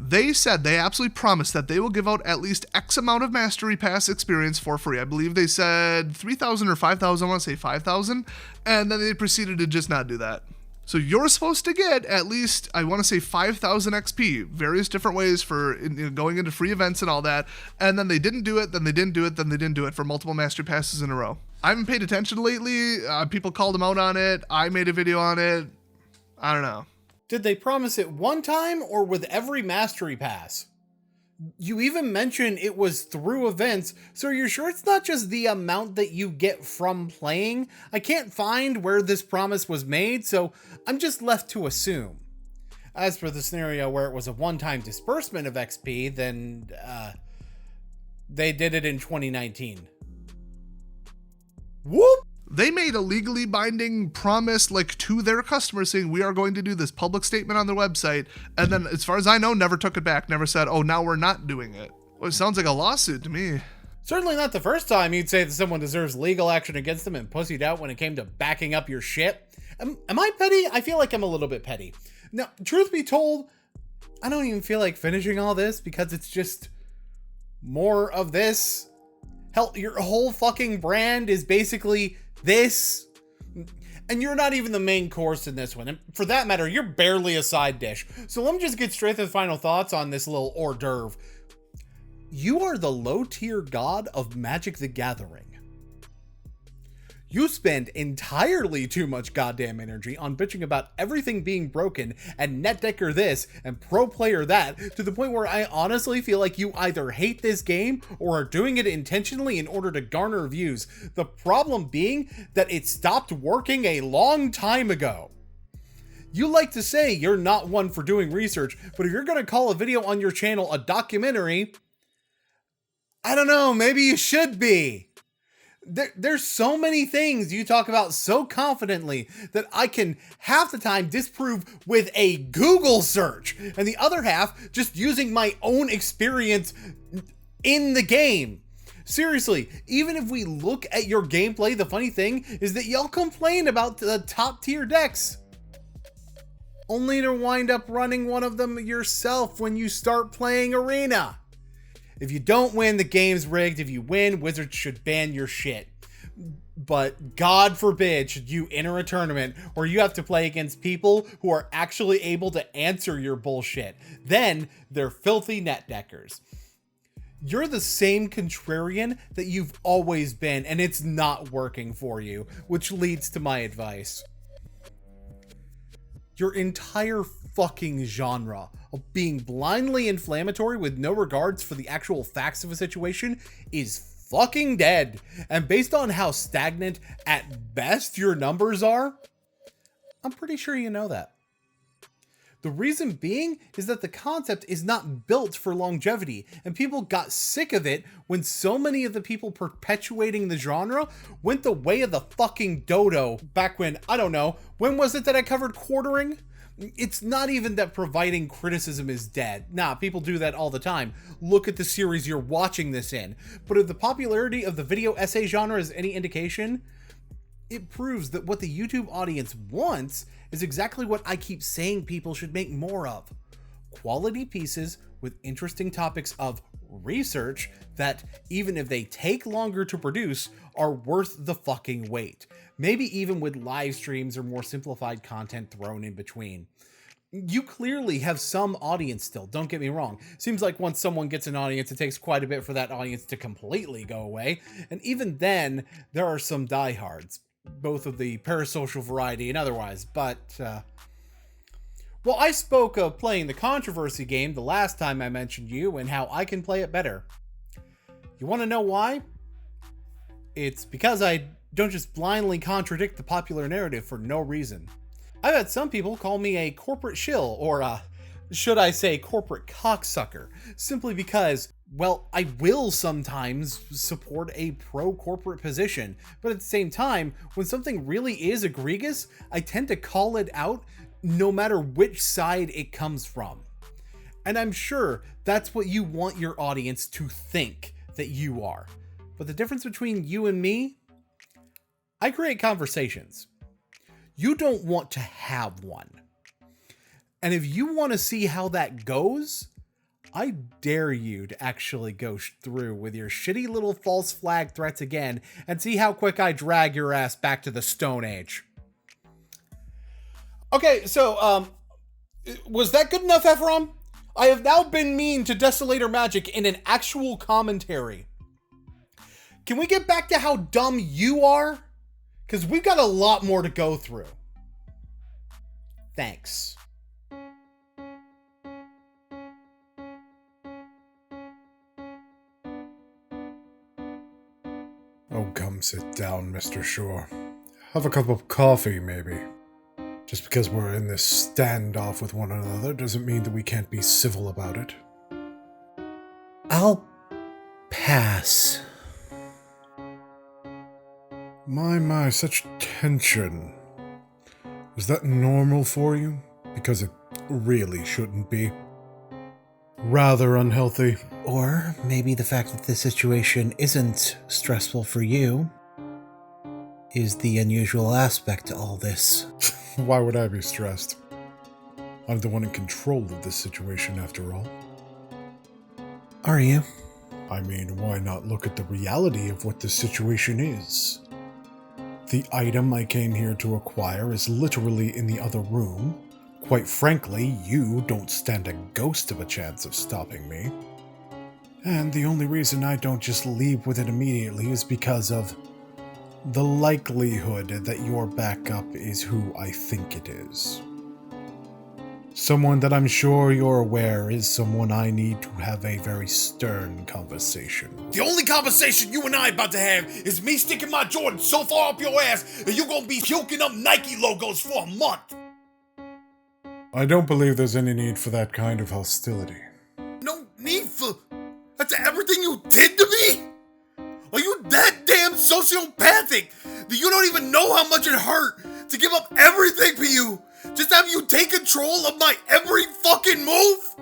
They said, they absolutely promised that they will give out at least X amount of Mastery Pass experience for free. I believe they said 3,000 or 5,000, I want to say 5,000, and then they proceeded to just not do that. So you're supposed to get at least, I want to say 5,000 XP, various different ways for going into free events and all that, and then they didn't do it, then they didn't do it, then they didn't do it for multiple Mastery Passes in a row. I haven't paid attention lately, people called them out on it, I made a video on it, I don't know. Did they promise it one time or with every Mastery Pass? You even mentioned it was through events, so you're sure it's not just the amount that you get from playing? I can't find where this promise was made, so I'm just left to assume. As for the scenario where it was a one-time disbursement of XP, then, they did it in 2019. Whoop! They made a legally binding promise like to their customers saying we are going to do this public statement on their website, and then as far as I know never took it back, never said, oh, now we're not doing it. Well, it sounds like a lawsuit to me. Certainly not the first time you'd say that someone deserves legal action against them and pussied out when it came to backing up your shit. Am I petty? I feel like I'm a little bit petty. Now, truth be told, I don't even feel like finishing all this because it's just more of this. Hell, your whole fucking brand is basically this, and you're not even the main course in this one, and for that matter, you're barely a side dish. So let me just get straight to the final thoughts on this little hors d'oeuvre. You are the low-tier god of Magic the Gathering. You spend entirely too much goddamn energy on bitching about everything being broken and netdecker this and pro player that, to the point where I honestly feel like you either hate this game or are doing it intentionally in order to garner views. The problem being that it stopped working a long time ago. You like to say you're not one for doing research, but if you're going to call a video on your channel a documentary, I don't know, maybe you should be. There's so many things you talk about so confidently that I can half the time disprove with a Google search, and the other half just using my own experience in the game. Seriously, even if we look at your gameplay, the funny thing is that y'all complain about the top tier decks, only to wind up running one of them yourself when you start playing Arena. If you don't win, the game's rigged. If you win, Wizards should ban your shit. But God forbid should you enter a tournament where you have to play against people who are actually able to answer your bullshit. Then they're filthy net deckers. You're the same contrarian that you've always been, and it's not working for you, which leads to my advice. Your entire fucking genre of being blindly inflammatory with no regards for the actual facts of a situation is fucking dead. And based on how stagnant at best your numbers are, I'm pretty sure you know that. The reason being is that the concept is not built for longevity, and people got sick of it when so many of the people perpetuating the genre went the way of the fucking dodo back when, I don't know, when was it that I covered quartering? It's not even that providing criticism is dead. Nah, people do that all the time. Look at the series you're watching this in. But if the popularity of the video essay genre is any indication, it proves that what the YouTube audience wants is exactly what I keep saying people should make more of. Quality pieces with interesting topics of research that, even if they take longer to produce, are worth the fucking wait. Maybe even with live streams or more simplified content thrown in between. You clearly have some audience still, don't get me wrong. Seems like once someone gets an audience, it takes quite a bit for that audience to completely go away. And even then, there are some diehards, both of the parasocial variety and otherwise. But, well, I spoke of playing the controversy game the last time I mentioned you and how I can play it better. You want to know why? It's because I don't just blindly contradict the popular narrative for no reason. I've had some people call me a corporate shill, or should I say corporate cocksucker, simply because, well, I will sometimes support a pro-corporate position, but at the same time, when something really is egregious, I tend to call it out no matter which side it comes from. And I'm sure that's what you want your audience to think that you are. But the difference between you and me, I create conversations. You don't want to have one. And if you want to see how that goes, I dare you to actually go through with your shitty little false flag threats again and see how quick I drag your ass back to the Stone Age. Okay, so, was that good enough, Ephraim? I have now been mean to Desolator Magic in an actual commentary. Can we get back to how dumb you are? Because we've got a lot more to go through. Thanks. Oh, come sit down, Mr. Shore. Have a cup of coffee, maybe. Just because we're in this standoff with one another doesn't mean that we can't be civil about it. I'll pass. My, such tension. Is that normal for you? Because it really shouldn't be. Rather unhealthy. Or maybe the fact that this situation isn't stressful for you is the unusual aspect to all this. Why would I be stressed? I'm the one in control of this situation, after all. Are you? I mean, why not look at the reality of what this situation is? The item I came here to acquire is literally in the other room. Quite frankly, you don't stand a ghost of a chance of stopping me. And the only reason I don't just leave with it immediately is because of the likelihood that your backup is who I think it is. Someone that I'm sure you're aware is someone I need to have a very stern conversation. The only conversation you and I about to have is me sticking my Jordan so far up your ass that you're gonna be puking up Nike logos for a month. I don't believe there's any need for that kind of hostility. No need for... After everything you did to me? Are you that damn sociopathic that you don't even know how much it hurt to give up everything for you? Just have you take control of my every fucking move?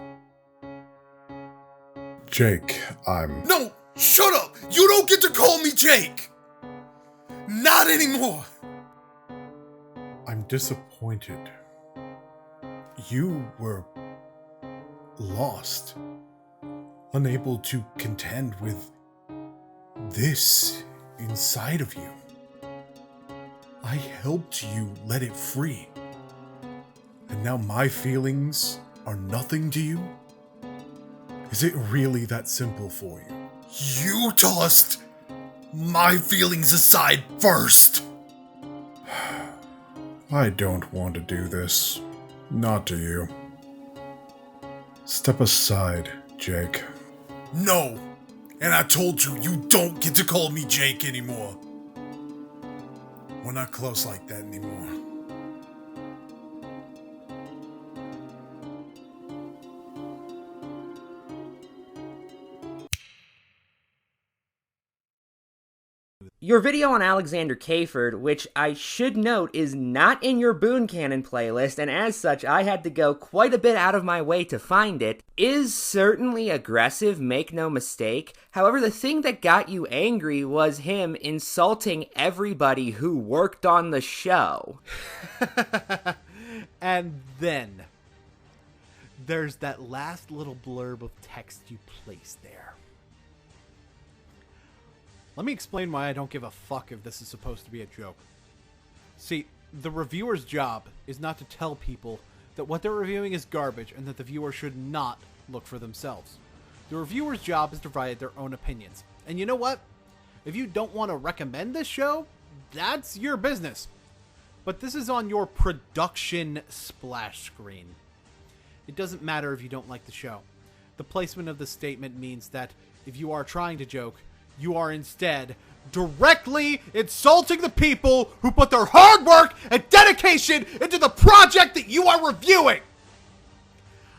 Jake, I'm... No, shut up! You don't get to call me Jake! Not anymore! I'm disappointed. You were lost. Unable to contend with this inside of you. I helped you let it free. And now my feelings are nothing to you? Is it really that simple for you? You tossed my feelings aside first. I don't want to do this. Not to you. Step aside, Jake. No. And I told you, you don't get to call me Jake anymore. We're not close like that anymore. Your video on Alexander Kayford, which I should note is not in your Boon Canon playlist, and as such I had to go quite a bit out of my way to find it, is certainly aggressive, make no mistake. However, the thing that got you angry was him insulting everybody who worked on the show. And then there's that last little blurb of text you placed there. Let me explain why I don't give a fuck if this is supposed to be a joke. See, the reviewer's job is not to tell people that what they're reviewing is garbage and that the viewer should not look for themselves. The reviewer's job is to provide their own opinions. And you know what? If you don't want to recommend this show, that's your business. But this is on your production splash screen. It doesn't matter if you don't like the show. The placement of the statement means that if you are trying to joke, you are instead directly insulting the people who put their hard work and dedication into the project that you are reviewing.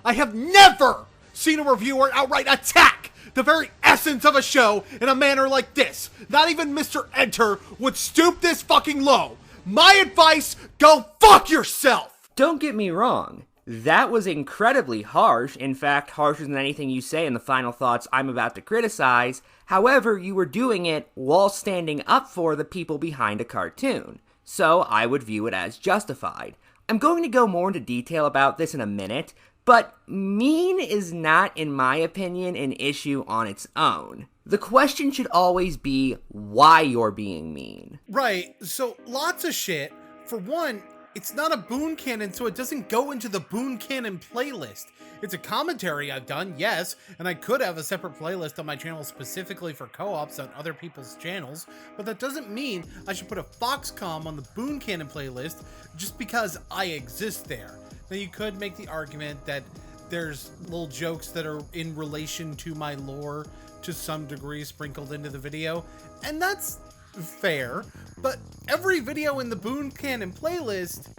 I have never seen a reviewer outright attack the very essence of a show in a manner like this. Not even Mr. Enter would stoop this fucking low. My advice, go fuck yourself! Don't get me wrong. That was incredibly harsh, in fact, harsher than anything you say in the final thoughts I'm about to criticize. However, you were doing it while standing up for the people behind a cartoon, so I would view it as justified. I'm going to go more into detail about this in a minute, but mean is not, in my opinion, an issue on its own. The question should always be why you're being mean. Right, so lots of shit. For one, it's not a Boon Canon, so it doesn't go into the Boon Canon playlist. It's a commentary I've done, yes, and I could have a separate playlist on my channel specifically for co-ops on other people's channels, but that doesn't mean I should put a Foxcom on the Boon Canon playlist just because I exist there. Now, you could make the argument that there's little jokes that are in relation to my lore to some degree sprinkled into the video, and that's Fair, but every video in the Boon Canon playlist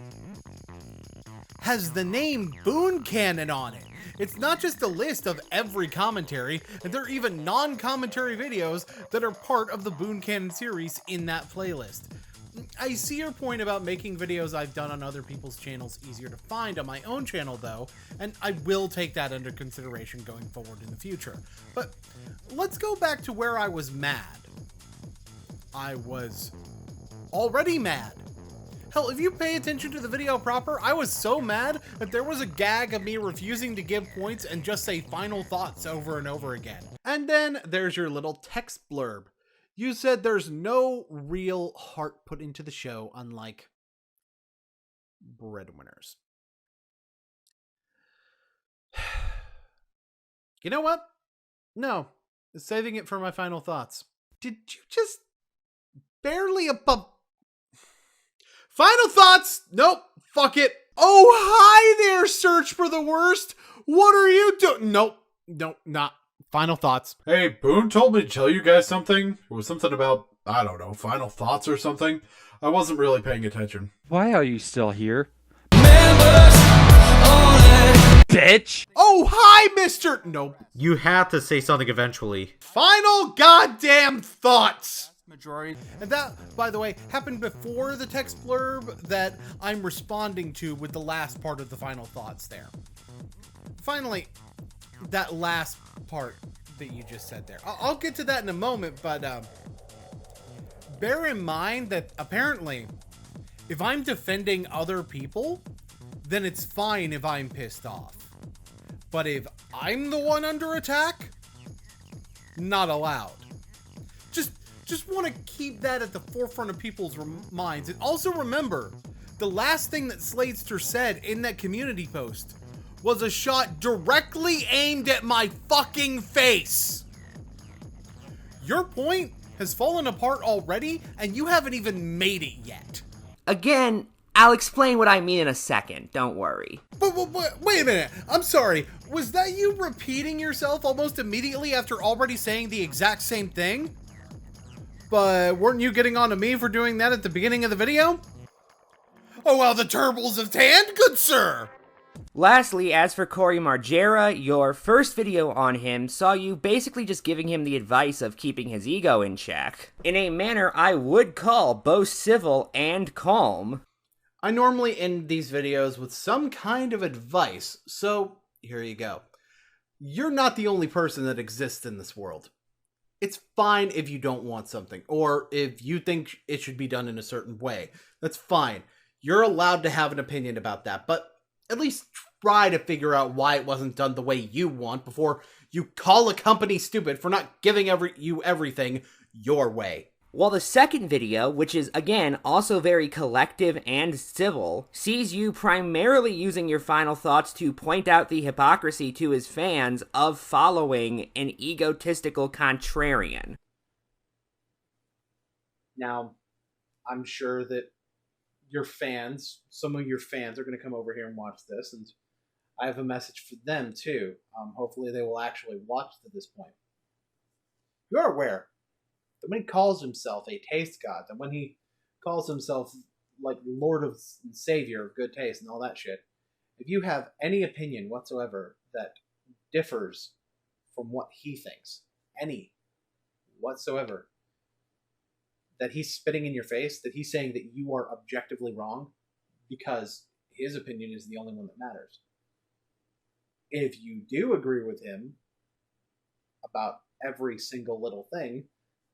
has the name Boon Canon on it. It's not just a list of every commentary, and there are even non-commentary videos that are part of the Boon Canon series in that playlist. I see your point about making videos I've done on other people's channels easier to find on my own channel though, and I will take that under consideration going forward in the future. But let's go back to where I was mad. I was already mad. Hell, if you pay attention to the video proper, I was so mad that there was a gag of me refusing to give points and just say final thoughts over and over again. And then there's your little text blurb. You said there's no real heart put into the show, unlike breadwinners. You know what? No, saving it for my final thoughts. Did you just barely above... Final thoughts! Nope, fuck it. Oh, hi there, Search for the Worst. What are you doing? Nope, not. Final thoughts. Hey, Boon told me to tell you guys something. It was something about, I don't know, final thoughts or something. I wasn't really paying attention. Why are you still here? Bitch! Oh, hi, Mr. Nope. You had to say something eventually. Final goddamn thoughts! And that, by the way, happened before the text blurb that I'm responding to with the last part of the final thoughts there. Finally, that last part that you just said there. I'll get to that in a moment, but bear in mind that apparently, if I'm defending other people, then it's fine if I'm pissed off. But if I'm the one under attack, not allowed. Just want to keep that at the forefront of people's minds. And also remember, the last thing that Sladester said in that community post was a shot directly aimed at my fucking face. Your point has fallen apart already, and you haven't even made it yet. Again, I'll explain what I mean in a second. Don't worry. But wait a minute. I'm sorry. Was that you repeating yourself almost immediately after already saying the exact same thing? But weren't you getting on to me for doing that at the beginning of the video? Oh, well, the turbals have tanned, good sir. Lastly, as for Cory Margera, your first video on him saw you basically just giving him the advice of keeping his ego in check, in a manner I would call both civil and calm. I normally end these videos with some kind of advice, so here you go. You're not the only person that exists in this world. It's fine if you don't want something, or if you think it should be done in a certain way. That's fine. You're allowed to have an opinion about that, but at least try to figure out why it wasn't done the way you want before you call a company stupid for not giving you everything your way. While the second video, which is again also very collective and civil, sees you primarily using your final thoughts to point out the hypocrisy to his fans of following an egotistical contrarian. Now, I'm sure that your fans, some of your fans are going to come over here and watch this, and I have a message for them too. Hopefully they will actually watch to this point. You are aware that when he calls himself a taste god, that when he calls himself like Lord of Savior of good taste and all that shit, if you have any opinion whatsoever that differs from what he thinks, any whatsoever, that he's spitting in your face, that he's saying that you are objectively wrong because his opinion is the only one that matters. If you do agree with him about every single little thing,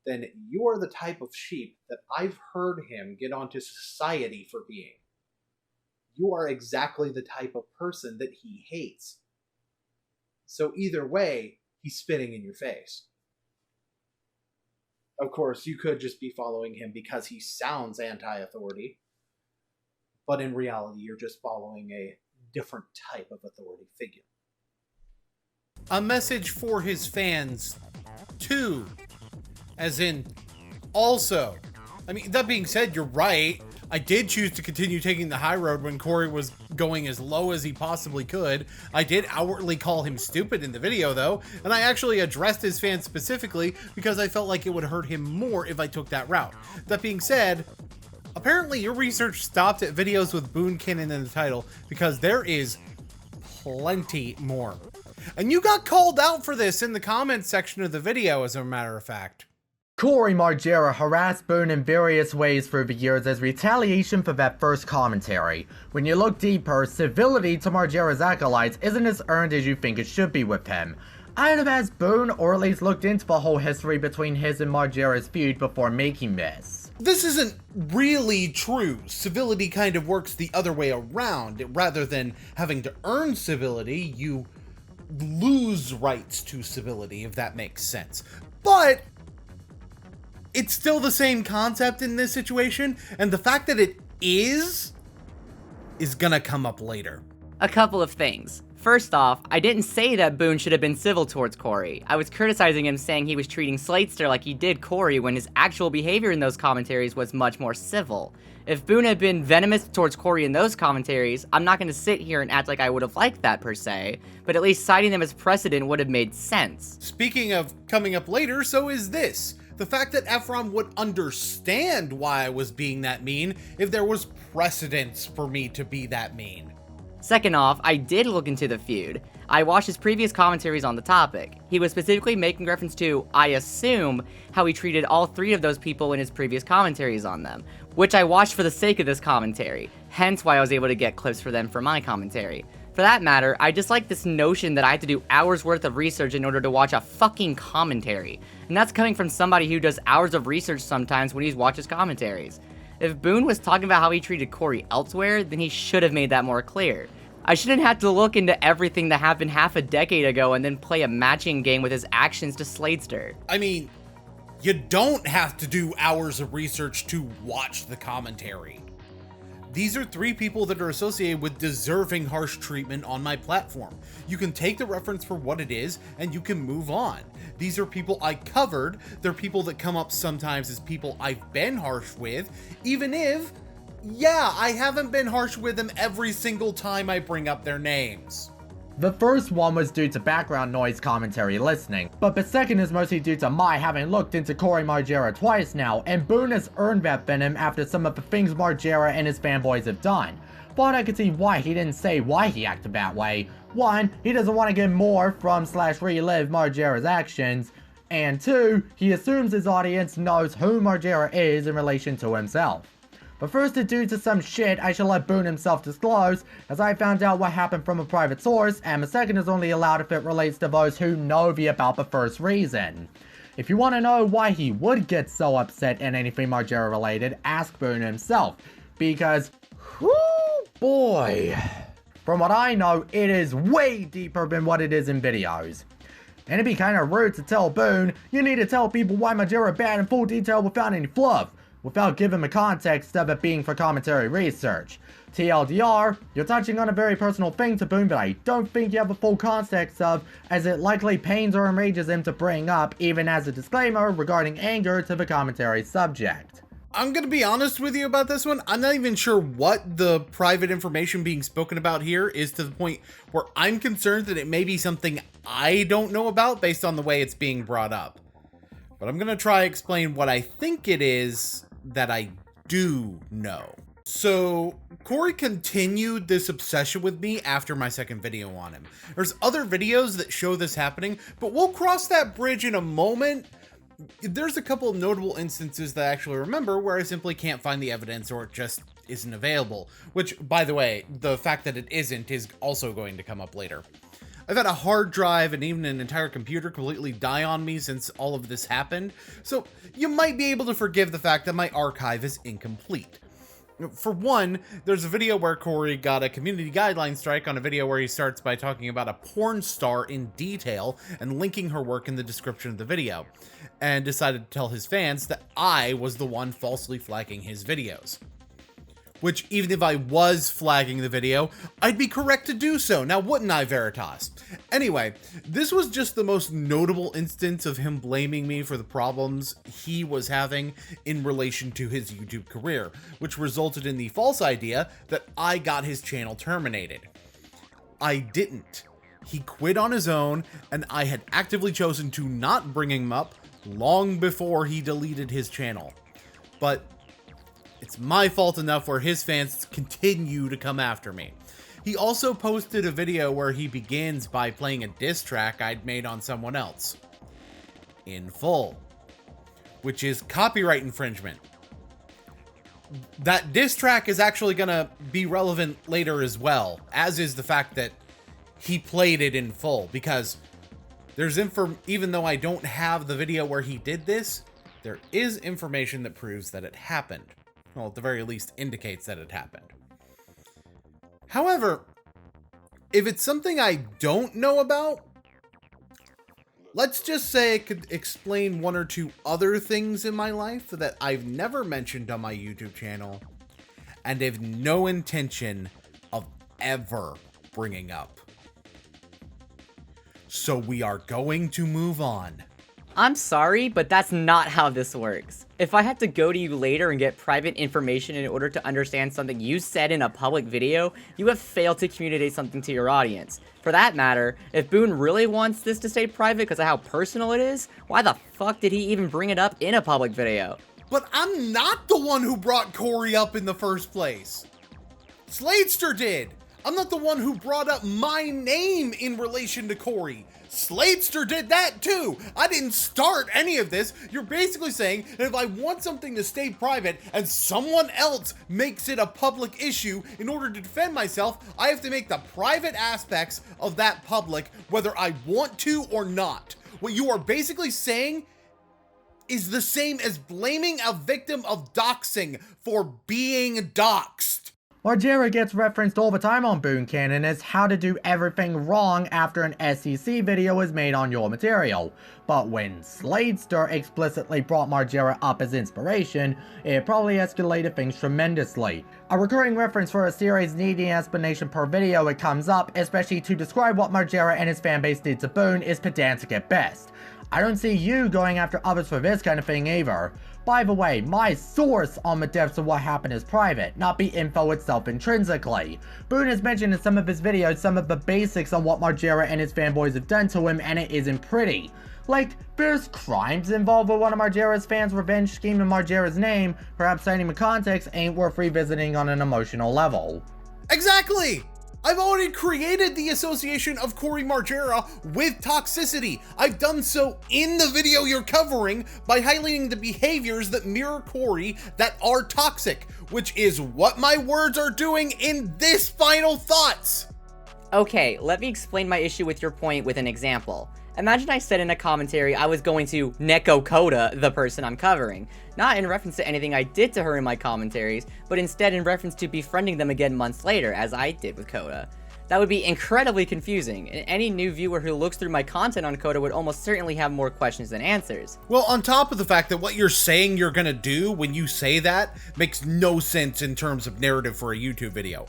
then you are the type of sheep that I've heard him get onto society for being. You are exactly the type of person that he hates. So either way, he's spitting in your face. Of course, you could just be following him because he sounds anti-authority, but in reality, you're just following a different type of authority figure. A message for his fans, too. As in, also. I mean, that being said, you're right. I did choose to continue taking the high road when Corey was going as low as he possibly could. I did outwardly call him stupid in the video though, and I actually addressed his fans specifically because I felt like it would hurt him more if I took that route. That being said, apparently your research stopped at videos with Boon Cannon in the title because there is plenty more. And you got called out for this in the comments section of the video, as a matter of fact. Corey Margera harassed Boon in various ways through the years as retaliation for that first commentary. When you look deeper, civility to Margera's acolytes isn't as earned as you think it should be with him. I'd have asked Boon, or at least looked into the whole history between his and Margera's feud before making this. This isn't really true. Civility kind of works the other way around. Rather than having to earn civility, you lose rights to civility, if that makes sense. But it's still the same concept in this situation, and the fact that it is gonna come up later. A couple of things. First off, I didn't say that Boon should have been civil towards Corey. I was criticizing him, saying he was treating Slatester like he did Corey when his actual behavior in those commentaries was much more civil. If Boon had been venomous towards Corey in those commentaries, I'm not going to sit here and act like I would have liked that per se, but at least citing them as precedent would have made sense. Speaking of coming up later, so is this. The fact that Ephrom would understand why I was being that mean if there was precedence for me to be that mean. Second off, I did look into the feud. I watched his previous commentaries on the topic. He was specifically making reference to, I assume, how he treated all three of those people in his previous commentaries on them, which I watched for the sake of this commentary, hence why I was able to get clips for them for my commentary. For that matter, I just like this notion that I have to do hours worth of research in order to watch a fucking commentary. And that's coming from somebody who does hours of research sometimes when he watches commentaries. If Boon was talking about how he treated Corey elsewhere, then he should have made that more clear. I shouldn't have to look into everything that happened half a decade ago and then play a matching game with his actions to Slatester. I mean, you don't have to do hours of research to watch the commentary. These are three people that are associated with deserving harsh treatment on my platform. You can take the reference for what it is, and you can move on. These are people I covered. They're people that come up sometimes as people I've been harsh with, even if, yeah, I haven't been harsh with them every single time I bring up their names. The first one was due to background noise commentary listening, but the second is mostly due to my having looked into Corey Margera twice now, and Boon has earned that venom after some of the things Margera and his fanboys have done. But I could see why he didn't say why he acted that way. One, he doesn't want to get more from/relive Margera's actions, and two, he assumes his audience knows who Margera is in relation to himself. But first, due to some shit I shall let Boon himself disclose, as I found out what happened from a private source, and the second is only allowed if it relates to those who know about the first reason. If you want to know why he would get so upset in anything Margera related, ask Boon himself, because, whoo boy, from what I know, it is way deeper than what it is in videos. And it'd be kinda rude to tell Boon, you need to tell people why Margera bad in full detail without any fluff, without giving the context of it being for commentary research. TLDR, you're touching on a very personal thing to Boon, but I don't think you have the full context of, as it likely pains or enrages him to bring up, even as a disclaimer regarding anger to the commentary subject. I'm gonna be honest with you about this one. I'm not even sure what the private information being spoken about here is, to the point where I'm concerned that it may be something I don't know about based on the way it's being brought up. But I'm gonna try explain what I think it is that I do know. So, Corey continued this obsession with me after my second video on him. There's other videos that show this happening, but we'll cross that bridge in a moment. There's a couple of notable instances that I actually remember where I simply can't find the evidence or it just isn't available. Which, by the way, the fact that it isn't is also going to come up later. I've had a hard drive and even an entire computer completely die on me since all of this happened, so you might be able to forgive the fact that my archive is incomplete. For one, there's a video where Corey got a community guideline strike on a video where he starts by talking about a porn star in detail and linking her work in the description of the video, and decided to tell his fans that I was the one falsely flagging his videos. Which, even if I was flagging the video, I'd be correct to do so, now wouldn't I, Veritas? Anyway, this was just the most notable instance of him blaming me for the problems he was having in relation to his YouTube career, which resulted in the false idea that I got his channel terminated. I didn't. He quit on his own, and I had actively chosen to not bring him up long before he deleted his channel. But it's my fault enough where his fans continue to come after me. He also posted a video where he begins by playing a diss track I'd made on someone else. In full. Which is copyright infringement. That diss track is actually gonna be relevant later as well, as is the fact that he played it in full, because there's even though I don't have the video where he did this, there is information that proves that it happened. Well, at the very least indicates that it happened. However, if it's something I don't know about, let's just say it could explain one or two other things in my life that I've never mentioned on my YouTube channel and have no intention of ever bringing up. So we are going to move on. I'm sorry, but that's not how this works. If I had to go to you later and get private information in order to understand something you said in a public video, you have failed to communicate something to your audience. For that matter, if Boon really wants this to stay private because of how personal it is, why the fuck did he even bring it up in a public video? But I'm not the one who brought Corey up in the first place. Sladester did. I'm not the one who brought up my name in relation to Corey. Sladester did that too. I didn't start any of this. You're basically saying that if I want something to stay private and someone else makes it a public issue, in order to defend myself, I have to make the private aspects of that public, whether I want to or not. What you are basically saying is the same as blaming a victim of doxing for being doxed. Margera gets referenced all the time on Boon Canon as how to do everything wrong after an SEC video is made on your material. But when Sladester explicitly brought Margera up as inspiration, it probably escalated things tremendously. A recurring reference for a series needing explanation per video it comes up, especially to describe what Margera and his fanbase did to Boon, is pedantic at best. I don't see you going after others for this kind of thing either. By the way, my source on the depths of what happened is private, not the info itself intrinsically. Boon has mentioned in some of his videos some of the basics on what Margera and his fanboys have done to him, and it isn't pretty. Like, there's crimes involved with one of Margera's fans' revenge scheme in Margera's name, perhaps citing the context ain't worth revisiting on an emotional level. Exactly! I've already created the association of Corey Margera with toxicity. I've done so in the video you're covering by highlighting the behaviors that mirror Corey that are toxic, which is what my words are doing in this final thoughts. Okay, let me explain my issue with your point with an example. Imagine I said in a commentary I was going to Neko Koda, the person I'm covering. Not in reference to anything I did to her in my commentaries, but instead in reference to befriending them again months later, as I did with Koda. That would be incredibly confusing, and any new viewer who looks through my content on Koda would almost certainly have more questions than answers. Well, on top of the fact that what you're saying you're gonna do when you say that makes no sense in terms of narrative for a YouTube video.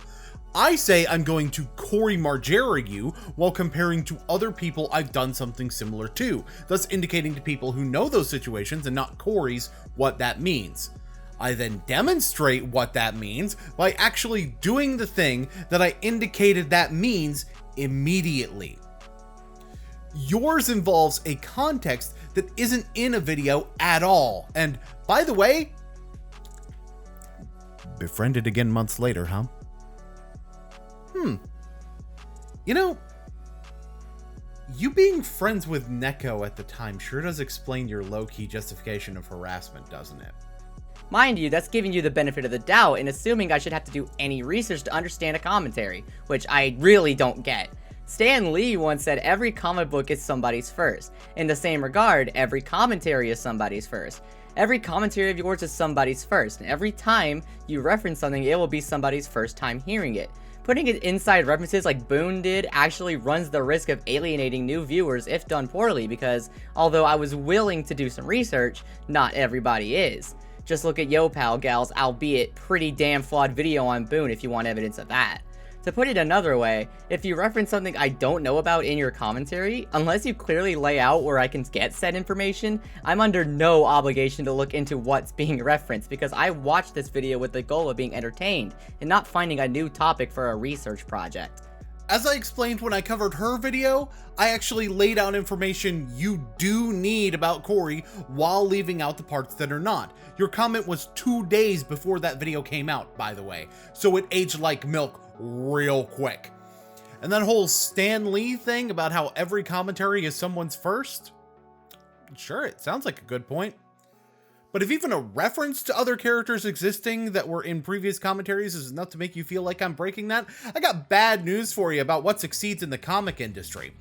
I say I'm going to Corey Margera you while comparing to other people I've done something similar to, thus indicating to people who know those situations and not Corey's what that means. I then demonstrate what that means by actually doing the thing that I indicated that means immediately. Yours involves a context that isn't in a video at all, and by the way, befriended again months later, huh? You know, you being friends with Neko at the time sure does explain your low-key justification of harassment, doesn't it? Mind you, that's giving you the benefit of the doubt and assuming I should have to do any research to understand a commentary, which I really don't get. Stan Lee once said every comic book is somebody's first. In the same regard, every commentary is somebody's first. Every commentary of yours is somebody's first, and every time you reference something, it will be somebody's first time hearing it. Putting it inside references like Boon did actually runs the risk of alienating new viewers if done poorly, because although I was willing to do some research, not everybody is. Just look at Yo Pal Gal's albeit pretty damn flawed video on Boon if you want evidence of that. To put it another way, if you reference something I don't know about in your commentary, unless you clearly lay out where I can get said information, I'm under no obligation to look into what's being referenced because I watched this video with the goal of being entertained and not finding a new topic for a research project. As I explained when I covered her video, I actually laid out information you do need about Corey while leaving out the parts that are not. Your comment was 2 days before that video came out, by the way, so it aged like milk real quick. And that whole Stan Lee thing about how every commentary is someone's first? Sure, it sounds like a good point. But if even a reference to other characters existing that were in previous commentaries is enough to make you feel like I'm breaking that, I got bad news for you about what succeeds in the comic industry.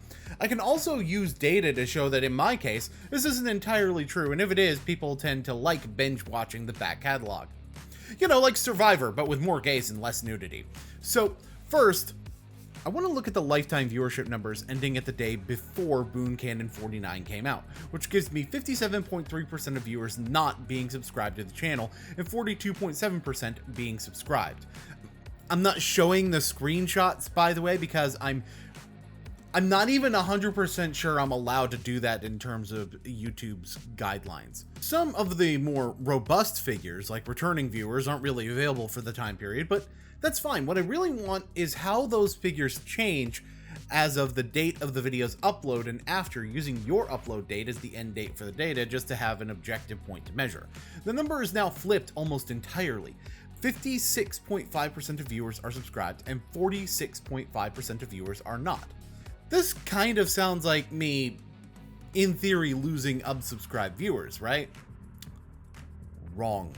I can also use data to show that in my case, this isn't entirely true, and if it is, people tend to like binge watching the back catalog. You know, like Survivor, but with more gays and less nudity. So, first, I want to look at the lifetime viewership numbers ending at the day before Boon Canon 49 came out, which gives me 57.3% of viewers not being subscribed to the channel and 42.7% being subscribed. I'm not showing the screenshots, by the way, because I'm not even 100% sure I'm allowed to do that in terms of YouTube's guidelines. Some of the more robust figures, like returning viewers, aren't really available for the time period, but that's fine. What I really want is how those figures change as of the date of the video's upload and after, using your upload date as the end date for the data just to have an objective point to measure. The number is now flipped almost entirely. 56.5% of viewers are subscribed and 46.5% of viewers are not. This kind of sounds like me, in theory, losing unsubscribed viewers, right? Wrong.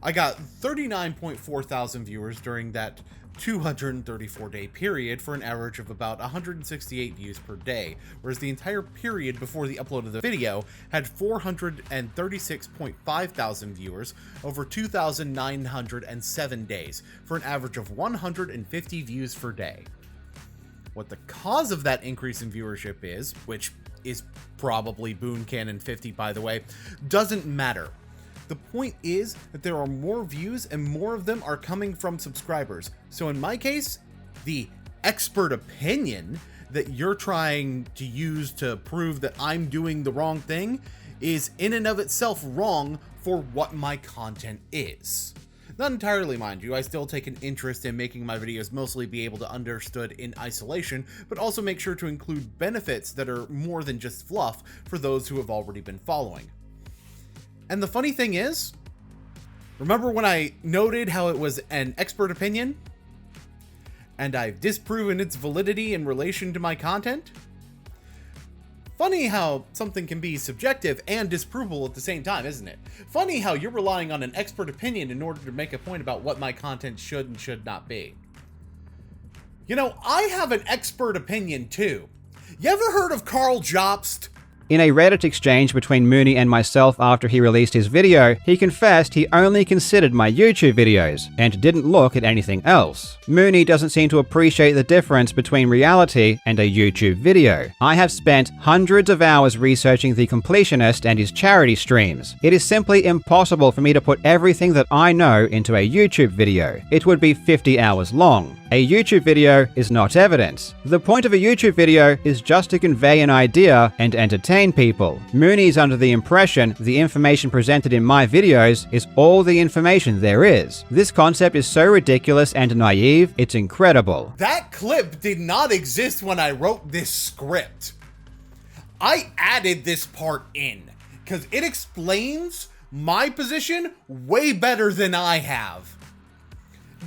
I got 39.4 thousand viewers during that 234-day period for an average of about 168 views per day, whereas the entire period before the upload of the video had 436.5 thousand viewers over 2,907 days for an average of 150 views per day. What the cause of that increase in viewership is, which is probably Boon Canon 50 by the way, doesn't matter. The point is that there are more views and more of them are coming from subscribers. So in my case, the expert opinion that you're trying to use to prove that I'm doing the wrong thing is in and of itself wrong for what my content is. Not entirely, mind you, I still take an interest in making my videos mostly be able to understood in isolation, but also make sure to include benefits that are more than just fluff for those who have already been following. And the funny thing is, remember when I noted how it was an expert opinion? And I've disproven its validity in relation to my content? Funny how something can be subjective and disprovable at the same time, isn't it? Funny how you're relying on an expert opinion in order to make a point about what my content should and should not be. You know, I have an expert opinion too. You ever heard of Carl Jobst? In a Reddit exchange between Mooney and myself after he released his video, he confessed he only considered my YouTube videos, and didn't look at anything else. Mooney doesn't seem to appreciate the difference between reality and a YouTube video. I have spent hundreds of hours researching The Completionist and his charity streams. It is simply impossible for me to put everything that I know into a YouTube video. It would be 50 hours long. A YouTube video is not evidence. The point of a YouTube video is just to convey an idea and entertain people. Mooney's under the impression the information presented in my videos is all the information there is. This concept is so ridiculous and naive, it's incredible. That clip did not exist when I wrote this script. I added this part in, because it explains my position way better than I have.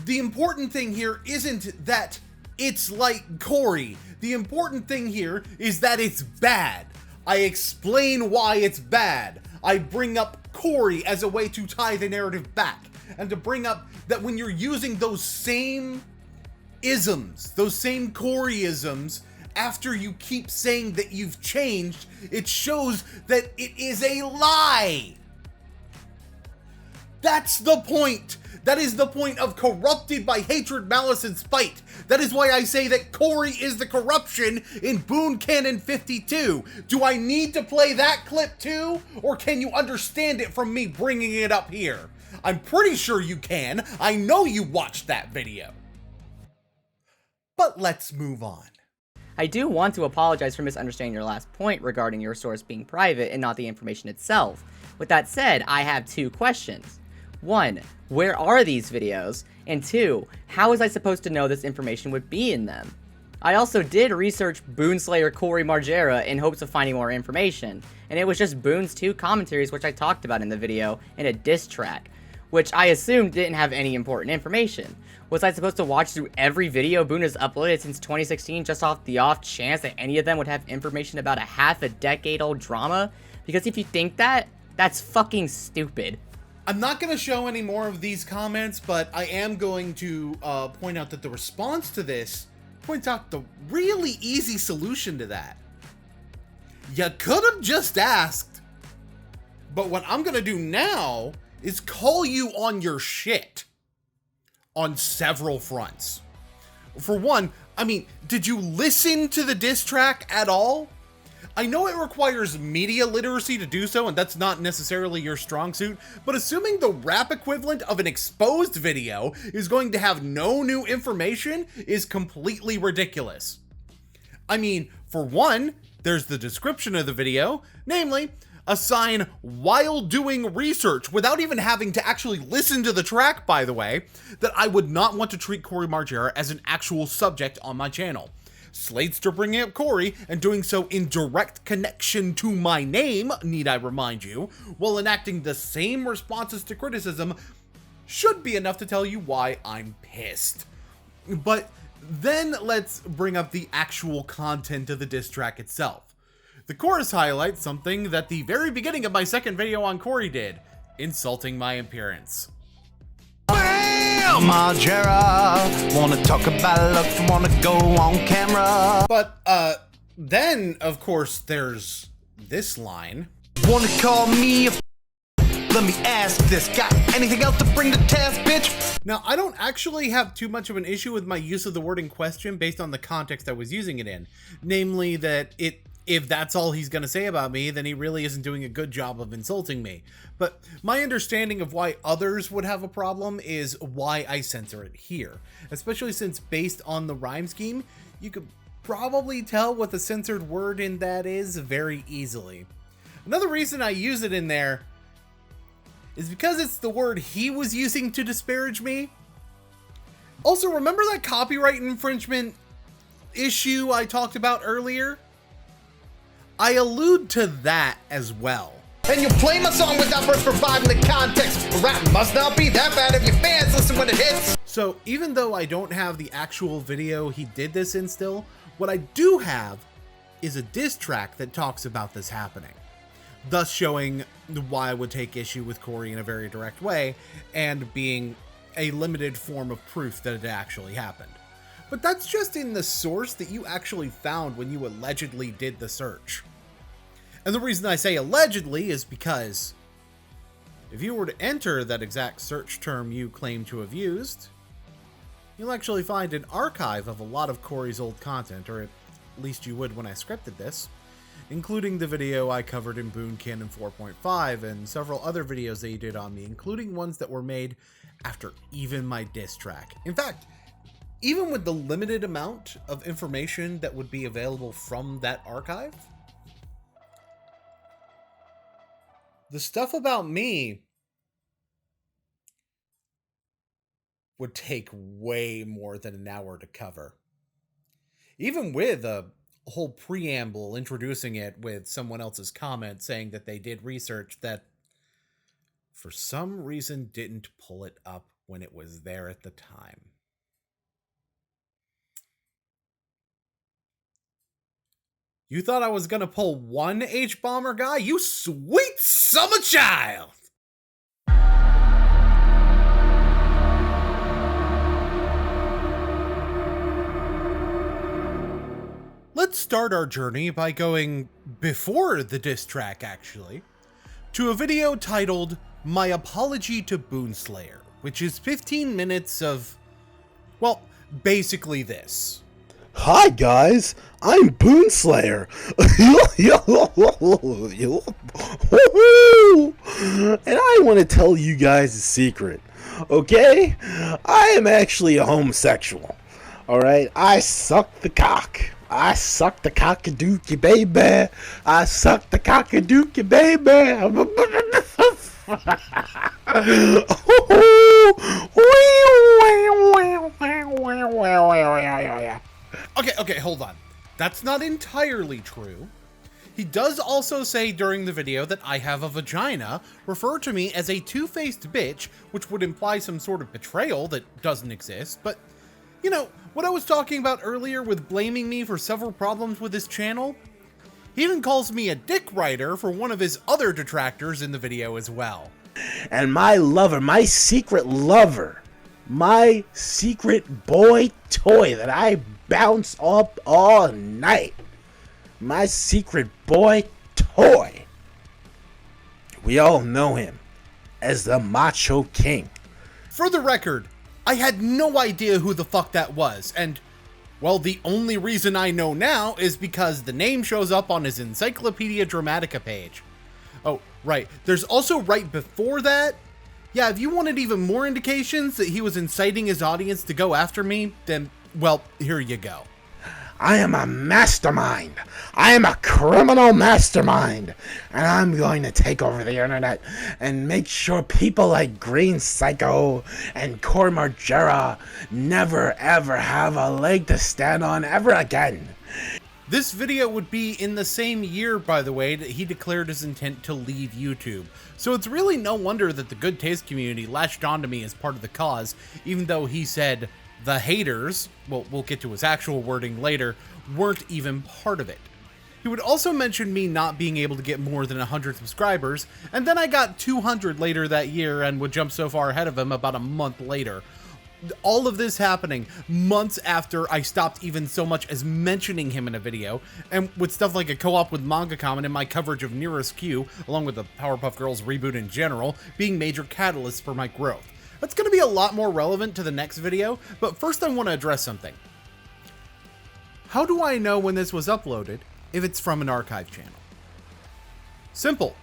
The important thing here isn't that it's like Corey. The important thing here is that it's bad. I explain why it's bad. I bring up Corey as a way to tie the narrative back, and to bring up that when you're using those same isms, those same Corey-isms, after you keep saying that you've changed, it shows that it is a lie. That's the point. That is the point of corrupted by hatred, malice, and spite. That is why I say that Corey is the corruption in Boon Canon 52. Do I need to play that clip too? Or can you understand it from me bringing it up here? I'm pretty sure you can. I know you watched that video. But let's move on. I do want to apologize for misunderstanding your last point regarding your source being private and not the information itself. With that said, I have 2 questions. 1, where are these videos? And 2, how was I supposed to know this information would be in them? I also did research Boonslayer Corey Margera in hopes of finding more information, and it was just Boon's 2 commentaries which I talked about in the video in a diss track, which I assumed didn't have any important information. Was I supposed to watch through every video Boon has uploaded since 2016 just off the off chance that any of them would have information about a half a decade old drama? Because if you think that, that's fucking stupid. I'm not going to show any more of these comments, but I am going to point out that the response to this points out the really easy solution to that. You could have just asked, but what I'm going to do now is call you on your shit on several fronts. For one, I mean, did you listen to the diss track at all? I know it requires media literacy to do so, and that's not necessarily your strong suit, but assuming the rap equivalent of an exposed video is going to have no new information is completely ridiculous. I mean, for one, there's the description of the video, namely, a sign while doing research, without even having to actually listen to the track, by the way, that I would not want to treat Corey Margera as an actual subject on my channel. Sladester bringing up Corey and doing so in direct connection to my name, need I remind you, while enacting the same responses to criticism should be enough to tell you why I'm pissed. But then let's bring up the actual content of the diss track itself. The chorus highlights something that the very beginning of my second video on Corey did, insulting my appearance. Margera, wanna talk about looks, wanna go on camera. But, then, of course, there's this line. Wanna call me a let me ask this, got anything else to bring to task, bitch? Now, I don't actually have too much of an issue with my use of the word in question based on the context I was using it in. Namely that if that's all he's going to say about me, then he really isn't doing a good job of insulting me. But my understanding of why others would have a problem is why I censor it here. Especially since based on the rhyme scheme, you could probably tell what the censored word in that is very easily. Another reason I use it in there is because it's the word he was using to disparage me. Also, remember that copyright infringement issue I talked about earlier? I allude to that as well. And you play my song without first providing the context. Rap must not be that bad if your fans listen when it hits. So even though I don't have the actual video he did this in still, what I do have is a diss track that talks about this happening, thus showing why I would take issue with Corey in a very direct way and being a limited form of proof that it actually happened. But that's just in the source that you actually found when you allegedly did the search. And the reason I say allegedly is because if you were to enter that exact search term you claim to have used, you'll actually find an archive of a lot of Corey's old content, or at least you would when I scripted this, including the video I covered in Boon Canon 4.5 and several other videos that he did on me, including ones that were made after even my diss track. In fact, even with the limited amount of information that would be available from that archive, the stuff about me would take way more than an hour to cover. Even with a whole preamble introducing it with someone else's comment saying that they did research that for some reason didn't pull it up when it was there at the time. You thought I was gonna pull one H-Bomber guy? You sweet summer child! Let's start our journey by going before the diss track, actually, to a video titled My Apology to Boonslayer. which is 15 minutes of, well, basically this. Hi guys, I'm Boonslayer. And I want to tell you guys a secret. Okay? I am actually a homosexual. Alright? I suck the cock. I suck the cockadookie, baby. I suck the cockadookie, baby. Okay, hold on. That's not entirely true. He does also say during the video that I have a vagina, refer to me as a two-faced bitch, which would imply some sort of betrayal that doesn't exist, but, you know, what I was talking about earlier with blaming me for several problems with his channel? He even calls me a dick writer for one of his other detractors in the video as well. And my lover, my secret lover, my secret boy toy that I bounce up all night, my secret boy toy, we all know him as the Macho King. For the record, I had no idea who the fuck that was, and, well, the only reason I know now is because the name shows up on his Encyclopedia Dramatica page. Oh, right, there's also right before that. Yeah, if you wanted even more indications that he was inciting his audience to go after me, then, well, here you go. I am a mastermind. I am a criminal mastermind. And I'm going to take over the internet and make sure people like Green Psycho and Cory Margera never ever have a leg to stand on ever again. This video would be in the same year, by the way, that he declared his intent to leave YouTube. So it's really no wonder that the good taste community latched onto me as part of the cause, even though he said the haters, well, we'll get to his actual wording later, weren't even part of it. He would also mention me not being able to get more than 100 subscribers, and then I got 200 later that year and would jump so far ahead of him about a month later. All of this happening months after I stopped even so much as mentioning him in a video, and with stuff like a co-op with Manga Comment in my coverage of Nearest Q, along with the Powerpuff Girls reboot in general, being major catalysts for my growth. That's going to be a lot more relevant to the next video, but first I want to address something. How do I know when this was uploaded if it's from an archive channel? Simple.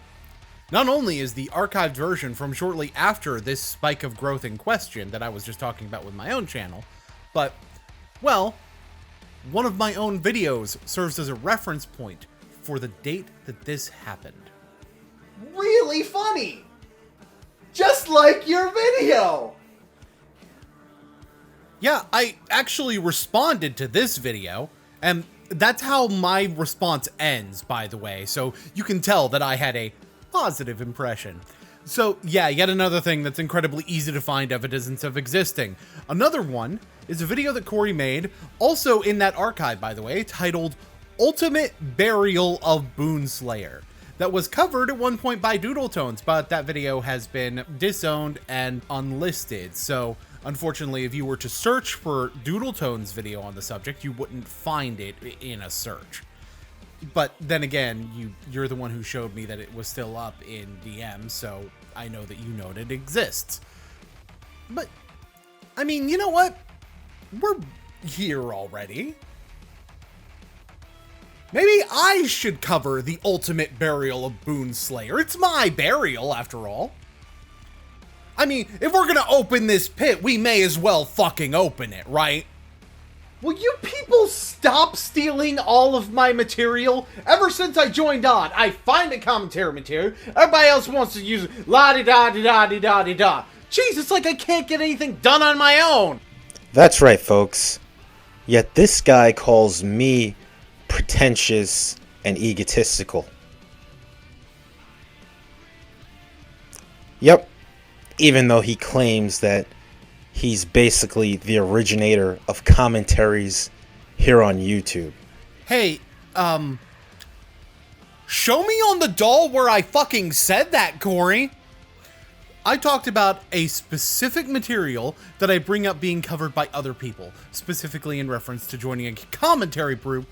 Not only is the archived version from shortly after this spike of growth in question that I was just talking about with my own channel, but, well, one of my own videos serves as a reference point for the date that this happened. Really funny! Just like your video! Yeah, I actually responded to this video, and that's how my response ends, by the way, so you can tell that I had a positive impression. So yeah, yet another thing that's incredibly easy to find evidence of existing. Another one is a video that Cory made, also in that archive, by the way, titled Ultimate Burial of Boonslayer, that was covered at one point by Doodle Tones, but that video has been disowned and unlisted. So unfortunately, if you were to search for Doodle Tones' video on the subject, you wouldn't find it in a search. But then again, you're the one who showed me that it was still up in DM, so I know that you know that it exists. But, I mean, you know what? We're here already. Maybe I should cover the ultimate burial of Boonslayer. It's my burial, after all. I mean, if we're gonna open this pit, we may as well fucking open it, right? Will you people stop stealing all of my material? Ever since I joined on, I find a commentary material. Everybody else wants to use it. La-di-da-di-da-di-da-di-da. Jeez, it's like I can't get anything done on my own. That's right, folks. Yet this guy calls me pretentious and egotistical. Yep. Even though he claims that he's basically the originator of commentaries here on YouTube. Hey, show me on the doll where I fucking said that, Cory. I talked about a specific material that I bring up being covered by other people, specifically in reference to joining a commentary group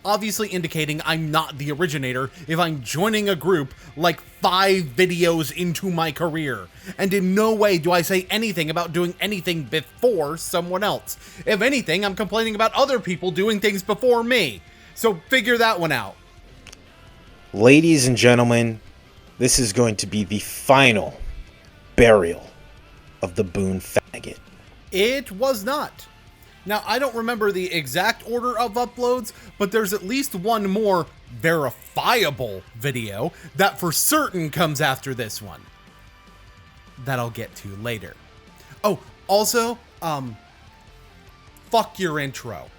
obviously indicating I'm not the originator if I'm joining a group like 5 videos into my career. And in no way do I say anything about doing anything before someone else. If anything, I'm complaining about other people doing things before me. So figure that one out. Ladies and gentlemen, this is going to be the final burial of the Boon faggot. It was not. Now, I don't remember the exact order of uploads, but there's at least one more verifiable video that for certain comes after this one. That I'll get to later. Oh, also, fuck your intro.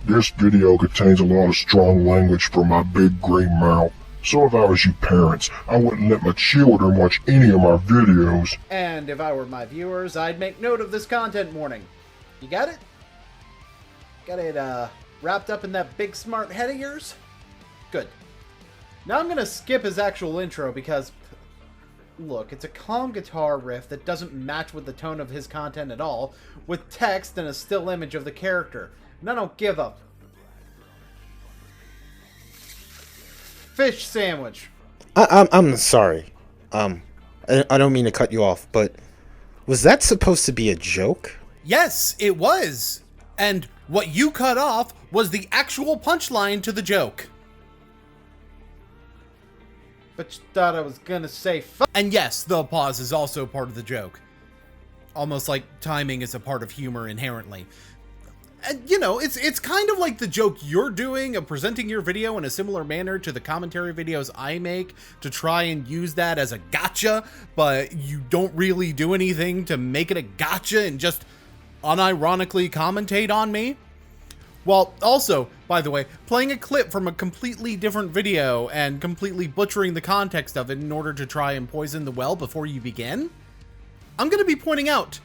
This video contains a lot of strong language from my big green mouth. So if I was you parents, I wouldn't let my children watch any of my videos. And if I were my viewers, I'd make note of this content warning. You got it? Got it wrapped up in that big smart head of yours? Good. Now I'm gonna skip his actual intro because, look, it's a calm guitar riff that doesn't match with the tone of his content at all, with text and a still image of the character. And I don't give up. Fish sandwich. I'm sorry. I don't mean to cut you off, but was that supposed to be a joke? Yes, it was. And what you cut off was the actual punchline to the joke. But you thought I was gonna say fuck. And yes, the pause is also part of the joke. Almost like timing is a part of humor inherently. And, you know, it's kind of like the joke you're doing of presenting your video in a similar manner to the commentary videos I make to try and use that as a gotcha, but you don't really do anything to make it a gotcha and just unironically commentate on me. Well, also, by the way, playing a clip from a completely different video and completely butchering the context of it in order to try and poison the well before you begin, I'm going to be pointing out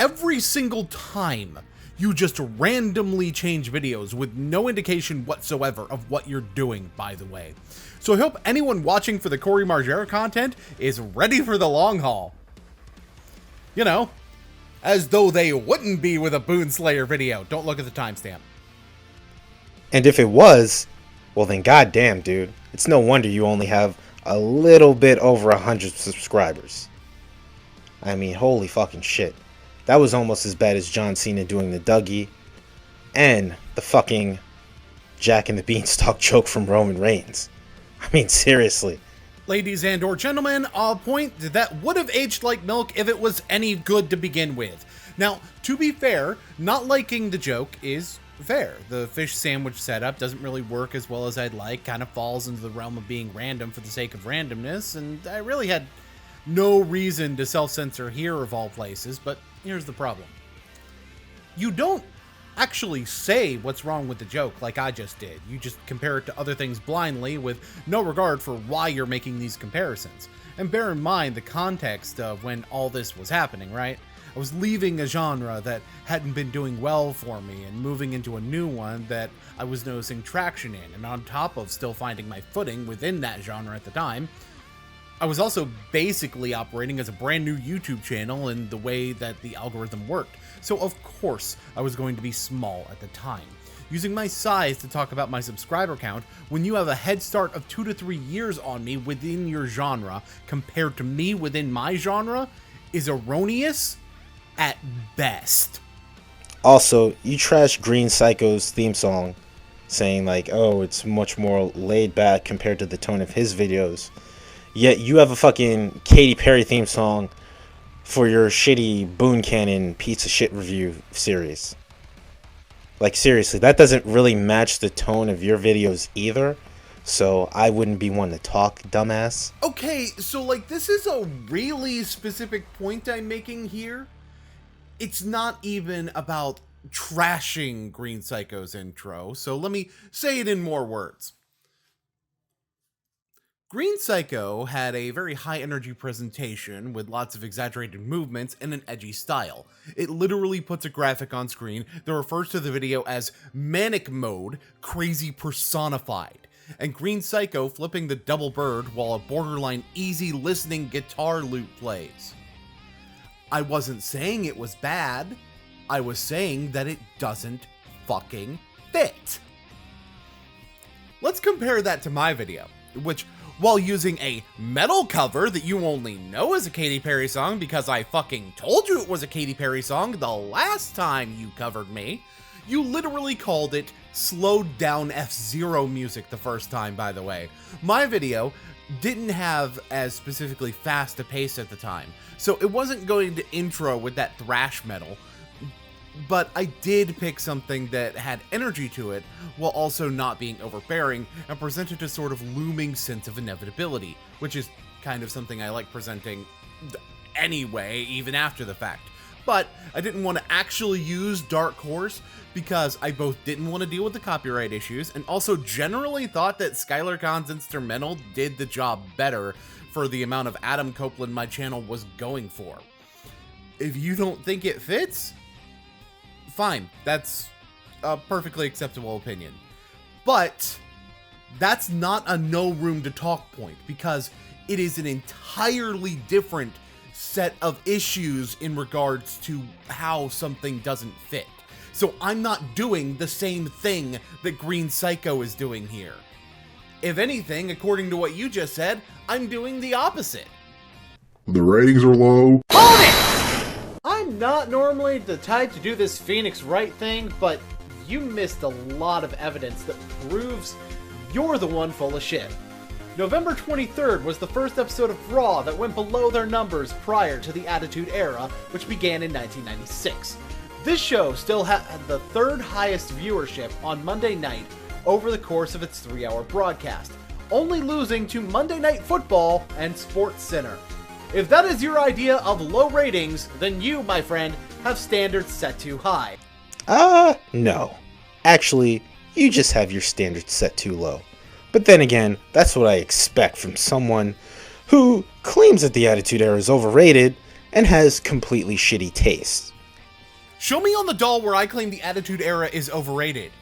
every single time you just randomly change videos with no indication whatsoever of what you're doing, by the way. So I hope anyone watching for the Cory Margera content is ready for the long haul. You know, as though they wouldn't be with a Boonslayer video. Don't look at the timestamp. And if it was, well then goddamn, dude. It's no wonder you only have a little bit over 100 subscribers. I mean, holy fucking shit. That was almost as bad as John Cena doing the Dougie and the fucking Jack and the Beanstalk joke from Roman Reigns. I mean, seriously. Ladies and or gentlemen, a point that would have aged like milk if it was any good to begin with. Now, to be fair, not liking the joke is fair. The fish sandwich setup doesn't really work as well as I'd like, kind of falls into the realm of being random for the sake of randomness, and I really had no reason to self-censor here of all places, but here's the problem. You don't actually say what's wrong with the joke like I just did. You just compare it to other things blindly with no regard for why you're making these comparisons. And bear in mind the context of when all this was happening, right? I was leaving a genre that hadn't been doing well for me and moving into a new one that I was noticing traction in, and on top of still finding my footing within that genre at the time, I was also basically operating as a brand new YouTube channel in the way that the algorithm worked. So of course I was going to be small at the time. Using my size to talk about my subscriber count when you have a head start of 2 to 3 years on me within your genre compared to me within my genre is erroneous at best. Also, you trashed Green Psycho's theme song, saying like, oh, it's much more laid back compared to the tone of his videos. Yet you have a fucking Katy Perry theme song for your shitty Boon Cannon piece of shit review series. Like, seriously, that doesn't really match the tone of your videos either. So I wouldn't be one to talk, dumbass. Okay, so like this is a really specific point I'm making here. It's not even about trashing Green Psycho's intro, so let me say it in more words. Green Psycho had a very high energy presentation with lots of exaggerated movements and an edgy style. It literally puts a graphic on screen that refers to the video as manic mode, crazy personified, and Green Psycho flipping the double bird while a borderline easy listening guitar loop plays. I wasn't saying it was bad, I was saying that it doesn't fucking fit. Let's compare that to my video, which, while using a metal cover that you only know is a Katy Perry song because I fucking told you it was a Katy Perry song the last time you covered me, you literally called it slowed down F-Zero music the first time, by the way. My video didn't have as specifically fast a pace at the time, so it wasn't going to intro with that thrash metal, but I did pick something that had energy to it while also not being overbearing and presented a sort of looming sense of inevitability, which is kind of something I like presenting anyway, even after the fact. But I didn't want to actually use Dark Horse because I both didn't want to deal with the copyright issues and also generally thought that Skylar Khan's instrumental did the job better for the amount of Adam Copeland my channel was going for. If you don't think it fits, fine, that's a perfectly acceptable opinion. But that's not a no room to talk point because it is an entirely different set of issues in regards to how something doesn't fit. So I'm not doing the same thing that Green Psycho is doing here. If anything, according to what you just said, I'm doing the opposite. The ratings are low. Hold it! I'm not normally the type to do this Phoenix Wright thing, but you missed a lot of evidence that proves you're the one full of shit. November 23rd was the first episode of Raw that went below their numbers prior to the Attitude Era, which began in 1996. This show still had the third highest viewership on Monday night over the course of its 3-hour broadcast, only losing to Monday Night Football and Sports Center. If that is your idea of low ratings, then you, my friend, have standards set too high. No. Actually, you just have your standards set too low. But then again, that's what I expect from someone who claims that the Attitude Era is overrated and has completely shitty taste. Show me on the doll where I claim the Attitude Era is overrated.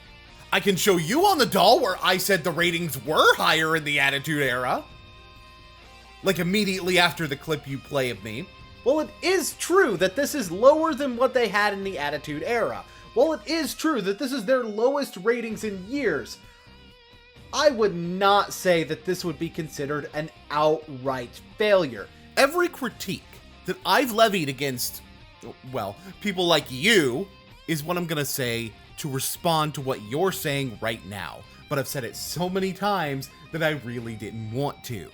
I can show you on the doll where I said the ratings were higher in the Attitude Era. Like immediately after the clip you play of me. Well, it is true that this is lower than what they had in the Attitude Era. Well, it is true that this is their lowest ratings in years. I would not say that this would be considered an outright failure. Every critique that I've levied against, well, people like you, is what I'm gonna say to respond to what you're saying right now. But I've said it so many times that I really didn't want to.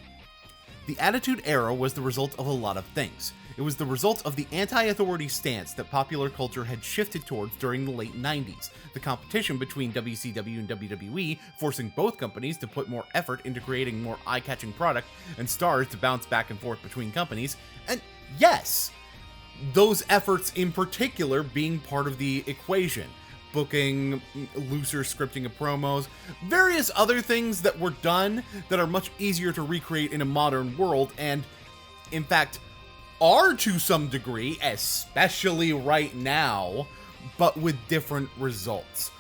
The Attitude Era was the result of a lot of things. It was the result of the anti-authority stance that popular culture had shifted towards during the late 90s, the competition between WCW and WWE forcing both companies to put more effort into creating more eye-catching product and stars to bounce back and forth between companies, and yes, those efforts in particular being part of the equation. Booking, looser scripting of promos, various other things that were done that are much easier to recreate in a modern world, and in fact are to some degree, especially right now, but with different results.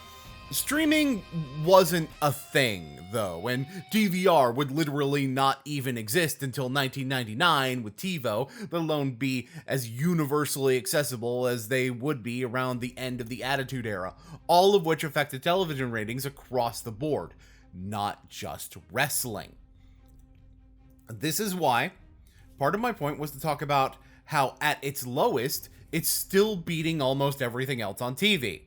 Streaming wasn't a thing, though, and DVR would literally not even exist until 1999 with TiVo, let alone be as universally accessible as they would be around the end of the Attitude Era, all of which affected television ratings across the board, not just wrestling. This is why part of my point was to talk about how at its lowest, it's still beating almost everything else on TV.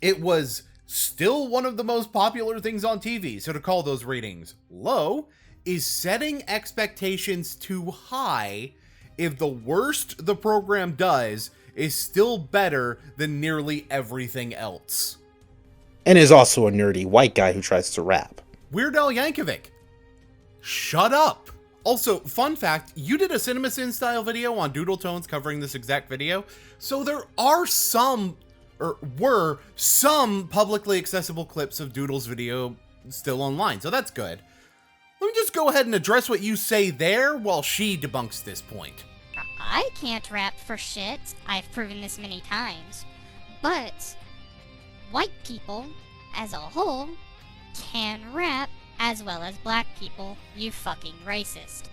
It was still one of the most popular things on TV, so to call those ratings low is setting expectations too high if the worst the program does is still better than nearly everything else. And is also a nerdy white guy who tries to rap. Weird Al Yankovic, shut up. Also, fun fact, you did a CinemaSin style video on Doodle Tones covering this exact video, so there are were some publicly accessible clips of Doodle's video still online, so that's good. Let me just go ahead and address what you say there while she debunks this point. I can't rap for shit, I've proven this many times, but white people, as a whole, can rap as well as black people, you fucking racist.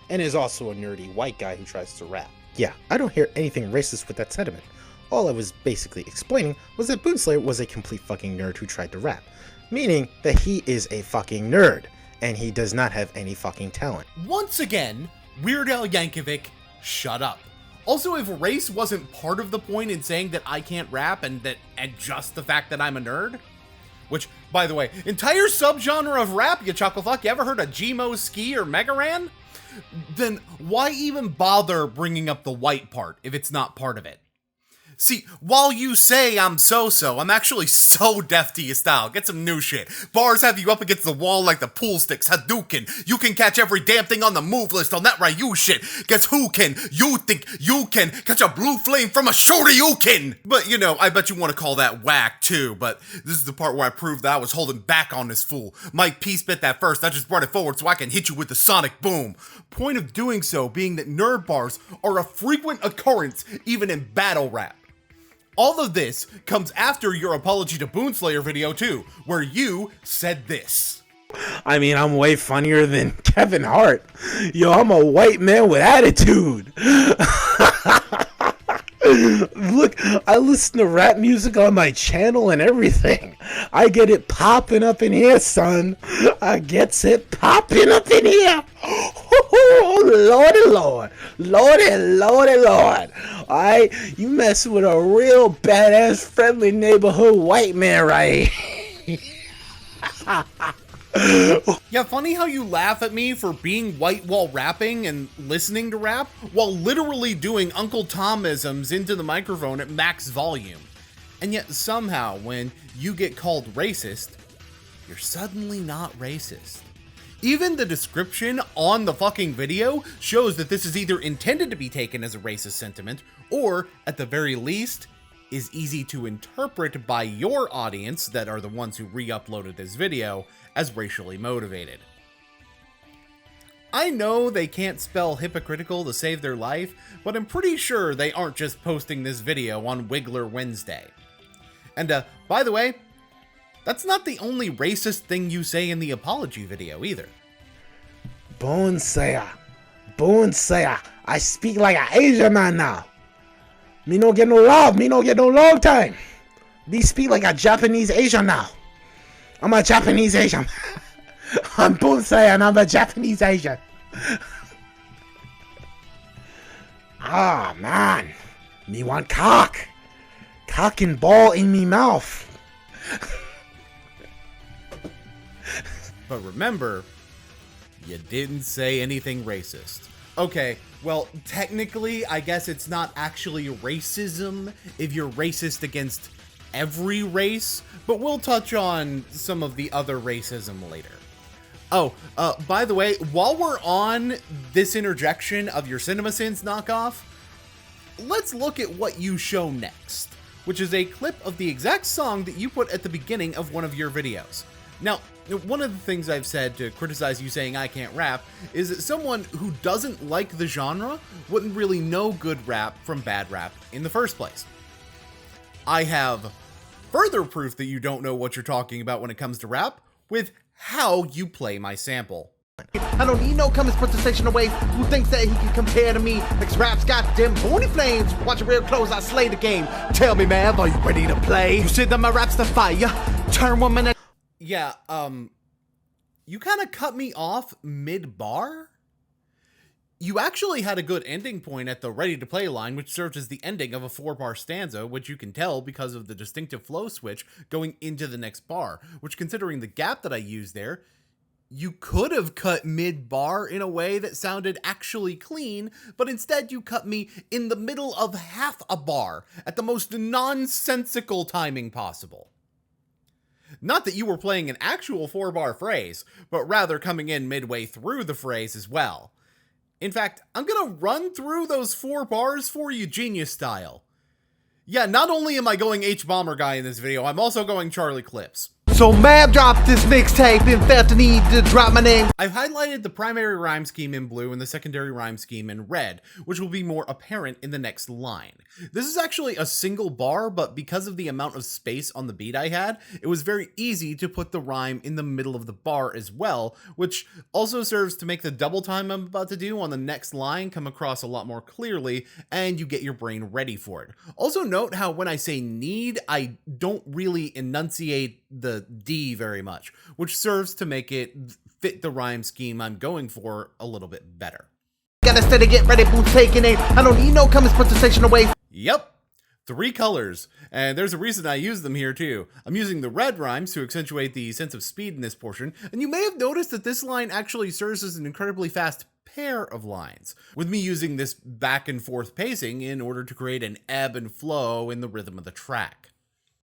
And is also a nerdy white guy who tries to rap. Yeah, I don't hear anything racist with that sentiment. All I was basically explaining was that Boonslayer was a complete fucking nerd who tried to rap. meaning that he is a fucking nerd, and he does not have any fucking talent. Once again, Weird Al Yankovic, shut up. Also, if race wasn't part of the point in saying that I can't rap and just the fact that I'm a nerd, which, by the way, entire subgenre of rap, you chucklefuck, you ever heard of Gmo, Ski, or Megaran? Then why even bother bringing up the white part if it's not part of it? See, while you say I'm so-so, I'm actually so deaf to your style. Get some new shit. Bars have you up against the wall like the pool sticks, Hadouken. You can catch every damn thing on the move list on that Ryu shit. Guess who can? You think you can catch a blue flame from a shoryuken? But, you know, I bet you want to call that whack too, but this is the part where I proved that I was holding back on this fool. Mike P spit that first, I just brought it forward so I can hit you with the sonic boom. Point of doing so being that nerd bars are a frequent occurrence even in battle rap. All of this comes after your apology to Boonslayer video too, where you said this. I mean, I'm way funnier than Kevin Hart. Yo, I'm a white man with attitude. Look, I listen to rap music on my channel and everything. I get it popping up in here, son. I gets it popping up in here. Oh, Lordy Lord. Lordy, Lordy Lord. Alright, you messing with a real badass, friendly neighborhood white man right here. Yeah, funny how you laugh at me for being white while rapping and listening to rap, while literally doing Uncle Tomisms into the microphone at max volume. And yet somehow, when you get called racist, you're suddenly not racist. Even the description on the fucking video shows that this is either intended to be taken as a racist sentiment, or, at the very least, is easy to interpret by your audience, that are the ones who re-uploaded this video, as racially motivated. I know they can't spell hypocritical to save their life, but I'm pretty sure they aren't just posting this video on Wiggler Wednesday. And, by the way, that's not the only racist thing you say in the apology video either. Boonslayer. Boonslayer. I speak like an Asian man now. Me no get no love. Me no get no long time. Me speak like a Japanese Asian now. I'm a Japanese Asian. I'm Boonslayer and I'm a Japanese Asian. Ah, man. Me want cock. Cock and ball in me mouth. But remember, you didn't say anything racist. Okay, well, technically, I guess it's not actually racism if you're racist against every race, but we'll touch on some of the other racism later. Oh, by the way, while we're on this interjection of your CinemaSins knockoff, let's look at what you show next, which is a clip of the exact song that you put at the beginning of one of your videos. Now, one of the things I've said to criticize you saying I can't rap is that someone who doesn't like the genre wouldn't really know good rap from bad rap in the first place. I have further proof that you don't know what you're talking about when it comes to rap with how you play my sample. I don't need no comments, put the station away. Who thinks that he can compare to me? Mix raps got them bony flames. Watch it real close, I slay the game. Tell me, man, are you ready to play? You said that my rap's the fire. Turn 1 minute. Yeah, you kind of cut me off mid-bar? You actually had a good ending point at the ready to play line, which served as the ending of a 4-bar stanza, which you can tell because of the distinctive flow switch going into the next bar, which, considering the gap that I used there, you could have cut mid-bar in a way that sounded actually clean, but instead you cut me in the middle of half a bar at the most nonsensical timing possible. Not that you were playing an actual 4-bar phrase, but rather coming in midway through the phrase as well. In fact, I'm gonna run through those 4 bars for you genius style. Yeah, not only am I going H-Bomber guy in this video, I'm also going Charlie Clips. So Mab dropped this mixtape and felt the need to drop my name. I've highlighted the primary rhyme scheme in blue and the secondary rhyme scheme in red, which will be more apparent in the next line. This is actually a single bar, but because of the amount of space on the beat I had, it was very easy to put the rhyme in the middle of the bar as well, which also serves to make the double time I'm about to do on the next line come across a lot more clearly, and you get your brain ready for it. Also note how when I say need, I don't really enunciate the D very much, which serves to make it fit the rhyme scheme I'm going for a little bit better. Gotta steady, get ready, Boon's taking aim. I don't need no comments, put the station away. Yep. 3 colors, and there's a reason I use them here too. I'm using the red rhymes to accentuate the sense of speed in this portion, and you may have noticed that this line actually serves as an incredibly fast pair of lines, with me using this back and forth pacing in order to create an ebb and flow in the rhythm of the track.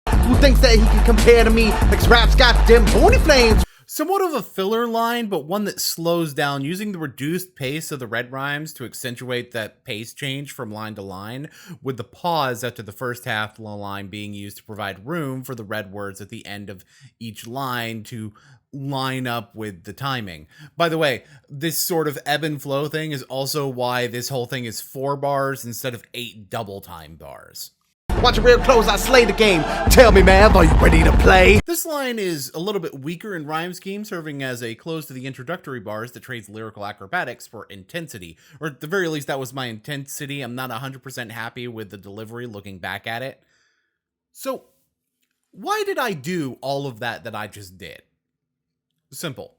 Who thinks that he can compare to me? Like rap's got them bony flames. Somewhat of a filler line, but one that slows down, using the reduced pace of the red rhymes to accentuate that pace change from line to line, with the pause after the first half of the line being used to provide room for the red words at the end of each line to line up with the timing. By the way, this sort of ebb and flow thing is also why this whole thing is 4 bars instead of 8 double time bars. Watch it real close, I slay the game. Tell me, man, are you ready to play? This line is a little bit weaker in rhyme scheme, serving as a close to the introductory bars that trades lyrical acrobatics for intensity. Or at the very least, that was my intensity. I'm not 100% happy with the delivery looking back at it. So, why did I do all of that I just did? Simple.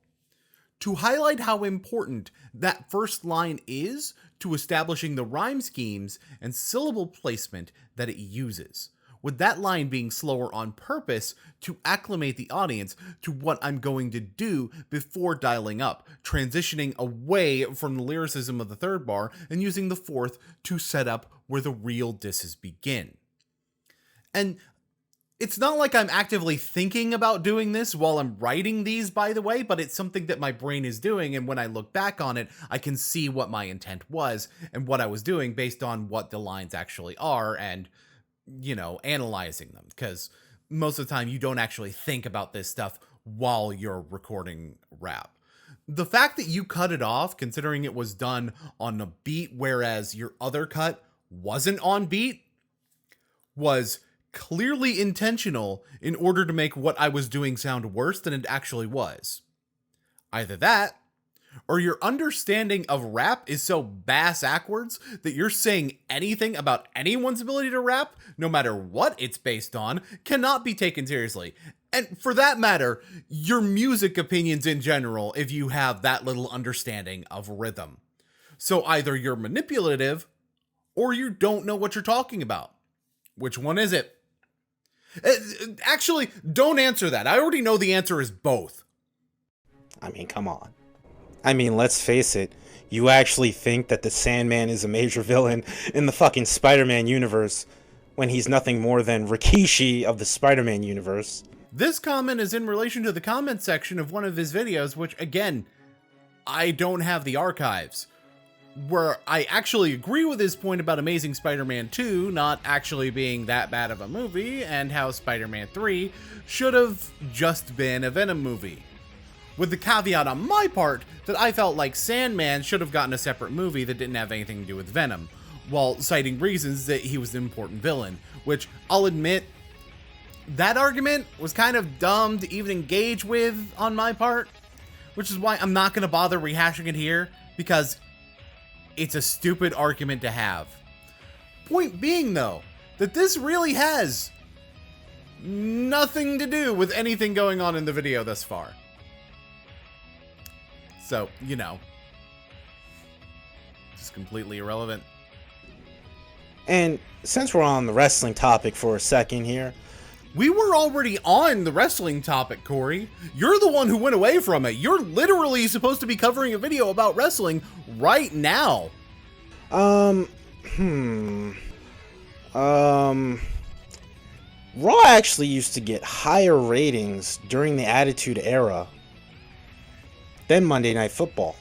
To highlight how important that first line is to establishing the rhyme schemes and syllable placement that it uses, with that line being slower on purpose to acclimate the audience to what I'm going to do before dialing up, transitioning away from the lyricism of the 3rd bar and using the 4th to set up where the real disses begin. And it's not like I'm actively thinking about doing this while I'm writing these, by the way, but it's something that my brain is doing, and when I look back on it, I can see what my intent was and what I was doing based on what the lines actually are and, analyzing them. Because most of the time, you don't actually think about this stuff while you're recording rap. The fact that you cut it off, considering it was done on a beat, whereas your other cut wasn't on beat, was clearly intentional in order to make what I was doing sound worse than it actually was. Either that, or your understanding of rap is so bass-ackwards that you're saying anything about anyone's ability to rap, no matter what it's based on, cannot be taken seriously. And for that matter, your music opinions in general, if you have that little understanding of rhythm. So either you're manipulative, or you don't know what you're talking about. Which one is it? Actually, don't answer that. I already know the answer is both. I mean, come on. I mean, let's face it. You actually think that the Sandman is a major villain in the fucking Spider-Man universe when he's nothing more than Rikishi of the Spider-Man universe. This comment is in relation to the comment section of one of his videos, which, again, I don't have the archives, where I actually agree with his point about Amazing Spider-Man 2 not actually being that bad of a movie, and how Spider-Man 3 should have just been a Venom movie. With the caveat on my part that I felt like Sandman should have gotten a separate movie that didn't have anything to do with Venom, while citing reasons that he was an important villain, which I'll admit, that argument was kind of dumb to even engage with on my part, which is why I'm not going to bother rehashing it here, because it's a stupid argument to have. Point being, though, that this really has nothing to do with anything going on in the video thus far. So, just completely irrelevant. And since we're on the wrestling topic for a second here, we were already on the wrestling topic, Corey. You're the one who went away from it. You're literally supposed to be covering a video about wrestling right now. Raw actually used to get higher ratings during the Attitude Era than Monday Night Football.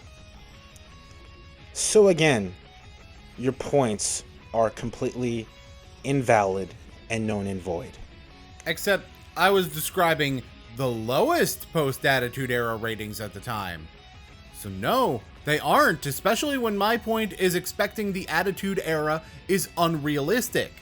So again, your points are completely invalid and known and void. Except I was describing the lowest post-Attitude Era ratings at the time. So no, they aren't, especially when my point is expecting the Attitude Era is unrealistic.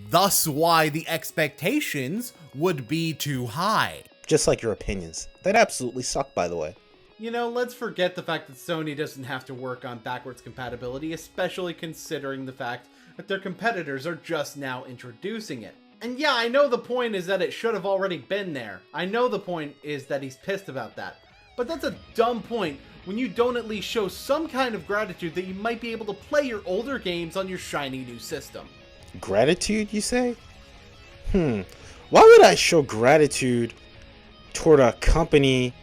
Thus why the expectations would be too high. Just like your opinions. That absolutely suck, by the way. Let's forget the fact that Sony doesn't have to work on backwards compatibility, especially considering the fact that their competitors are just now introducing it. And yeah, I know the point is that it should have already been there. I know the point is that he's pissed about that. But that's a dumb point when you don't at least show some kind of gratitude that you might be able to play your older games on your shiny new system. Gratitude, you say? Why would I show gratitude toward a company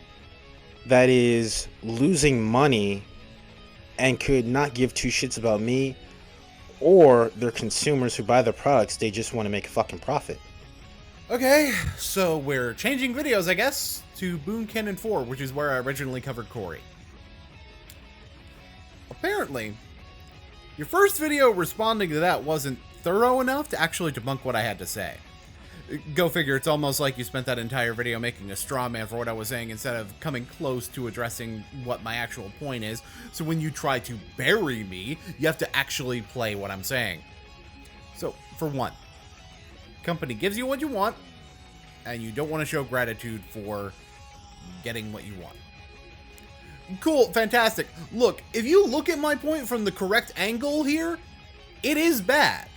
that is losing money and could not give two shits about me or their consumers who buy their products? They just want to make a fucking profit. Okay, so we're changing videos, I guess, to Boon Canon 4, which is where I originally covered Corey. Apparently, your first video responding to that wasn't thorough enough to actually debunk what I had to say. Go figure, it's almost like you spent that entire video making a straw man for what I was saying instead of coming close to addressing what my actual point is. So when you try to bury me, you have to actually play what I'm saying. So, for one, company gives you what you want, and you don't want to show gratitude for getting what you want. Cool, fantastic. Look, if you look at my point from the correct angle here, it is bad.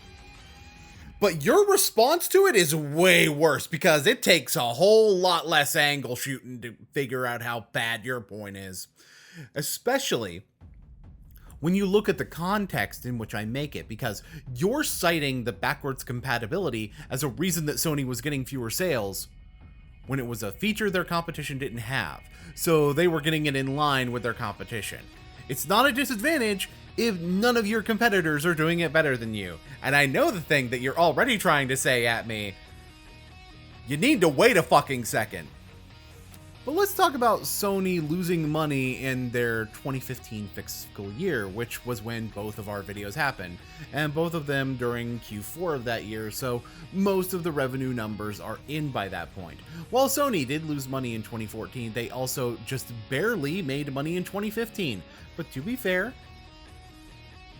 But your response to it is way worse because it takes a whole lot less angle shooting to figure out how bad your point is. Especially when you look at the context in which I make it, because you're citing the backwards compatibility as a reason that Sony was getting fewer sales when it was a feature their competition didn't have. So they were getting it in line with their competition. It's not a disadvantage if none of your competitors are doing it better than you. And I know the thing that you're already trying to say at me. You need to wait a fucking second. But let's talk about Sony losing money in their 2015 fiscal year, which was when both of our videos happened, and both of them during Q4 of that year, so most of the revenue numbers are in by that point. While Sony did lose money in 2014, they also just barely made money in 2015. But to be fair,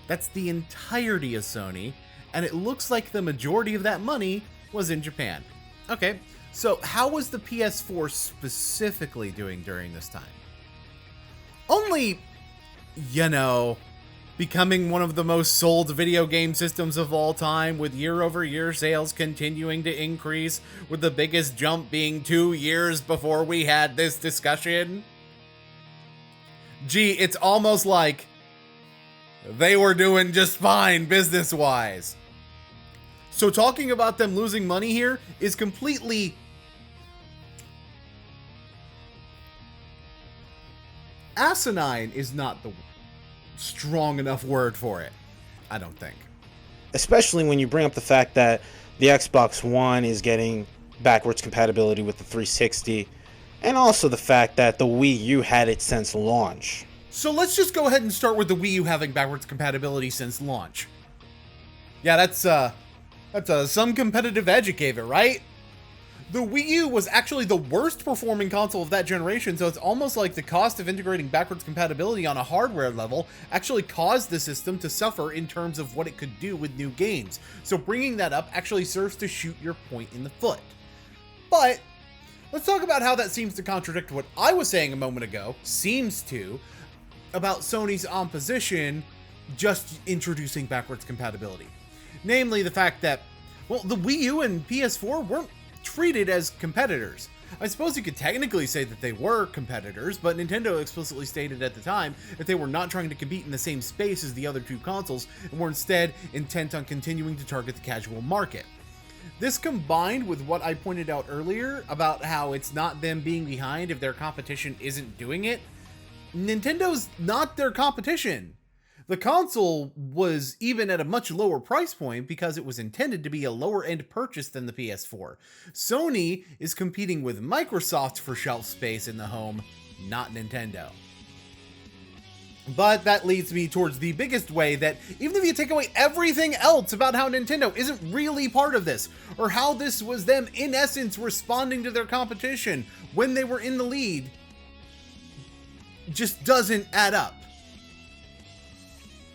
that's the entirety of Sony, and it looks like the majority of that money was in Japan. Okay, so how was the PS4 specifically doing during this time? Only, becoming one of the most sold video game systems of all time, with year-over-year sales continuing to increase, with the biggest jump being 2 years before we had this discussion. Gee, it's almost like they were doing just fine business-wise. So talking about them losing money here is completely asinine is not the strong enough word for it, I don't think. Especially when you bring up the fact that the Xbox One is getting backwards compatibility with the 360, and also the fact that the Wii U had it since launch. So let's just go ahead and start with the Wii U having backwards compatibility since launch. Yeah, that's some competitive edge it gave it, right? The Wii U was actually the worst performing console of that generation, so it's almost like the cost of integrating backwards compatibility on a hardware level actually caused the system to suffer in terms of what it could do with new games. So bringing that up actually serves to shoot your point in the foot. But let's talk about how that seems to contradict what I was saying a moment ago, about Sony's opposition just introducing backwards compatibility. Namely the fact that, well, the Wii U and PS4 weren't treated as competitors. I suppose you could technically say that they were competitors, but Nintendo explicitly stated at the time that they were not trying to compete in the same space as the other two consoles, and were instead intent on continuing to target the casual market. This combined with what I pointed out earlier about how it's not them being behind if their competition isn't doing it, Nintendo's not their competition. The console was even at a much lower price point because it was intended to be a lower end purchase than the PS4. Sony is competing with Microsoft for shelf space in the home, not Nintendo. But that leads me towards the biggest way that even if you take away everything else about how Nintendo isn't really part of this, or how this was them in essence responding to their competition when they were in the lead, just doesn't add up.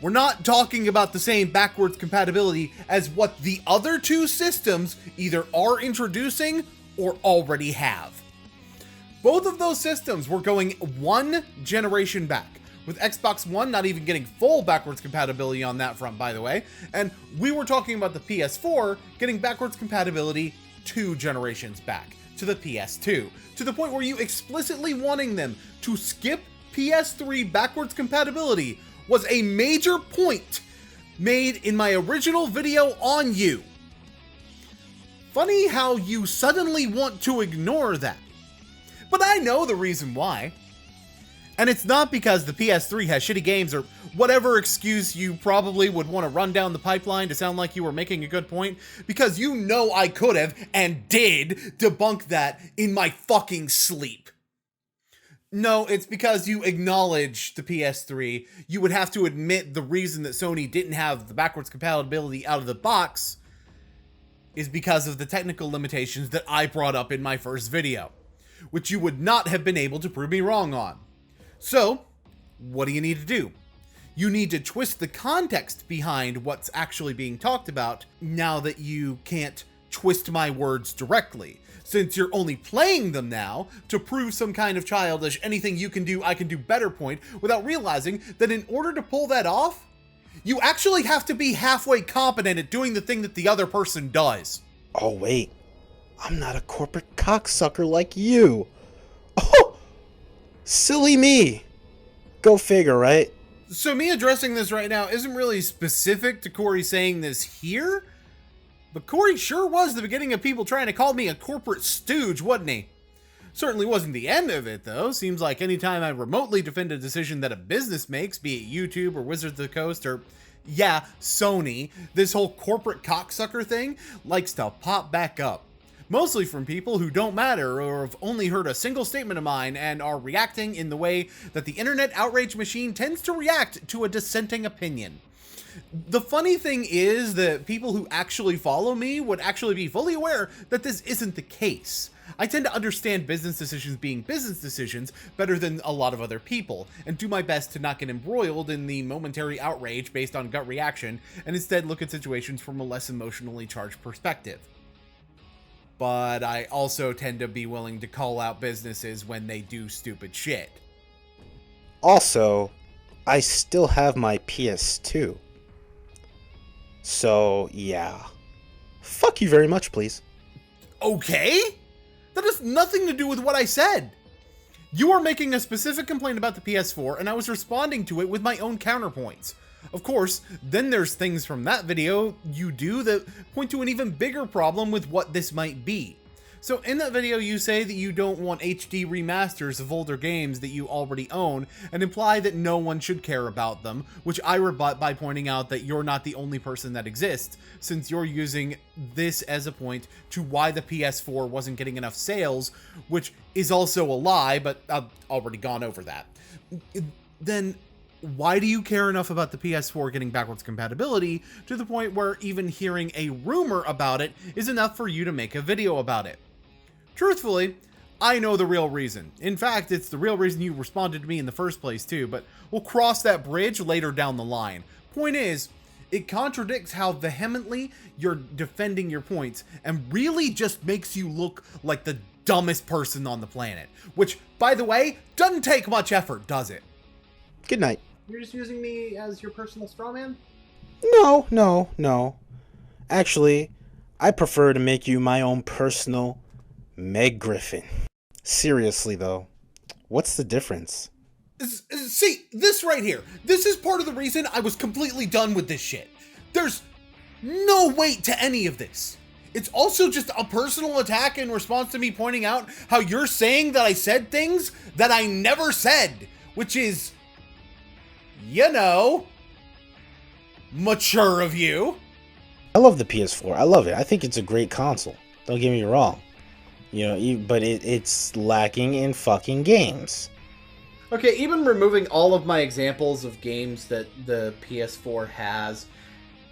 We're not talking about the same backwards compatibility as what the other two systems either are introducing or already have. Both of those systems were going one generation back, With Xbox One not even getting full backwards compatibility on that front, by the way. And we were talking about the PS4 getting backwards compatibility 2 generations back to the PS2, to the point where you explicitly wanting them to skip PS3 backwards compatibility was a major point made in my original video on you. Funny how you suddenly want to ignore that. But I know the reason why. And it's not because the PS3 has shitty games or whatever excuse you probably would want to run down the pipeline to sound like you were making a good point, because you know I could have and did debunk that in my fucking sleep. No, it's because you acknowledge the PS3. You would have to admit the reason that Sony didn't have the backwards compatibility out of the box is because of the technical limitations that I brought up in my first video, which you would not have been able to prove me wrong on. So, what do you need to do? You need to twist the context behind what's actually being talked about now that you can't twist my words directly, since you're only playing them now to prove some kind of childish anything you can do, I can do better point, without realizing that in order to pull that off, you actually have to be halfway competent at doing the thing that the other person does. Oh, wait. I'm not a corporate cocksucker like you. Oh! Silly me. Go figure, right? So me addressing this right now isn't really specific to Corey saying this here, but Corey sure was the beginning of people trying to call me a corporate stooge, wasn't he? Certainly wasn't the end of it, though. Seems like anytime I remotely defend a decision that a business makes, be it YouTube or Wizards of the Coast or, yeah, Sony, this whole corporate cocksucker thing likes to pop back up. Mostly from people who don't matter or have only heard a single statement of mine and are reacting in the way that the internet outrage machine tends to react to a dissenting opinion. The funny thing is that people who actually follow me would actually be fully aware that this isn't the case. I tend to understand business decisions being business decisions better than a lot of other people, and do my best to not get embroiled in the momentary outrage based on gut reaction, and instead look at situations from a less emotionally charged perspective. But I also tend to be willing to call out businesses when they do stupid shit. Also, I still have my PS2. So, yeah. Fuck you very much, please. Okay? That has nothing to do with what I said. You are making a specific complaint about the PS4, and I was responding to it with my own counterpoints. Of course, then there's things from that video you do that point to an even bigger problem with what this might be. So in that video you say that you don't want HD remasters of older games that you already own, and imply that no one should care about them, which I rebut by pointing out that you're not the only person that exists, since you're using this as a point to why the PS4 wasn't getting enough sales, which is also a lie, but I've already gone over that. Then why do you care enough about the PS4 getting backwards compatibility to the point where even hearing a rumor about it is enough for you to make a video about it? Truthfully, I know the real reason. In fact, it's the real reason you responded to me in the first place too, but we'll cross that bridge later down the line. Point is, it contradicts how vehemently you're defending your points and really just makes you look like the dumbest person on the planet. Which, by the way, doesn't take much effort, does it? Good night. You're just using me as your personal straw man? No. Actually, I prefer to make you my own personal Meg Griffin. Seriously, though, what's the difference? See, this right here. This is part of the reason I was completely done with this shit. There's no weight to any of this. It's also just a personal attack in response to me pointing out how you're saying that I said things that I never said, which is, you know, mature of you. I love the PS4. I love it. I think it's a great console. Don't get me wrong. You know, but it's lacking in fucking games. Okay, even removing all of my examples of games that the PS4 has,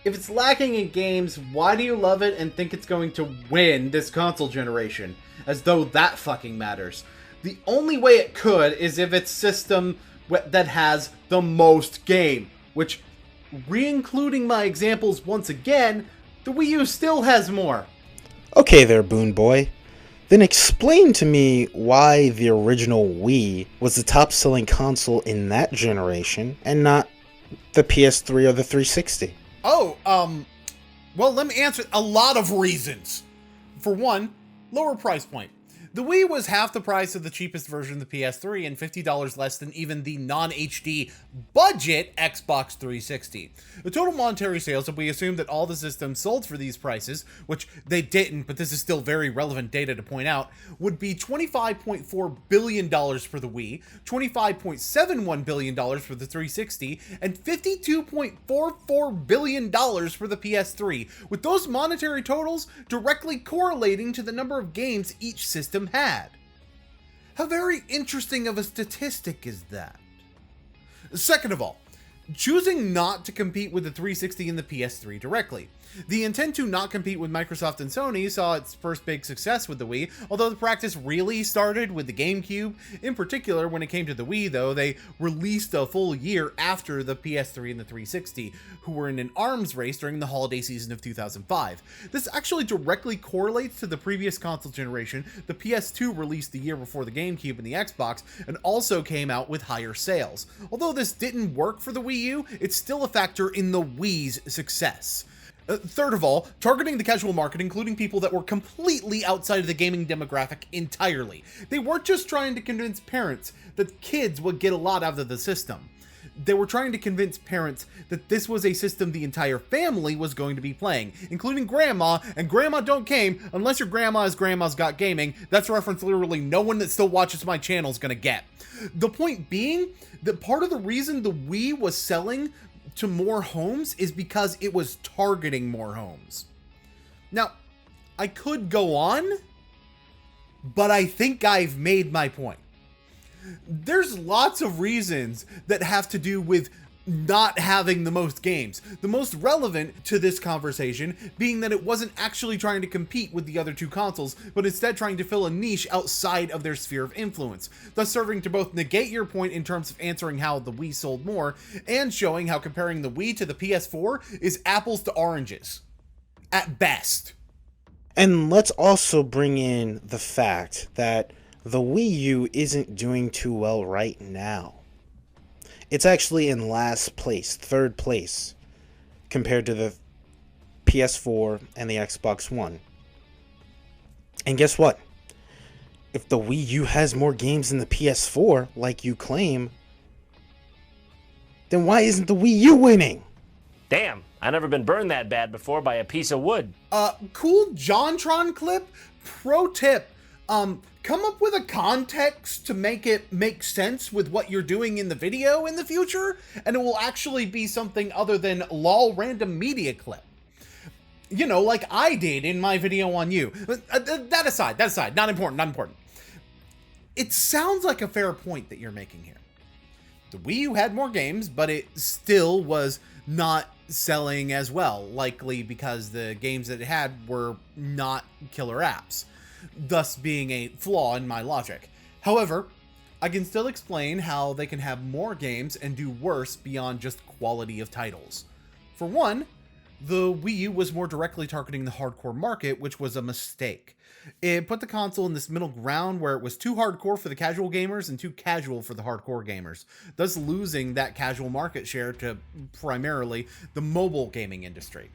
if it's lacking in games, why do you love it and think it's going to win this console generation? As though that fucking matters. The only way it could is if it's system that has the most game, which, re-including my examples once again, the Wii U still has more. Okay there, Boon Boy. Then explain to me why the original Wii was the top-selling console in that generation and not the PS3 or the 360. Oh, well, let me answer a lot of reasons. For one, lower price point. The Wii was half the price of the cheapest version of the PS3 and $50 less than even the non-HD budget Xbox 360. The total monetary sales, if we assume that all the systems sold for these prices, which they didn't, but this is still very relevant data to point out, would be $25.4 billion for the Wii, $25.71 billion for the 360, and $52.44 billion for the PS3, with those monetary totals directly correlating to the number of games each system had. How very interesting of a statistic is that? Second of all, choosing not to compete with the 360 and the PS3 directly. The intent to not compete with Microsoft and Sony saw its first big success with the Wii, although the practice really started with the GameCube. In particular, when it came to the Wii, though, they released a full year after the PS3 and the 360, who were in an arms race during the holiday season of 2005. This actually directly correlates to the previous console generation. The PS2 released the year before the GameCube and the Xbox, and also came out with higher sales. Although this didn't work for the Wii U, it's still a factor in the Wii's success. Third of all, targeting the casual market, including people that were completely outside of the gaming demographic entirely. They weren't just trying to convince parents that kids would get a lot out of the system. They were trying to convince parents that this was a system the entire family was going to be playing, including grandma, and grandma don't game unless your grandma is Grandma's Got Gaming. That's a reference literally no one that still watches my channel is going to get. The point being that part of the reason the Wii was selling to more homes is because it was targeting more homes. Now, I could go on, but I think I've made my point. There's lots of reasons that have to do with not having the most games. The most relevant to this conversation being that it wasn't actually trying to compete with the other two consoles, but instead trying to fill a niche outside of their sphere of influence, thus serving to both negate your point in terms of answering how the Wii sold more, and showing how comparing the Wii to the PS4 is apples to oranges. At best. And let's also bring in the fact that the Wii U isn't doing too well right now. It's actually in last place, third place, compared to the PS4 and the Xbox One. And guess what? If the Wii U has more games than the PS4, like you claim, then why isn't the Wii U winning? Damn, I never been burned that bad before by a piece of wood. Cool JonTron clip? Pro tip. Come up with a context to make it make sense with what you're doing in the video in the future, and it will actually be something other than lol random media clip. You know, like I did in my video on you. That aside, not important. It sounds like a fair point that you're making here. The Wii U had more games, but it still was not selling as well, likely because the games that it had were not killer apps, thus being a flaw in my logic. However, I can still explain how they can have more games and do worse beyond just quality of titles. For one, the Wii U was more directly targeting the hardcore market, which was a mistake. It put the console in this middle ground where it was too hardcore for the casual gamers and too casual for the hardcore gamers, thus losing that casual market share to primarily the mobile gaming industry.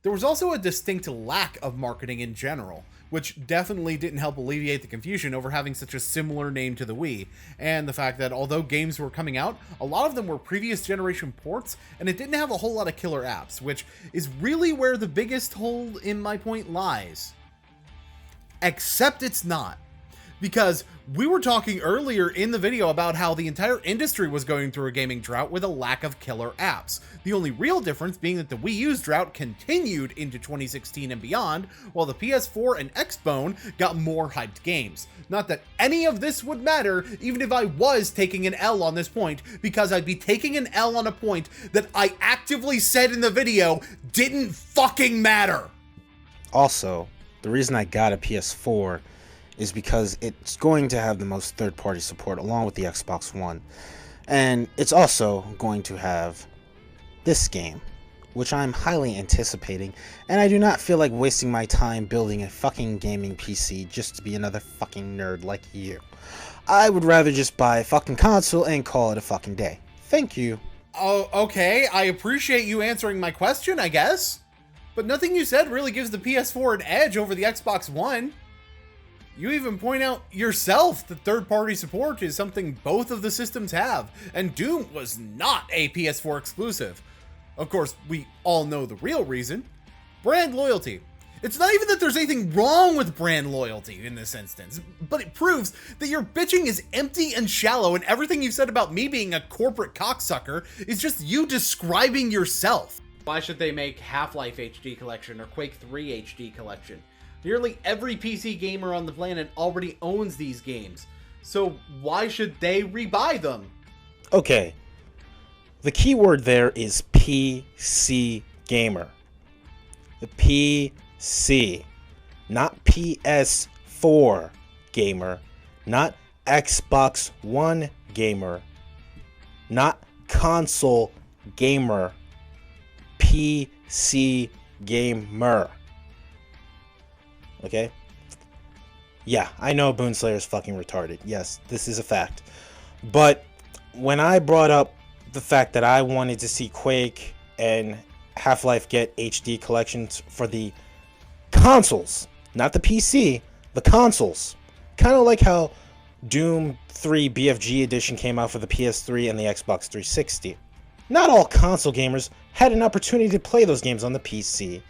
There was also a distinct lack of marketing in general, which definitely didn't help alleviate the confusion over having such a similar name to the Wii, and the fact that although games were coming out, a lot of them were previous generation ports, and it didn't have a whole lot of killer apps, which is really where the biggest hole in my point lies. Except it's not. Because we were talking earlier in the video about how the entire industry was going through a gaming drought with a lack of killer apps. The only real difference being that the Wii U's drought continued into 2016 and beyond, while the PS4 and Xbone got more hyped games. Not that any of this would matter, even if I was taking an L on this point, because I'd be taking an L on a point that I actively said in the video didn't fucking matter. Also, the reason I got a PS4 is because it's going to have the most third-party support along with the Xbox One. And it's also going to have this game, which I'm highly anticipating, and I do not feel like wasting my time building a fucking gaming PC just to be another fucking nerd like you. I would rather just buy a fucking console and call it a fucking day. Thank you. Oh, okay. I appreciate you answering my question, I guess. But nothing you said really gives the PS4 an edge over the Xbox One. You even point out yourself that third-party support is something both of the systems have, and Doom was not a PS4 exclusive. Of course, we all know the real reason. Brand loyalty. It's not even that there's anything wrong with brand loyalty in this instance, but it proves that your bitching is empty and shallow, and everything you've said about me being a corporate cocksucker is just you describing yourself. Why should they make Half-Life HD Collection or Quake 3 HD Collection? Nearly every PC gamer on the planet already owns these games, so why should they rebuy them? Okay, the key word there is PC gamer. The PC, not PS4 gamer, not Xbox One gamer, not console gamer, PC gamer. Okay? Yeah, I know Boonslayer is fucking retarded. Yes, this is a fact. But when I brought up the fact that I wanted to see Quake and Half-Life get HD collections for the consoles, not the PC, the consoles. Kind of like how Doom 3 BFG edition came out for the PS3 and the Xbox 360. Not all console gamers had an opportunity to play those games on the PC.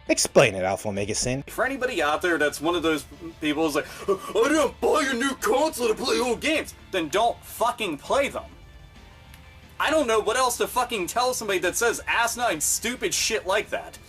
Explain it, Ephrommentator. For anybody out there that's one of those people who's like, I didn't buy a new console to play old games, then don't fucking play them. I don't know what else to fucking tell somebody that says asinine, stupid shit like that.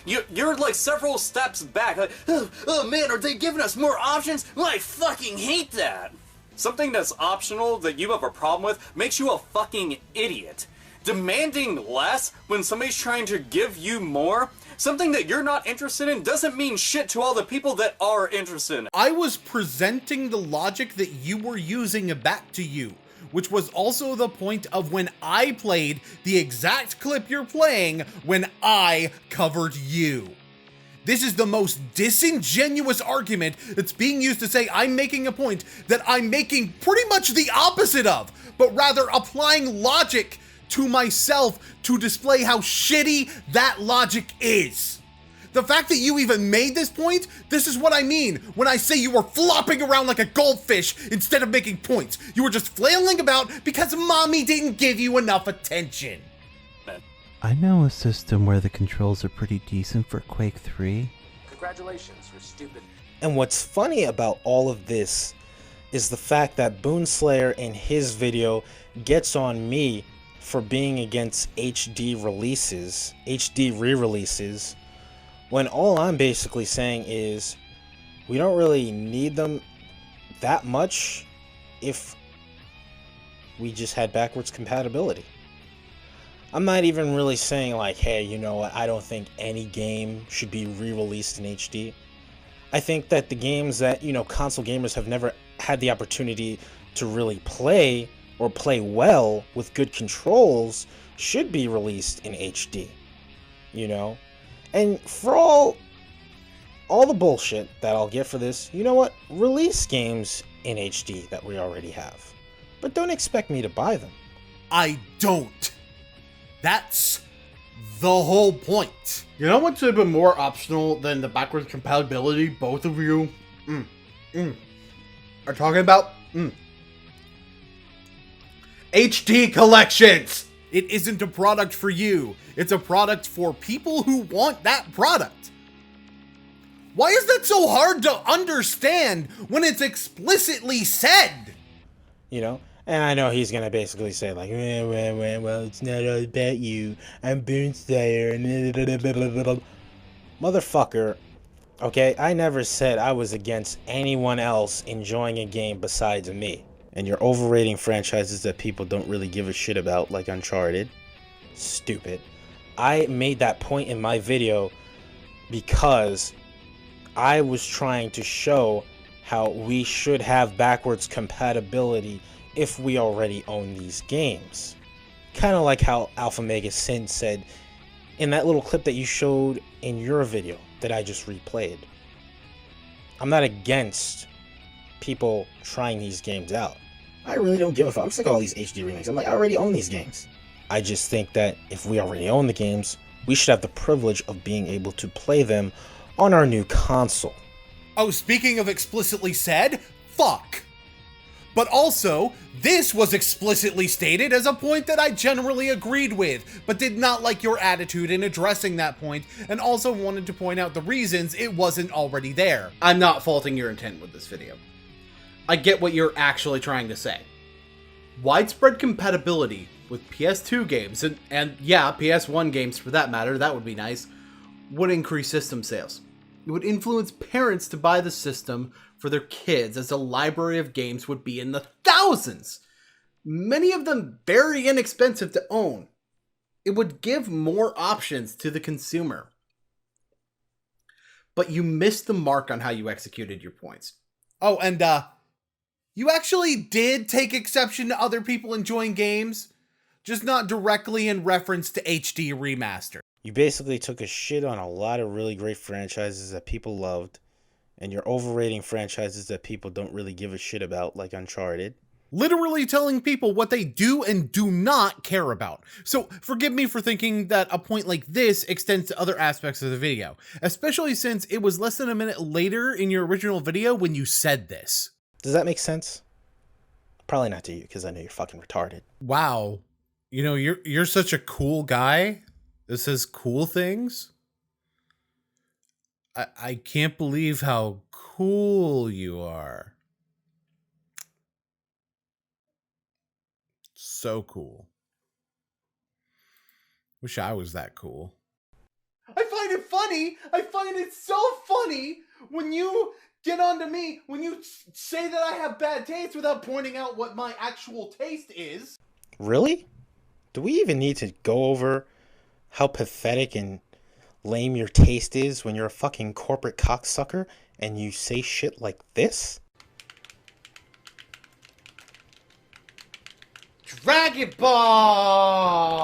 You're like several steps back, like, oh man, are they giving us more options? Well, I fucking hate that. Something that's optional that you have a problem with makes you a fucking idiot. Demanding less when somebody's trying to give you more, something that you're not interested in, doesn't mean shit to all the people that are interested in it. I was presenting the logic that you were using back to you, which was also the point of when I played the exact clip you're playing when I covered you. This is the most disingenuous argument that's being used to say I'm making a point that I'm making pretty much the opposite of, but rather applying logic to myself to display how shitty that logic is. The fact that you even made this point, this is what I mean when I say you were flopping around like a goldfish instead of making points. You were just flailing about because mommy didn't give you enough attention. I know a system where the controls are pretty decent for Quake 3. Congratulations, you're stupid. And what's funny about all of this is the fact that Boonslayer in his video gets on me for being against HD releases, HD re-releases, when all I'm basically saying is we don't really need them that much if we just had backwards compatibility. I'm not even really saying like, hey, you know what, I don't think any game should be re-released in HD. I think that the games that, you know, console gamers have never had the opportunity to really play or play well with good controls should be released in HD, you know? And for all the bullshit that I'll get for this, you know what? Release games in HD that we already have. But don't expect me to buy them. I don't. That's the whole point. You know what's even more optional than the backwards compatibility both of you are talking about? HD collections! It isn't a product for you. It's a product for people who want that product. Why is that so hard to understand when it's explicitly said? You know? And I know he's gonna basically say like, well, it's not all about you. I'm Boonslayer. Motherfucker. Okay, I never said I was against anyone else enjoying a game besides me. And you're overrating franchises that people don't really give a shit about, like Uncharted. Stupid. I made that point in my video because I was trying to show how we should have backwards compatibility if we already own these games. Kind of like how Alpha Mega Sin said in that little clip that you showed in your video that I just replayed. I'm not against people trying these games out. I really don't give a fuck. I'm sick of all these HD remakes. I'm like, I already own these games. I just think that if we already own the games, we should have the privilege of being able to play them on our new console. Oh, speaking of explicitly said, fuck. But also, this was explicitly stated as a point that I generally agreed with, but did not like your attitude in addressing that point, and also wanted to point out the reasons it wasn't already there. I'm not faulting your intent with this video. I get what you're actually trying to say. Widespread compatibility with PS2 games, and yeah, PS1 games for that matter, that would be nice, would increase system sales. It would influence parents to buy the system for their kids, as a library of games would be in the thousands, many of them very inexpensive to own. It would give more options to the consumer. But you missed the mark on how you executed your points. Oh, and you actually did take exception to other people enjoying games, just not directly in reference to HD Remaster. You basically took a shit on a lot of really great franchises that people loved, and you're overrating franchises that people don't really give a shit about, like Uncharted. Literally telling people what they do and do not care about. So forgive me for thinking that a point like this extends to other aspects of the video, especially since it was less than a minute later in your original video when you said this. Does that make sense? Probably not to you, because I know you're fucking retarded. Wow. You know, you're such a cool guy that says cool things. I can't believe how cool you are. So cool. Wish I was that cool. I find it funny. I find it so funny when you get onto me, when you say that I have bad taste without pointing out what my actual taste is. Really? Do we even need to go over how pathetic and lame your taste is when you're a fucking corporate cocksucker and you say shit like this? Dragon Ball!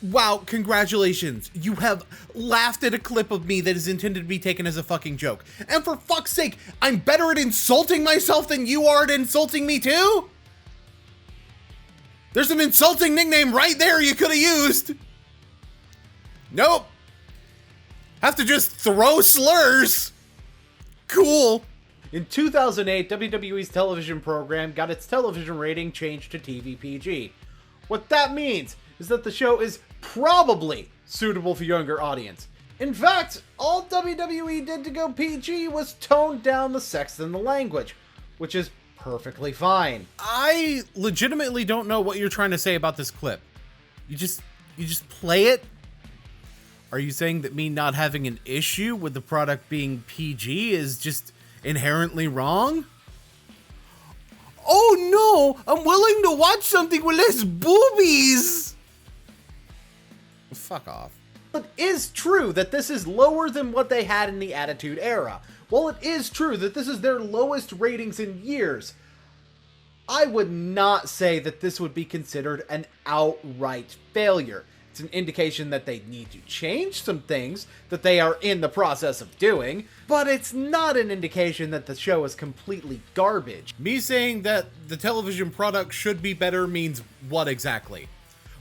Wow, congratulations. You have laughed at a clip of me that is intended to be taken as a fucking joke. And for fuck's sake, I'm better at insulting myself than you are at insulting me too? There's an insulting nickname right there you could have used. Nope. Have to just throw slurs. Cool. In 2008, WWE's television program got its television rating changed to TV PG. What that means is that the show is probably suitable for younger audience. In fact, all WWE did to go PG was tone down the sex and the language, which is perfectly fine. I legitimately don't know what you're trying to say about this clip. You just play it? Are you saying that me not having an issue with the product being PG is just inherently wrong? Oh no, I'm willing to watch something with less boobies. Fuck off. It is true that this is lower than what they had in the Attitude Era. While it is true that this is their lowest ratings in years, I would not say that this would be considered an outright failure. It's an indication that they need to change some things that they are in the process of doing, but it's not an indication that the show is completely garbage. Me saying that the television product should be better means what exactly?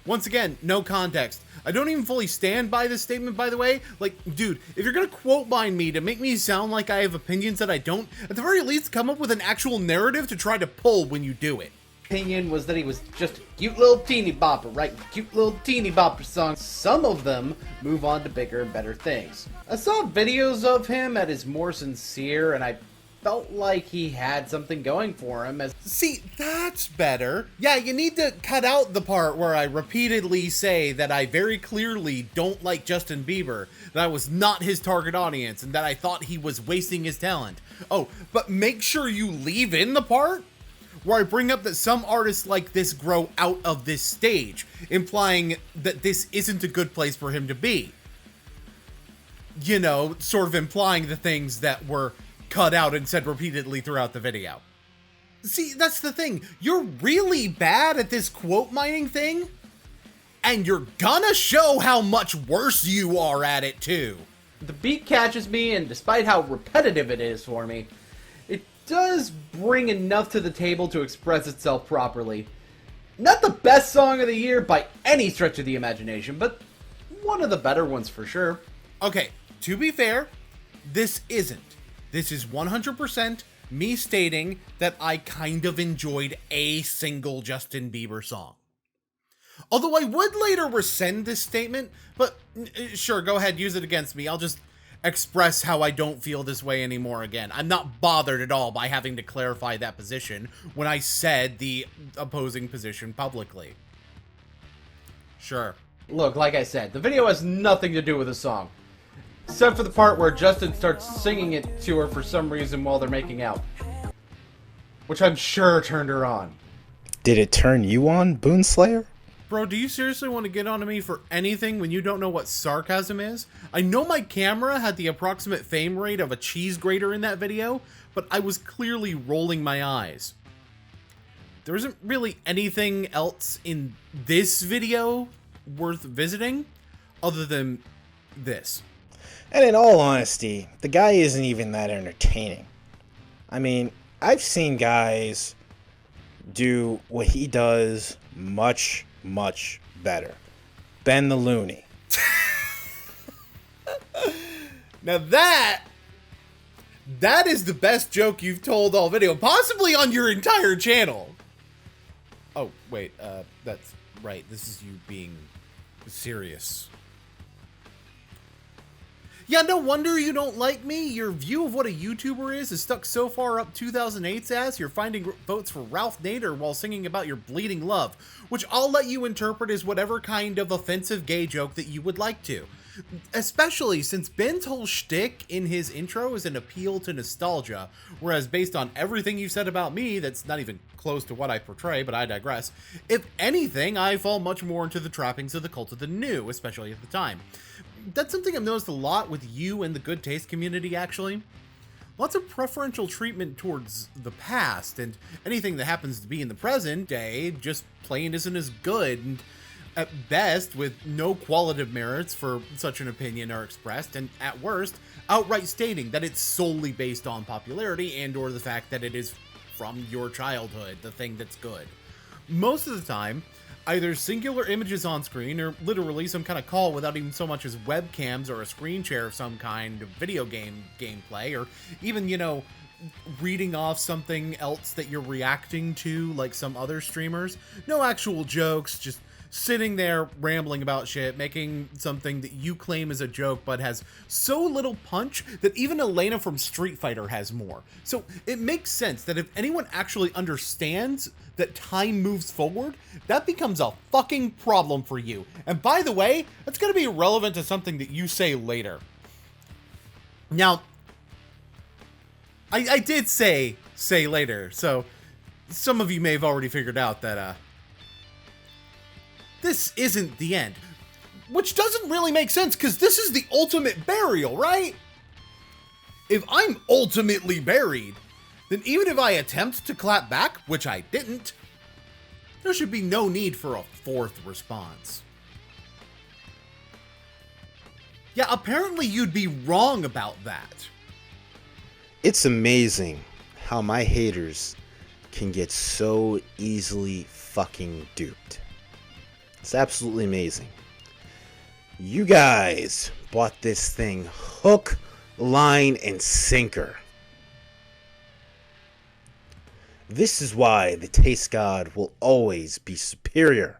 Once again, no context. I don't even fully stand by this statement, by the way. Like, dude, if you're gonna quote mine me to make me sound like I have opinions that I don't, at the very least come up with an actual narrative to try to pull when you do it. Opinion was that he was just a cute little teeny bopper, writing cute little teeny bopper songs. Some of them move on to bigger and better things. I saw videos of him at his more sincere, and I felt like he had something going for him. See, that's better. Yeah, you need to cut out the part where I repeatedly say that I very clearly don't like Justin Bieber, that I was not his target audience, and that I thought he was wasting his talent. Oh, but make sure you leave in the part where I bring up that some artists like this grow out of this stage, implying that this isn't a good place for him to be. You know, sort of implying the things that were cut out and said repeatedly throughout the video. See, that's the thing. You're really bad at this quote mining thing, and you're gonna show how much worse you are at it too. The beat catches me, and despite how repetitive it is for me, it does bring enough to the table to express itself properly. Not the best song of the year by any stretch of the imagination, but one of the better ones for sure. Okay, to be fair, this isn't. This is 100% me stating that I kind of enjoyed a single Justin Bieber song. Although I would later rescind this statement, but sure, go ahead, use it against me. I'll just express how I don't feel this way anymore again. I'm not bothered at all by having to clarify that position when I said the opposing position publicly. Sure. Look, like I said, the video has nothing to do with the song. Except for the part where Justin starts singing it to her for some reason while they're making out. Which I'm sure turned her on. Did it turn you on, Boonslayer? Bro, do you seriously want to get onto me for anything when you don't know what sarcasm is? I know my camera had the approximate frame rate of a cheese grater in that video, but I was clearly rolling my eyes. There isn't really anything else in this video worth visiting other than this. And in all honesty, the guy isn't even that entertaining. I mean, I've seen guys do what he does much, much better. Ben the Looney. Now that is the best joke you've told all video, possibly on your entire channel. Oh, wait, that's right. This is you being serious. Yeah, no wonder you don't like me. Your view of what a YouTuber is stuck so far up 2008's ass, you're finding votes for Ralph Nader while singing about your bleeding love, which I'll let you interpret as whatever kind of offensive gay joke that you would like to. Especially since Ben's whole shtick in his intro is an appeal to nostalgia, whereas based on everything you've said about me, that's not even close to what I portray, but I digress. If anything, I fall much more into the trappings of the cult of the new, especially at the time. That's something I've noticed a lot with you and the good taste community, actually. Lots of preferential treatment towards the past, and anything that happens to be in the present day just plain isn't as good, and at best, with no qualitative merits for such an opinion are expressed, and at worst, outright stating that it's solely based on popularity and or the fact that it is from your childhood, the thing that's good. Most of the time, either singular images on screen or literally some kind of call without even so much as webcams or a screen share of some kind of video game gameplay, or even, you know, reading off something else that you're reacting to like some other streamers. No actual jokes, just sitting there rambling about shit, making something that you claim is a joke but has so little punch that even Elena from Street Fighter has more. So it makes sense that if anyone actually understands that time moves forward, that becomes a fucking problem for you. And by the way, that's gonna be relevant to something that you say later. Now, I did say later, so some of you may have already figured out that, this isn't the end. Which doesn't really make sense, because this is the ultimate burial, right? If I'm ultimately buried, then even if I attempt to clap back, which I didn't, there should be no need for a fourth response. Yeah, apparently you'd be wrong about that. It's amazing how my haters can get so easily fucking duped. It's absolutely amazing. You guys bought this thing hook, line, and sinker. This is why the Taste God will always be superior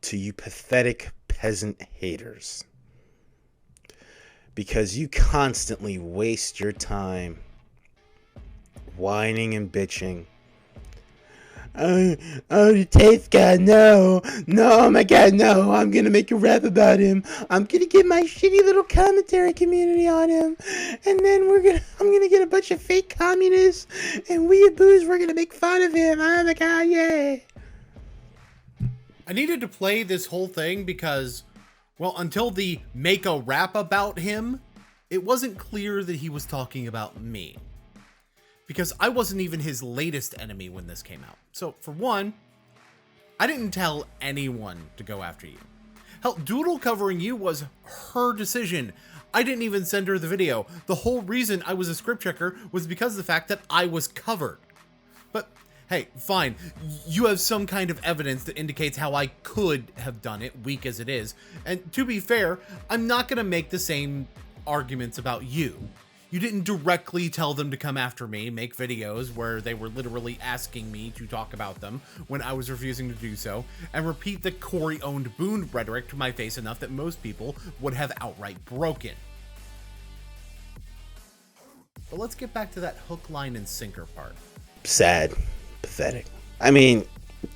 to you pathetic peasant haters. Because you constantly waste your time whining and bitching. Oh, the Taste God, no, oh my God, no, I'm gonna make a rap about him. I'm gonna get my shitty little commentary community on him, and then I'm gonna get a bunch of fake communists, and we at Booze, we're gonna make fun of him. Oh my God, yeah. I needed to play this whole thing because, well, until the make a rap about him, it wasn't clear that he was talking about me. because I wasn't even his latest enemy when this came out. So, for one, I didn't tell anyone to go after you. Hell, Doodle covering you was her decision. I didn't even send her the video. The whole reason I was a script checker was because of the fact that I was covered. But hey, fine. You have some kind of evidence that indicates how I could have done it, weak as it is. And to be fair, I'm not gonna make the same arguments about you. You didn't directly tell them to come after me, make videos where they were literally asking me to talk about them when I was refusing to do so, and repeat the Corey-owned Boon rhetoric to my face enough that most people would have outright broken. But let's get back to that hook, line, and sinker part. Sad. Pathetic. I mean,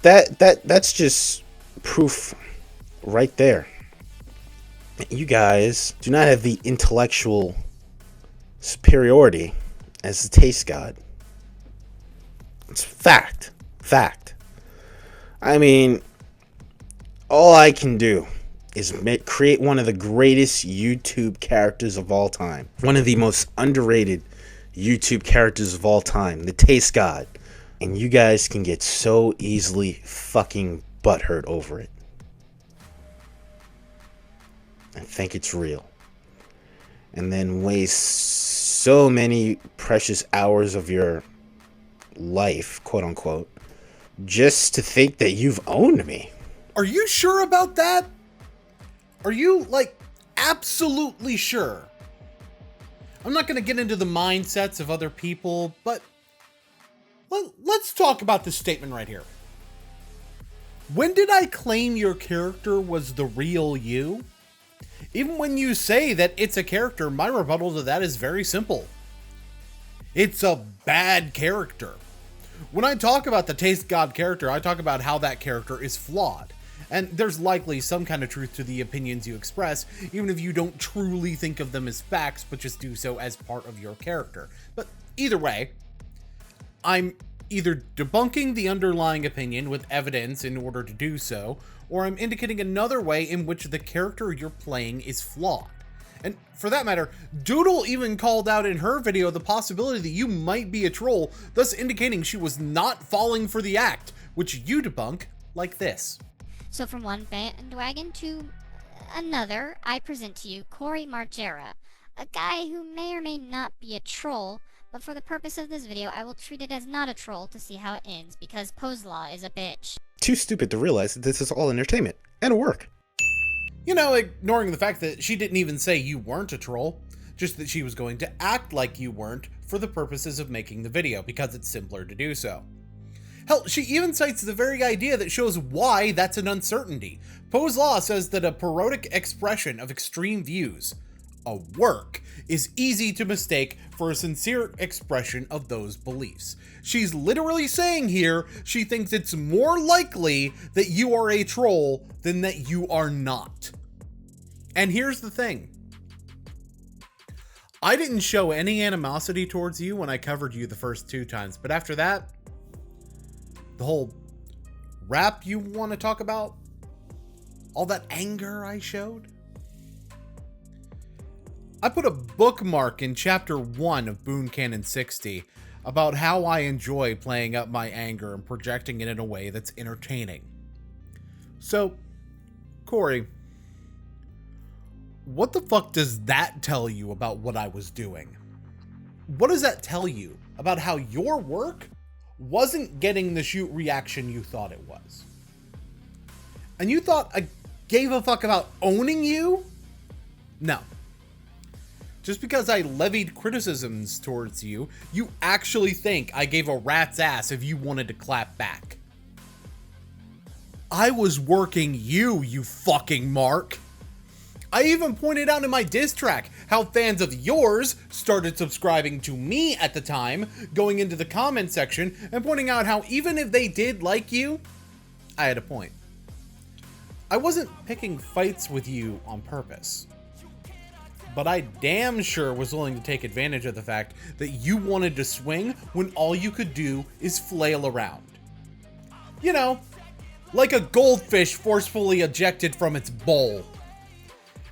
that's just proof right there. You guys do not have the intellectual superiority as the taste god. It's fact. I mean, all I can do is create one of the greatest YouTube characters of all time. One of the most underrated YouTube characters of all time, the taste god. And you guys can get so easily fucking butthurt over it. I think it's real. And then waste so many precious hours of your life, quote unquote, just to think that you've owned me. Are you sure about that? Are you, like, absolutely sure? I'm not going to get into the mindsets of other people, but let's talk about this statement right here. When did I claim your character was the real you? Even when you say that it's a character, my rebuttal to that is very simple. It's a bad character. When I talk about the taste god character, I talk about how that character is flawed. And there's likely some kind of truth to the opinions you express, even if you don't truly think of them as facts, but just do so as part of your character. But either way, I'm either debunking the underlying opinion with evidence in order to do so, or I'm indicating another way in which the character you're playing is flawed. And for that matter, Doodle even called out in her video the possibility that you might be a troll, thus indicating she was not falling for the act, which you debunk like this. So from one bandwagon to another, I present to you Corey Margera, a guy who may or may not be a troll, but for the purpose of this video, I will treat it as not a troll to see how it ends, because Pozlaw is a bitch. Too stupid to realize that this is all entertainment and work. You know, ignoring the fact that she didn't even say you weren't a troll, just that she was going to act like you weren't for the purposes of making the video, because it's simpler to do so. Hell, she even cites the very idea that shows why that's an uncertainty. Poe's Law says that a parodic expression of extreme views, a work, is easy to mistake for a sincere expression of those beliefs. She's literally saying here she thinks it's more likely that you are a troll than that you are not. And here's the thing. I didn't show any animosity towards you when I covered you the first 2 times, but after that, the whole rap you want to talk about, all that anger I showed, I put a bookmark in chapter 1 of Boon Canon 60 about how I enjoy playing up my anger and projecting it in a way that's entertaining. So, Corey, what the fuck does that tell you about what I was doing? What does that tell you about how your work wasn't getting the shoot reaction you thought it was? And you thought I gave a fuck about owning you? No. Just because I levied criticisms towards you, you actually think I gave a rat's ass if you wanted to clap back. I was working you fucking mark. I even pointed out in my diss track how fans of yours started subscribing to me at the time, going into the comment section and pointing out how even if they did like you, I had a point. I wasn't picking fights with you on purpose. But I damn sure was willing to take advantage of the fact that you wanted to swing when all you could do is flail around. You know, like a goldfish forcefully ejected from its bowl.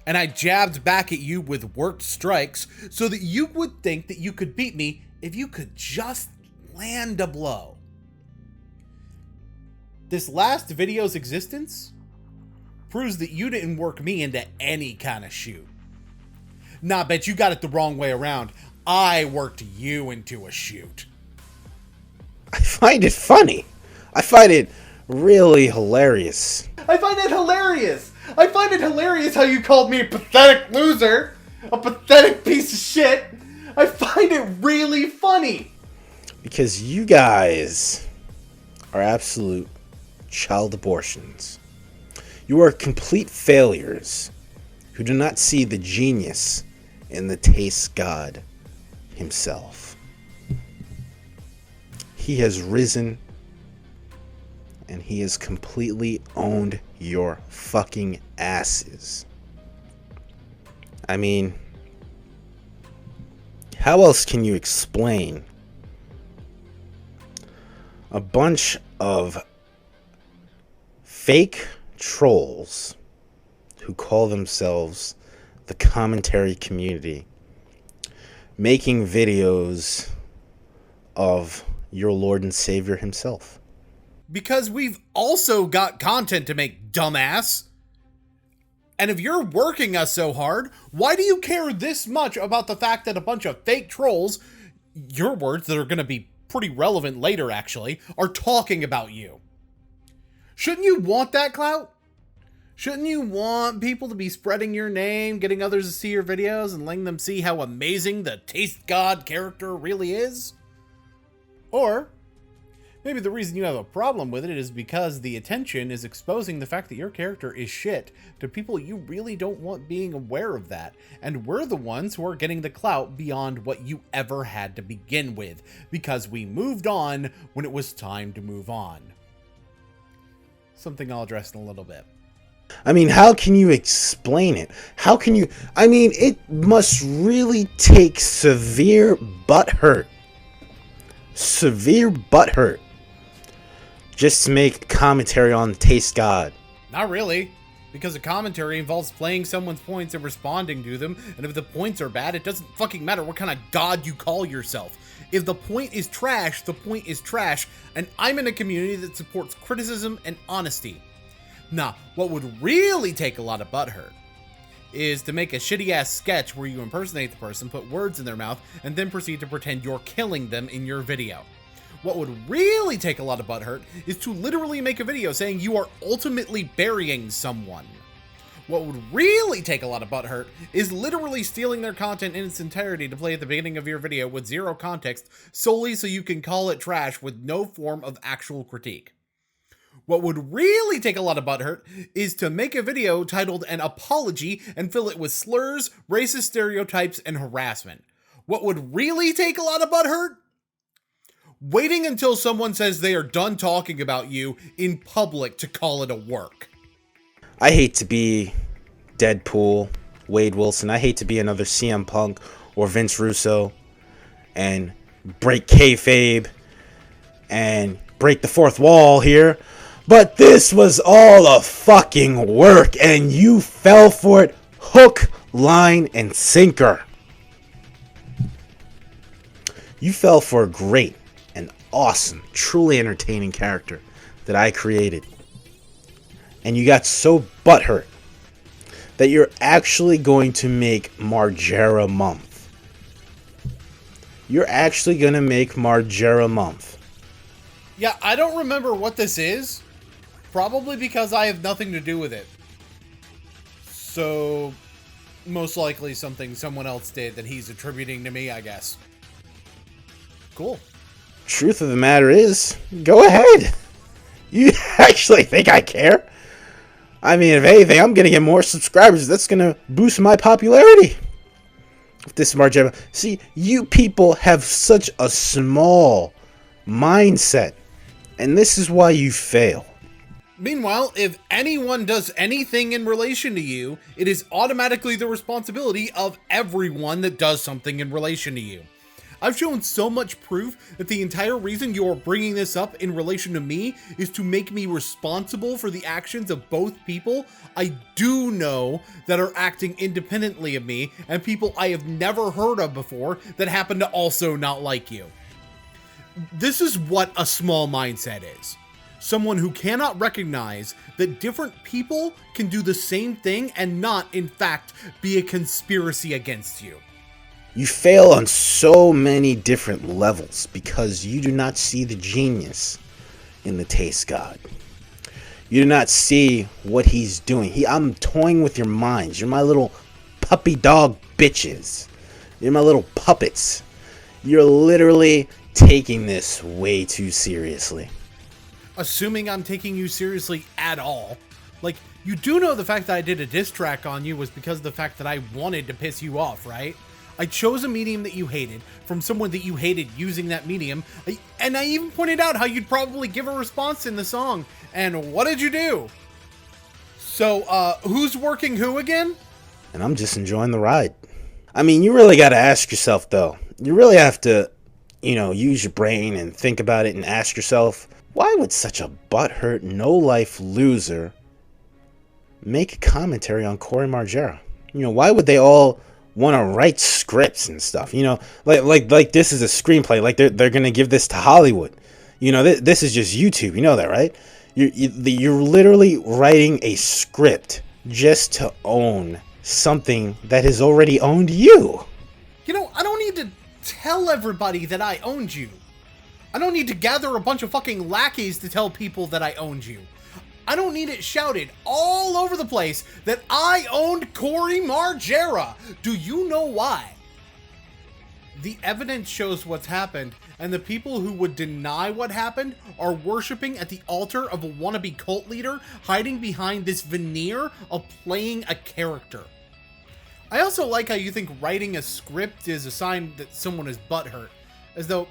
And I jabbed back at you with worked strikes so that you would think that you could beat me if you could just land a blow. This last video's existence proves that you didn't work me into any kind of shoot. Nah, bet you got it the wrong way around. I worked you into a shoot. I find it funny. I find it really hilarious. I find it hilarious. I find it hilarious how you called me a pathetic loser, a pathetic piece of shit. I find it really funny. Because you guys are absolute child abortions. You are complete failures who do not see the genius in the taste god himself. He has risen and he has completely owned your fucking asses. I mean, how else can you explain a bunch of fake trolls who call themselves the commentary community making videos of your Lord and Savior himself? Because we've also got content to make, dumbass. And if you're working us so hard, why do you care this much about the fact that a bunch of fake trolls, your words that are going to be pretty relevant later actually, are talking about you? Shouldn't you want that clout? Shouldn't you want people to be spreading your name, getting others to see your videos, and letting them see how amazing the Taste God character really is? Or maybe the reason you have a problem with it is because the attention is exposing the fact that your character is shit to people you really don't want being aware of that, and we're the ones who are getting the clout beyond what you ever had to begin with, because we moved on when it was time to move on. Something I'll address in a little bit. I mean, how can you explain it? How can you... I mean, it must really take severe butthurt. Severe butthurt. Just to make commentary on Taste God. Not really, because a commentary involves playing someone's points and responding to them, and if the points are bad, it doesn't fucking matter what kind of god you call yourself. If the point is trash, the point is trash, and I'm in a community that supports criticism and honesty. Now, what would really take a lot of butthurt is to make a shitty-ass sketch where you impersonate the person, put words in their mouth, and then proceed to pretend you're killing them in your video. What would really take a lot of butthurt is to literally make a video saying you are ultimately burying someone. What would really take a lot of butthurt is literally stealing their content in its entirety to play at the beginning of your video with zero context solely so you can call it trash with no form of actual critique. What would really take a lot of butthurt is to make a video titled an apology and fill it with slurs, racist stereotypes, and harassment. What would really take a lot of butthurt? Waiting until someone says they are done talking about you in public to call it a work. I hate to be Deadpool, Wade Wilson. I hate to be another CM Punk or Vince Russo and break kayfabe and break the fourth wall here. But this was all a fucking work, and you fell for it hook, line, and sinker. You fell for a great and awesome, truly entertaining character that I created. And you got so butthurt that you're actually going to make Margera month. You're actually going to make Margera month. Yeah, I don't remember what this is. Probably because I have nothing to do with it. So, most likely something someone else did that he's attributing to me, I guess. Cool. Truth of the matter is, go ahead. You actually think I care? I mean, if anything, I'm going to get more subscribers. That's going to boost my popularity. If this is Margera. See, you people have such a small mindset. And this is why you fail. Meanwhile, if anyone does anything in relation to you, it is automatically the responsibility of everyone that does something in relation to you. I've shown so much proof that the entire reason you're bringing this up in relation to me is to make me responsible for the actions of both people I do know that are acting independently of me, and people I have never heard of before that happen to also not like you. This is what a small mindset is. Someone who cannot recognize that different people can do the same thing and not, in fact, be a conspiracy against you. You fail on so many different levels because you do not see the genius in the taste god. You do not see what he's doing. I'm toying with your minds. You're my little puppy dog bitches. You're my little puppets. You're literally taking this way too seriously. Assuming I'm taking you seriously at all. Like, you do know the fact that I did a diss track on you was because of the fact that I wanted to piss you off, right? I chose a medium that you hated from someone that you hated using that medium, and I even pointed out how you'd probably give a response in the song. And what did you do? So, who's working who again? And I'm just enjoying the ride. I mean, you really got to ask yourself, though. You really have to, use your brain and think about it and ask yourself, why would such a butthurt, no-life loser make a commentary on Cory Margera? Why would they all want to write scripts and stuff? Like this is a screenplay. Like they're gonna give this to Hollywood. This is just YouTube. You know that, right? You're literally writing a script just to own something that has already owned you. I don't need to tell everybody that I owned you. I don't need to gather a bunch of fucking lackeys to tell people that I owned you. I don't need it shouted all over the place that I owned Cory Margera. Do you know why? The evidence shows what's happened, and the people who would deny what happened are worshiping at the altar of a wannabe cult leader, hiding behind this veneer of playing a character. I also like how you think writing a script is a sign that someone is butthurt, as though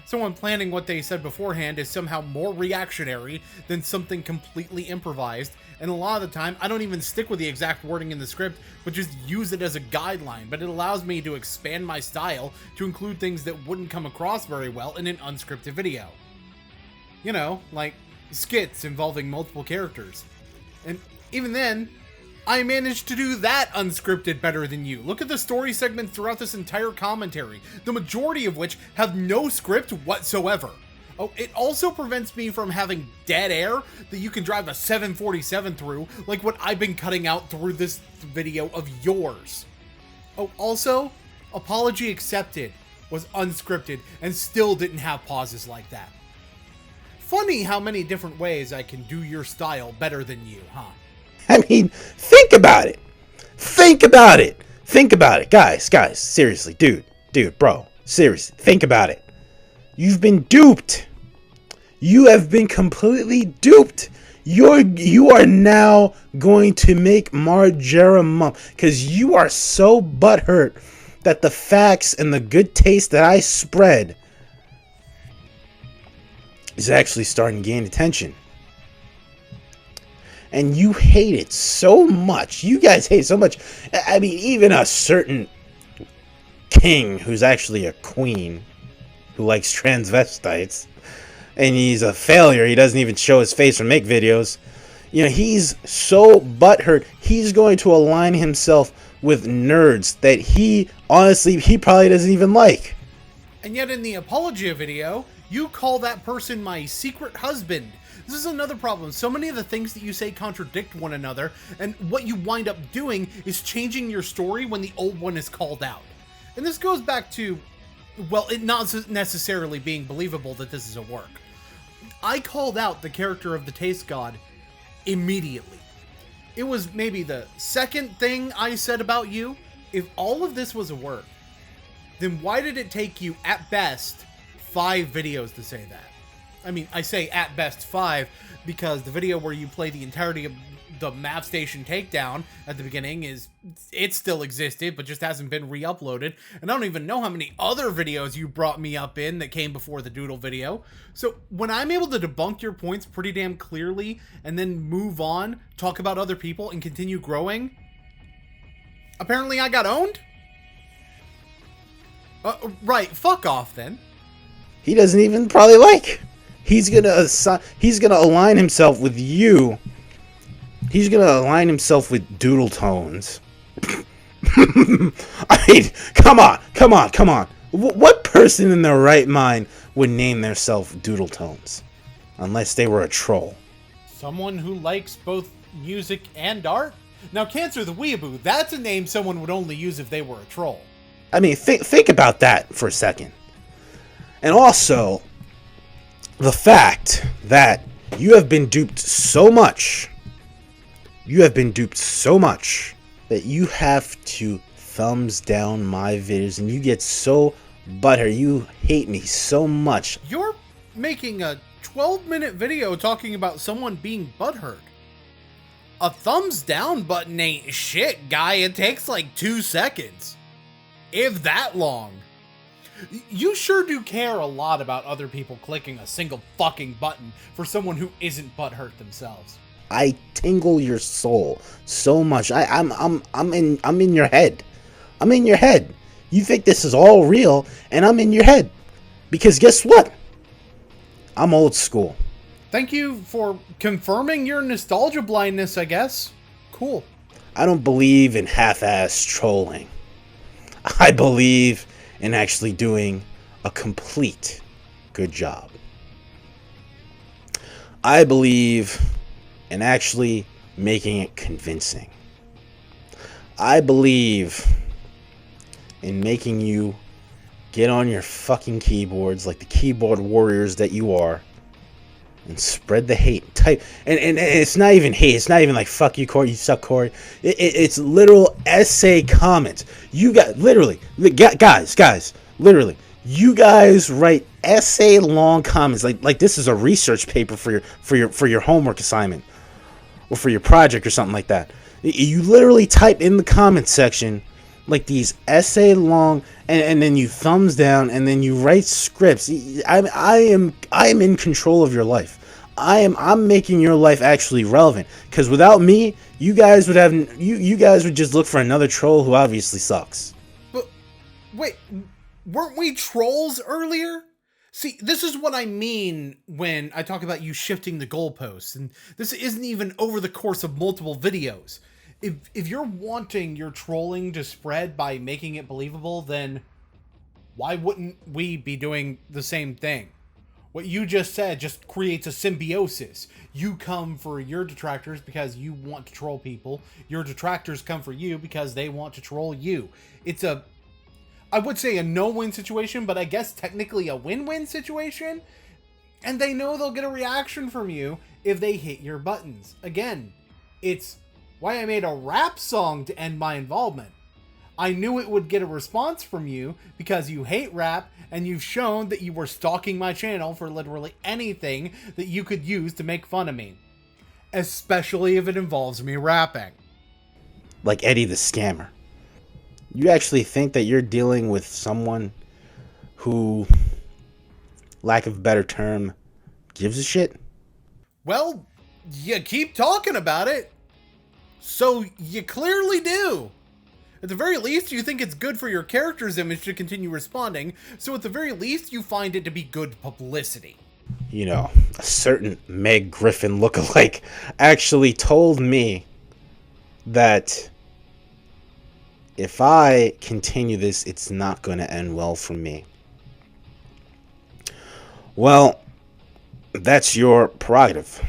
someone planning what they said beforehand is somehow more reactionary than something completely improvised. And a lot of the time, I don't even stick with the exact wording in the script, but just use it as a guideline. But it allows me to expand my style to include things that wouldn't come across very well in an unscripted video. Like skits involving multiple characters. And even then, I managed to do that unscripted better than you. Look at the story segments throughout this entire commentary, the majority of which have no script whatsoever. Oh, it also prevents me from having dead air that you can drive a 747 through, like what I've been cutting out through this video of yours. Oh, also, Apology Accepted was unscripted and still didn't have pauses like that. Funny how many different ways I can do your style better than you, huh? I mean, think about it. Think about it. Think about it. Guys, seriously, dude, bro, seriously, think about it. You've been duped. You have been completely duped. You are now going to make Margera mum because you are so butthurt that the facts and the good taste that I spread is actually starting to gain attention. And you hate it so much. You guys hate it so much. I mean, even a certain king who's actually a queen who likes transvestites, and he's a failure. He doesn't even show his face or make videos. He's so butthurt. He's going to align himself with nerds that he probably doesn't even like. And yet in the Apologia video, you call that person my secret husband. This is another problem. So many of the things that you say contradict one another, and what you wind up doing is changing your story when the old one is called out. And this goes back to, well, it not necessarily being believable that this is a work. I called out the character of the Taste God immediately. It was maybe the second thing I said about you. If all of this was a work, then why did it take you, at best, 5 videos to say that? I mean, I say at best 5 because the video where you play the entirety of the map station takedown at the beginning it still existed, but just hasn't been re-uploaded. And I don't even know how many other videos you brought me up in that came before the Doodle video. So when I'm able to debunk your points pretty damn clearly and then move on, talk about other people and continue growing, apparently I got owned? Right, fuck off then. He doesn't even probably like. He's gonna align himself with you. He's gonna align himself with Doodle Tones. I mean, come on. What person in their right mind would name themselves Doodle Tones? Unless they were a troll. Someone who likes both music and art? Now, Cancer the Weeaboo, that's a name someone would only use if they were a troll. I mean, think about that for a second. And also, the fact that you have been duped so much. That you have to thumbs down my videos and you get so butthurt. You hate me so much. You're making a 12-minute video talking about someone being butthurt. A thumbs down button ain't shit, guy. It takes like 2 seconds. If that long. You sure do care a lot about other people clicking a single fucking button for someone who isn't butthurt themselves. I tingle your soul so much. I'm in your head. I'm in your head. You think this is all real, and I'm in your head. Because guess what? I'm old school. Thank you for confirming your nostalgia blindness, I guess. Cool. I don't believe in half-ass trolling. I believe in actually doing a complete good job. I believe in actually making it convincing. I believe in making you get on your fucking keyboards like the keyboard warriors that you are and spread the hate. Type and it's not even hate. It's not even like fuck you, Corey, you suck, Corey. It's literal essay comments. You got literally guys, literally. You guys write essay long comments like this is a research paper for your homework assignment or for your project or something like that. You literally type in the comment section like these essay long and then you thumbs down and then you write scripts. I am in control of your life. I'm making your life actually relevant because without me, you guys would just look for another troll who obviously sucks. But wait, weren't we trolls earlier? See, this is what I mean when I talk about you shifting the goalposts, and this isn't even over the course of multiple videos. If you're wanting your trolling to spread by making it believable, then why wouldn't we be doing the same thing? What you just said just creates a symbiosis. You come for your detractors because you want to troll people. Your detractors come for you because they want to troll you. It's I would say a no-win situation, but I guess technically a win-win situation. And they know they'll get a reaction from you if they hit your buttons. Again, it's why I made a rap song to end my involvement. I knew it would get a response from you because you hate rap and you've shown that you were stalking my channel for literally anything that you could use to make fun of me. Especially if it involves me rapping. Like Eddie the Scammer. You actually think that you're dealing with someone who, lack of a better term, gives a shit? Well, you keep talking about it. So you clearly do. At the very least, you think it's good for your character's image to continue responding, so at the very least, you find it to be good publicity. You know, a certain Meg Griffin lookalike actually told me that if I continue this, it's not going to end well for me. Well, that's your prerogative.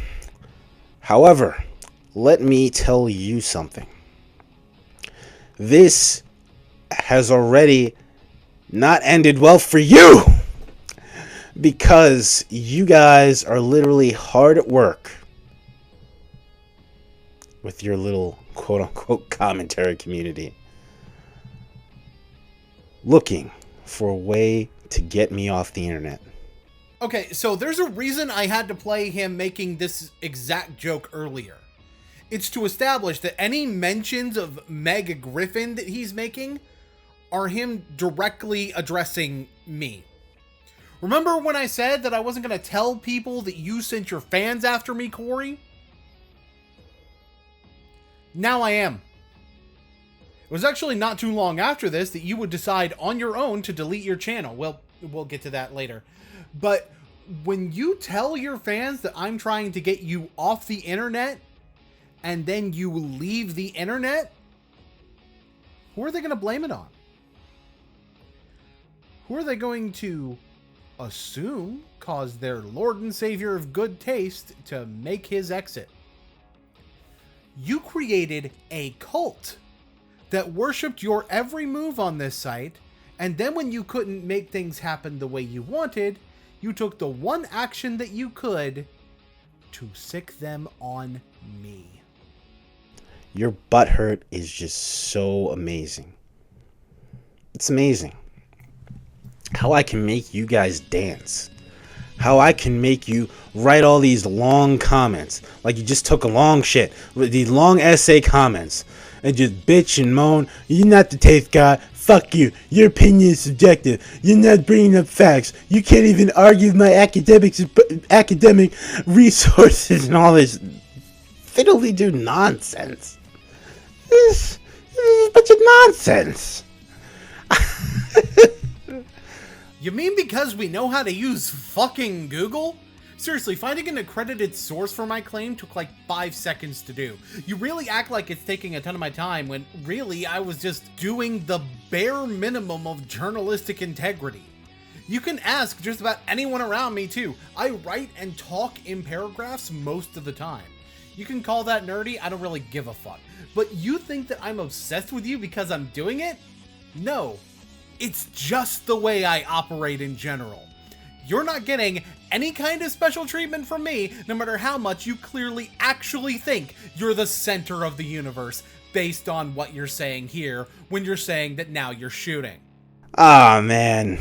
However, let me tell you something. This has already not ended well for you because you guys are literally hard at work with your little quote-unquote commentary community looking for a way to get me off the internet. Okay, so there's a reason I had to play him making this exact joke earlier. It's to establish that any mentions of Meg Griffin that he's making are him directly addressing me. Remember when I said that I wasn't going to tell people that you sent your fans after me, Corey? Now I am. It was actually not too long after this that you would decide on your own to delete your channel. Well, we'll get to that later. But when you tell your fans that I'm trying to get you off the internet and then you leave the internet, who are they going to blame it on? Who are they going to assume caused their Lord and Savior of good taste to make his exit? You created a cult that worshipped your every move on this site, and then when you couldn't make things happen the way you wanted, you took the one action that you could to sick them on me. Your butthurt is just so amazing. It's amazing how I can make you guys dance. How I can make you write all these long comments. Like you just took a long shit. These long essay comments. And just bitch and moan. You're not the taste guy. Fuck you. Your opinion is subjective. You're not bringing up facts. You can't even argue with my academic resources and all this fiddly do nonsense. This is a bunch of nonsense. You mean because we know how to use fucking Google? Seriously, finding an accredited source for my claim took like 5 seconds to do. You really act like it's taking a ton of my time when really I was just doing the bare minimum of journalistic integrity. You can ask just about anyone around me too. I write and talk in paragraphs most of the time. You can call that nerdy, I don't really give a fuck. But you think that I'm obsessed with you because I'm doing it? No. It's just the way I operate in general. You're not getting any kind of special treatment from me, no matter how much you clearly actually think you're the center of the universe, based on what you're saying here, when you're saying that now you're shooting. Ah, man.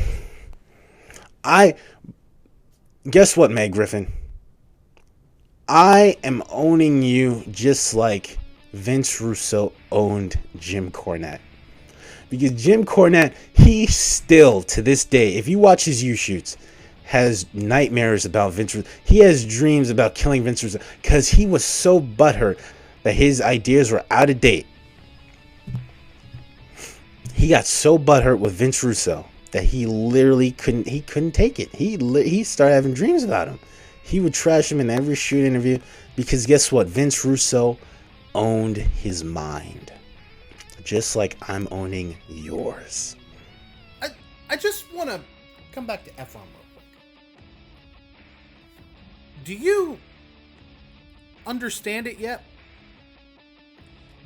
Guess what, Meg Griffin? I am owning you just like Vince Russo owned Jim Cornette. Because Jim Cornette, he still, to this day, if you watch his U-shoots, has nightmares about Vince Russo. He has dreams about killing Vince Russo because he was so butthurt that his ideas were out of date. He got so butthurt with Vince Russo that he literally couldn't take it. He started having dreams about him. He would trash him in every shoot interview because guess what? Vince Russo owned his mind. Just like I'm owning yours. I just want to come back to Ephraim real quick. Do you understand it yet?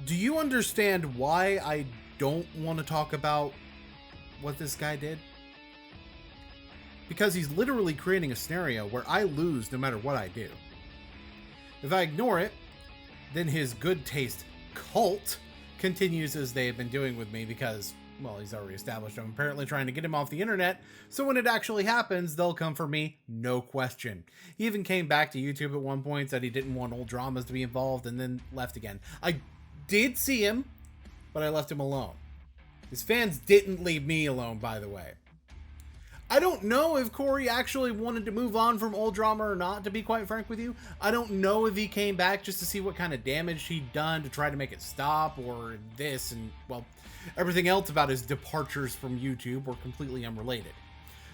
Do you understand why I don't want to talk about what this guy did? Because he's literally creating a scenario where I lose no matter what I do. If I ignore it, then his good taste cult continues as they have been doing with me because, well, he's already established I'm apparently trying to get him off the internet, so when it actually happens, they'll come for me, no question. He even came back to YouTube at one point, said he didn't want old dramas to be involved, and then left again. I did see him, but I left him alone. His fans didn't leave me alone, by the way. I don't know if Corey actually wanted to move on from old drama or not, to be quite frank with you. I don't know if he came back just to see what kind of damage he'd done to try to make it stop, or this, and, well, everything else about his departures from YouTube were completely unrelated.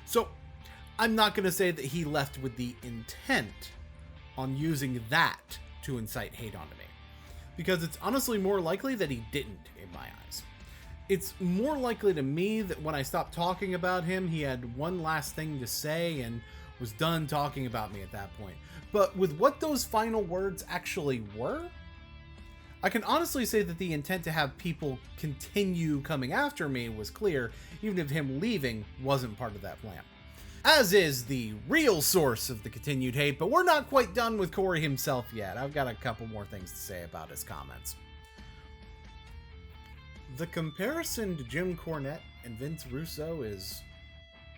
So, I'm not going to say that he left with the intent on using that to incite hate onto me, because it's honestly more likely that he didn't, in my eyes. It's more likely to me that when I stopped talking about him, he had one last thing to say and was done talking about me at that point. But with what those final words actually were, I can honestly say that the intent to have people continue coming after me was clear, even if him leaving wasn't part of that plan. As is the real source of the continued hate, but we're not quite done with Corey himself yet. I've got a couple more things to say about his comments. The comparison to Jim Cornette and Vince Russo is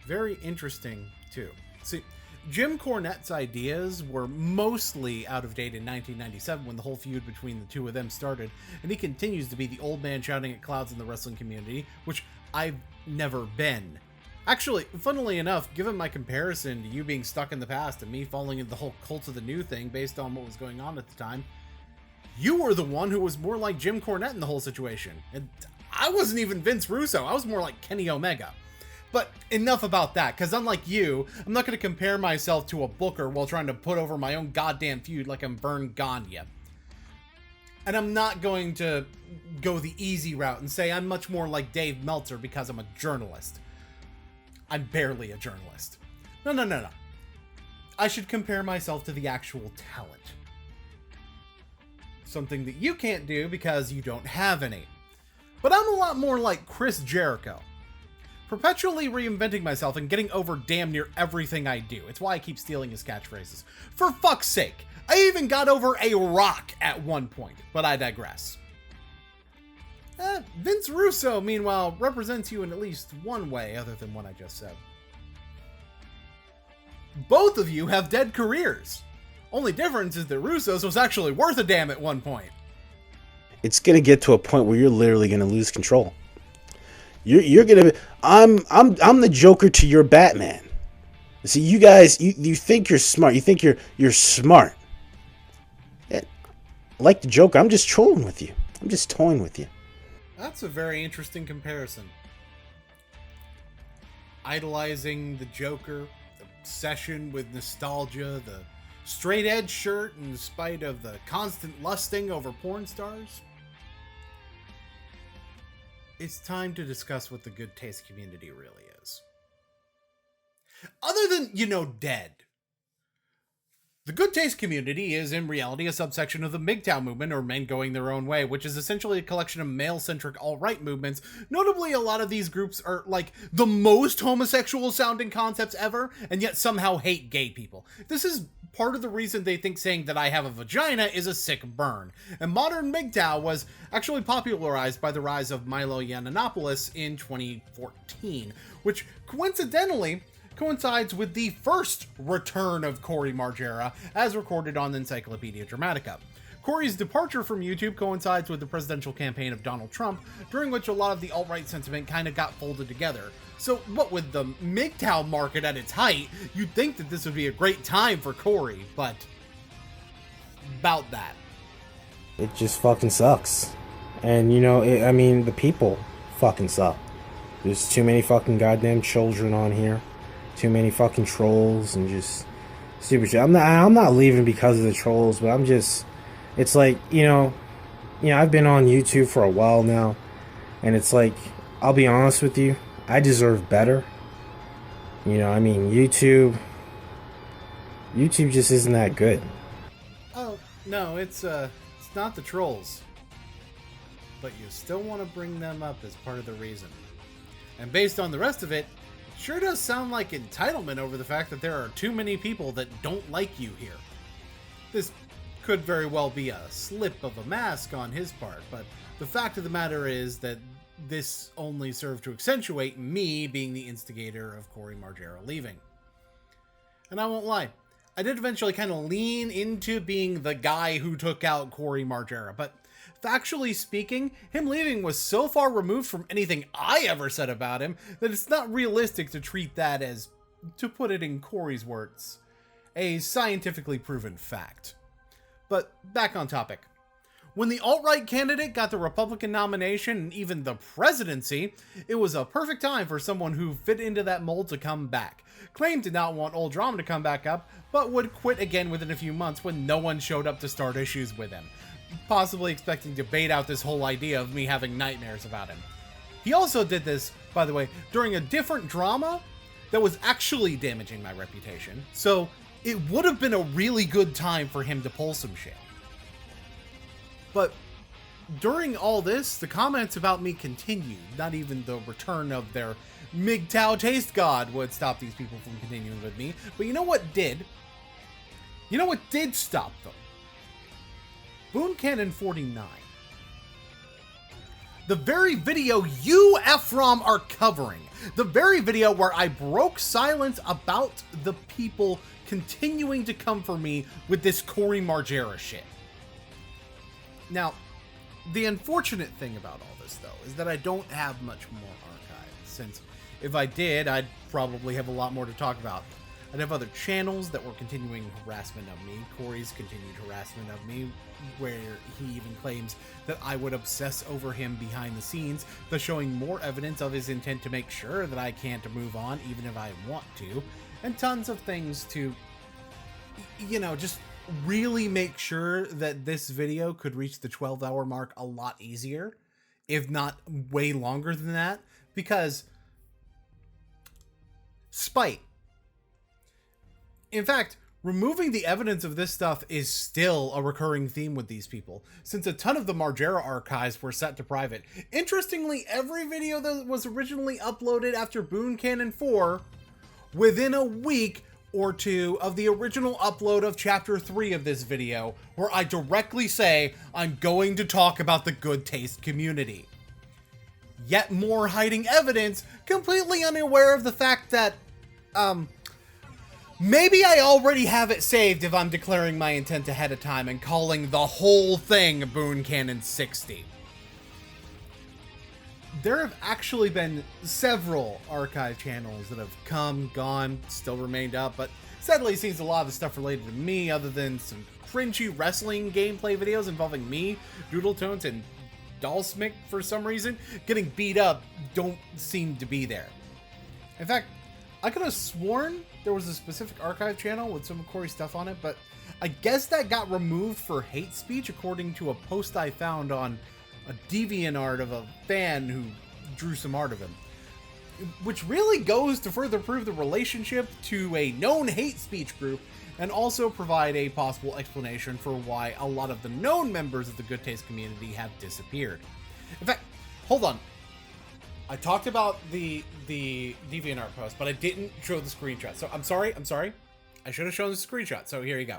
very interesting, too. See, Jim Cornette's ideas were mostly out of date in 1997 when the whole feud between the two of them started, and he continues to be the old man shouting at clouds in the wrestling community, which I've never been. Actually, funnily enough, given my comparison to you being stuck in the past and me falling into the whole cult of the new thing based on what was going on at the time, you were the one who was more like Jim Cornette in the whole situation, and I wasn't even Vince Russo. I was more like Kenny Omega. But enough about that, because unlike you, I'm not going to compare myself to a booker while trying to put over my own goddamn feud like I'm Vern Gagne. And I'm not going to go the easy route and say I'm much more like Dave Meltzer because I'm a journalist. I'm barely a journalist. No. I should compare myself to the actual talent. Something that you can't do because you don't have any. But I'm a lot more like Chris Jericho. Perpetually reinventing myself and getting over damn near everything I do. It's why I keep stealing his catchphrases. For fuck's sake, I even got over a rock at one point, but I digress. Vince Russo, meanwhile, represents you in at least one way other than what I just said. Both of you have dead careers. Only difference is that Russo's was actually worth a damn at one point. It's gonna get to a point where you're literally gonna lose control. You're gonna. I'm the Joker to your Batman. See, you guys, you think you're smart. You think you're smart. Yeah, like the Joker, I'm just trolling with you. I'm just toying with you. That's a very interesting comparison. Idolizing the Joker, the obsession with nostalgia, the straight edge shirt in spite of the constant lusting over porn stars. It's time to discuss what the good taste community really is. Other than, dead. The good taste community is in reality a subsection of the MGTOW movement, or men going their own way, which is essentially a collection of male-centric alt-right movements. Notably, a lot of these groups are like the most homosexual sounding concepts ever, and yet somehow hate gay people. This is part of the reason they think saying that I have a vagina is a sick burn. And modern MGTOW was actually popularized by the rise of Milo Yiannopoulos in 2014, which coincidentally coincides with the first return of Cory Margera, as recorded on the Encyclopedia Dramatica. Cory's departure from YouTube coincides with the presidential campaign of Donald Trump, during which a lot of the alt-right sentiment kind of got folded together. So, what with the MGTOW market at its height, you'd think that this would be a great time for Cory, but about that. It just fucking sucks. And, the people fucking suck. There's too many fucking goddamn children on here. Too many fucking trolls and just stupid shit. I'm not leaving because of the trolls, but it's like, I've been on YouTube for a while now, and it's like, I'll be honest with you, I deserve better. YouTube just isn't that good. Oh, no, it's not the trolls. But you still want to bring them up as part of the reason. And based on the rest of it, sure does sound like entitlement over the fact that there are too many people that don't like you here. This could very well be a slip of a mask on his part, but the fact of the matter is that this only served to accentuate me being the instigator of Cory Margera leaving. And I won't lie, I did eventually kind of lean into being the guy who took out Cory Margera, but factually speaking, him leaving was so far removed from anything I ever said about him that it's not realistic to treat that as, to put it in Cory's words, a scientifically proven fact. But back on topic. When the alt-right candidate got the Republican nomination and even the presidency, it was a perfect time for someone who fit into that mold to come back. Claimed to not want old drama to come back up, but would quit again within a few months when no one showed up to start issues with him. Possibly expecting to bait out this whole idea of me having nightmares about him. He also did this, by the way, during a different drama that was actually damaging my reputation, so it would have been a really good time for him to pull some shit. But during all this, the comments about me continued. Not even the return of their MGTOW taste god would stop these people from continuing with me. But you know what did? You know what did stop them? Boon Cannon 49. The very video you, Ephrom, are covering. The very video where I broke silence about the people continuing to come for me with this Cory Margera shit. Now, the unfortunate thing about all this, though, is that I don't have much more archives, since if I did, I'd probably have a lot more to talk about. I'd have other channels that were continuing harassment of me. Corey's continued harassment of me, where he even claims that I would obsess over him behind the scenes, thus showing more evidence of his intent to make sure that I can't move on even if I want to, and tons of things to, you know, just really make sure that this video could reach the 12-hour mark a lot easier, if not way longer than that, because spite. In fact, removing the evidence of this stuff is still a recurring theme with these people, since a ton of the Margera archives were set to private. Interestingly, every video that was originally uploaded after Boon Canon 4, within a week or two of the original upload of Chapter 3 of this video, where I directly say I'm going to talk about the good taste community. Yet more hiding evidence, completely unaware of the fact that, maybe I already have it saved if I'm declaring my intent ahead of time and calling the whole thing Boon Canon 60. There have actually been several archive channels that have come, gone, still remained up, but sadly it seems a lot of the stuff related to me, other than some cringy wrestling gameplay videos involving me, Doodle Tones, and Dalsmic for some reason, getting beat up, don't seem to be there. In fact, I could have sworn there was a specific archive channel with some of Corey's stuff on it, but I guess that got removed for hate speech according to a post I found on a DeviantArt of a fan who drew some art of him. Which really goes to further prove the relationship to a known hate speech group, and also provide a possible explanation for why a lot of the known members of the good taste community have disappeared. In fact, hold on. I talked about the DeviantArt post, but I didn't show the screenshot. So I'm sorry. I should have shown the screenshot. So here you go.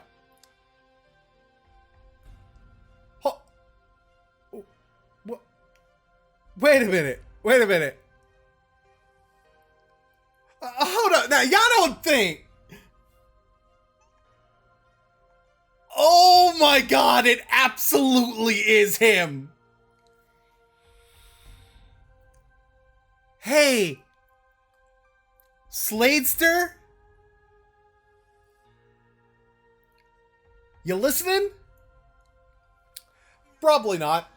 Wait a minute. Hold on. Now, y'all don't think. Oh my god, it absolutely is him. Hey, Sladester? You listening? Probably not.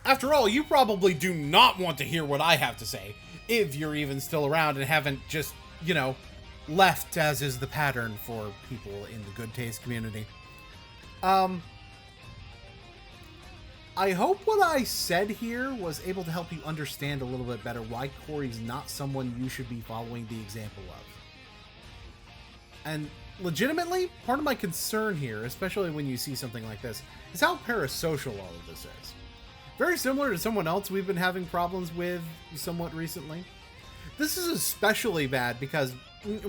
After all, you probably do not want to hear what I have to say, if you're even still around and haven't just, you know, left, as is the pattern for people in the good taste community. I hope what I said here was able to help you understand a little bit better why Corey's not someone you should be following the example of. And legitimately, part of my concern here, especially when you see something like this, is how parasocial all of this is. Very similar to someone else we've been having problems with somewhat recently. This is especially bad because,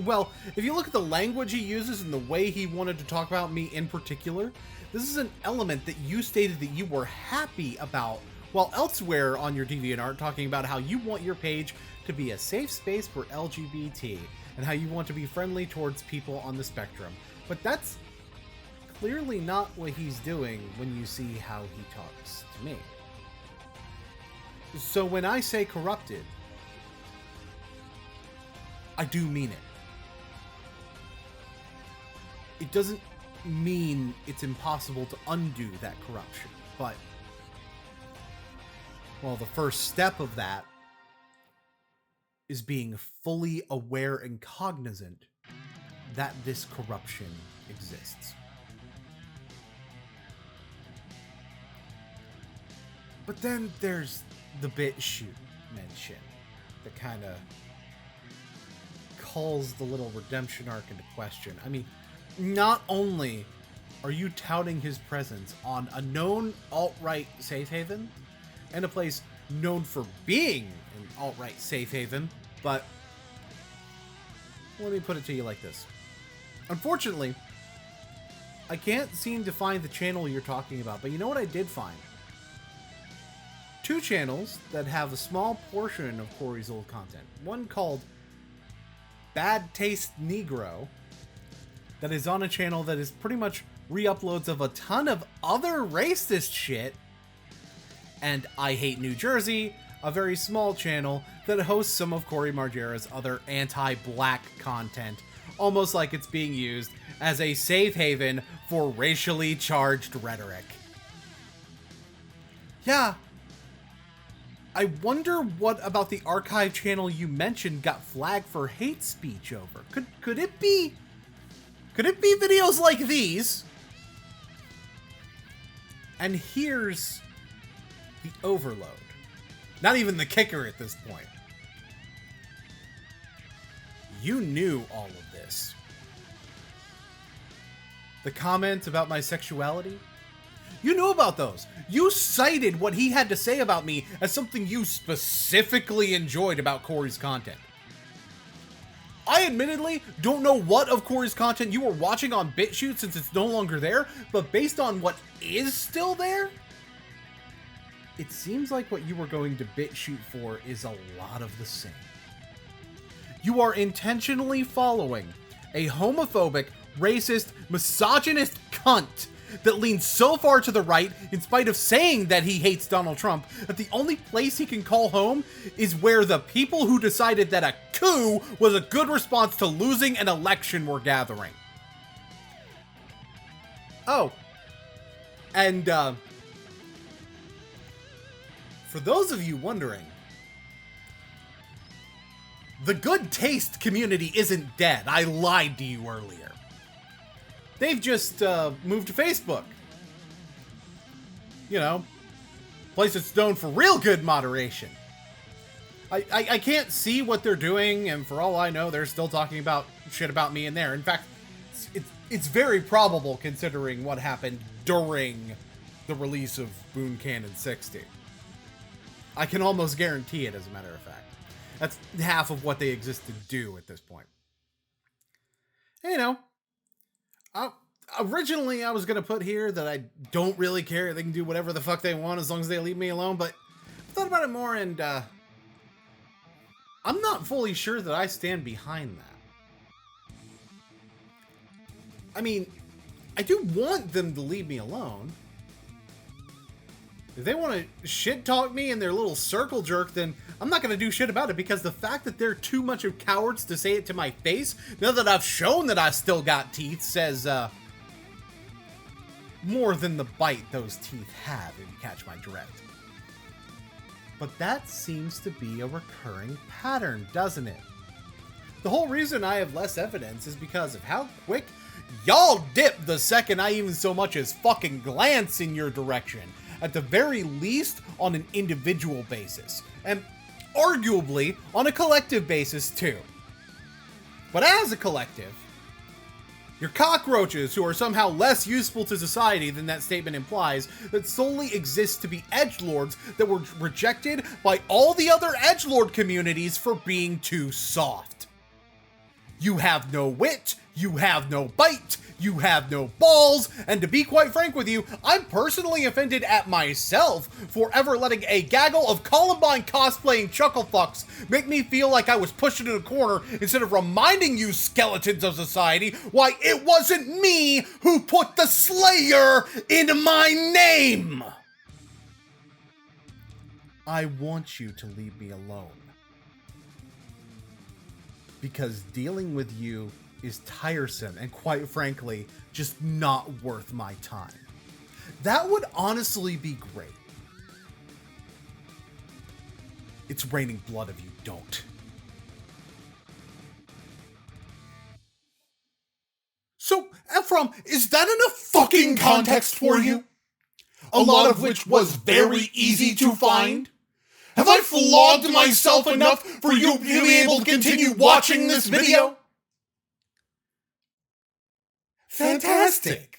well, if you look at the language he uses and the way he wanted to talk about me in particular, this is an element that you stated that you were happy about, while elsewhere on your DeviantArt talking about how you want your page to be a safe space for LGBT, and how you want to be friendly towards people on the spectrum. But that's clearly not what he's doing when you see how he talks to me. So when I say corrupted, I do mean it. It doesn't mean it's impossible to undo that corruption, but, well, the first step of that is being fully aware and cognizant that this corruption exists. But then there's the BitChute mention that kind of calls the little redemption arc into question. I mean, not only are you touting his presence on a known alt-right safe haven, and a place known for being an alt-right safe haven, but let me put it to you like this. Unfortunately, I can't seem to find the channel you're talking about, but you know what I did find? Two channels that have a small portion of Corey's old content. One called Bad Taste Negro, that is on a channel that is pretty much re-uploads of a ton of other racist shit, and I Hate New Jersey, a very small channel that hosts some of Corey Margera's other anti-black content almost like it's being used as a safe haven for racially charged rhetoric. Yeah. I wonder what about the archive channel you mentioned got flagged for hate speech over. Could it be videos like these? And here's the overload. Not even the kicker at this point. You knew all of this. The comment about my sexuality? You knew about those. You cited what he had to say about me as something you specifically enjoyed about Corey's content. I admittedly don't know what of Corey's content you were watching on BitChute since it's no longer there, but based on what is still there, it seems like what you were going to BitChute for is a lot of the same. You are intentionally following a homophobic, racist, misogynist cunt that leans so far to the right, in spite of saying that he hates Donald Trump, that the only place he can call home is where the people who decided that a coup was a good response to losing an election were gathering. Oh. And, for those of you wondering, the good taste community isn't dead. I lied to you earlier. They've just moved to Facebook. You know, place that's known for real good moderation. I can't see what they're doing, and for all I know, they're still talking about shit about me in there. In fact, it's very probable considering what happened during the release of Boon Canon 60. I can almost guarantee it, as a matter of fact. That's half of what they exist to do at this point. And, you know, originally I was going to put here that I don't really care. They can do whatever the fuck they want as long as they leave me alone. But I thought about it more, and I'm not fully sure that I stand behind that. I mean, I do want them to leave me alone. If they want to shit talk me in their little circle jerk, then I'm not going to do shit about it, because the fact that they're too much of cowards to say it to my face, now that I've shown that I still got teeth, says more than the bite those teeth have, if you catch my drift. But that seems to be a recurring pattern, doesn't it? The whole reason I have less evidence is because of how quick y'all dip the second I even so much as fucking glance in your direction. At the very least, on an individual basis. And arguably, on a collective basis, too. But as a collective, you're cockroaches who are somehow less useful to society than that statement implies, that solely exist to be edgelords that were rejected by all the other edgelord communities for being too soft. You have no wit, you have no bite, you have no balls, and to be quite frank with you, I'm personally offended at myself for ever letting a gaggle of Columbine cosplaying chucklefucks make me feel like I was pushed into a corner instead of reminding you skeletons of society why it wasn't me who put the Slayer in my name! I want you to leave me alone. Because dealing with you is tiresome and, quite frankly, just not worth my time. That would honestly be great. It's raining blood if you don't. So, Ephraim, is that enough fucking context for you? A lot of which was very easy to find? Have I flogged myself enough for you to be able to continue watching this video? Fantastic!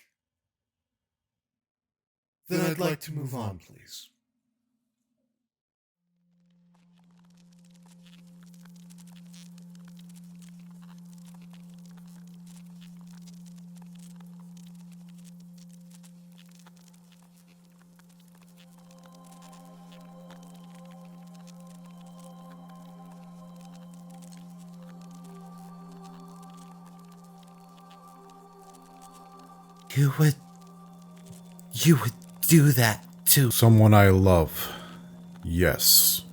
Then I'd like to move on, please. You would do that to someone I love. Yes.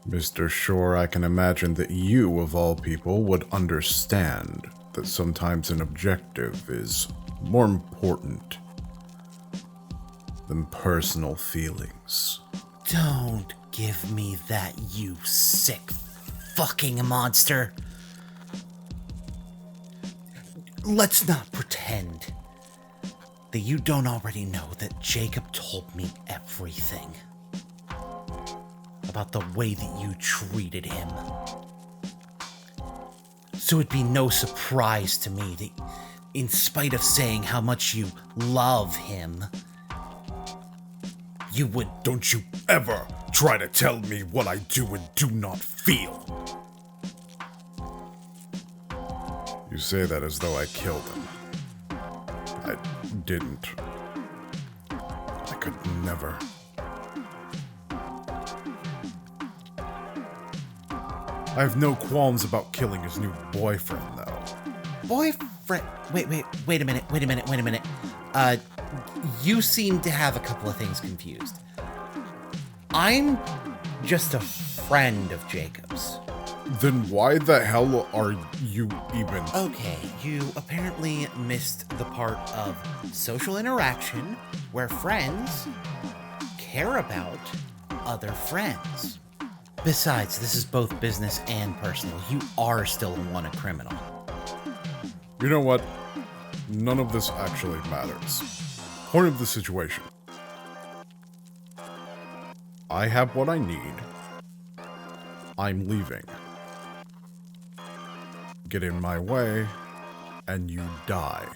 Mr. Shore, I can imagine that you, of all people, would understand that sometimes an objective is more important than personal feelings. Don't give me that, you sick fucking monster. Let's not pretend that you don't already know that Jacob told me everything about the way that you treated him. So it'd be no surprise to me that, in spite of saying how much you love him, you would... Don't you ever try to tell me what I do and do not feel. You say that as though I killed him. I didn't. I could never. I have no qualms about killing his new boyfriend, though. Boyfriend? Wait a minute. You seem to have a couple of things confused. I'm just a friend of Jacob's. Then why the hell are you even... Okay, you apparently missed the part of social interaction where friends care about other friends. Besides, this is both business and personal. You are still a wanted criminal. You know what? None of this actually matters. Point of the situation. I have what I need. I'm leaving. Get in my way, and you die.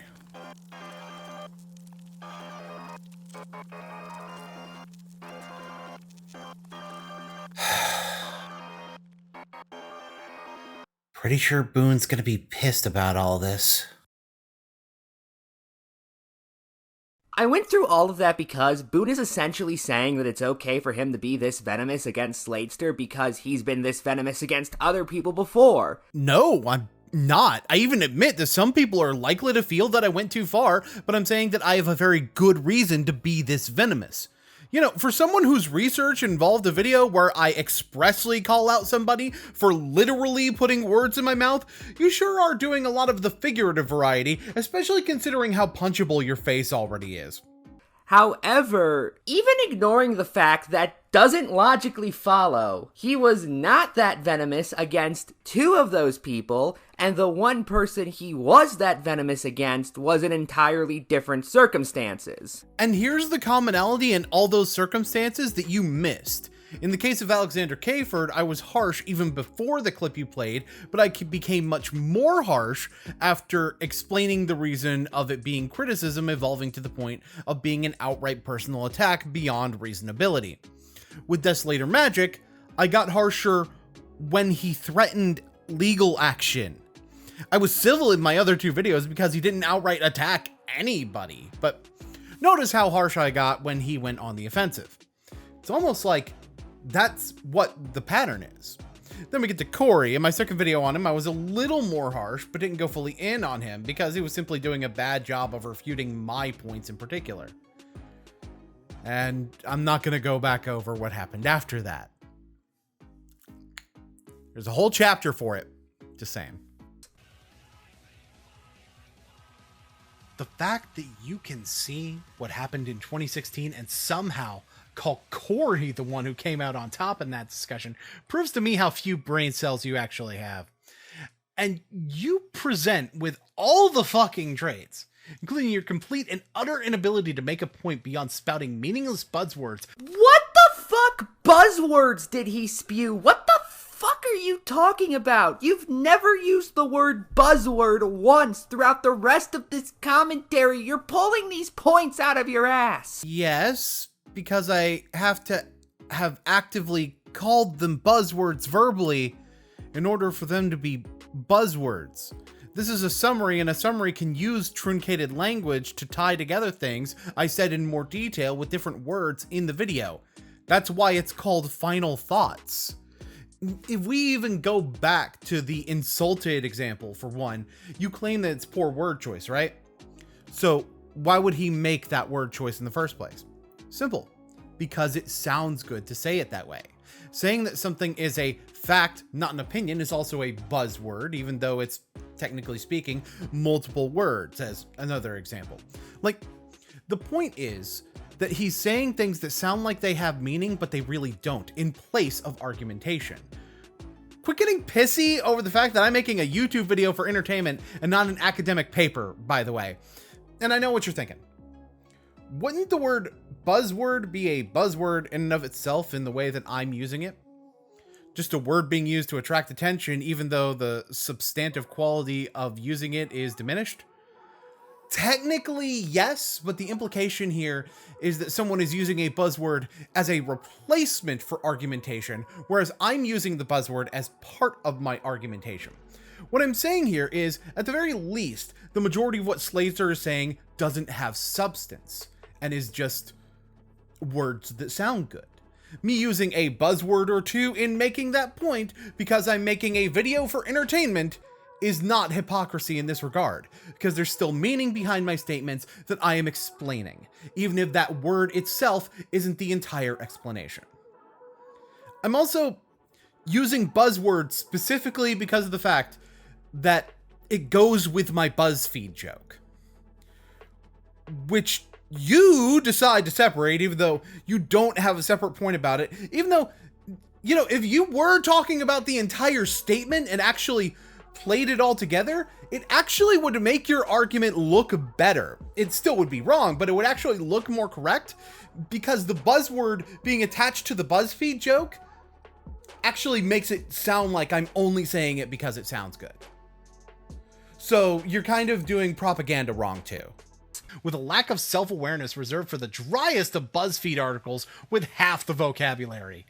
Pretty sure Boon's gonna be pissed about all this. I went through all of that because Boon is essentially saying that it's okay for him to be this venomous against Sladester because he's been this venomous against other people before. No, I'm not. I even admit that some people are likely to feel that I went too far, but I'm saying that I have a very good reason to be this venomous. You know, for someone whose research involved a video where I expressly call out somebody for literally putting words in my mouth, you sure are doing a lot of the figurative variety, especially considering how punchable your face already is. However, even ignoring the fact that doesn't logically follow, he was not that venomous against two of those people, and the one person he was that venomous against was in entirely different circumstances. And here's the commonality in all those circumstances that you missed. In the case of Alexander Kayford, I was harsh even before the clip you played, but I became much more harsh after explaining the reason of it being criticism evolving to the point of being an outright personal attack beyond reasonability. With Desolator Magic, I got harsher when he threatened legal action. I was civil in my other two videos because he didn't outright attack anybody, but notice how harsh I got when he went on the offensive. It's almost like that's what the pattern is. Then we get to Corey. In my second video on him, I was a little more harsh, but didn't go fully in on him because he was simply doing a bad job of refuting my points in particular. And I'm not going to go back over what happened after that. There's a whole chapter for it. Just saying. The fact that you can see what happened in 2016 and somehow call Corey the one who came out on top in that discussion proves to me how few brain cells you actually have. And you present with all the fucking traits, including your complete and utter inability to make a point beyond spouting meaningless buzzwords. What the fuck buzzwords did he spew? What the fuck are you talking about? You've never used the word buzzword once throughout the rest of this commentary. You're pulling these points out of your ass. Yes, because I have to have actively called them buzzwords verbally in order for them to be buzzwords. This is a summary, and a summary can use truncated language to tie together things I said in more detail with different words in the video. That's why it's called final thoughts. If we even go back to the insulted example, for one, you claim that it's poor word choice, right? So why would he make that word choice in the first place? Simple. Because it sounds good to say it that way. Saying that something is a fact, not an opinion, is also a buzzword, even though it's, technically speaking, multiple words, as another example. Like, the point is that he's saying things that sound like they have meaning, but they really don't, in place of argumentation. Quit getting pissy over the fact that I'm making a YouTube video for entertainment and not an academic paper, by the way. And I know what you're thinking. Wouldn't the word buzzword be a buzzword in and of itself in the way that I'm using it? Just a word being used to attract attention, even though the substantive quality of using it is diminished? Technically, yes, but the implication here is that someone is using a buzzword as a replacement for argumentation, whereas I'm using the buzzword as part of my argumentation. What I'm saying here is, at the very least, the majority of what Slayster is saying doesn't have substance, and is just words that sound good. Me using a buzzword or two in making that point because I'm making a video for entertainment is not hypocrisy in this regard, because there's still meaning behind my statements that I am explaining, even if that word itself isn't the entire explanation. I'm also using buzzwords specifically because of the fact that it goes with my BuzzFeed joke, which you decide to separate, even though you don't have a separate point about it, even though, you know, if you were talking about the entire statement and actually played it all together, it actually would make your argument look better. It still would be wrong, but it would actually look more correct, because the buzzword being attached to the BuzzFeed joke actually makes it sound like I'm only saying it because it sounds good. So you're kind of doing propaganda wrong too. With a lack of self-awareness reserved for the driest of BuzzFeed articles with half the vocabulary.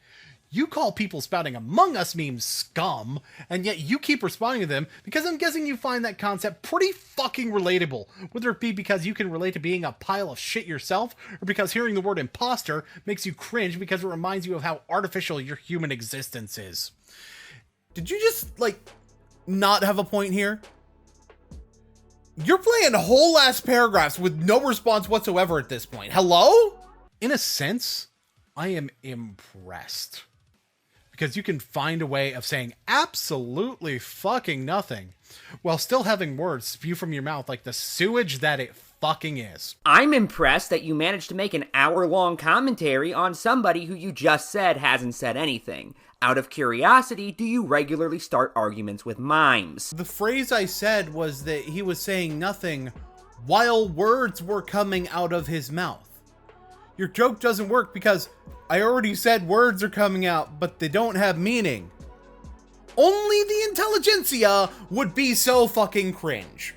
You call people spouting Among Us memes scum, and yet you keep responding to them because I'm guessing you find that concept pretty fucking relatable, whether it be because you can relate to being a pile of shit yourself, or because hearing the word imposter makes you cringe because it reminds you of how artificial your human existence is. Did you just, like, not have a point here? You're playing whole ass paragraphs with no response whatsoever at this point. Hello? In a sense, I am impressed. Because you can find a way of saying absolutely fucking nothing while still having words spew from your mouth like the sewage that it fucking is. I'm impressed that you managed to make an hour-long commentary on somebody who you just said hasn't said anything. Out of curiosity, do you regularly start arguments with mimes? The phrase I said was that he was saying nothing while words were coming out of his mouth. Your joke doesn't work because I already said words are coming out, but they don't have meaning. Only the intelligentsia would be so fucking cringe.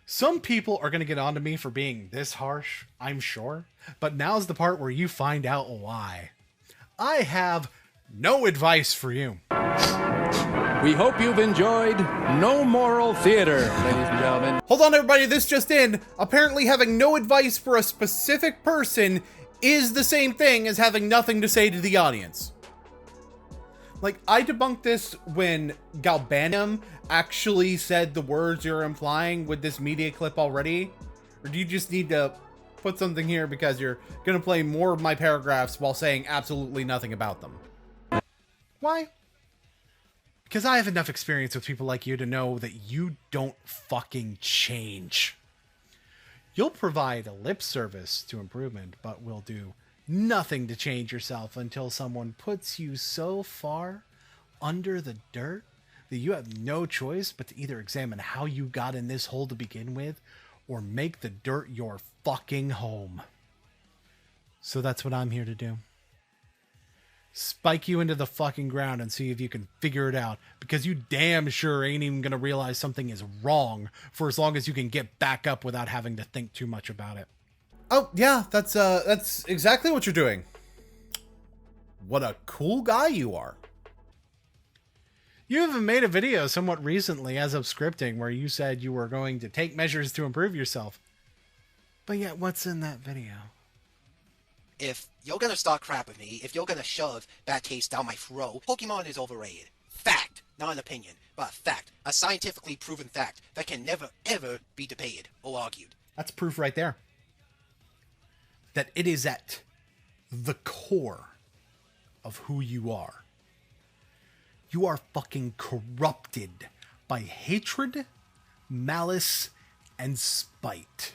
Some people are going to get onto me for being this harsh, I'm sure, but now's the part where you find out why. I have no advice for you. We hope you've enjoyed No Moral Theater, ladies and gentlemen. Hold on, everybody, this just in. Apparently having no advice for a specific person is the same thing as having nothing to say to the audience. Like, I debunked this when Galbanum actually said the words you're implying with this media clip already. Or do you just need to put something here because you're going to play more of my paragraphs while saying absolutely nothing about them? Why? Because I have enough experience with people like you to know that you don't fucking change. You'll provide a lip service to improvement, but will do nothing to change yourself until someone puts you so far under the dirt that you have no choice but to either examine how you got in this hole to begin with, or make the dirt your fucking home. So that's what I'm here to do. Spike you into the fucking ground and see if you can figure it out, because you damn sure ain't even gonna realize something is wrong for as long as you can get back up without having to think too much about it. Oh yeah, that's exactly what you're doing. What a cool guy you are. You even made a video somewhat recently as of scripting where you said you were going to take measures to improve yourself. But yet, what's in that video? If you're gonna start crap with me, if you're gonna shove bad taste down my throat, Pokemon is overrated. Fact, not an opinion, but a fact. A scientifically proven fact that can never, ever be debated or argued. That's proof right there. That it is at the core of who you are. You are fucking corrupted by hatred, malice, and spite.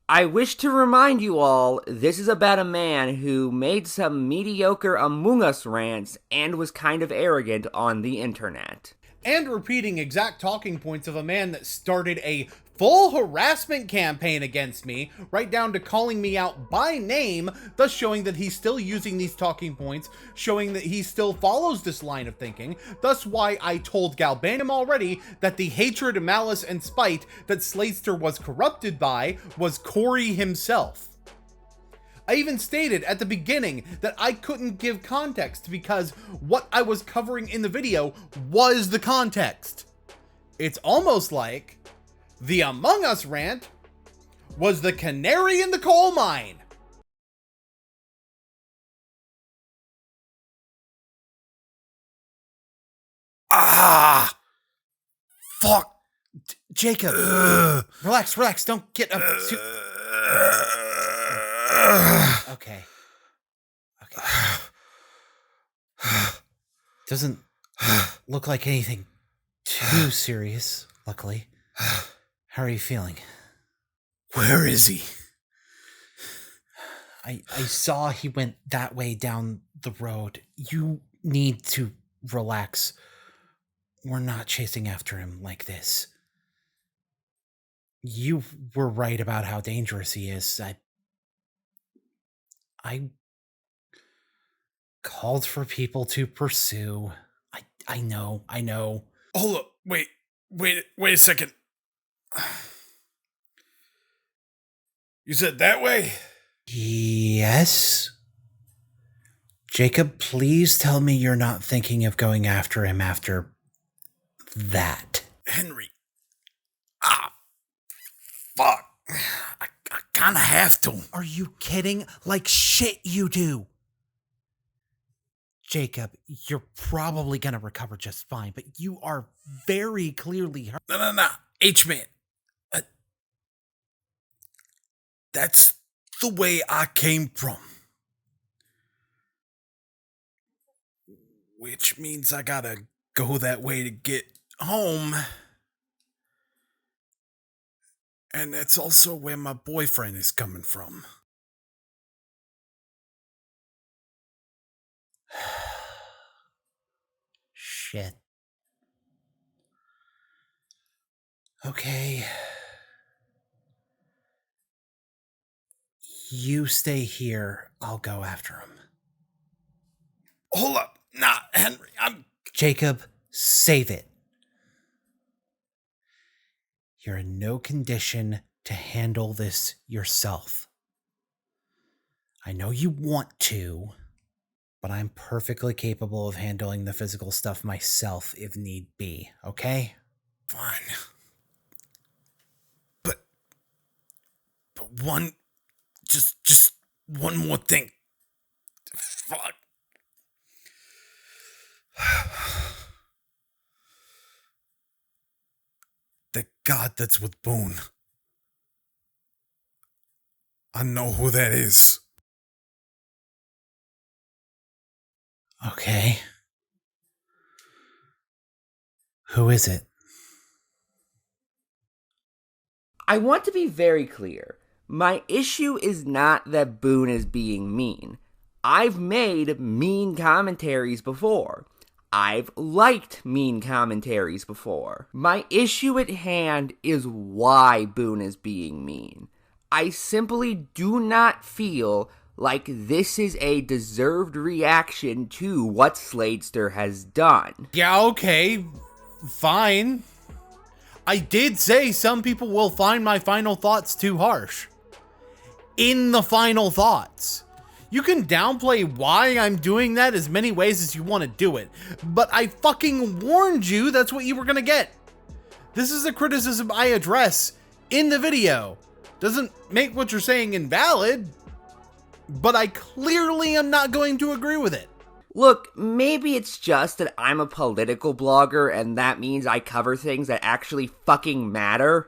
I wish to remind you all, this is about a man who made some mediocre Among Us rants and was kind of arrogant on the internet. And repeating exact talking points of a man that started a full harassment campaign against me, right down to calling me out by name, thus showing that he's still using these talking points, showing that he still follows this line of thinking, thus why I told Galbanum already that the hatred, malice, and spite that Slatester was corrupted by was Corey himself. I even stated at the beginning that I couldn't give context because what I was covering in the video was the context. It's almost like the Among Us rant was the canary in the coal mine. Ah! Fuck! Jacob! Relax, don't get up. Okay. Doesn't look like anything too serious, luckily. How are you feeling? Where is he? I saw he went that way down the road. You need to relax. We're not chasing after him like this. You were right about how dangerous he is. I called for people to pursue. I know. Hold up, wait a second. You said that way? Yes. Jacob, please tell me you're not thinking of going after him after that. Henry. Fuck. I kinda have to. Are you kidding? Like shit you do. Jacob, you're probably gonna recover just fine, but you are very clearly hurt. No. H-Man. That's the way I came from. Which means I gotta go that way to get home. And that's also where my boyfriend is coming from. Shit. Okay. You stay here. I'll go after him. Hold up. Nah, Henry, Jacob, save it. You're in no condition to handle this yourself. I know you want to, but I'm perfectly capable of handling the physical stuff myself if need be, okay? Fine. But one, just one more thing. Fuck. The god that's with Boon. I know who that is. Okay. Who is it? I want to be very clear. My issue is not that Boon is being mean. I've made mean commentaries before. I've liked mean commentaries before. My issue at hand is why Boon is being mean. I simply do not feel like this is a deserved reaction to what Slatester has done. Yeah, okay. Fine. I did say some people will find my final thoughts too harsh. In the final thoughts. You can downplay why I'm doing that as many ways as you want to do it, but I fucking warned you that's what you were gonna get. This is a criticism I address in the video. Doesn't make what you're saying invalid, but I clearly am not going to agree with it. Look, maybe it's just that I'm a political blogger and that means I cover things that actually fucking matter.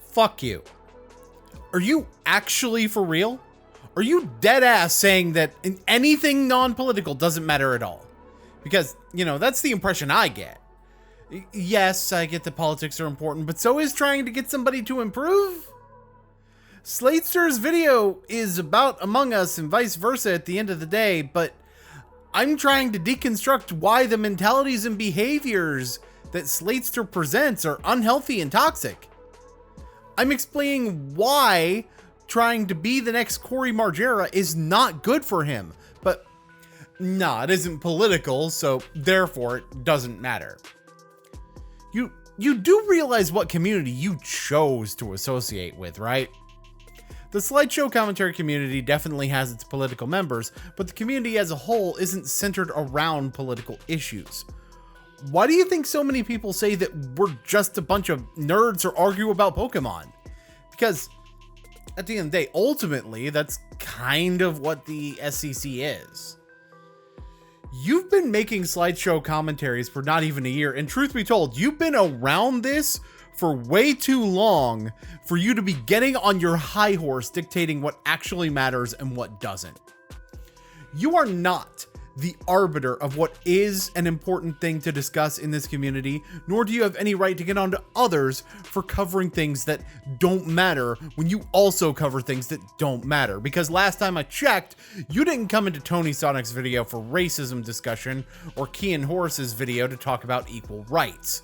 Fuck you. Are you actually for real? Are you dead ass saying that anything non-political doesn't matter at all? Because, that's the impression I get. Yes, I get that politics are important, but so is trying to get somebody to improve. Slatestar's video is about Among Us and vice versa at the end of the day, but I'm trying to deconstruct why the mentalities and behaviors that Slatestar presents are unhealthy and toxic. I'm explaining why trying to be the next Cory Margera is not good for him, but it isn't political, so therefore it doesn't matter. You do realize what community you chose to associate with, right? The slideshow commentary community definitely has its political members, but the community as a whole isn't centered around political issues. Why do you think so many people say that we're just a bunch of nerds or argue about Pokemon? Because at the end of the day, ultimately, that's kind of what the SCC is. You've been making slideshow commentaries for not even a year, and truth be told, you've been around this for way too long for you to be getting on your high horse dictating what actually matters and what doesn't. You are not the arbiter of what is an important thing to discuss in this community, nor do you have any right to get on to others for covering things that don't matter when you also cover things that don't matter. Because last time I checked, you didn't come into Tony Sonic's video for racism discussion or Kean Horace's video to talk about equal rights.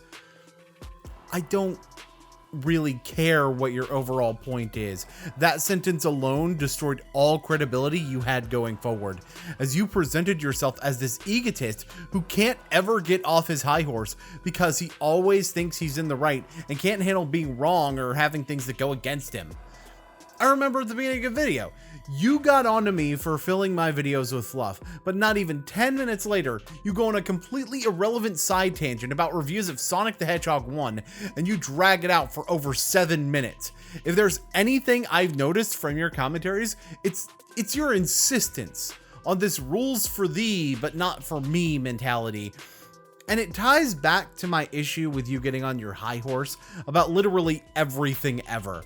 I don't really care what your overall point is. That sentence alone destroyed all credibility you had going forward, as you presented yourself as this egotist who can't ever get off his high horse because he always thinks he's in the right and can't handle being wrong or having things that go against him. I remember at the beginning of the video, you got onto me for filling my videos with fluff, but not even 10 minutes later, you go on a completely irrelevant side tangent about reviews of Sonic the Hedgehog 1, and you drag it out for over 7 minutes. If there's anything I've noticed from your commentaries, it's your insistence on this rules for thee, but not for me mentality. And it ties back to my issue with you getting on your high horse about literally everything ever.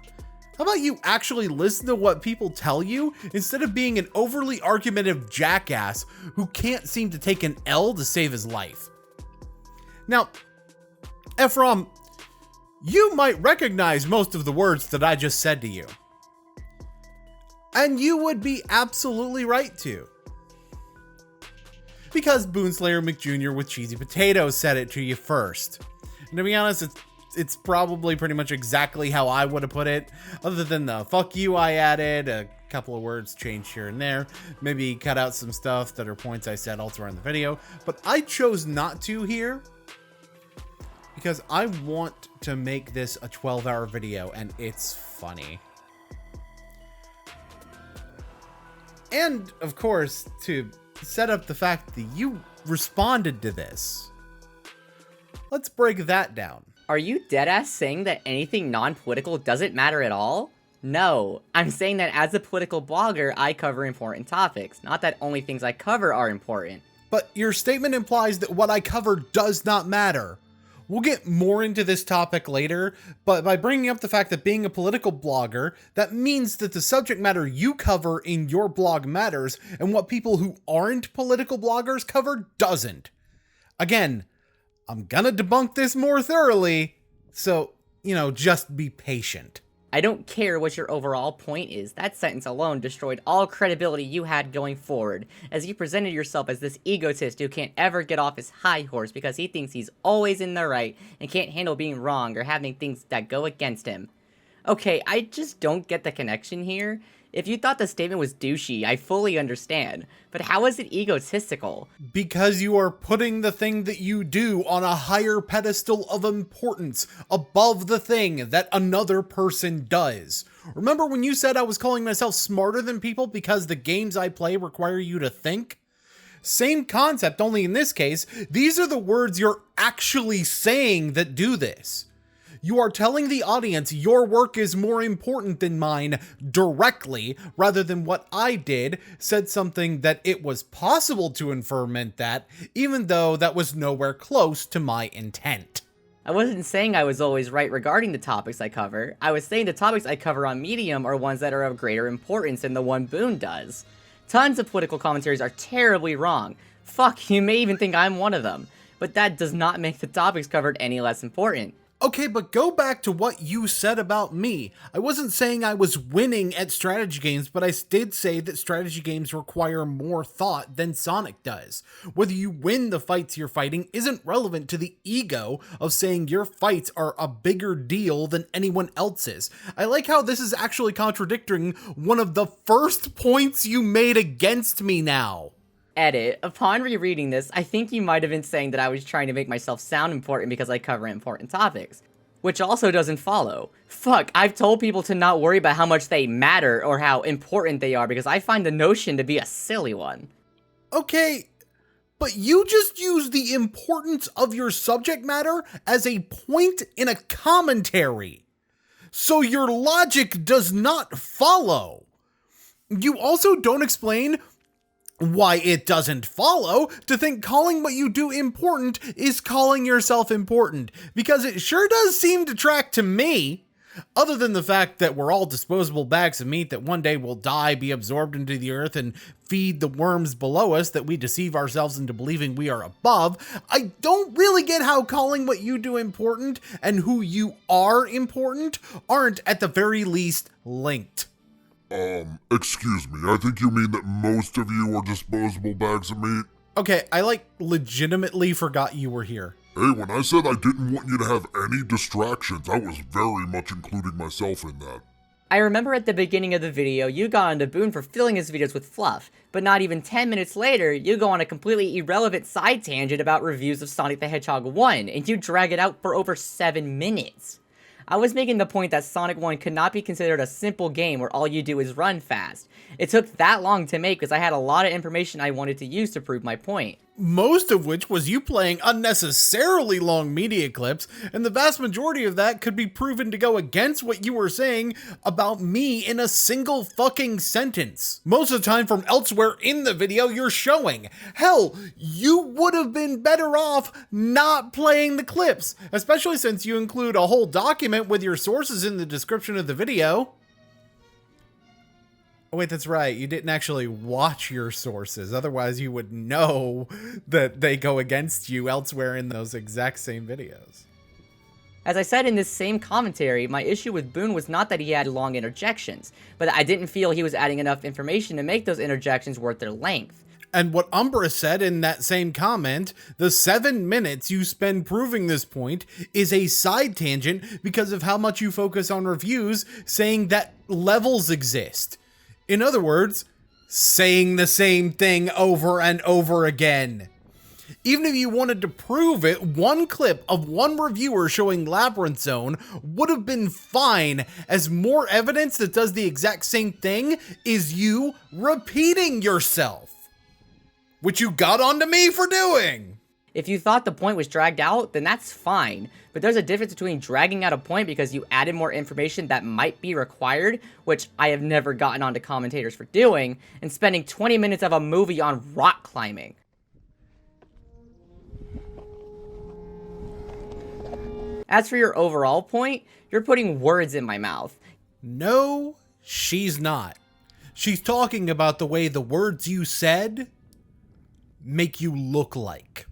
How about you actually listen to what people tell you instead of being an overly argumentative jackass who can't seem to take an L to save his life? Now, Ephrom, you might recognize most of the words that I just said to you. And you would be absolutely right to. Because Boonslayer McJr. with Cheesy Potatoes said it to you first. And to be honest, it's probably pretty much exactly how I would have put it, other than the fuck you I added, a couple of words changed here and there, maybe cut out some stuff that are points I said elsewhere in the video, but I chose not to here because I want to make this a 12-hour video and it's funny. And, of course, to set up the fact that you responded to this, let's break that down. Are you deadass saying that anything non-political doesn't matter at all? No, I'm saying that as a political blogger, I cover important topics, not that only things I cover are important. But your statement implies that what I cover does not matter. We'll get more into this topic later, but by bringing up the fact that being a political blogger, that means that the subject matter you cover in your blog matters, and what people who aren't political bloggers cover doesn't. Again, I'm gonna debunk this more thoroughly, so, just be patient. I don't care what your overall point is. That sentence alone destroyed all credibility you had going forward, as you presented yourself as this egotist who can't ever get off his high horse because he thinks he's always in the right and can't handle being wrong or having things that go against him. Okay, I just don't get the connection here. If you thought the statement was douchey, I fully understand. But how is it egotistical? Because you are putting the thing that you do on a higher pedestal of importance above the thing that another person does. Remember when you said I was calling myself smarter than people because the games I play require you to think? Same concept, only in this case, these are the words you're actually saying that do this. You are telling the audience your work is more important than mine directly, rather than what I did, said something that it was possible to infer meant that, even though that was nowhere close to my intent. I wasn't saying I was always right regarding the topics I cover. I was saying the topics I cover on Medium are ones that are of greater importance than the one Boon does. Tons of political commentaries are terribly wrong. Fuck, you may even think I'm one of them. But that does not make the topics covered any less important. Okay, but go back to what you said about me. I wasn't saying I was winning at strategy games, but I did say that strategy games require more thought than Sonic does. Whether you win the fights you're fighting isn't relevant to the ego of saying your fights are a bigger deal than anyone else's. I like how this is actually contradicting one of the first points you made against me now. Edit. Upon rereading this, I think you might have been saying that I was trying to make myself sound important because I cover important topics. Which also doesn't follow. Fuck, I've told people to not worry about how much they matter or how important they are because I find the notion to be a silly one. Okay, but you just use the importance of your subject matter as a point in a commentary. So your logic does not follow. You also don't explain why it doesn't follow to think calling what you do important is calling yourself important, because it sure does seem to track to me. Other than the fact that we're all disposable bags of meat that one day will die, be absorbed into the earth, and feed the worms below us that we deceive ourselves into believing we are above, I don't really get how calling what you do important and who you are important aren't at the very least linked. Excuse me, I think you mean that most of you are disposable bags of meat? Okay, I legitimately forgot you were here. Hey, when I said I didn't want you to have any distractions, I was very much including myself in that. I remember at the beginning of the video, you got onto Boon for filling his videos with fluff, but not even 10 minutes later, you go on a completely irrelevant side tangent about reviews of Sonic the Hedgehog 1, and you drag it out for over 7 minutes. I was making the point that Sonic 1 could not be considered a simple game where all you do is run fast. It took that long to make because I had a lot of information I wanted to use to prove my point. Most of which was you playing unnecessarily long media clips, and the vast majority of that could be proven to go against what you were saying about me in a single fucking sentence. Most of the time from elsewhere in the video you're showing. Hell, you would have been better off not playing the clips, especially since you include a whole document with your sources in the description of the video. Oh, wait, that's right. You didn't actually watch your sources. Otherwise, you would know that they go against you elsewhere in those exact same videos. As I said in this same commentary, my issue with Boon was not that he had long interjections, but that I didn't feel he was adding enough information to make those interjections worth their length. And what Umbra said in that same comment, the 7 minutes you spend proving this point is a side tangent because of how much you focus on reviews saying that levels exist. In other words, saying the same thing over and over again. Even if you wanted to prove it, one clip of one reviewer showing Labyrinth Zone would have been fine, as more evidence that does the exact same thing is you repeating yourself. Which you got onto me for doing. If you thought the point was dragged out, then that's fine. But there's a difference between dragging out a point because you added more information that might be required, which I have never gotten onto commentators for doing, and spending 20 minutes of a movie on rock climbing. As for your overall point, you're putting words in my mouth. No, she's not. She's talking about the way the words you said make you look like.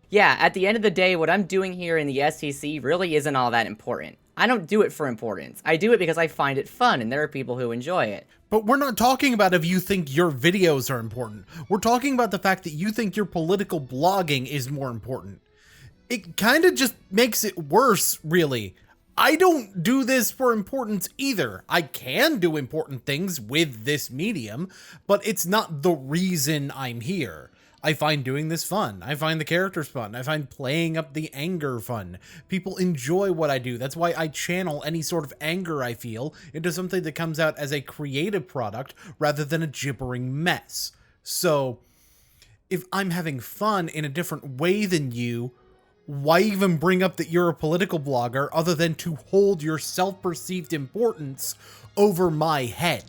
Yeah, at the end of the day, what I'm doing here in the STC really isn't all that important. I don't do it for importance. I do it because I find it fun, and there are people who enjoy it. But we're not talking about if you think your videos are important. We're talking about the fact that you think your political blogging is more important. It kind of just makes it worse, really. I don't do this for importance either. I can do important things with this medium, but it's not the reason I'm here. I find doing this fun. I find the characters fun. I find playing up the anger fun. People enjoy what I do. That's why I channel any sort of anger I feel into something that comes out as a creative product rather than a gibbering mess. So, if I'm having fun in a different way than you, why even bring up that you're a political blogger other than to hold your self-perceived importance over my head?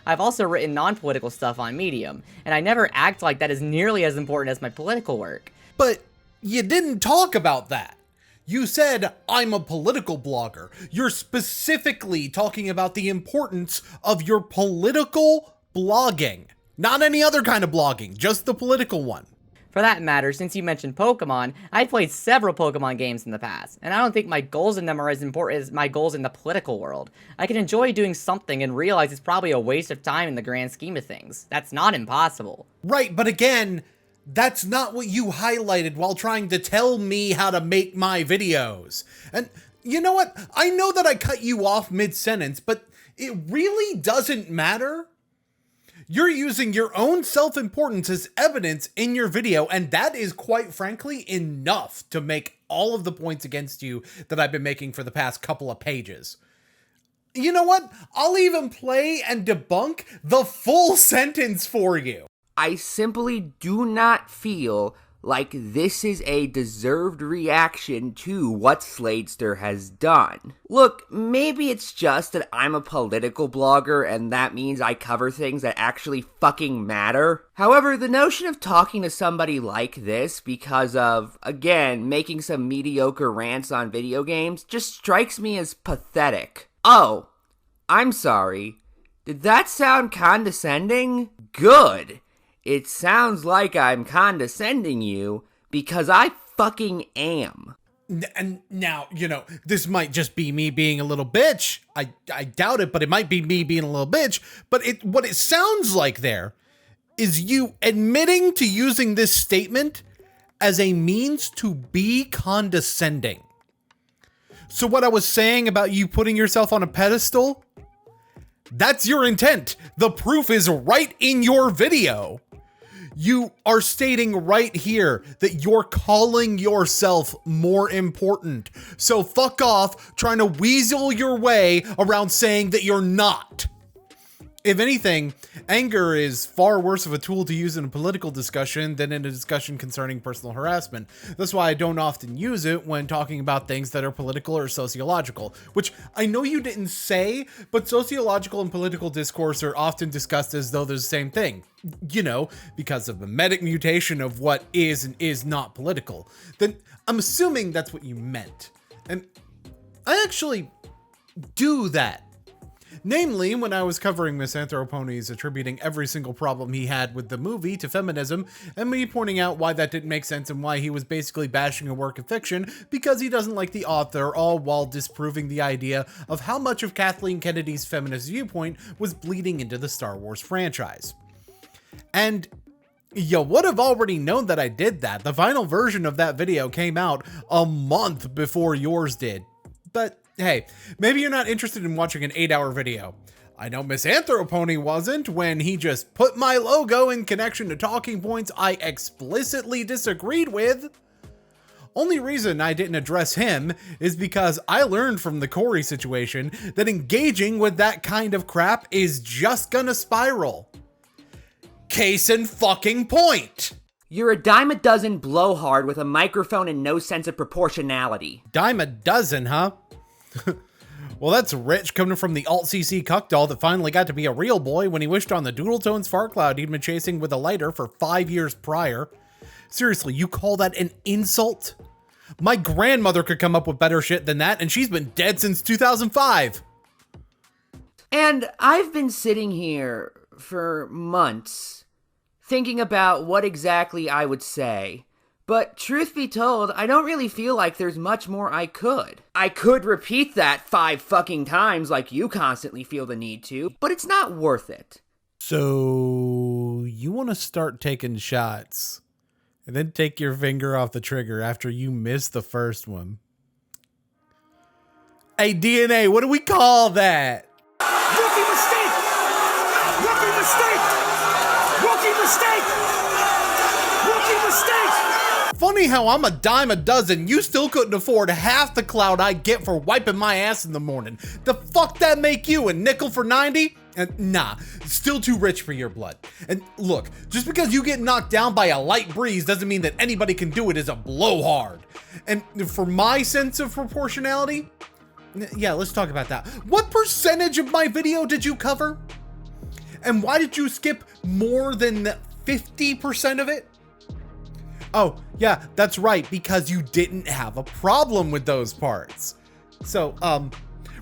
I've also written non-political stuff on Medium, and I never act like that is nearly as important as my political work. But you didn't talk about that. You said, I'm a political blogger. You're specifically talking about the importance of your political blogging. Not any other kind of blogging, just the political one. For that matter, since you mentioned Pokemon, I've played several Pokemon games in the past, and I don't think my goals in them are as important as my goals in the political world. I can enjoy doing something and realize it's probably a waste of time in the grand scheme of things. That's not impossible. Right, but again, that's not what you highlighted while trying to tell me how to make my videos. And you know what? I know that I cut you off mid-sentence, but it really doesn't matter. You're using your own self-importance as evidence in your video, and that is quite frankly enough to make all of the points against you that I've been making for the past couple of pages. You know what? I'll even play and debunk the full sentence for you. I simply do not feel like this is a deserved reaction to what Sladester has done. Look, maybe it's just that I'm a political blogger and that means I cover things that actually fucking matter. However, the notion of talking to somebody like this because of, again, making some mediocre rants on video games just strikes me as pathetic. Oh, I'm sorry. Did that sound condescending? Good. It sounds like I'm condescending you, because I fucking am. And now, you know, this might just be me being a little bitch. I doubt it, but it might be me being a little bitch. But what it sounds like there is you admitting to using this statement as a means to be condescending. So what I was saying about you putting yourself on a pedestal, that's your intent. The proof is right in your video. You are stating right here that you're calling yourself more important. So fuck off trying to weasel your way around saying that you're not. If anything, anger is far worse of a tool to use in a political discussion than in a discussion concerning personal harassment. That's why I don't often use it when talking about things that are political or sociological, which I know you didn't say, but sociological and political discourse are often discussed as though they're the same thing. You know, because of the metic mutation of what is and is not political. Then I'm assuming that's what you meant. And I actually do that. Namely, when I was covering Misanthropony's attributing every single problem he had with the movie to feminism, and me pointing out why that didn't make sense and why he was basically bashing a work of fiction because he doesn't like the author, all while disproving the idea of how much of Kathleen Kennedy's feminist viewpoint was bleeding into the Star Wars franchise. And you would have already known that I did that. The final version of that video came out a month before yours did. But hey, maybe you're not interested in watching an 8-hour video. I know Misanthropony wasn't when he just put my logo in connection to talking points I explicitly disagreed with. Only reason I didn't address him is because I learned from the Corey situation that engaging with that kind of crap is just gonna spiral. Case in fucking point. You're a dime a dozen blowhard with a microphone and no sense of proportionality. Dime a dozen, huh? Well, that's rich coming from the alt-CC cuckdoll that finally got to be a real boy when he wished on the Doodle Tones fart cloud he'd been chasing with a lighter for 5 years prior. Seriously, you call that an insult? My grandmother could come up with better shit than that, and she's been dead since 2005. And I've been sitting here for months thinking about what exactly I would say. But truth be told, I don't really feel like there's much more I could. I could repeat that 5 fucking times like you constantly feel the need to, but it's not worth it. So, you want to start taking shots, and then take your finger off the trigger after you miss the first one. Hey, DNA, what do we call that? Rookie mistake! Rookie mistake! Rookie mistake! Rookie mistake! Funny how I'm a dime a dozen, you still couldn't afford half the clout I get for wiping my ass in the morning. The fuck that make you, a nickel for 90? Nah, still too rich for your blood. And look, just because you get knocked down by a light breeze doesn't mean that anybody can do it as a blowhard. And for my sense of proportionality, yeah, let's talk about that. What percentage of my video did you cover? And why did you skip more than 50% of it? Oh, yeah, that's right, because you didn't have a problem with those parts. So,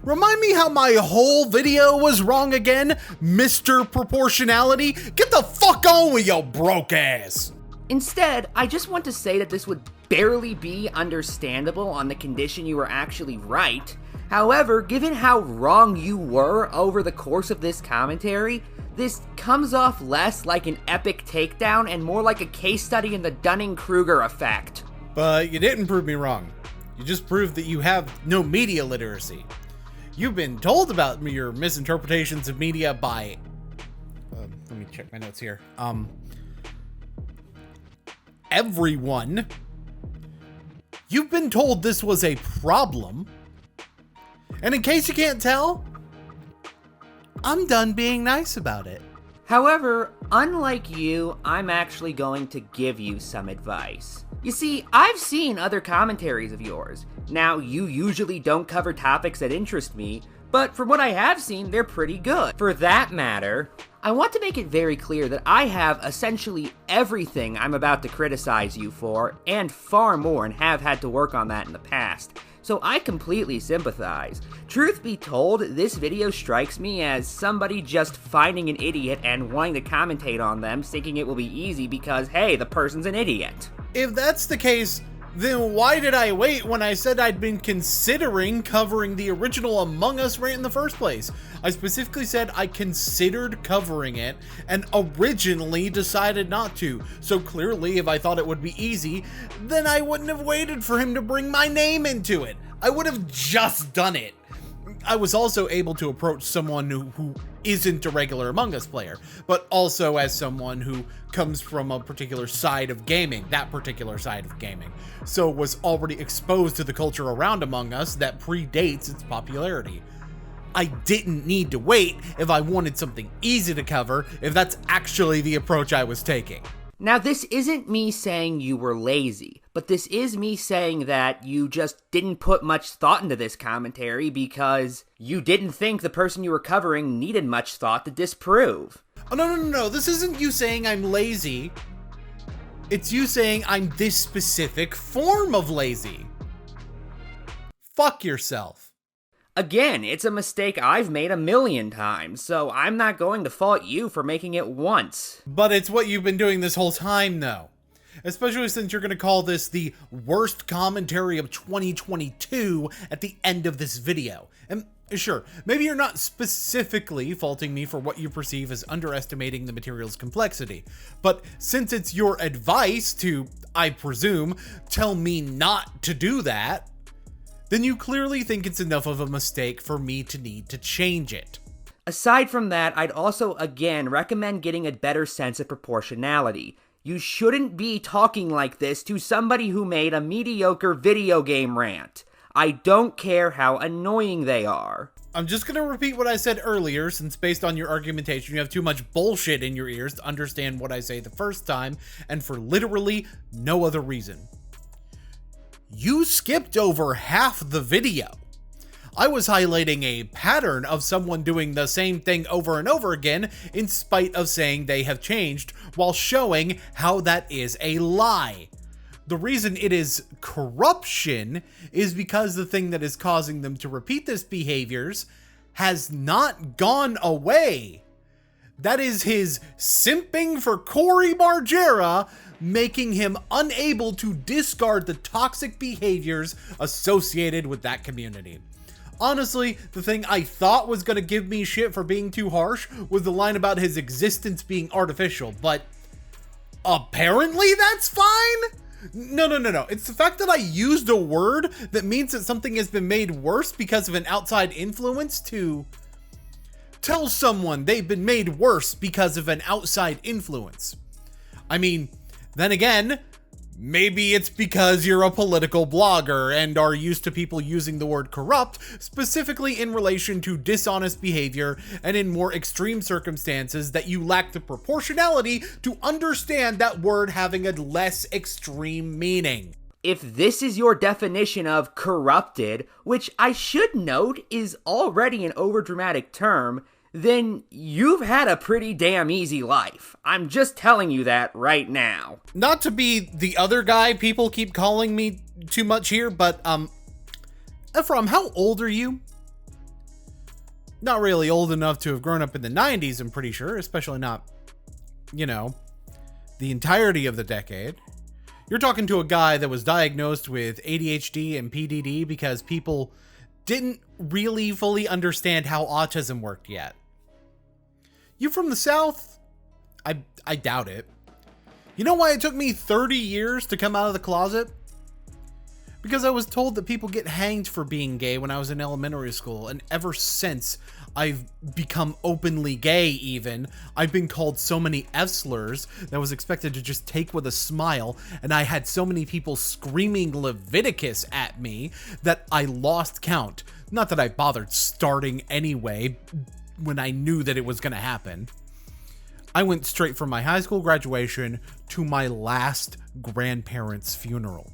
remind me how my whole video was wrong again, Mr. Proportionality? Get the fuck on with your broke ass! Instead, I just want to say that this would barely be understandable on the condition you were actually right. However, given how wrong you were over the course of this commentary, this comes off less like an epic takedown and more like a case study in the Dunning-Kruger effect. But you didn't prove me wrong. You just proved that you have no media literacy. You've been told about your misinterpretations of media by... let me check my notes here. Everyone. You've been told this was a problem. And in case you can't tell, I'm done being nice about it. However, unlike you, I'm actually going to give you some advice. You see, I've seen other commentaries of yours. Now, you usually don't cover topics that interest me, but from what I have seen, they're pretty good. For that matter, I want to make it very clear that I have essentially everything I'm about to criticize you for, and far more, and have had to work on that in the past. So I completely sympathize. Truth be told, this video strikes me as somebody just finding an idiot and wanting to commentate on them, thinking it will be easy because, hey, the person's an idiot. If that's the case, then why did I wait when I said I'd been considering covering the original Among Us rant in the first place? I specifically said I considered covering it and originally decided not to. So clearly, if I thought it would be easy, then I wouldn't have waited for him to bring my name into it. I would have just done it. I was also able to approach someone who isn't a regular Among Us player, but also as someone who comes from a particular side of gaming, that particular side of gaming, so was already exposed to the culture around Among Us that predates its popularity. I didn't need to wait if I wanted something easy to cover, if that's actually the approach I was taking. Now, this isn't me saying you were lazy, but this is me saying that you just didn't put much thought into this commentary because you didn't think the person you were covering needed much thought to disprove. Oh, no. This isn't you saying I'm lazy. It's you saying I'm this specific form of lazy. Fuck yourself. Again, it's a mistake I've made 1,000,000 times, so I'm not going to fault you for making it once. But it's what you've been doing this whole time, though. Especially since you're going to call this the worst commentary of 2022 at the end of this video. And sure, maybe you're not specifically faulting me for what you perceive as underestimating the material's complexity. But since it's your advice to, I presume, tell me not to do that, then you clearly think it's enough of a mistake for me to need to change it. Aside from that, I'd also again recommend getting a better sense of proportionality. You shouldn't be talking like this to somebody who made a mediocre video game rant. I don't care how annoying they are. I'm just gonna repeat what I said earlier, since based on your argumentation, you have too much bullshit in your ears to understand what I say the first time, and for literally no other reason. You skipped over half the video. I was highlighting a pattern of someone doing the same thing over and over again in spite of saying they have changed, while showing how that is a lie. The reason it is corruption is because the thing that is causing them to repeat this behaviors has not gone away. That is his simping for Cory Margera, making him unable to discard the toxic behaviors associated with that community. Honestly, the thing I thought was going to give me shit for being too harsh was the line about his existence being artificial, but apparently that's fine? No. It's the fact that I used a word that means that something has been made worse because of an outside influence to tell someone they've been made worse because of an outside influence. I mean, then again, maybe it's because you're a political blogger and are used to people using the word corrupt, specifically in relation to dishonest behavior and in more extreme circumstances that you lack the proportionality to understand that word having a less extreme meaning. If this is your definition of corrupted, which I should note is already an overdramatic term, then you've had a pretty damn easy life. I'm just telling you that right now. Not to be the other guy people keep calling me too much here, but, Ephraim, how old are you? Not really old enough to have grown up in the 90s, I'm pretty sure, especially not, you know, the entirety of the decade. You're talking to a guy that was diagnosed with ADHD and PDD because people didn't really fully understand how autism worked yet. You from the South? I doubt it. You know why it took me 30 years to come out of the closet? Because I was told that people get hanged for being gay when I was in elementary school, and ever since I've become openly gay even, I've been called so many F-slurs that I was expected to just take with a smile, and I had so many people screaming Leviticus at me that I lost count. Not that I bothered starting anyway, when I knew that it was gonna happen. I went straight from my high school graduation to my last grandparents' funeral.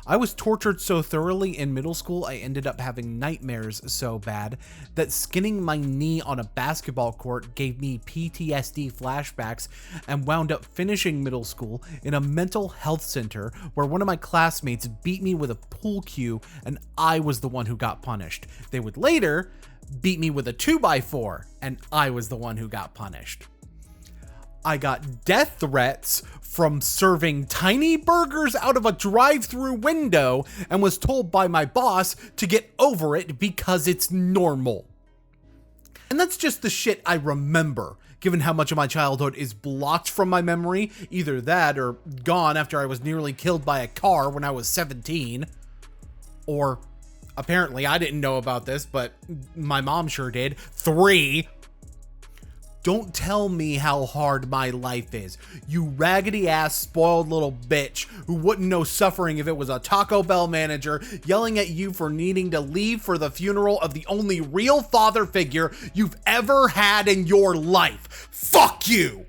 I was tortured so thoroughly in middle school, I ended up having nightmares so bad that skinning my knee on a basketball court gave me PTSD flashbacks, and wound up finishing middle school in a mental health center where one of my classmates beat me with a pool cue and I was the one who got punished. They would later beat me with a 2x4 and I was the one who got punished. I got death threats from serving tiny burgers out of a drive-through window and was told by my boss to get over it because it's normal. And that's just the shit I remember, given how much of my childhood is blocked from my memory, either that or gone after I was nearly killed by a car when I was 17. Or, apparently I didn't know about this, but my mom sure did, 3. Don't tell me how hard my life is, you raggedy ass spoiled little bitch who wouldn't know suffering if it was a Taco Bell manager yelling at you for needing to leave for the funeral of the only real father figure you've ever had in your life. Fuck you!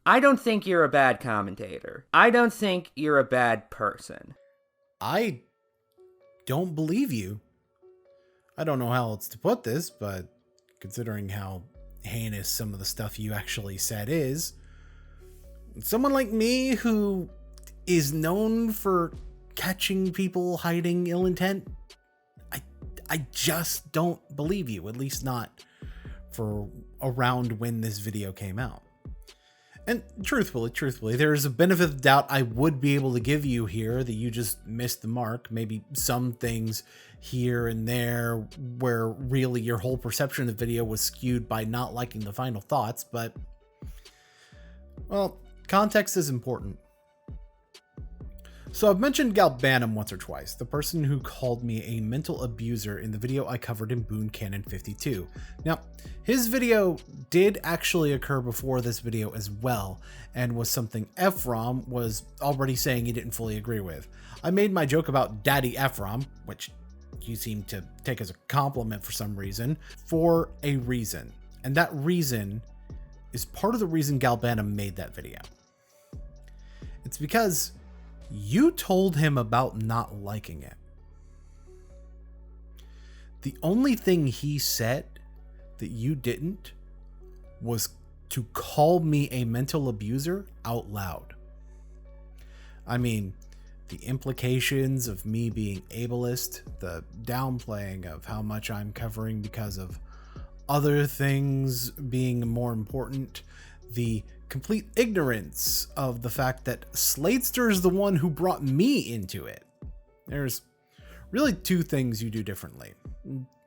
I don't think you're a bad commentator. I don't think you're a bad person. I don't believe you. I don't know how else to put this, but considering how heinous some of the stuff you actually said is, someone like me who is known for catching people hiding ill intent, I just don't believe you, at least not for around when this video came out. And truthfully, there's a benefit of doubt I would be able to give you here that you just missed the mark. Maybe some things here and there where really your whole perception of the video was skewed by not liking the final thoughts, but, well, context is important. So I've mentioned Galbanum once or twice, the person who called me a mental abuser in the video I covered in Boon Canon 52. Now, his video did actually occur before this video as well, and was something Ephraim was already saying he didn't fully agree with. I made my joke about Daddy Ephraim, which you seem to take as a compliment for some reason, for a reason. And that reason is part of the reason Galbanum made that video. It's because you told him about not liking it. The only thing he said that you didn't was to call me a mental abuser out loud. I mean, the implications of me being ableist, the downplaying of how much I'm covering because of other things being more important, the complete ignorance of the fact that Sladester is the one who brought me into it. There's really two things you do differently.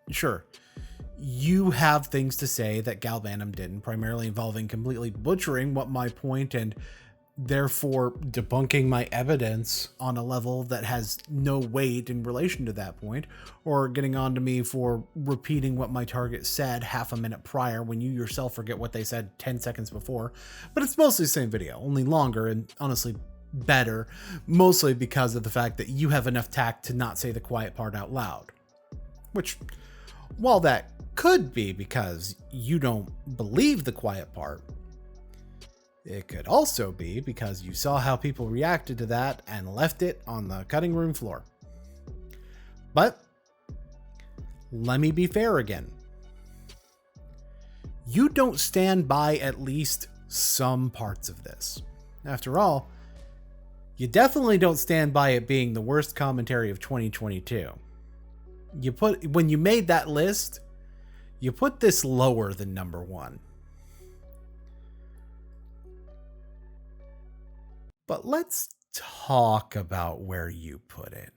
Sure, you have things to say that Galbanum didn't, primarily involving completely butchering what my point and therefore debunking my evidence on a level that has no weight in relation to that point, or getting on to me for repeating what my target said half a minute prior when you yourself forget what they said 10 seconds before. But it's mostly the same video, only longer and honestly better, mostly because of the fact that you have enough tact to not say the quiet part out loud. Which, while that could be because you don't believe the quiet part, it could also be because you saw how people reacted to that and left it on the cutting room floor. But let me be fair again. You don't stand by at least some parts of this. After all, you definitely don't stand by it being the worst commentary of 2022. When you made that list, you put this lower than number 1. But let's talk about where you put it.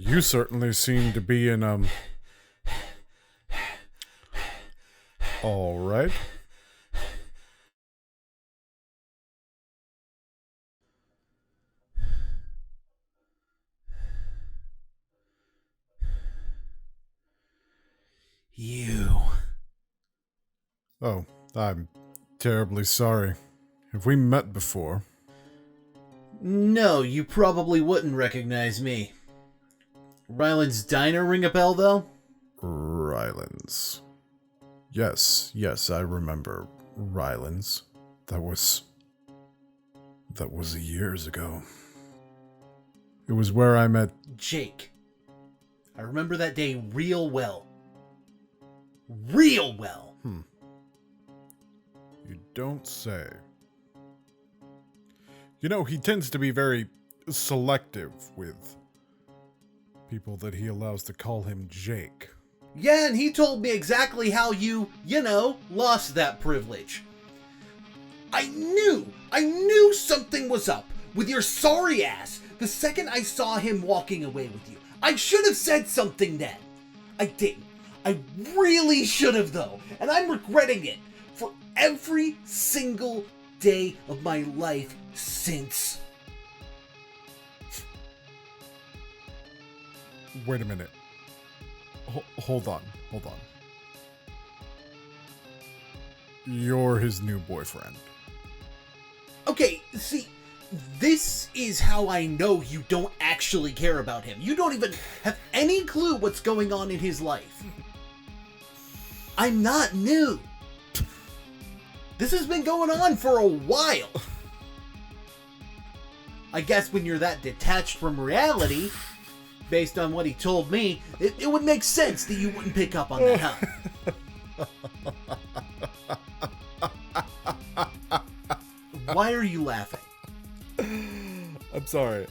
You certainly seem to be in, all right. You. Oh, I'm terribly sorry. Have we met before? No, you probably wouldn't recognize me. Ryland's Diner ring a bell, though? Rylands. Yes, I remember Rylands. That was years ago. It was where I met Jake. I remember that day real well. Real well. You don't say. You know, he tends to be very selective with people that he allows to call him Jake. Yeah, and he told me exactly how you lost that privilege. I knew something was up with your sorry ass the second I saw him walking away with you. I should have said something then. I didn't. I really should have, though, and I'm regretting it for every single day of my life since. Wait a minute. Hold on. You're his new boyfriend. Okay, see, this is how I know you don't actually care about him. You don't even have any clue what's going on in his life. I'm not new. This has been going on for a while. I guess when you're that detached from reality, based on what he told me, it would make sense that you wouldn't pick up on that, huh? Why are you laughing? I'm sorry.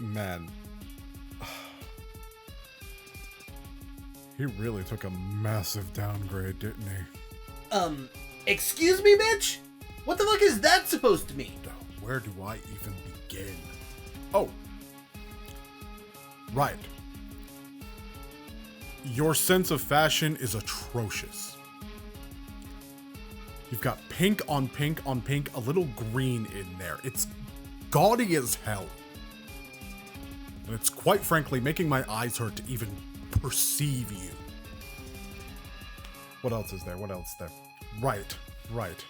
Man. He really took a massive downgrade, didn't he? Excuse me, bitch? What the fuck is that supposed to mean? Where do I even begin? Oh. Right. Your sense of fashion is atrocious. You've got pink on pink on pink, a little green in there. It's gaudy as hell. And it's quite frankly making my eyes hurt to even perceive you. What else is there? What else is there? Right.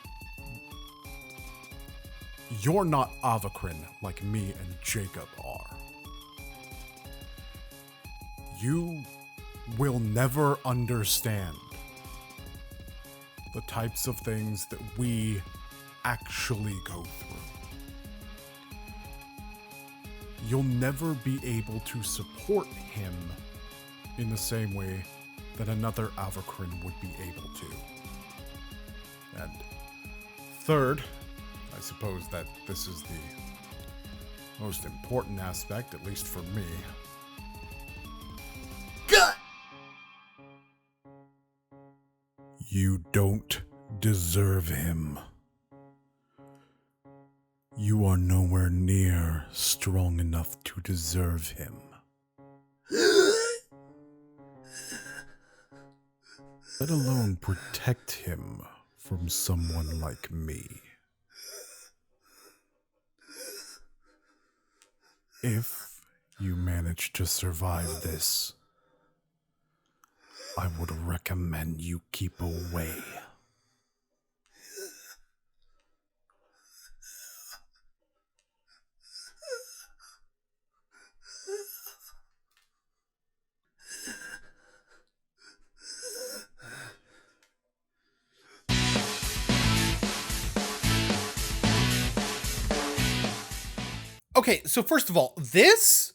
You're not Avakrin like me and Jacob are. You will never understand the types of things that we actually go through. You'll never be able to support him in the same way that another Avakrin would be able to. And third, I suppose that this is the most important aspect, at least for me. You don't deserve him. You are nowhere near strong enough to deserve him. Let alone protect him from someone like me. If you manage to survive this, I would recommend you keep away. Okay, so first of all, this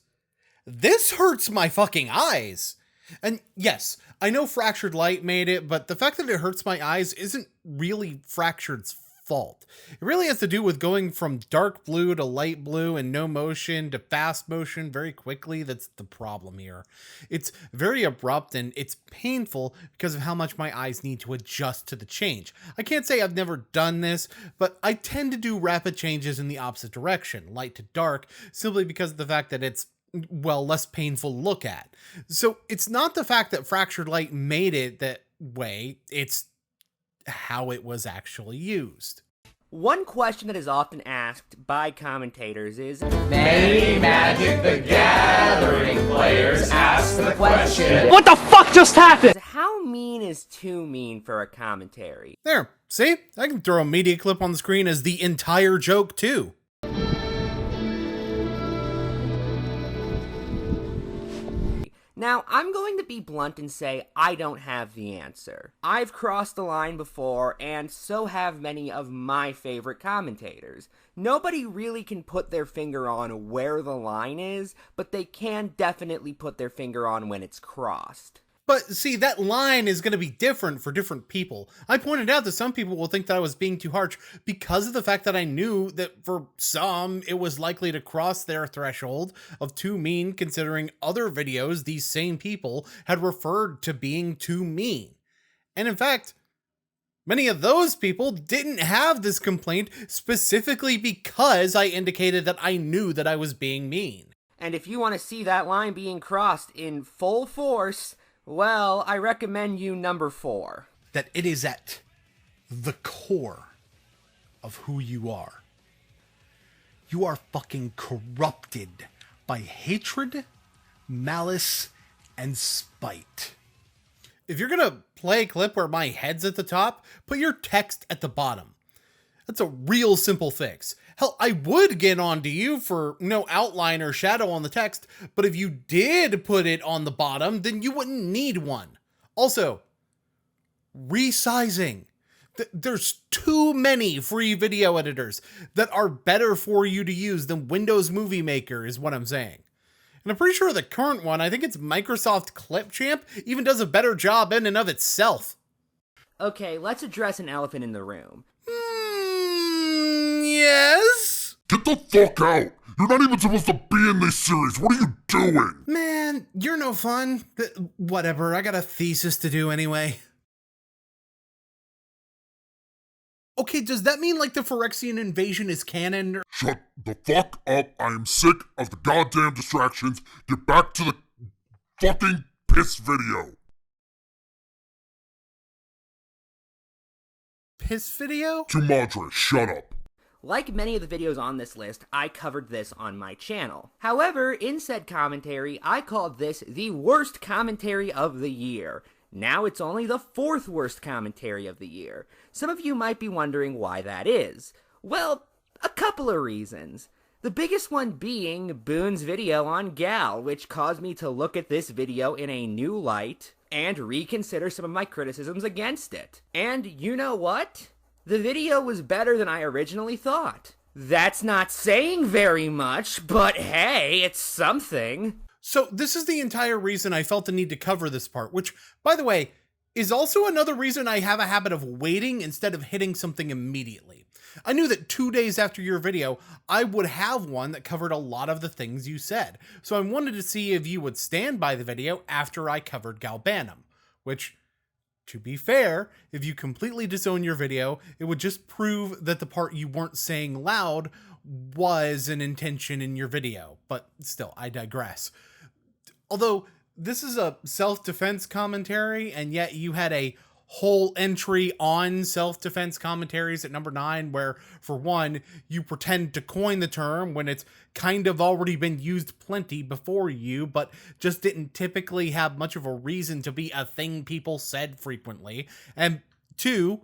hurts my fucking eyes. And yes, I know Fractured Light made it, but the fact that it hurts my eyes isn't really Fractured's fault. It really has to do with going from dark blue to light blue and no motion to fast motion very quickly. That's the problem here. It's very abrupt and it's painful because of how much my eyes need to adjust to the change. I can't say I've never done this, but I tend to do rapid changes in the opposite direction, light to dark, simply because of the fact that it's, well, less painful to look at. So it's not the fact that Fractured Light made it that way, it's how it was actually used. One question that is often asked by commentators is, Many Magic the Gathering players ask the question, What the fuck just happened? how mean is too mean for a commentary? There, see? I can throw a media clip on the screen as the entire joke too. Now, I'm going to be blunt and say I don't have the answer. I've crossed the line before, and so have many of my favorite commentators. Nobody really can put their finger on where the line is, but they can definitely put their finger on when it's crossed. But see, that line is going to be different for different people. I pointed out that some people will think that I was being too harsh because of the fact that I knew that for some, it was likely to cross their threshold of too mean, considering other videos these same people had referred to being too mean. And in fact, many of those people didn't have this complaint specifically because I indicated that I knew that I was being mean. And if you want to see that line being crossed in full force, well, I recommend you number 4. That it is at the core of who you are. You are fucking corrupted by hatred, malice, and spite. If you're gonna play a clip where my head's at the top, put your text at the bottom. That's a real simple fix. Hell, I would get on to you for no outline or shadow on the text, but if you did put it on the bottom, then you wouldn't need one. Also, resizing. There's too many free video editors that are better for you to use than Windows Movie Maker is what I'm saying. And I'm pretty sure the current one, I think it's Microsoft Clipchamp, even does a better job in and of itself. Okay, let's address an elephant in the room. Yes? Get the fuck out! You're not even supposed to be in this series. What are you doing? Man, you're no fun. Whatever, I got a thesis to do anyway. Okay, does that mean like the Phyrexian invasion is canon? Or... Shut the fuck up. I am sick of the goddamn distractions. Get back to the fucking piss video. Piss video? To Madre, shut up. Like many of the videos on this list, I covered this on my channel. However, in said commentary, I called this the worst commentary of the year. Now it's only the 4th worst commentary of the year. Some of you might be wondering why that is. Well, a couple of reasons. The biggest one being Boon's video on Gal, which caused me to look at this video in a new light and reconsider some of my criticisms against it. And you know what? The video was better than I originally thought. That's not saying very much, but hey, it's something. So this is the entire reason I felt the need to cover this part, which, by the way, is also another reason I have a habit of waiting instead of hitting something immediately. I knew that 2 days after your video, I would have one that covered a lot of the things you said, so I wanted to see if you would stand by the video after I covered Galbanum, which, to be fair, if you completely disown your video, it would just prove that the part you weren't saying loud was an intention in your video, but still, I digress. Although, this is a self-defense commentary, and yet you had a whole entry on self-defense commentaries at number 9, where, for one, you pretend to coin the term when it's kind of already been used plenty before you, but just didn't typically have much of a reason to be a thing people said frequently. And 2,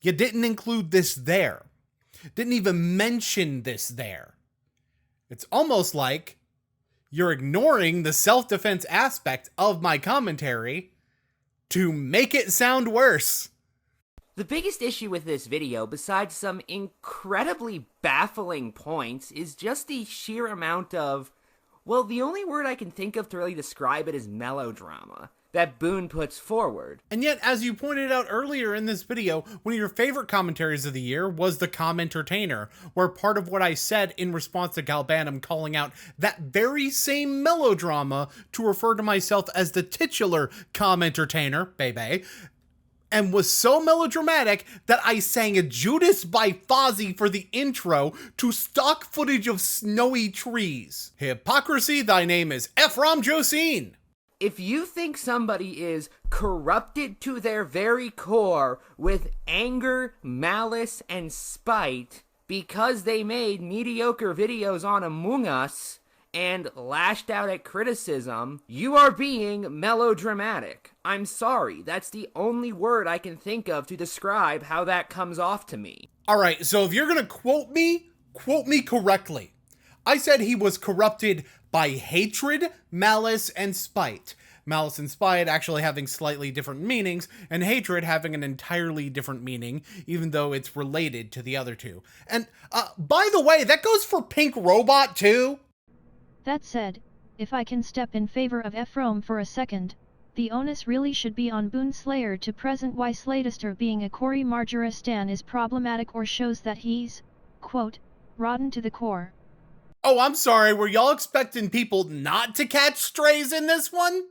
you didn't include this there. Didn't even mention this there. It's almost like you're ignoring the self-defense aspect of my commentary to make it sound worse. The biggest issue with this video, besides some incredibly baffling points, is just the sheer amount of, well, the only word I can think of to really describe it is melodrama that Boon puts forward. And yet, as you pointed out earlier in this video, one of your favorite commentaries of the year was the Commentertainer, where part of what I said in response to Galbanum calling out that very same melodrama to refer to myself as the titular Commentertainer, baby, and was so melodramatic that I sang a Judas by Fozzy for the intro to stock footage of snowy trees. Hypocrisy, thy name is Ephraim Josine. If you think somebody is corrupted to their very core with anger, malice, and spite because they made mediocre videos on Among Us and lashed out at criticism, you are being melodramatic. I'm sorry, that's the only word I can think of to describe how that comes off to me. Alright, so if you're gonna quote me correctly. I said he was corrupted by hatred, malice, and spite. Malice and spite actually having slightly different meanings, and hatred having an entirely different meaning, even though it's related to the other two. And, by the way, that goes for Pink Robot too? That said, if I can step in favor of Ephraim for a second, the onus really should be on Boonslayer to present why Slatester being a Cory Margera stan is problematic or shows that he's, quote, rotten to the core. Oh, I'm sorry, were y'all expecting people not to catch strays in this one?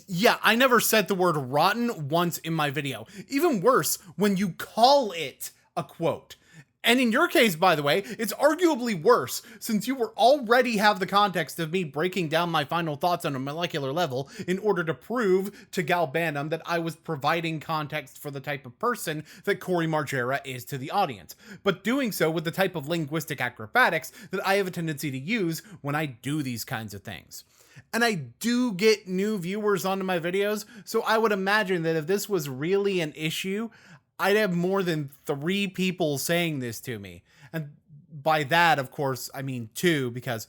Yeah, I never said the word rotten once in my video. Even worse, when you call it a quote. And in your case, by the way, it's arguably worse, since you were already have the context of me breaking down my final thoughts on a molecular level in order to prove to Galbanum that I was providing context for the type of person that Cory Margera is to the audience, but doing so with the type of linguistic acrobatics that I have a tendency to use when I do these kinds of things. And I do get new viewers onto my videos, so I would imagine that if this was really an issue, I'd have more than 3 people saying this to me. And by that, of course, I mean 2, because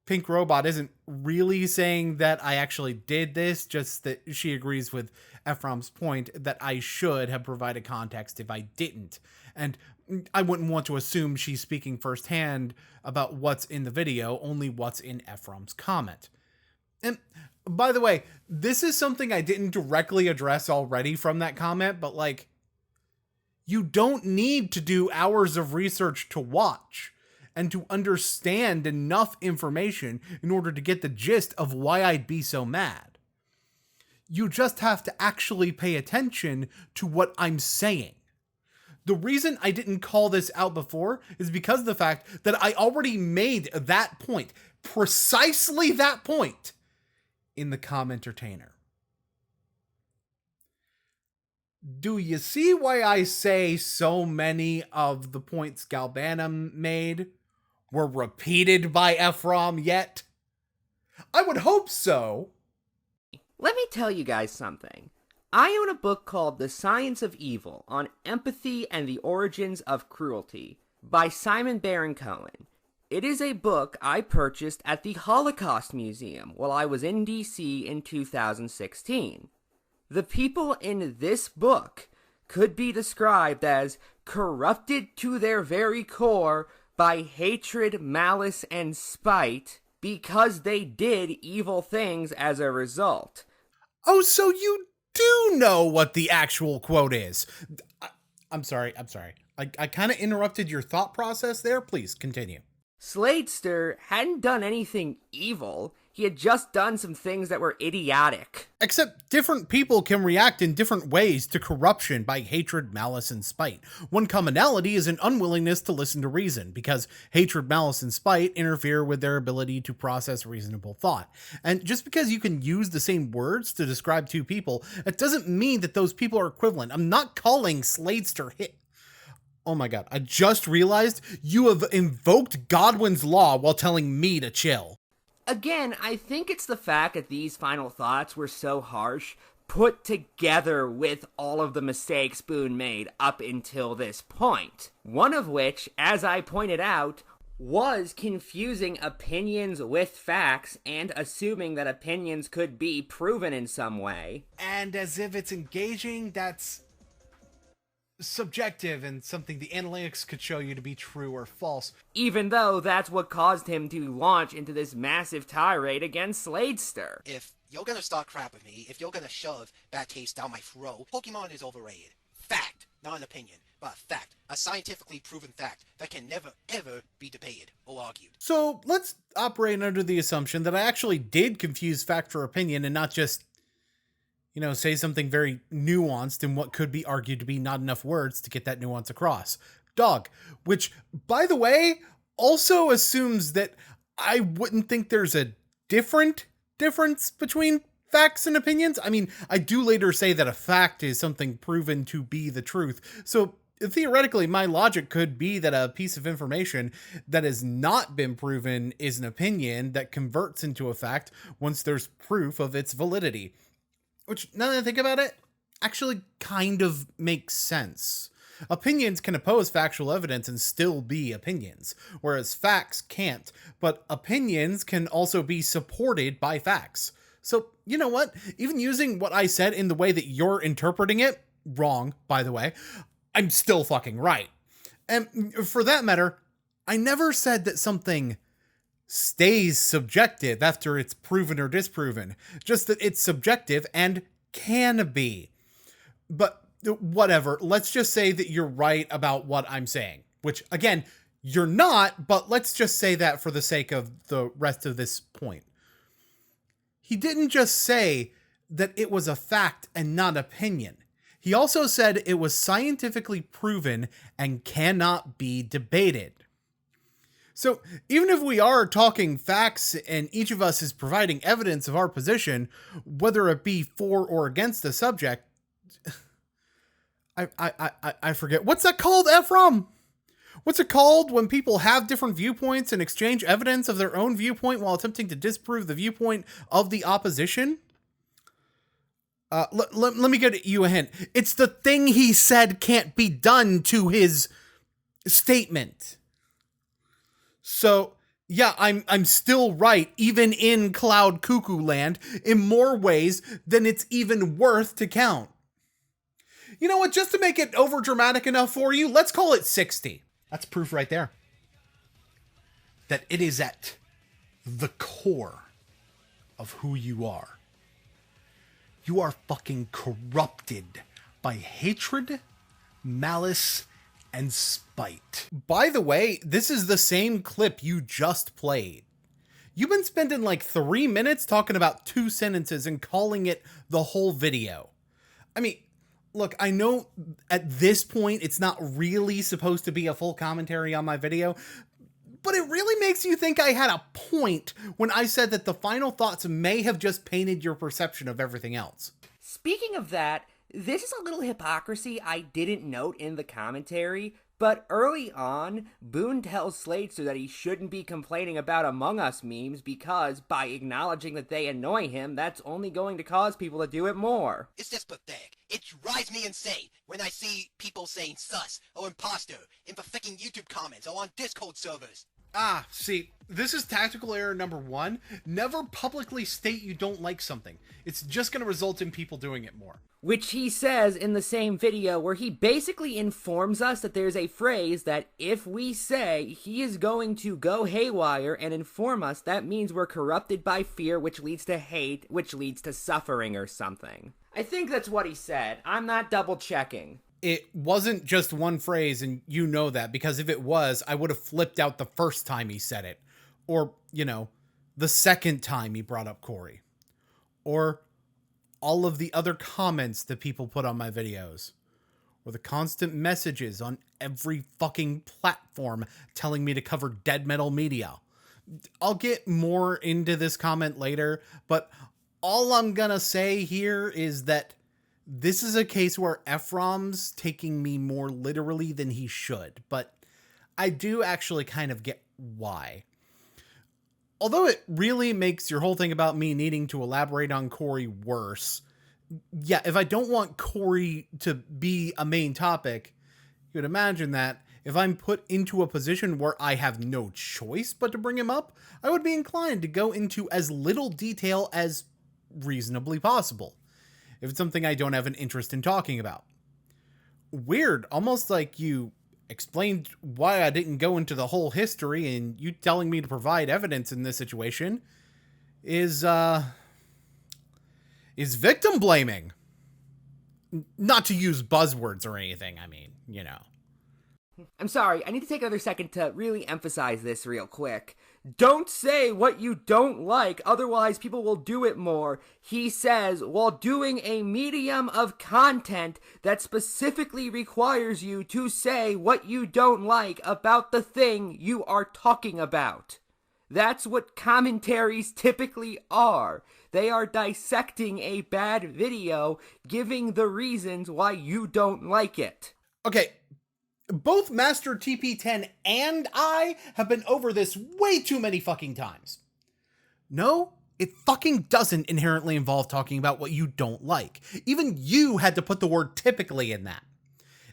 Pink Robot isn't really saying that I actually did this, just that she agrees with Ephraim's point that I should have provided context if I didn't. And I wouldn't want to assume she's speaking firsthand about what's in the video, only what's in Ephraim's comment. And by the way, this is something I didn't directly address already from that comment, but like, you don't need to do hours of research to watch and to understand enough information in order to get the gist of why I'd be so mad. You just have to actually pay attention to what I'm saying. The reason I didn't call this out before is because of the fact that I already made that point, precisely that point, in the Commentertainer. Do you see why I say so many of the points Galbanum made were repeated by Ephrom yet? I would hope so. Let me tell you guys something. I own a book called The Science of Evil on Empathy and the Origins of Cruelty by Simon Baron-Cohen. It is a book I purchased at the Holocaust Museum while I was in DC in 2016. The people in this book could be described as corrupted to their very core by hatred, malice, and spite because they did evil things as a result. Oh, so you do know what the actual quote is. I'm sorry. I kind of interrupted your thought process there. Please continue. Sladester hadn't done anything evil. He had just done some things that were idiotic. Except different people can react in different ways to corruption by hatred, malice, and spite. One commonality is an unwillingness to listen to reason, because hatred, malice, and spite interfere with their ability to process reasonable thought. And just because you can use the same words to describe two people, it doesn't mean that those people are equivalent. I'm not calling Sladester Oh my god, I just realized you have invoked Godwin's law while telling me to chill. Again, I think it's the fact that these final thoughts were so harsh, put together with all of the mistakes Boon made up until this point. One of which, as I pointed out, was confusing opinions with facts and assuming that opinions could be proven in some way. And as if it's engaging, that's subjective and something the analytics could show you to be true or false. Even though that's what caused him to launch into this massive tirade against Sladester. If you're gonna start crap with me, if you're gonna shove bad taste down my throat, Pokemon is overrated. Fact, not an opinion, but fact. A scientifically proven fact that can never, ever be debated or argued. So let's operate under the assumption that I actually did confuse fact for opinion and not just, say something very nuanced in what could be argued to be not enough words to get that nuance across. Dog, which, by the way, also assumes that I wouldn't think there's a difference between facts and opinions. I mean, I do later say that a fact is something proven to be the truth. So theoretically, my logic could be that a piece of information that has not been proven is an opinion that converts into a fact once there's proof of its validity. Which, now that I think about it, actually kind of makes sense. Opinions can oppose factual evidence and still be opinions, whereas facts can't, but opinions can also be supported by facts. So, you know what? Even using what I said in the way that you're interpreting it, wrong, by the way, I'm still fucking right. And for that matter, I never said that something stays subjective after it's proven or disproven, just that it's subjective and can be. But whatever, let's just say that you're right about what I'm saying, which again, you're not, but let's just say that for the sake of the rest of this point. He didn't just say that it was a fact and not opinion. He also said it was scientifically proven and cannot be debated. So even if we are talking facts and each of us is providing evidence of our position, whether it be for or against the subject, I forget. What's that called, Ephrom? What's it called when people have different viewpoints and exchange evidence of their own viewpoint while attempting to disprove the viewpoint of the opposition? Let me get you a hint. It's the thing he said can't be done to his statement. So, yeah, I'm still right, even in Cloud Cuckoo Land, in more ways than it's even worth to count. You know what, just to make it overdramatic enough for you, let's call it 60. That's proof right there. That it is at the core of who you are. You are fucking corrupted by hatred, malice, and spite. By the way, this is the same clip you just played. You've been spending like 3 minutes talking about 2 sentences and calling it the whole video. I mean, look, I know at this point it's not really supposed to be a full commentary on my video, but it really makes you think I had a point when I said that the final thoughts may have just painted your perception of everything else. Speaking of that, This is a little hypocrisy I didn't note in the commentary, but early on, Boon tells Sladester that he shouldn't be complaining about Among Us memes because by acknowledging that they annoy him, that's only going to cause people to do it more. It's just pathetic. It drives me insane when I see people saying sus or imposter in the freaking YouTube comments or on Discord servers. Ah, see, this is tactical error number 1. Never publicly state you don't like something. It's just going to result in people doing it more. Which he says in the same video where he basically informs us that there's a phrase that if we say he is going to go haywire and inform us, that means we're corrupted by fear, which leads to hate, which leads to suffering or something. I think that's what he said. I'm not double checking. It wasn't just one phrase, and you know that, because if it was, I would have flipped out the first time he said it. Or, the second time he brought up Corey. Or all of the other comments that people put on my videos. Or the constant messages on every fucking platform telling me to cover dead metal media. I'll get more into this comment later, but all I'm gonna say here is that this is a case where Ephrom's taking me more literally than he should, but I do actually kind of get why. Although it really makes your whole thing about me needing to elaborate on Corey worse, yeah, if I don't want Corey to be a main topic, you would imagine that if I'm put into a position where I have no choice but to bring him up, I would be inclined to go into as little detail as reasonably possible, if it's something I don't have an interest in talking about. Weird, almost like you explained why I didn't go into the whole history, and you telling me to provide evidence in this situation is victim blaming. Not to use buzzwords or anything, I mean, I'm sorry, I need to take another second to really emphasize this real quick. Don't say what you don't like, otherwise people will do it more. He says, while doing a medium of content that specifically requires you to say what you don't like about the thing you are talking about. That's what commentaries typically are. They are dissecting a bad video, giving the reasons why you don't like it. Okay, both Master TP10 and I have been over this way too many fucking times. No, it fucking doesn't inherently involve talking about what you don't like. Even you had to put the word typically in that.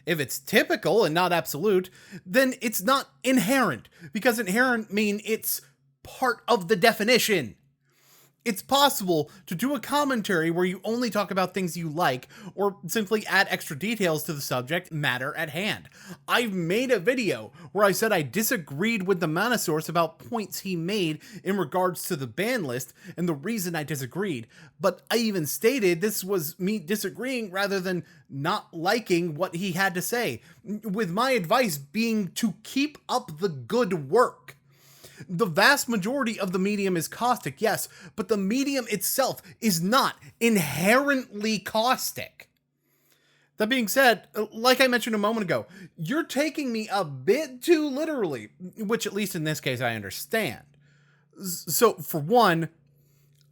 If it's typical and not absolute, then it's not inherent, because inherent mean it's part of the definition. It's possible to do a commentary where you only talk about things you like, or simply add extra details to the subject matter at hand. I've made a video where I said I disagreed with the Manosaurus about points he made in regards to the ban list and the reason I disagreed, but I even stated this was me disagreeing rather than not liking what he had to say, with my advice being to keep up the good work. The vast majority of the medium is caustic, yes, but the medium itself is not inherently caustic. That being said, like I mentioned a moment ago, you're taking me a bit too literally, which at least in this case I understand. So, for one,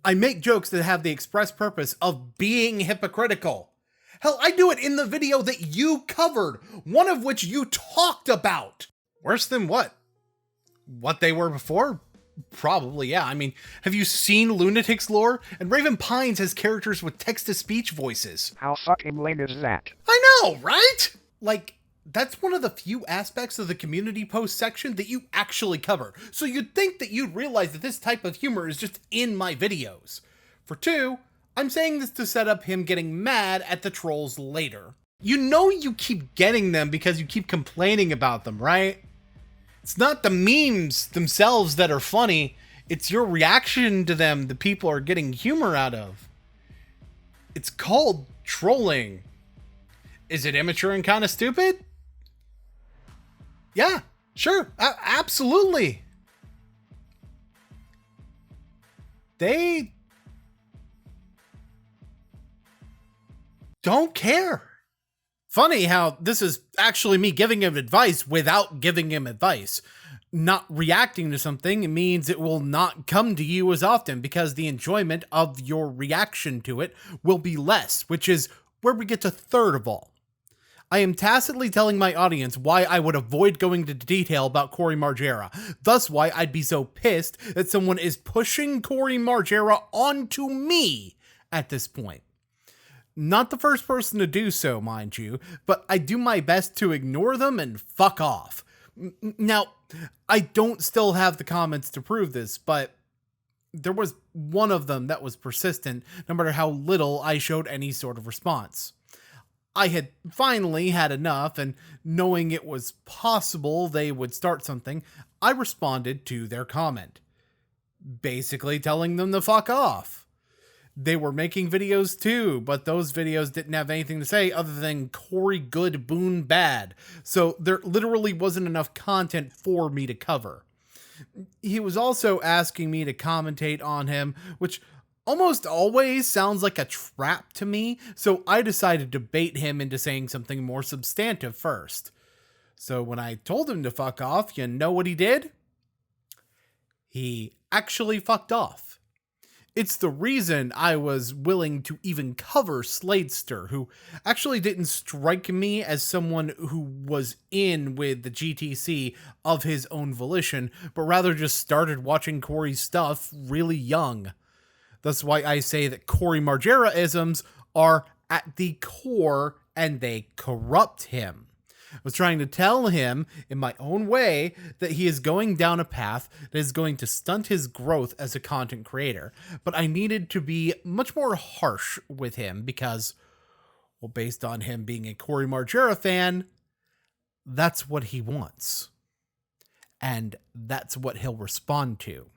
I make jokes that have the express purpose of being hypocritical. Hell, I do it in the video that you covered, one of which you talked about. Worse than what? What they were before? Probably, yeah. I mean, have you seen Lunatic's lore? And Raven Pines has characters with text-to-speech voices. How fucking lame is that? I know, right? Like, that's one of the few aspects of the community post section that you actually cover. So you'd think that you'd realize that this type of humor is just in my videos. For two, I'm saying this to set up him getting mad at the trolls later. You know you keep getting them because you keep complaining about them, right? It's not the memes themselves that are funny, it's your reaction to them that people are getting humor out of. It's called trolling. Is it immature and kind of stupid? Yeah, sure, absolutely. They don't care. Funny how this is actually me giving him advice without giving him advice. Not reacting to something means it will not come to you as often because the enjoyment of your reaction to it will be less, which is where we get to third of all. I am tacitly telling my audience why I would avoid going into detail about Cory Margera, thus why I'd be so pissed that someone is pushing Cory Margera onto me at this point. Not the first person to do so, mind you, but I do my best to ignore them and fuck off. Now, I don't still have the comments to prove this, but there was one of them that was persistent, no matter how little I showed any sort of response. I had finally had enough, and knowing it was possible they would start something, I responded to their comment, basically telling them to fuck off. They were making videos too, but those videos didn't have anything to say other than Cory good, Boon bad, so there literally wasn't enough content for me to cover. He was also asking me to commentate on him, which almost always sounds like a trap to me, so I decided to bait him into saying something more substantive first. So when I told him to fuck off, you know what he did? He actually fucked off. It's the reason I was willing to even cover Sladester, who actually didn't strike me as someone who was in with the GTC of his own volition, but rather just started watching Cory's stuff really young. That's why I say that Cory Margera-isms are at the core and they corrupt him. I was trying to tell him, in my own way, that he is going down a path that is going to stunt his growth as a content creator, but I needed to be much more harsh with him because, well, based on him being a Cory Margera fan, that's what he wants. And that's what he'll respond to.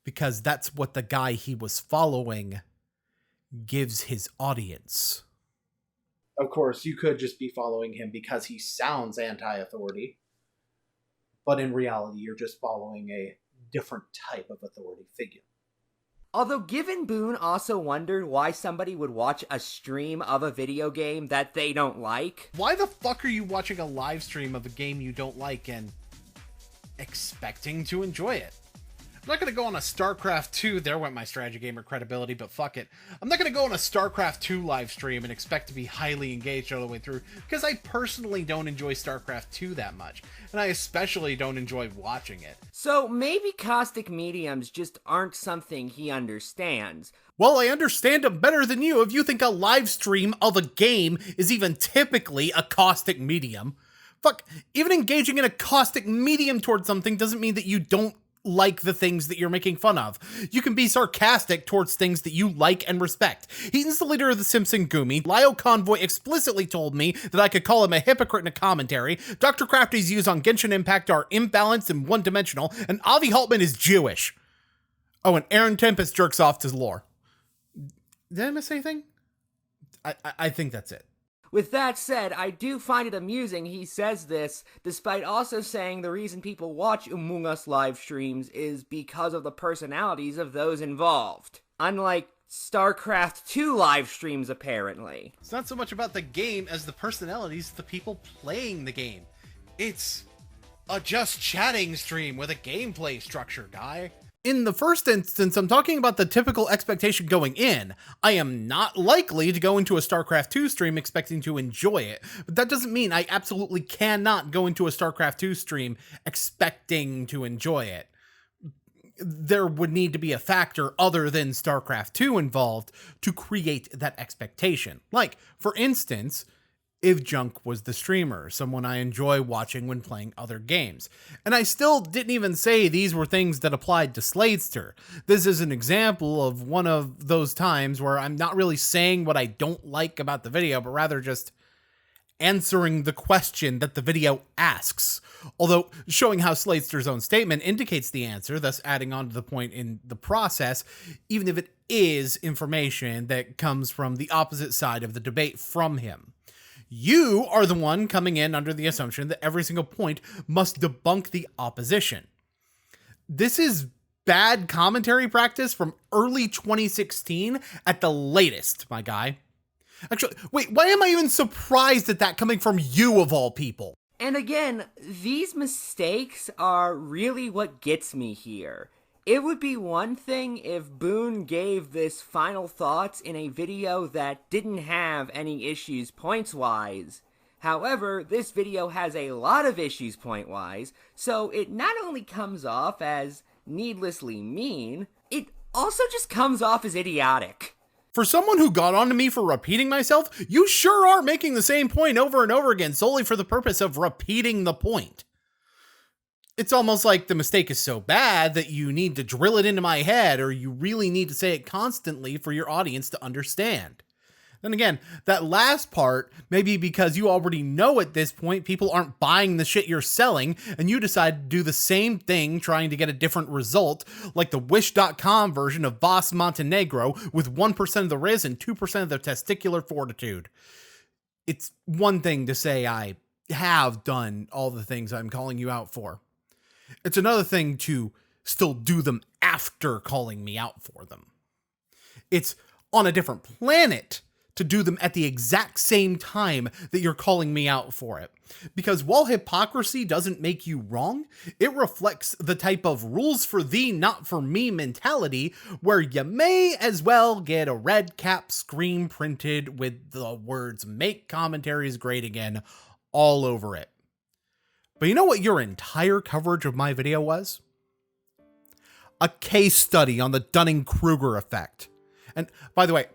Because that's what the guy he was following gives his audience. Of course, you could just be following him because he sounds anti-authority, but in reality, you're just following a different type of authority figure. Although, given Boon also wondered why somebody would watch a stream of a video game that they don't like. Why the fuck are you watching a live stream of a game you don't like and expecting to enjoy it? I'm not going to go on a StarCraft 2, there went my strategy gamer credibility, but fuck it. I'm not going to go on a StarCraft 2 live stream and expect to be highly engaged all the way through, because I personally don't enjoy StarCraft 2 that much, and I especially don't enjoy watching it. So maybe caustic mediums just aren't something he understands. Well, I understand them better than you if you think a live stream of a game is even typically a caustic medium. Fuck, even engaging in a caustic medium towards something doesn't mean that you don't like the things that you're making fun of. You can be sarcastic towards things that you like and respect. Heaton's the leader of the Simpson Gumi. Lyle Convoy explicitly told me that I could call him a hypocrite in a commentary. Dr. Crafty's views on Genshin Impact are imbalanced and one-dimensional, and Avi Haltman is Jewish. Oh, and Aaron Tempest jerks off to lore. Did I miss anything? I think that's it. With that said, I do find it amusing he says this, despite also saying the reason people watch Among Us live streams is because of the personalities of those involved. Unlike StarCraft 2 live streams, apparently. It's not so much about the game as the personalities of the people playing the game. It's a just chatting stream with a gameplay structure, guy. In the first instance, I'm talking about the typical expectation going in. I am not likely to go into a StarCraft 2 stream expecting to enjoy it, but that doesn't mean I absolutely cannot go into a StarCraft 2 stream expecting to enjoy it. There would need to be a factor other than StarCraft 2 involved to create that expectation. Like, for instance, if Junk was the streamer, someone I enjoy watching when playing other games. And I still didn't even say these were things that applied to Sladester. This is an example of one of those times where I'm not really saying what I don't like about the video, but rather just answering the question that the video asks. Although showing how Sladester's own statement indicates the answer, thus adding on to the point in the process, even if it is information that comes from the opposite side of the debate from him. You are the one coming in under the assumption that every single point must debunk the opposition. This is bad commentary practice from early 2016 at the latest, my guy. Actually, wait, why am I even surprised at that coming from you of all people? And again, these mistakes are really what gets me here. It would be one thing if Boon gave this final thoughts in a video that didn't have any issues points-wise. However, this video has a lot of issues point-wise, so it not only comes off as needlessly mean, it also just comes off as idiotic. For someone who got onto me for repeating myself, you sure are making the same point over and over again solely for the purpose of repeating the point. It's almost like the mistake is so bad that you need to drill it into my head, or you really need to say it constantly for your audience to understand. Then again, that last part may be because you already know at this point people aren't buying the shit you're selling, and you decide to do the same thing trying to get a different result, like the Wish.com version of Voss Montenegro with 1% of the Riz and 2% of the testicular fortitude. It's one thing to say I have done all the things I'm calling you out for. It's another thing to still do them after calling me out for them. It's on a different planet to do them at the exact same time that you're calling me out for it. Because while hypocrisy doesn't make you wrong, it reflects the type of rules for thee, not for me mentality, where you may as well get a red cap screen printed with the words "Make commentaries great again" all over it. But you know what your entire coverage of my video was? A case study on the Dunning-Kruger effect. And by the way,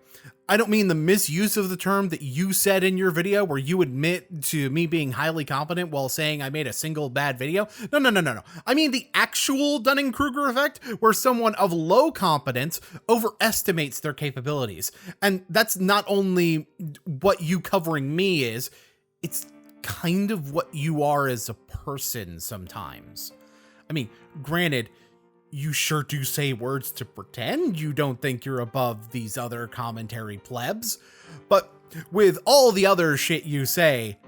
I don't mean the misuse of the term that you said in your video where you admit to me being highly competent while saying I made a single bad video. No. I mean the actual Dunning-Kruger effect where someone of low competence overestimates their capabilities. And that's not only what you covering me is, it's kind of what you are as a person sometimes. I mean, granted, you sure do say words to pretend you don't think you're above these other commentary plebs, but with all the other shit you say,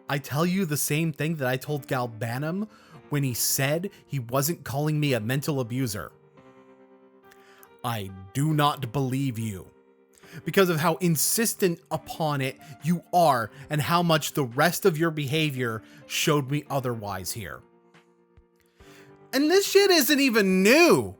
I tell you the same thing that I told Galbanum when he said he wasn't calling me a mental abuser. I do not believe you, because of how insistent upon it you are and how much the rest of your behavior showed me otherwise here. And this shit isn't even new.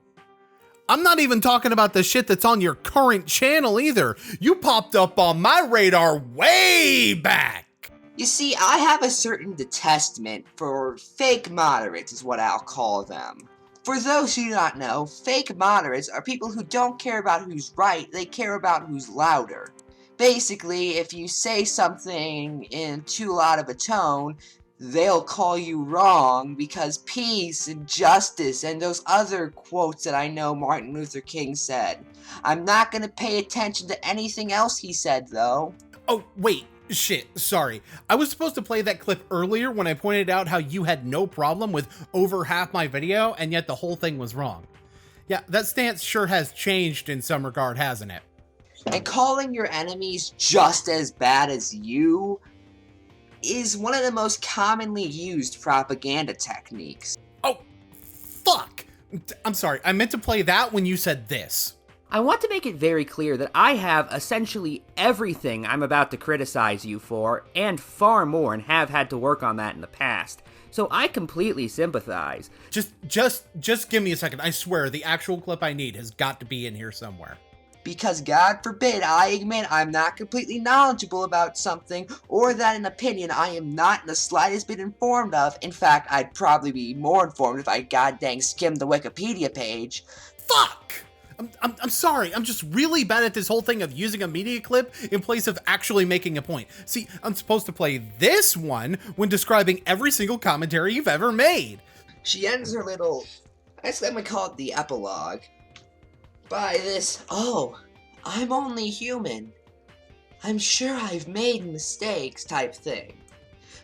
I'm not even talking about the shit that's on your current channel either. You popped up on my radar way back. You see, I have a certain detestment for fake moderates is what I'll call them. For those who do not know, fake moderates are people who don't care about who's right, they care about who's louder. Basically, if you say something in too loud of a tone, they'll call you wrong because peace and justice and those other quotes that I know Martin Luther King said. I'm not gonna pay attention to anything else he said, though. Oh, wait. Shit, sorry. I was supposed to play that clip earlier when I pointed out how you had no problem with over half my video, and yet the whole thing was wrong. Yeah, that stance sure has changed in some regard, hasn't it? And calling your enemies just as bad as you is one of the most commonly used propaganda techniques. Oh, fuck! I'm sorry, I meant to play that when you said this. I want to make it very clear that I have essentially everything I'm about to criticize you for, and far more, and have had to work on that in the past. So I completely sympathize. Just give me a second. I swear, the actual clip I need has got to be in here somewhere. Because God forbid I admit I'm not completely knowledgeable about something, or that an opinion I am not in the slightest bit informed of. In fact, I'd probably be more informed if I goddamn skimmed the Wikipedia page. Fuck! I'm sorry, I'm just really bad at this whole thing of using a media clip in place of actually making a point. See, I'm supposed to play this one when describing every single commentary you've ever made. She ends her little, I guess let me call it the epilogue, by this, "Oh, I'm only human. I'm sure I've made mistakes," type thing.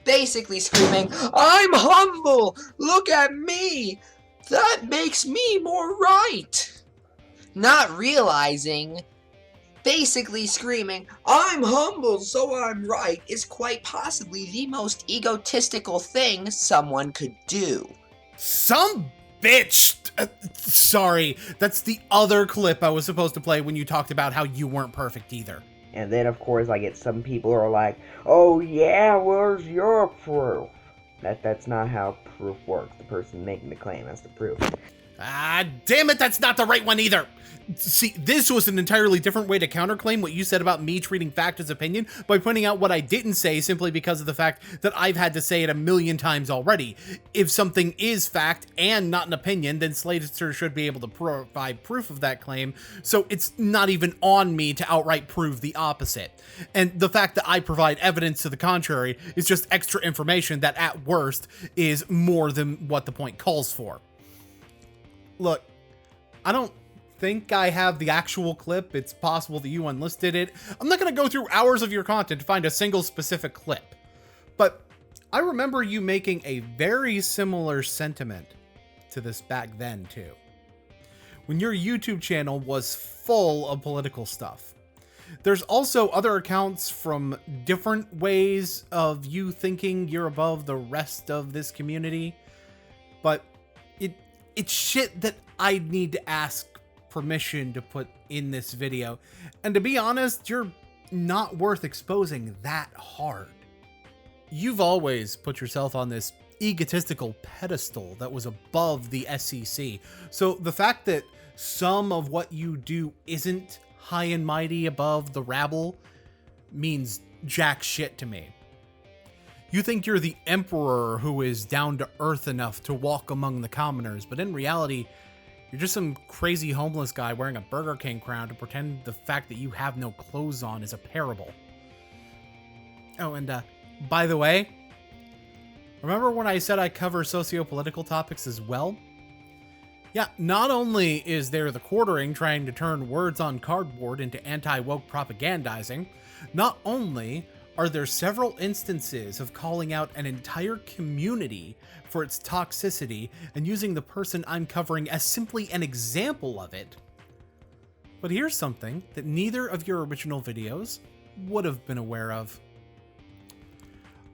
Basically screaming, "I'm humble! Look at me! That makes me more right!" Not realizing, basically screaming, "I'm humble, so I'm right," is quite possibly the most egotistical thing someone could do. Some bitch! Sorry, that's the other clip I was supposed to play when you talked about how you weren't perfect either. And then, of course, I get some people who are like, "Oh yeah, where's your proof?" That's not how proof works. The person making the claim has the proof. Ah, damn it, that's not the right one either. See, this was an entirely different way to counterclaim what you said about me treating fact as opinion by pointing out what I didn't say simply because of the fact that I've had to say it a million times already. If something is fact and not an opinion, then Slayster should be able to provide proof of that claim, so it's not even on me to outright prove the opposite. And the fact that I provide evidence to the contrary is just extra information that at worst is more than what the point calls for. Look, I don't think I have the actual clip. It's possible that you unlisted it. I'm not going to go through hours of your content to find a single specific clip, but I remember you making a very similar sentiment to this back then too, when your YouTube channel was full of political stuff. There's also other accounts from different ways of you thinking you're above the rest of this community, but it's shit that I need to ask permission to put in this video. And to be honest, you're not worth exposing that hard. You've always put yourself on this egotistical pedestal that was above the SEC. So the fact that some of what you do isn't high and mighty above the rabble means jack shit to me. You think you're the emperor who is down to earth enough to walk among the commoners, but in reality, you're just some crazy homeless guy wearing a Burger King crown to pretend the fact that you have no clothes on is a parable. Oh, and by the way, remember when I said I cover socio-political topics as well? Yeah, not only is there the quartering trying to turn words on cardboard into anti-woke propagandizing, not only are there several instances of calling out an entire community for its toxicity and using the person I'm covering as simply an example of it, but here's something that neither of your original videos would have been aware of.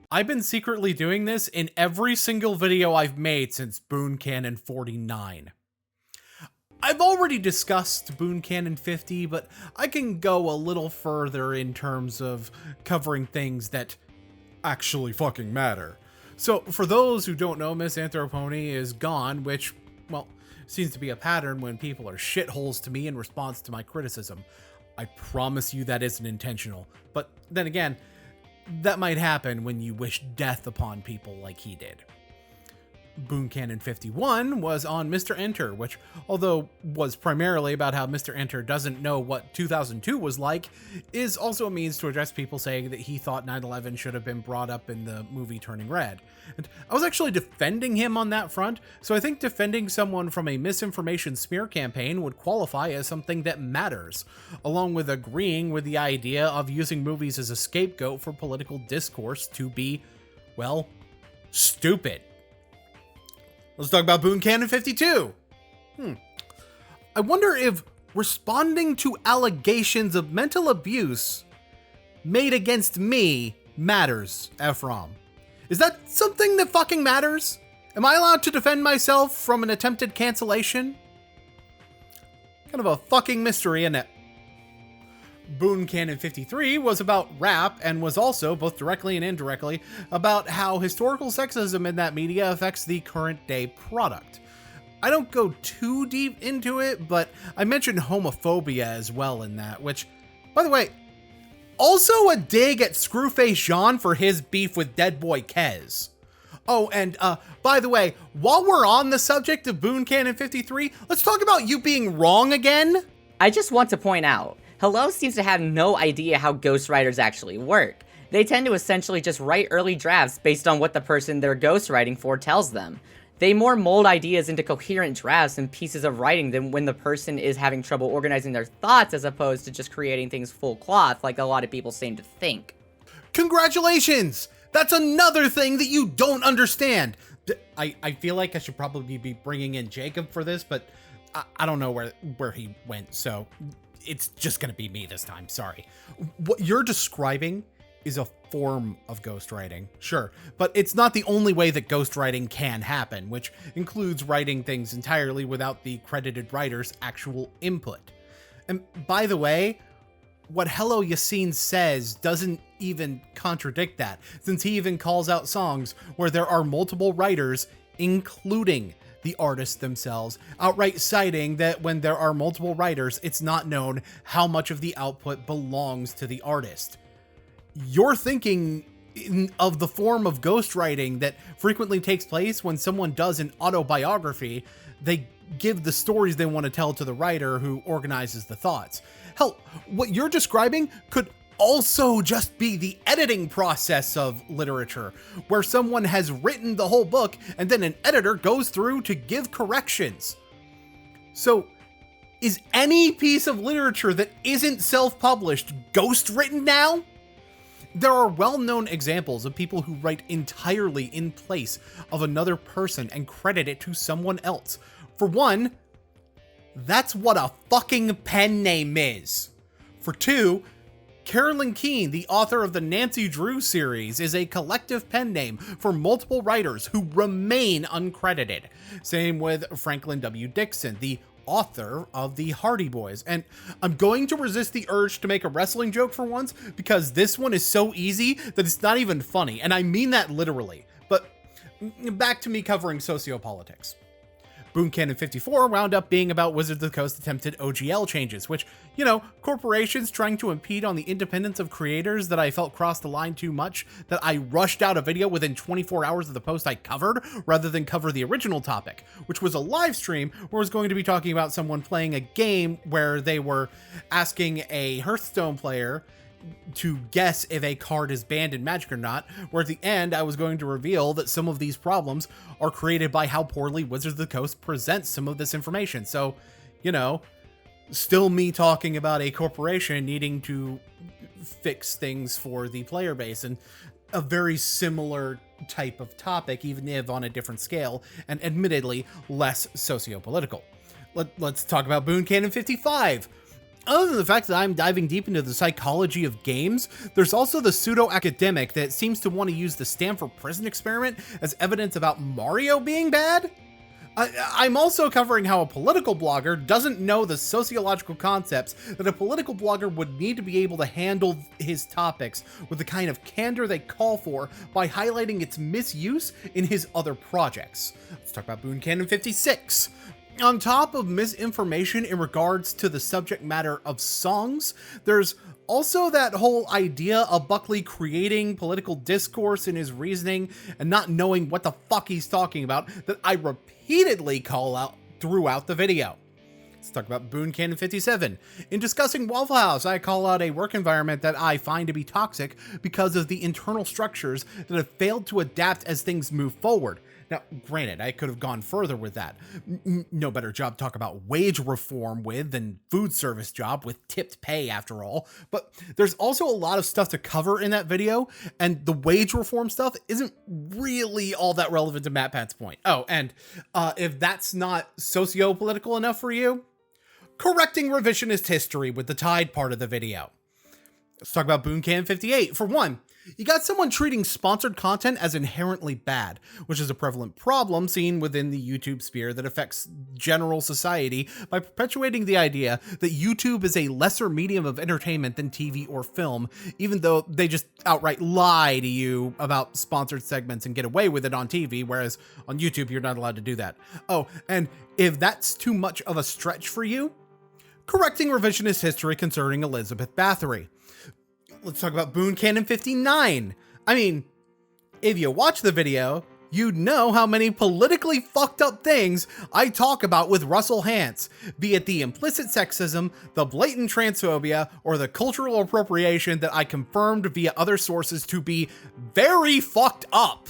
I've been secretly doing this in every single video I've made since Boon Canon 49. I've already discussed Boon Canon 50, but I can go a little further in terms of covering things that actually fucking matter. So, for those who don't know, Miss Anthropony is gone, which, well, seems to be a pattern when people are shitholes to me in response to my criticism. I promise you that isn't intentional, but then again, that might happen when you wish death upon people like he did. Boon Canon 51 was on Mr. Enter, which, although was primarily about how Mr. Enter doesn't know what 2002 was like, is also a means to address people saying that he thought 9/11 should have been brought up in the movie Turning Red. And I was actually defending him on that front, so I think defending someone from a misinformation smear campaign would qualify as something that matters, along with agreeing with the idea of using movies as a scapegoat for political discourse to be, well, stupid. Let's talk about Boon Canon 52. I wonder if responding to allegations of mental abuse made against me matters, Ephrom. Is that something that fucking matters? Am I allowed to defend myself from an attempted cancellation? Kind of a fucking mystery, isn't it? Boon Canon 53 was about rap and was also, both directly and indirectly, about how historical sexism in that media affects the current day product. I don't go too deep into it, but I mentioned homophobia as well in that, which, by the way, also a dig at Screwface Jean for his beef with Dead Boy Kez. Oh, and by the way, while we're on the subject of Boon Canon 53, let's talk about you being wrong again. I just want to point out, Hello seems to have no idea how ghostwriters actually work. They tend to essentially just write early drafts based on what the person they're ghostwriting for tells them. They more mold ideas into coherent drafts and pieces of writing than when the person is having trouble organizing their thoughts as opposed to just creating things full cloth like a lot of people seem to think. Congratulations! That's another thing that you don't understand! I feel like I should probably be bringing in Jacob for this, but I don't know where he went, so it's just gonna be me this time, sorry. What you're describing is a form of ghostwriting, sure, but it's not the only way that ghostwriting can happen, which includes writing things entirely without the credited writer's actual input. And by the way, what Hello Yassine says doesn't even contradict that, since he even calls out songs where there are multiple writers, including the artists themselves, outright citing that when there are multiple writers, it's not known how much of the output belongs to the artist. You're thinking of the form of ghostwriting that frequently takes place when someone does an autobiography. They give the stories they want to tell to the writer who organizes the thoughts. Hell, what you're describing could also just be the editing process of literature, where someone has written the whole book and then an editor goes through to give corrections. So, is any piece of literature that isn't self-published ghost-written now? There are well-known examples of people who write entirely in place of another person and credit it to someone else. For one, that's what a fucking pen name is. For two, Carolyn Keene, the author of the Nancy Drew series, is a collective pen name for multiple writers who remain uncredited. Same with Franklin W. Dixon, the author of the Hardy Boys. And I'm going to resist the urge to make a wrestling joke for once, because this one is so easy that it's not even funny, and I mean that literally. But back to me covering sociopolitics. Boon Canon 54 wound up being about Wizards of the Coast attempted OGL changes, which, corporations trying to impede on the independence of creators that I felt crossed the line too much, that I rushed out a video within 24 hours of the post I covered, rather than cover the original topic, which was a live stream where I was going to be talking about someone playing a game where they were asking a Hearthstone player to guess if a card is banned in Magic or not, where at the end I was going to reveal that some of these problems are created by how poorly Wizards of the Coast presents some of this information. So, still me talking about a corporation needing to fix things for the player base, and a very similar type of topic, even if on a different scale, and admittedly less socio-political. Let's talk about Boon Canon 55. Other than the fact that I'm diving deep into the psychology of games, there's also the pseudo-academic that seems to want to use the Stanford prison experiment as evidence about Mario being bad. I'm also covering how a political blogger doesn't know the sociological concepts that a political blogger would need to be able to handle his topics with the kind of candor they call for by highlighting its misuse in his other projects. Let's talk about Boon Canon 56. On top of misinformation in regards to the subject matter of songs, there's also that whole idea of Buckley creating political discourse in his reasoning and not knowing what the fuck he's talking about that I repeatedly call out throughout the video. Let's talk about Boon Canon 57. In discussing Waffle House, I call out a work environment that I find to be toxic because of the internal structures that have failed to adapt as things move forward. Now, granted, I could have gone further with that. No better job to talk about wage reform with than food service job with tipped pay, after all. But there's also a lot of stuff to cover in that video, and the wage reform stuff isn't really all that relevant to MatPat's point. Oh, and if that's not socio-political enough for you, correcting revisionist history with the Tide part of the video. Let's talk about Boon Canon 58. For one, you got someone treating sponsored content as inherently bad, which is a prevalent problem seen within the YouTube sphere that affects general society by perpetuating the idea that YouTube is a lesser medium of entertainment than TV or film, even though they just outright lie to you about sponsored segments and get away with it on TV, whereas on YouTube you're not allowed to do that. Oh, and if that's too much of a stretch for you, correcting revisionist history concerning Elizabeth Bathory. Let's talk about Boon Canon 59. I mean, if you watch the video, you'd know how many politically fucked up things I talk about with Russell Hantz, be it the implicit sexism, the blatant transphobia, or the cultural appropriation that I confirmed via other sources to be very fucked up.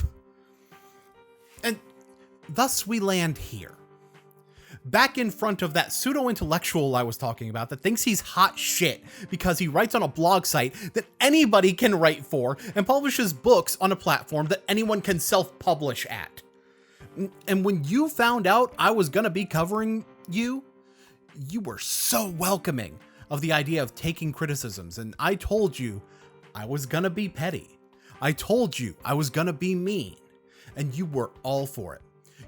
And thus we land here. Back in front of that pseudo-intellectual I was talking about that thinks he's hot shit because he writes on a blog site that anybody can write for and publishes books on a platform that anyone can self-publish at. And when you found out I was gonna be covering you were so welcoming of the idea of taking criticisms, and I told you I was gonna be petty. I told you I was gonna be mean, and you were all for it.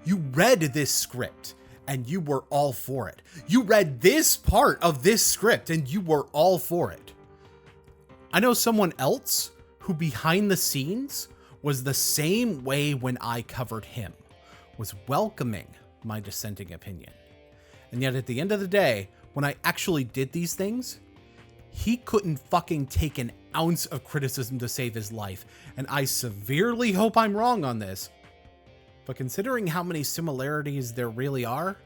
You read this script, and you were all for it. You read this part of this script and you were all for it. I know someone else who behind the scenes was the same way when I covered him, was welcoming my dissenting opinion. And yet at the end of the day, when I actually did these things, he couldn't fucking take an ounce of criticism to save his life. And I severely hope I'm wrong on this. But considering how many similarities there really are,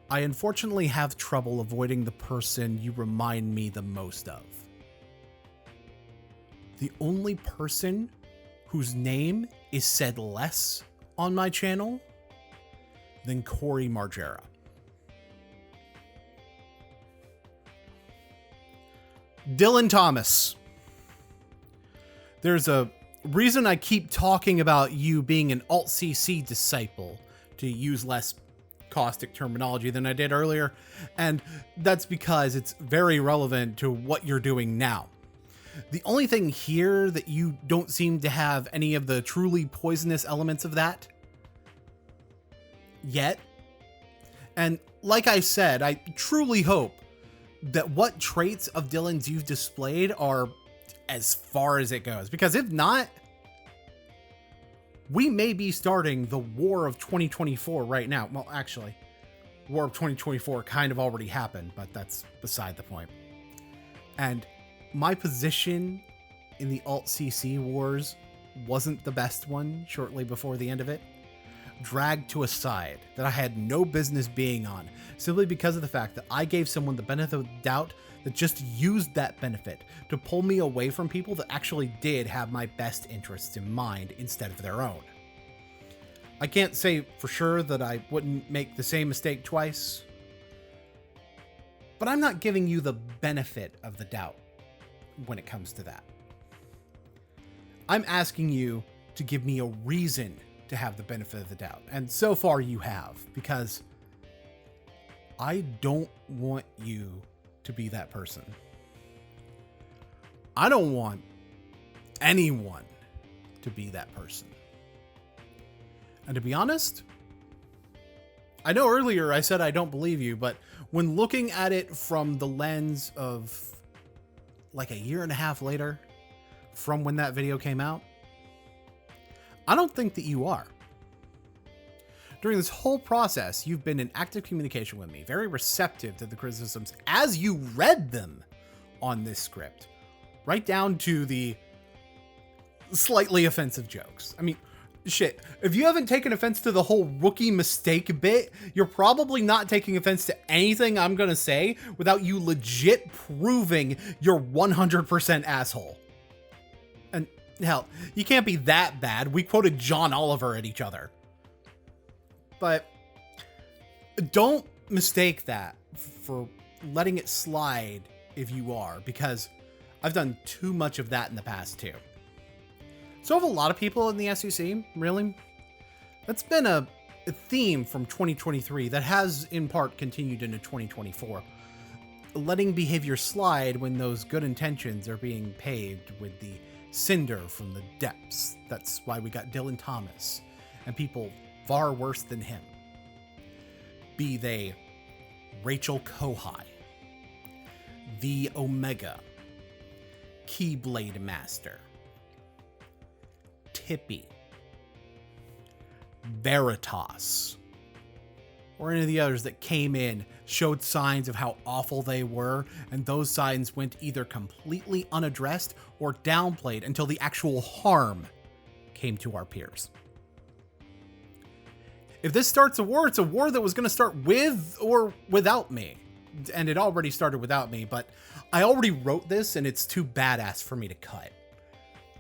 I unfortunately have trouble avoiding the person you remind me the most of. The only person whose name is said less on my channel than Corey Margera. Dylan Thomas. There's a reason I keep talking about you being an Alt-CC disciple, to use less caustic terminology than I did earlier, and that's because it's very relevant to what you're doing now. The only thing here that you don't seem to have any of the truly poisonous elements of that yet. And like I said, I truly hope that what traits of Dylan's you've displayed are as far as it goes. Because if not, we may be starting the War of 2024 right now. Well, actually, War of 2024 kind of already happened, but that's beside the point. And my position in the Alt-CC wars wasn't the best one shortly before the end of it. Dragged to a side that I had no business being on, simply because of the fact that I gave someone the benefit of the doubt that just used that benefit to pull me away from people that actually did have my best interests in mind instead of their own. I can't say for sure that I wouldn't make the same mistake twice, but I'm not giving you the benefit of the doubt when it comes to that. I'm asking you to give me a reason to have the benefit of the doubt. And so far you have, because I don't want you to be that person. I don't want anyone to be that person. And to be honest, I know earlier I said I don't believe you, but when looking at it from the lens of like a year and a half later from when that video came out, I don't think that you are. During this whole process, you've been in active communication with me, very receptive to the criticisms as you read them on this script, right down to the slightly offensive jokes. I mean, shit, if you haven't taken offense to the whole rookie mistake bit, you're probably not taking offense to anything I'm gonna say without you legit proving you're 100% asshole. And hell, you can't be that bad. We quoted John Oliver at each other. But don't mistake that for letting it slide if you are, because I've done too much of that in the past too. So have a lot of people in the SEC, really. That's been a theme from 2023 that has in part continued into 2024. Letting behavior slide when those good intentions are being paved with the cinder from the depths. That's why we got Dylan Thomas and people far worse than him. Be they Rachel Kohai, the Omega, Keyblade Master, Tippy, Veritas, or any of the others that came in, showed signs of how awful they were, and those signs went either completely unaddressed or downplayed until the actual harm came to our peers. If this starts a war, it's a war that was going to start with or without me. And it already started without me, but I already wrote this and it's too badass for me to cut.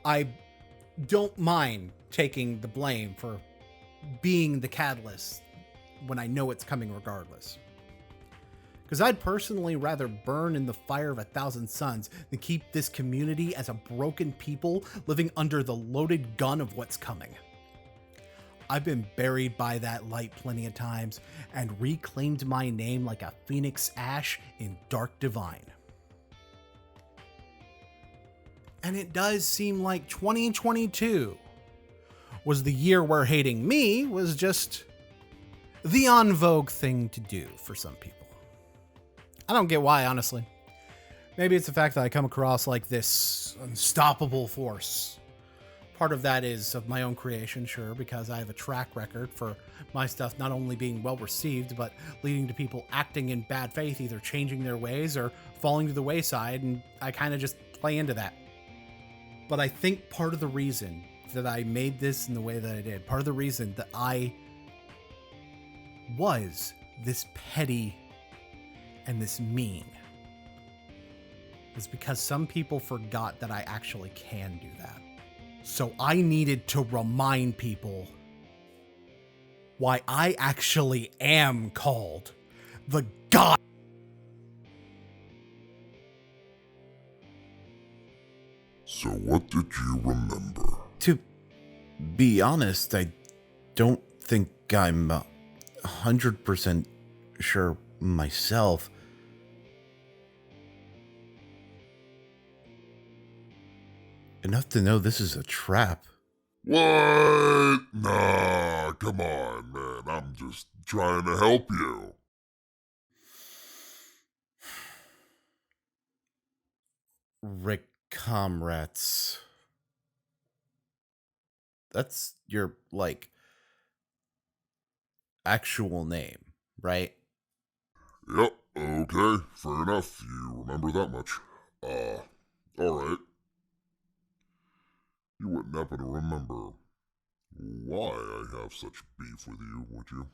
I don't mind taking the blame for being the catalyst when I know it's coming regardless. Because I'd personally rather burn in the fire of 1,000 suns than keep this community as a broken people living under the loaded gun of what's coming. I've been buried by that light plenty of times and reclaimed my name like a phoenix ash in Dark Divine. And it does seem like 2022 was the year where hating me was just the en vogue thing to do for some people. I don't get why, honestly. Maybe it's the fact that I come across like this unstoppable force, part of that is of my own creation, sure, because I have a track record for my stuff not only being well received, but leading to people acting in bad faith, either changing their ways or falling to the wayside, and I kind of just play into that. But I think part of the reason that I made this in the way that I did, part of the reason that I was this petty and this mean, is because some people forgot that I actually can do that. So I needed to remind people why I actually am called the God. So what did you remember? To be honest, I don't think I'm 100% sure myself. Enough to know this is a trap. What? Nah, come on, man. I'm just trying to help you. Rick Comrades. That's your, like, actual name, right? Yep, okay, fair enough. You remember that much. Alright. You wouldn't happen to remember why I have such beef with you, would you?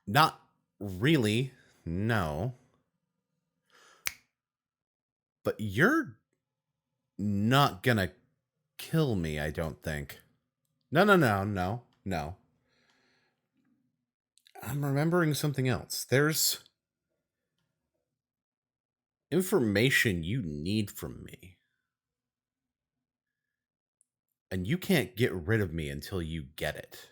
Not really, no. But you're not gonna kill me, I don't think. No. I'm remembering something else. There's information you need from me. And you can't get rid of me until you get it.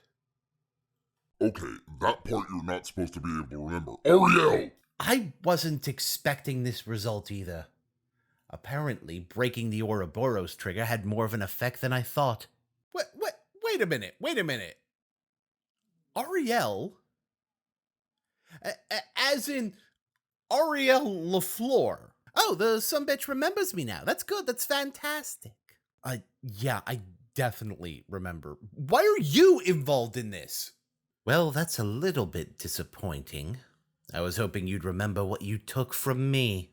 Okay, that part you're not supposed to be able to remember. Ariel! I wasn't expecting this result either. Apparently, breaking the Ouroboros trigger had more of an effect than I thought. Wait a minute. Ariel? As in Ariel LaFleur. Oh, the sumbitch remembers me now. That's good. That's fantastic. Yeah, I definitely remember. Why are you involved in this? Well, that's a little bit disappointing. I was hoping you'd remember what you took from me.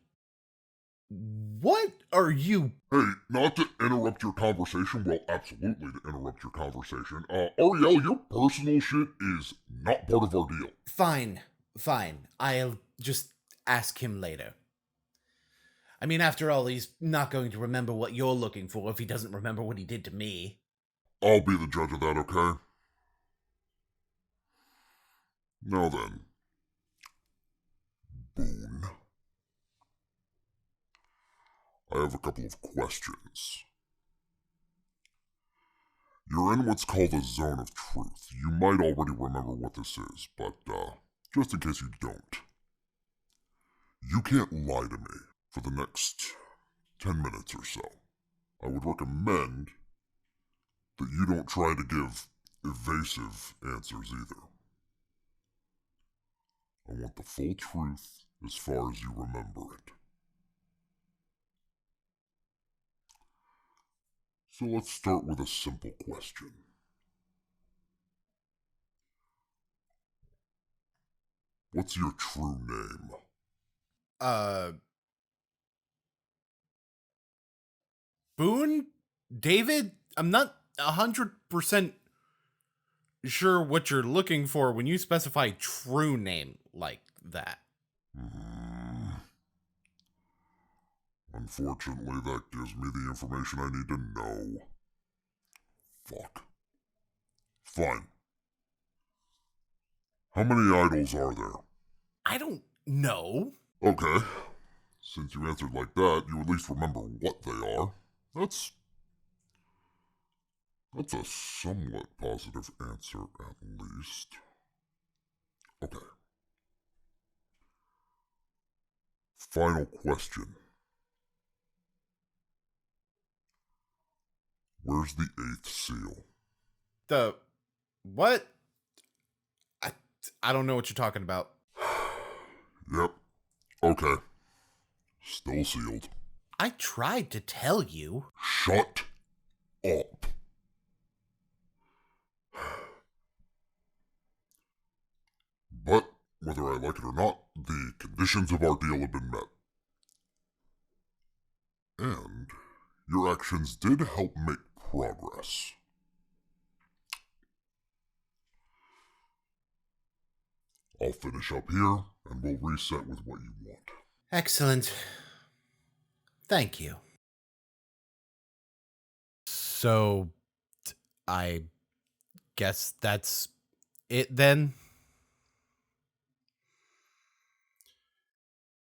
What are you... Hey, not to interrupt your conversation, well, absolutely to interrupt your conversation. Ariel, your personal shit is not part of our deal. Fine. I'll just ask him later. I mean, after all, he's not going to remember what you're looking for if he doesn't remember what he did to me. I'll be the judge of that, okay? Now then, Boon. I have a couple of questions. You're in what's called the Zone of Truth. You might already remember what this is, but just in case you don't, you can't lie to me for the next 10 minutes or so. I would recommend that you don't try to give evasive answers either. I want the full truth as far as you remember it. So let's start with a simple question. What's your true name? Boon? David? I'm not 100% sure what you're looking for when you specify true name like that. Unfortunately, that gives me the information I need to know. Fuck. Fine. How many idols are there? I don't know. Okay. Since you answered like that, you at least remember what they are. That's a somewhat positive answer, at least. Okay. Final question. Where's the 8th seal? The... what? I don't know what you're talking about. Yep. Okay. Still sealed. I tried to tell you. Shut up. whether I like it or not, the conditions of our deal have been met. And your actions did help make progress. I'll finish up here, and we'll reset with what you want. Excellent. Thank you. So, I guess that's it then?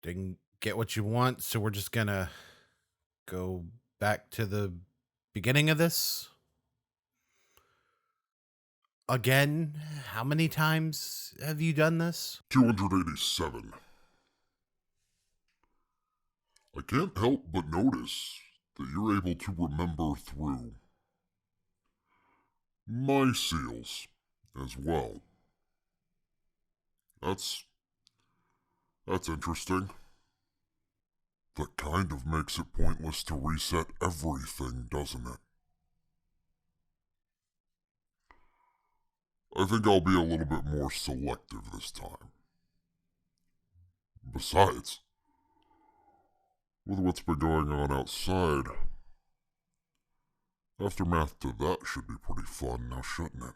Didn't get what you want, so we're just gonna go back to the beginning of this? Again? How many times have you done this? 287. I can't help but notice that you're able to remember through my seals as well. That's interesting. That kind of makes it pointless to reset everything, doesn't it? I think I'll be a little bit more selective this time. Besides, with what's been going on outside, aftermath to that should be pretty fun now, shouldn't it?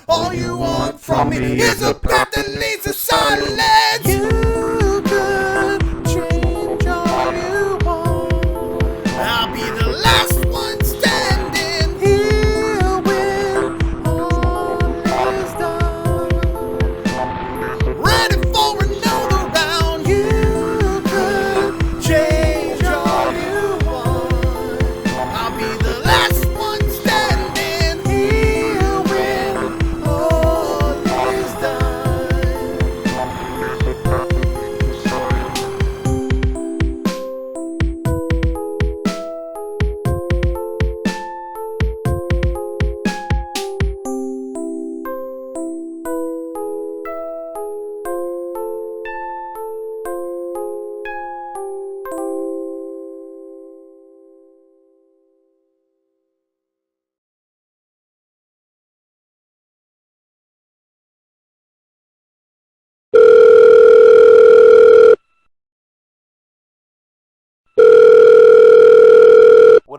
All you want from me is a path that leads to silence. You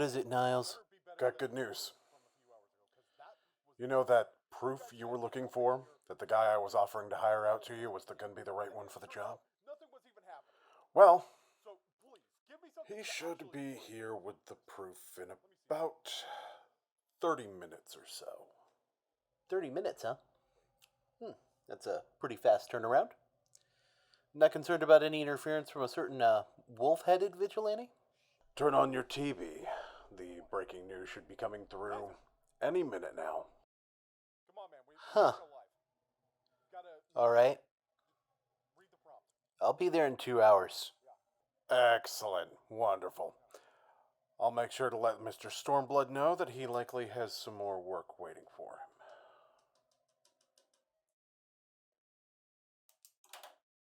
is it, Niles? Got good news. You know that proof you were looking for? That the guy I was offering to hire out to you was going to be the right one for the job? Well, he should be here with the proof in about 30 minutes or so. 30 minutes, huh? That's a pretty fast turnaround. Not concerned about any interference from a certain wolf-headed vigilante? Turn on your TV. The breaking news should be coming through any minute now. Huh. All right. I'll be there in 2 hours. Excellent. Wonderful. I'll make sure to let Mr. Stormblood know that he likely has some more work